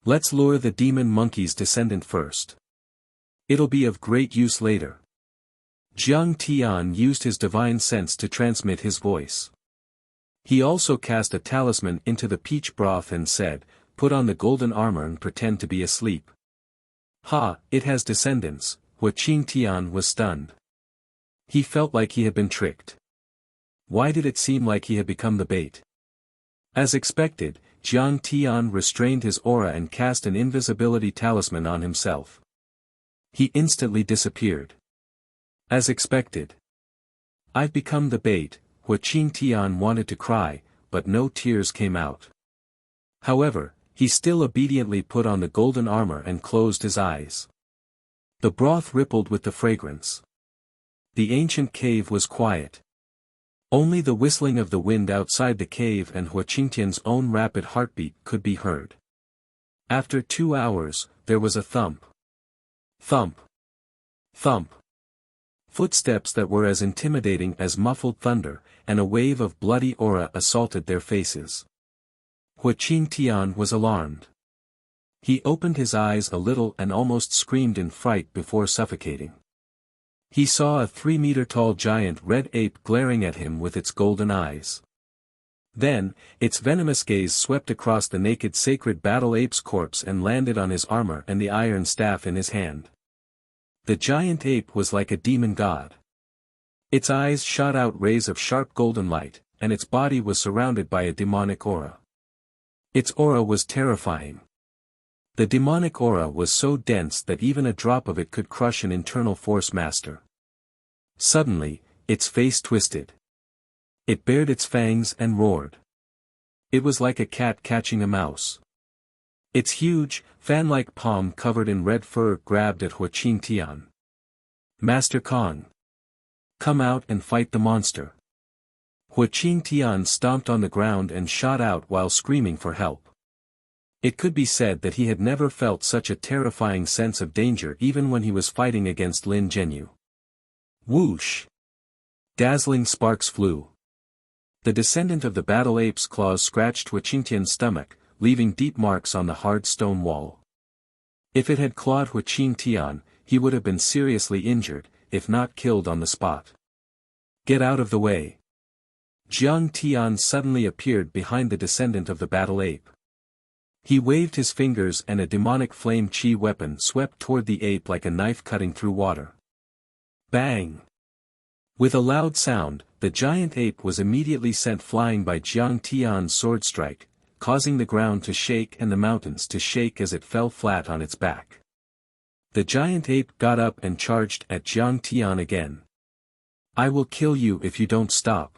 Let's lure the demon monkey's descendant first. It'll be of great use later. Jiang Tian used his divine sense to transmit his voice. He also cast a talisman into the peach broth and said, "Put on the golden armor and pretend to be asleep." "Ha, it has descendants." Xianxia was stunned. He felt like he had been tricked. Why did it seem like he had become the bait? As expected, Xianxia restrained his aura and cast an invisibility talisman on himself. He instantly disappeared. As expected. "I've become the bait," Xianxia wanted to cry, but no tears came out. However, he still obediently put on the golden armor and closed his eyes. The broth rippled with the fragrance. The ancient cave was quiet. Only the whistling of the wind outside the cave and Xianxia's own rapid heartbeat could be heard. After 2 hours, there was a thump. Thump. Thump. Footsteps that were as intimidating as muffled thunder, and a wave of bloody aura assaulted their faces. Xianxia was alarmed. He opened his eyes a little and almost screamed in fright before suffocating. He saw a 3-meter-tall giant red ape glaring at him with its golden eyes. Then, its venomous gaze swept across the naked sacred battle ape's corpse and landed on his armor and the iron staff in his hand. The giant ape was like a demon god. Its eyes shot out rays of sharp golden light, and its body was surrounded by a demonic aura. Its aura was terrifying. The demonic aura was so dense that even a drop of it could crush an internal force master. Suddenly, its face twisted. It bared its fangs and roared. It was like a cat catching a mouse. Its huge, fan-like palm covered in red fur grabbed at Xianxia. "Master Kong! Come out and fight the monster!" Xianxia stomped on the ground and shot out while screaming for help. It could be said that he had never felt such a terrifying sense of danger even when he was fighting against Lin Zhenyu. Whoosh! Dazzling sparks flew. The descendant of the battle ape's claws scratched Xianxia's stomach, leaving deep marks on the hard stone wall. If it had clawed Xianxia, he would have been seriously injured, if not killed on the spot. "Get out of the way!" Xianxia suddenly appeared behind the descendant of the battle ape. He waved his fingers and a demonic flame chi weapon swept toward the ape like a knife cutting through water. Bang! With a loud sound, the giant ape was immediately sent flying by Xianxia's sword strike, causing the ground to shake and the mountains to shake as it fell flat on its back. The giant ape got up and charged at Xianxia again. "I will kill you if you don't stop."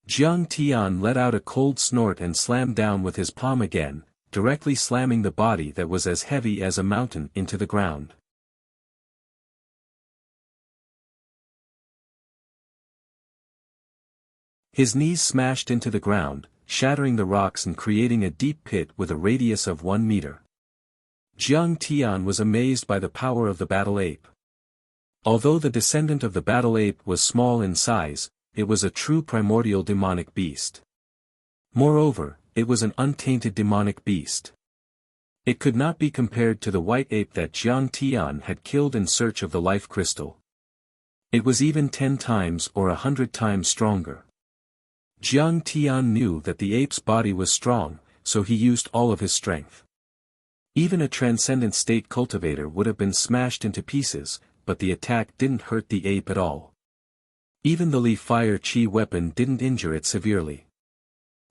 Xianxia let out a cold snort and slammed down with his palm again, directly slamming the body that was as heavy as a mountain into the ground. His knees smashed into the ground, shattering the rocks and creating a deep pit with a radius of 1 meter. Xianxia was amazed by the power of the battle ape. Although the descendant of the battle ape was small in size, it was a true primordial demonic beast. Moreover, it was an untainted demonic beast. It could not be compared to the white ape that Xianxia had killed in search of the life crystal. It was even 10 times or 100 times stronger. Xianxia knew that the ape's body was strong, so he used all of his strength. Even a transcendent state cultivator would have been smashed into pieces, but the attack didn't hurt the ape at all. Even the leaf fire chi weapon didn't injure it severely.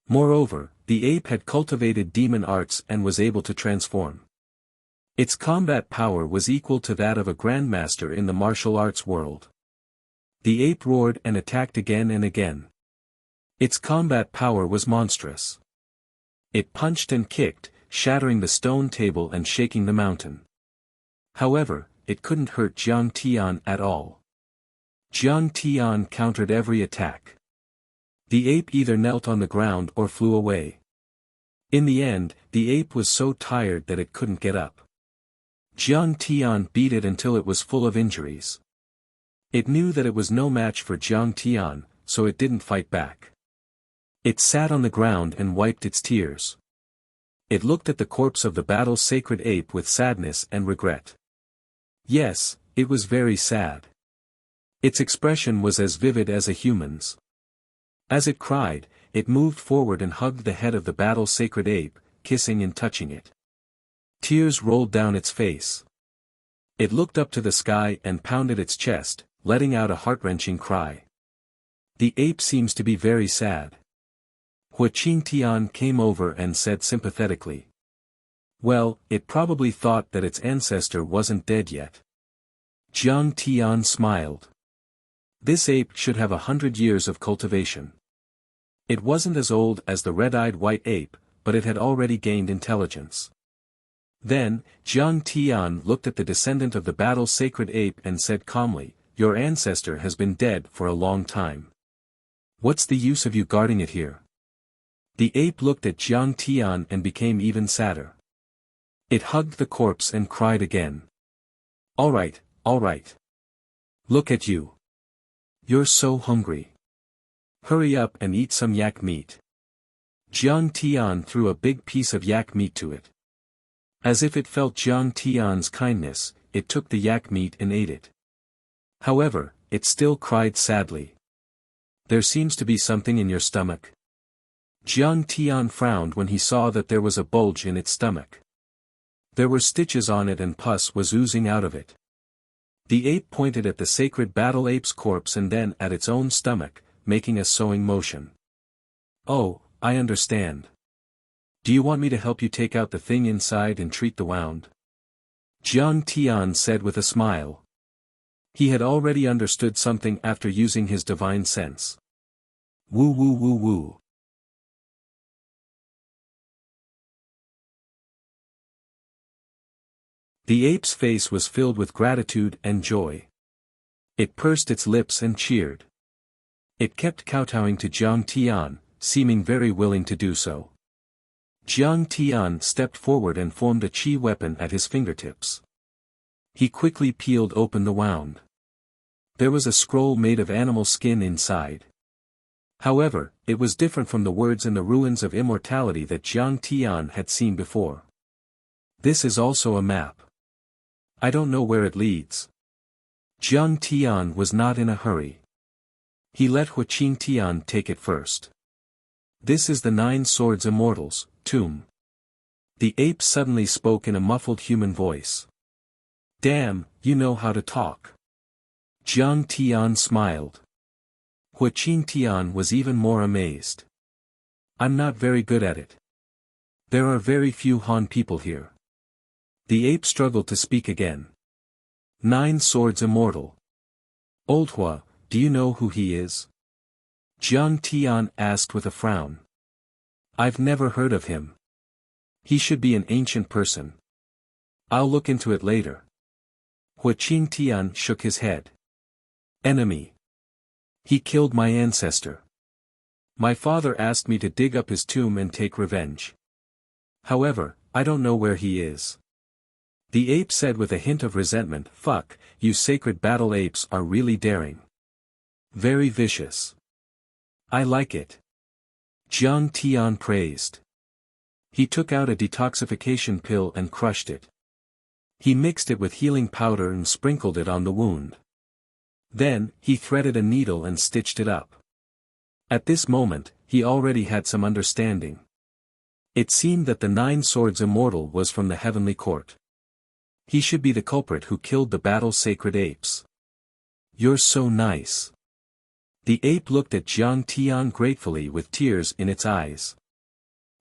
Moreover, the ape had cultivated demon arts and was able to transform. Its combat power was equal to that of a grandmaster in the martial arts world. The ape roared and attacked again and again. Its combat power was monstrous. It punched and kicked, shattering the stone table and shaking the mountain. However, it couldn't hurt Xianxia at all. Xianxia countered every attack. The ape either knelt on the ground or flew away. In the end, the ape was so tired that it couldn't get up. Xianxia beat it until it was full of injuries. It knew that it was no match for Xianxia, so it didn't fight back. It sat on the ground and wiped its tears. It looked at the corpse of the battle's sacred ape with sadness and regret. Yes, it was very sad. Its expression was as vivid as a human's. As it cried, it moved forward and hugged the head of the battle-sacred ape, kissing and touching it. Tears rolled down its face. It looked up to the sky and pounded its chest, letting out a heart-wrenching cry. The ape seems to be very sad. Wuxia and Xianxia came over and said sympathetically. Well, it probably thought that its ancestor wasn't dead yet. Jiang Tian smiled. This ape should have 100 years of cultivation. It wasn't as old as the red-eyed white ape, but it had already gained intelligence. Then, Jiang Tian looked at the descendant of the battle-sacred ape and said calmly, "Your ancestor has been dead for a long time. What's the use of you guarding it here?" The ape looked at Jiang Tian and became even sadder. It hugged the corpse and cried again. All right. Look at you. You're so hungry. Hurry up and eat some yak meat." Jiang Tian threw a big piece of yak meat to it. As if it felt Jiang Tian's kindness, it took the yak meat and ate it. However, it still cried sadly. "There seems to be something in your stomach." Jiang Tian frowned when he saw that there was a bulge in its stomach. There were stitches on it and pus was oozing out of it. The ape pointed at the sacred battle ape's corpse and then at its own stomach, making a sewing motion. "Oh, I understand. Do you want me to help you take out the thing inside and treat the wound?" Jiang Tian said with a smile. He had already understood something after using his divine sense. Woo woo woo woo. The ape's face was filled with gratitude and joy. It pursed its lips and cheered. It kept kowtowing to Jiang Tian, seeming very willing to do so. Jiang Tian stepped forward and formed a chi weapon at his fingertips. He quickly peeled open the wound. There was a scroll made of animal skin inside. However, it was different from the words in the ruins of immortality that Jiang Tian had seen before. This is also a map. I don't know where it leads. Jiang Tian was not in a hurry. He let Wuxia and Xianxia take it first. This is the 9 Swords Immortals, tomb. The ape suddenly spoke in a muffled human voice. Damn, you know how to talk. Jiang Tian smiled. Wuxia and Xianxia was even more amazed. I'm not very good at it. There are very few Han people here. The ape struggled to speak again. 9 Swords Immortal. Old Hua, do you know who he is? Jiang Tian asked with a frown. I've never heard of him. He should be an ancient person. I'll look into it later. Wuxia and Xianxia shook his head. Enemy. He killed my ancestor. My father asked me to dig up his tomb and take revenge. However, I don't know where he is. The ape said with a hint of resentment, Fuck, you sacred battle apes are really daring. Very vicious. I like it. Jiang Tian praised. He took out a detoxification pill and crushed it. He mixed it with healing powder and sprinkled it on the wound. Then, he threaded a needle and stitched it up. At this moment, he already had some understanding. It seemed that the 9 Swords Immortal was from the heavenly court. He should be the culprit who killed the battle-sacred apes. You're so nice. The ape looked at Jiang Tian gratefully with tears in its eyes.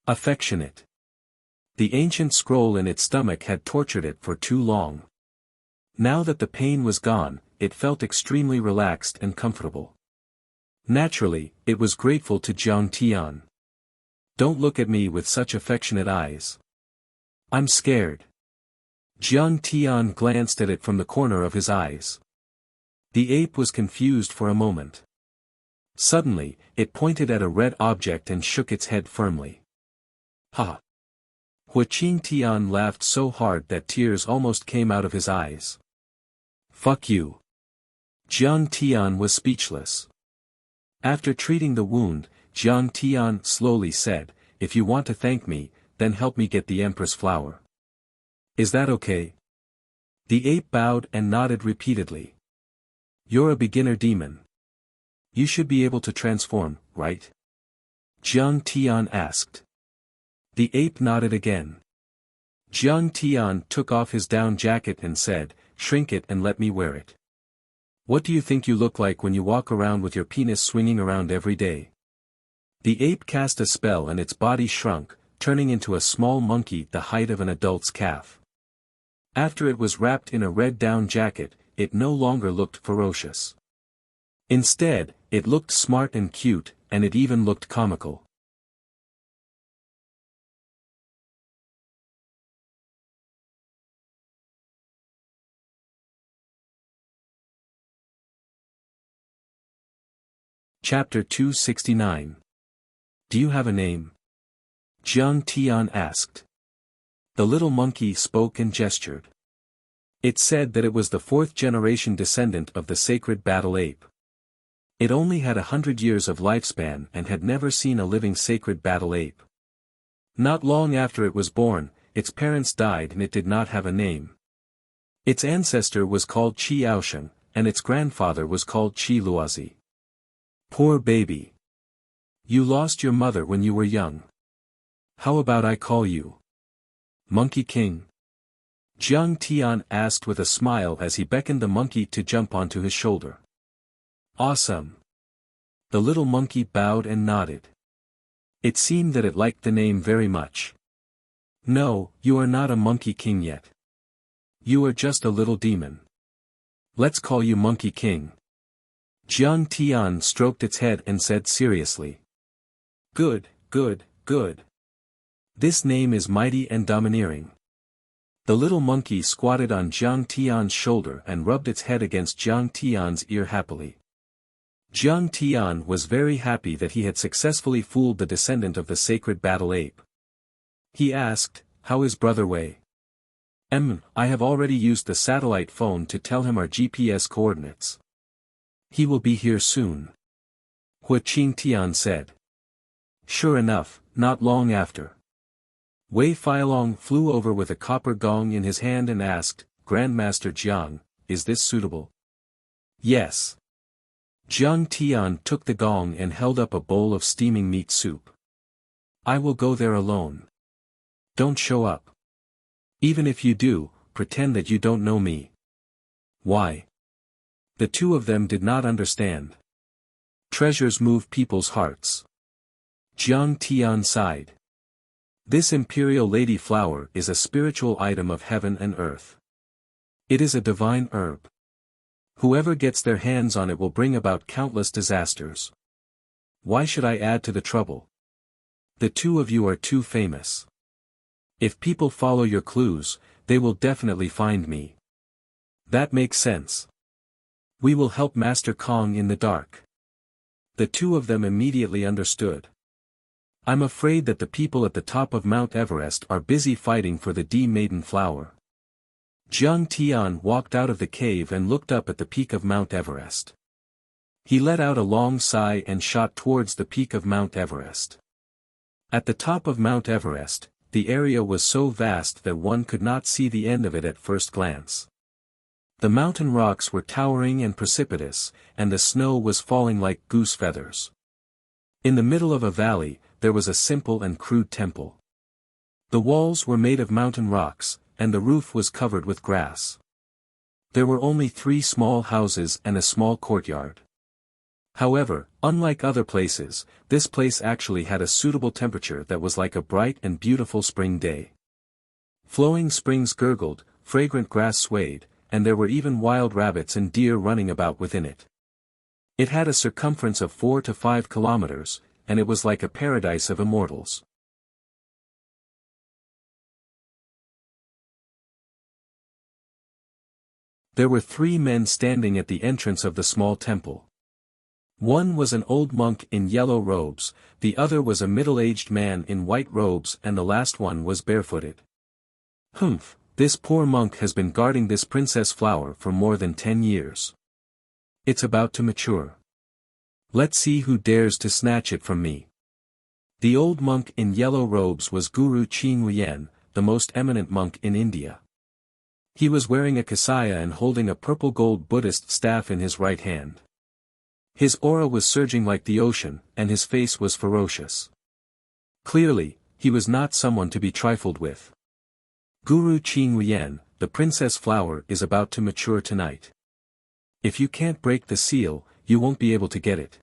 Affectionate. The ancient scroll in its stomach had tortured it for too long. Now that the pain was gone, it felt extremely relaxed and comfortable. Naturally, it was grateful to Jiang Tian. Don't look at me with such affectionate eyes. I'm scared. Jiang Tian glanced at it from the corner of his eyes. The ape was confused for a moment. Suddenly, it pointed at a red object and shook its head firmly. Ha! Wuxia and Xianxia laughed so hard that tears almost came out of his eyes. Fuck you. Jiang Tian was speechless. After treating the wound, Jiang Tian slowly said, If you want to thank me, then help me get the Empress flower. Is that okay? The ape bowed and nodded repeatedly. You're a beginner demon. You should be able to transform, right? Jiang Tian asked. The ape nodded again. Jiang Tian took off his down jacket and said, "Shrink it and let me wear it. What do you think you look like when you walk around with your penis swinging around every day?" The ape cast a spell and its body shrunk, turning into a small monkey the height of an adult's calf. After it was wrapped in a red down jacket, it no longer looked ferocious. Instead, it looked smart and cute, and it even looked comical. Chapter 269. Do you have a name? Jiang Tian asked. The little monkey spoke and gestured. It said that it was the fourth-generation descendant of the sacred battle ape. It only had 100 years of lifespan and had never seen a living sacred battle ape. Not long after it was born, its parents died and it did not have a name. Its ancestor was called Qi Aosheng, and its grandfather was called Qi Luozi. Poor baby. You lost your mother when you were young. How about I call you Monkey King? Jiang Tian asked with a smile as he beckoned the monkey to jump onto his shoulder. Awesome. The little monkey bowed and nodded. It seemed that it liked the name very much. No, you are not a Monkey King yet. You are just a little demon. Let's call you Monkey King. Jiang Tian stroked its head and said seriously. Good, good, good. This name is mighty and domineering. The little monkey squatted on Jiang Tian's shoulder and rubbed its head against Jiang Tian's ear happily. Jiang Tian was very happy that he had successfully fooled the descendant of the sacred battle ape. He asked, "How is Brother Wei?" I have already used the satellite phone to tell him our GPS coordinates. He will be here soon. Hua Qingtian said. Sure enough, not long after. Wei Feilong flew over with a copper gong in his hand and asked, "Grandmaster Jiang, is this suitable?" Yes. Jiang Tian took the gong and held up a bowl of steaming meat soup. I will go there alone. Don't show up. Even if you do, pretend that you don't know me. Why? The two of them did not understand. Treasures move people's hearts. Jiang Tian sighed. This imperial lady flower is a spiritual item of heaven and earth. It is a divine herb. Whoever gets their hands on it will bring about countless disasters. Why should I add to the trouble? The two of you are too famous. If people follow your clues, they will definitely find me. That makes sense. We will help Master Kong in the dark. The two of them immediately understood. I'm afraid that the people at the top of Mount Everest are busy fighting for the D-Maiden flower. Jiang Tian walked out of the cave and looked up at the peak of Mount Everest. He let out a long sigh and shot towards the peak of Mount Everest. At the top of Mount Everest, the area was so vast that one could not see the end of it at first glance. The mountain rocks were towering and precipitous, and the snow was falling like goose feathers. In the middle of a valley, there was a simple and crude temple. The walls were made of mountain rocks, and the roof was covered with grass. There were only 3 small houses and a small courtyard. However, unlike other places, this place actually had a suitable temperature that was like a bright and beautiful spring day. Flowing springs gurgled, fragrant grass swayed, and there were even wild rabbits and deer running about within it. It had a circumference of 4 to 5 kilometers, and it was like a paradise of immortals. There were 3 men standing at the entrance of the small temple. One was an old monk in yellow robes, the other was a middle-aged man in white robes, and the last one was barefooted. Humph, this poor monk has been guarding this princess flower for more than 10 years. It's about to mature. Let's see who dares to snatch it from me. The old monk in yellow robes was Guru Qinghuyen, the most eminent monk in India. He was wearing a kasaya and holding a purple gold Buddhist staff in his right hand. His aura was surging like the ocean, and his face was ferocious. Clearly, he was not someone to be trifled with. Guru Qing Lian, the princess flower is about to mature tonight. If you can't break the seal, you won't be able to get it.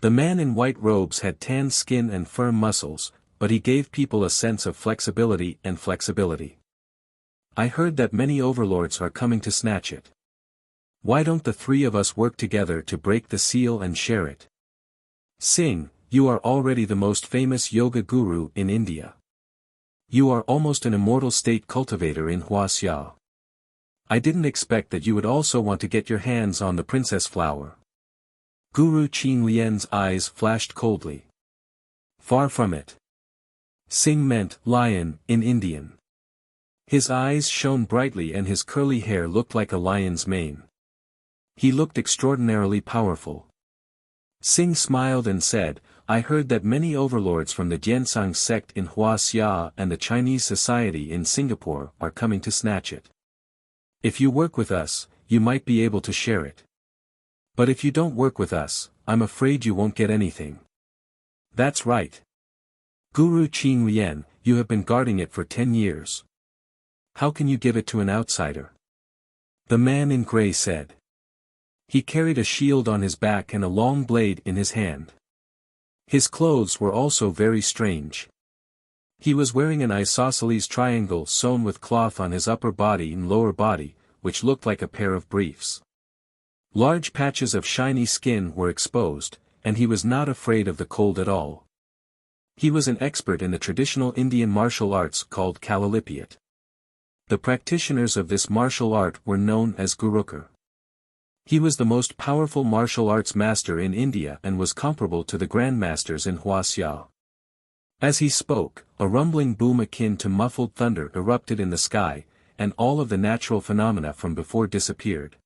The man in white robes had tanned skin and firm muscles, but he gave people a sense of flexibility and flexibility. I heard that many overlords are coming to snatch it. Why don't the three of us work together to break the seal and share it? Singh, you are already the most famous yoga guru in India. You are almost an immortal state cultivator in Wuxia. I didn't expect that you would also want to get your hands on the princess flower. Guru Qing Lian's eyes flashed coldly. Far from it. Singh meant lion in Indian. His eyes shone brightly and his curly hair looked like a lion's mane. He looked extraordinarily powerful. Singh smiled and said, I heard that many overlords from the Jiansang sect in Wuxia and the Chinese society in Singapore are coming to snatch it. If you work with us, you might be able to share it. But if you don't work with us, I'm afraid you won't get anything. That's right. Guru Qing Lian, you have been guarding it for 10 years. How can you give it to an outsider? The man in grey said. He carried a shield on his back and a long blade in his hand. His clothes were also very strange. He was wearing an isosceles triangle sewn with cloth on his upper body and lower body, which looked like a pair of briefs. Large patches of shiny skin were exposed, and he was not afraid of the cold at all. He was an expert in the traditional Indian martial arts called Cultivate. The practitioners of this martial art were known as Gurukar. He was the most powerful martial arts master in India and was comparable to the grandmasters in Wuxia. As he spoke, a rumbling boom akin to muffled thunder erupted in the sky, and all of the natural phenomena from before disappeared.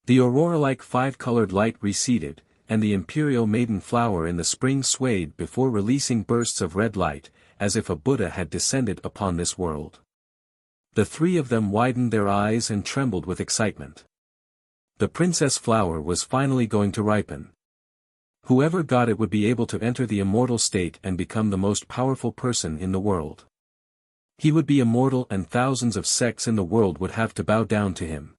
The aurora-like five-colored light receded, and the imperial maiden flower in the spring swayed before releasing bursts of red light, as if a Buddha had descended upon this world. The three of them widened their eyes and trembled with excitement. The princess flower was finally going to ripen. Whoever got it would be able to enter the immortal state and become the most powerful person in the world. He would be immortal and thousands of sects in the world would have to bow down to him.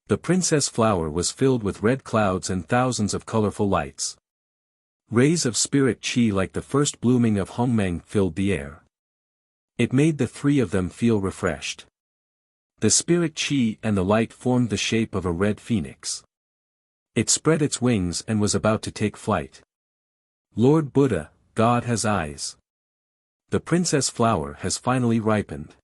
The princess flower was filled with red clouds and thousands of colorful lights. Rays of spirit qi like the first blooming of hongmeng filled the air. It made the three of them feel refreshed. The spirit qi and the light formed the shape of a red phoenix. It spread its wings and was about to take flight. Lord Buddha, God has eyes. The princess flower has finally ripened.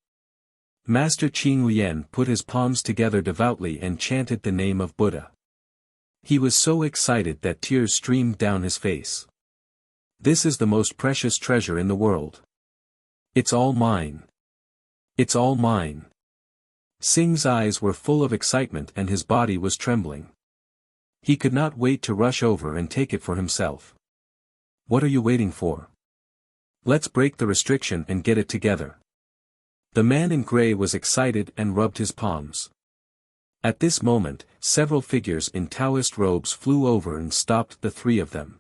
Master Qing Lian put his palms together devoutly and chanted the name of Buddha. He was so excited that tears streamed down his face. This is the most precious treasure in the world. It's all mine. It's all mine. Singh's eyes were full of excitement and his body was trembling. He could not wait to rush over and take it for himself. What are you waiting for? Let's break the restriction and get it together. The man in grey was excited and rubbed his palms. At this moment, several figures in Taoist robes flew over and stopped the three of them.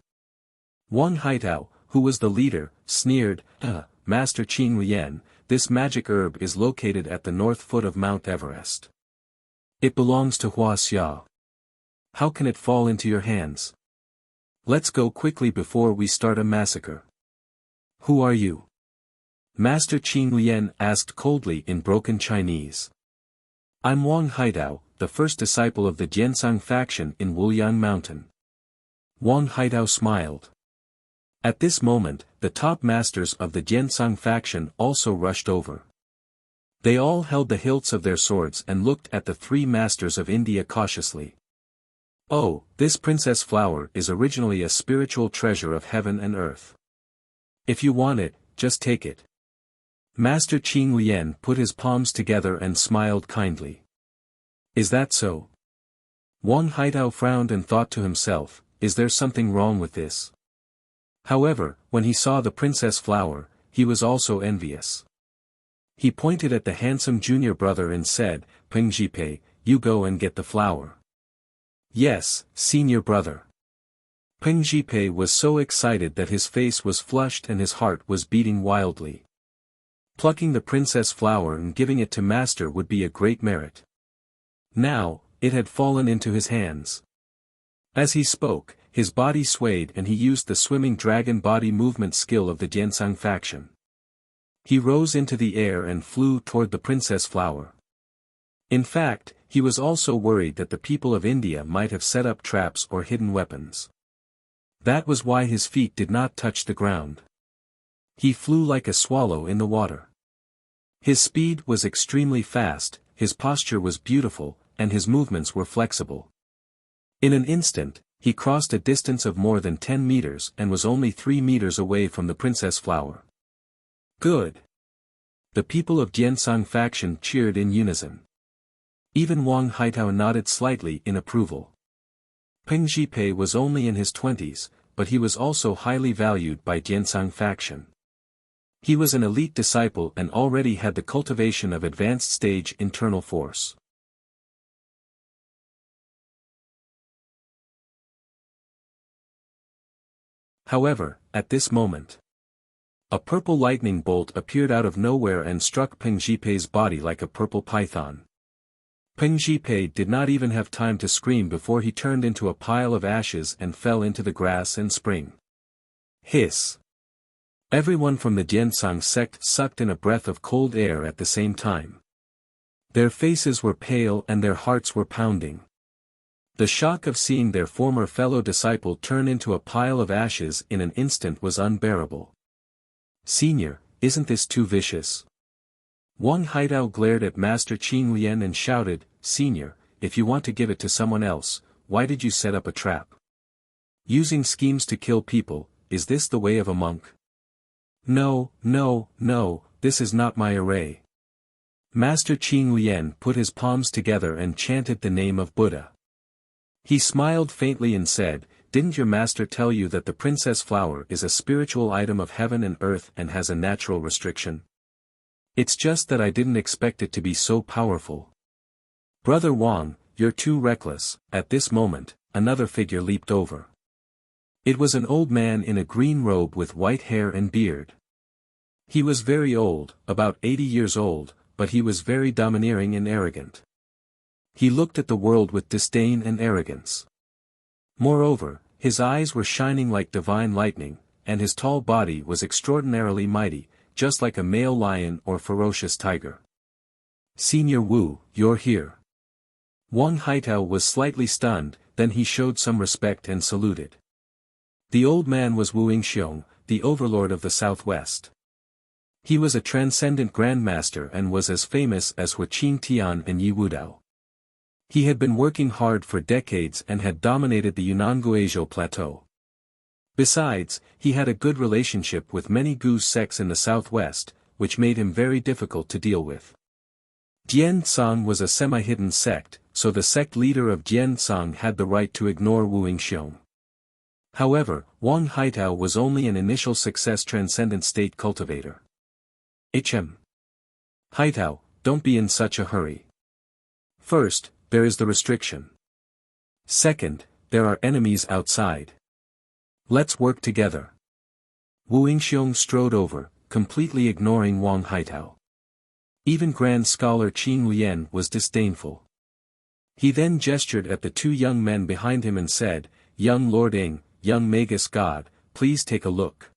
Wang Haitao, who was the leader, sneered, Master Qing Lian, this magic herb is located at the north foot of Mount Everest. It belongs to Wuxia. How can it fall into your hands? Let's go quickly before we start a massacre. Who are you? Master Qing Lian asked coldly in broken Chinese. I'm Wang Haitao, the first disciple of the Jiansang faction in Wuliang Mountain. Wang Haitao smiled. At this moment, the top masters of the Jiansang faction also rushed over. They all held the hilts of their swords and looked at the three masters of India cautiously. Oh, this princess flower is originally a spiritual treasure of heaven and earth. If you want it, just take it. Master Qing Lian put his palms together and smiled kindly. Is that so? Wang Haitao frowned and thought to himself, is there something wrong with this? However, when he saw the princess flower, he was also envious. He pointed at the handsome junior brother and said, Peng Jipei, you go and get the flower. Yes, senior brother. Peng Jipei was so excited that his face was flushed and his heart was beating wildly. Plucking the princess flower and giving it to master would be a great merit. Now, it had fallen into his hands. As he spoke, his body swayed and he used the swimming dragon body movement skill of the Jiansang faction. He rose into the air and flew toward the princess flower. In fact, he was also worried that the people of India might have set up traps or hidden weapons. That was why his feet did not touch the ground. He flew like a swallow in the water. His speed was extremely fast, his posture was beautiful, and his movements were flexible. In an instant, he crossed a distance of more than 10 meters and was only 3 meters away from the princess flower. Good. The people of Jiansang faction cheered in unison. Even Wang Haitao nodded slightly in approval. Peng Jipei was only in his 20s, but he was also highly valued by Jiansang faction. He was an elite disciple and already had the cultivation of advanced stage internal force. However, at this moment, a purple lightning bolt appeared out of nowhere and struck Peng Jipei's body like a purple python. Peng Jipei did not even have time to scream before he turned into a pile of ashes and fell into the grass and spring. Hiss! Everyone from the Jiansang sect sucked in a breath of cold air at the same time. Their faces were pale and their hearts were pounding. The shock of seeing their former fellow disciple turn into a pile of ashes in an instant was unbearable. Senior, isn't this too vicious? Wang Haitao glared at Master Qing Lian and shouted, Senior, if you want to give it to someone else, why did you set up a trap? Using schemes to kill people, is this the way of a monk? No, no, no, this is not my array. Master Qing Lian put his palms together and chanted the name of Buddha. He smiled faintly and said, Didn't your master tell you that the princess flower is a spiritual item of heaven and earth and has a natural restriction? It's just that I didn't expect it to be so powerful. Brother Wang, you're too reckless. At this moment, another figure leaped over. It was an old man in a green robe with white hair and beard. He was very old, about 80 years old, but he was very domineering and arrogant. He looked at the world with disdain and arrogance. Moreover, his eyes were shining like divine lightning, and his tall body was extraordinarily mighty, just like a male lion or ferocious tiger. Senior Wu, you're here. Wang Haitao was slightly stunned, then he showed some respect and saluted. The old man was Wu Yingxiong, the overlord of the southwest. He was a transcendent grandmaster and was as famous as Hu Qingtian and Yi Wudao. He had been working hard for decades and had dominated the Yunnan Guizhou plateau. Besides, he had a good relationship with many Gu sects in the southwest, which made him very difficult to deal with. Jiansang was a semi-hidden sect, so the sect leader of Jiansang had the right to ignore Wu Yingxiong. However, Wang Haitao was only an initial success transcendent state cultivator. Haitao, don't be in such a hurry. First, there is the restriction. Second, there are enemies outside. Let's work together. Wu Yingxiong strode over, completely ignoring Wang Haitao. Even Grand Scholar Qing Lian was disdainful. He then gestured at the two young men behind him and said, Young Lord Ing, young Magus God, please take a look.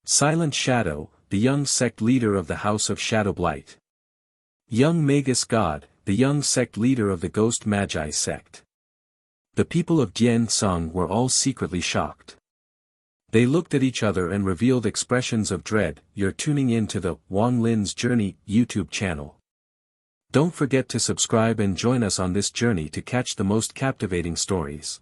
Silent Shadow, the young sect leader of the House of Shadow Blight. Young Magus God, the young sect leader of the Ghost Magi sect. The people of Jiansang were all secretly shocked. They looked at each other and revealed expressions of dread. You're tuning in to the Wang Lin's Journey YouTube channel. Don't forget to subscribe and join us on this journey to catch the most captivating stories.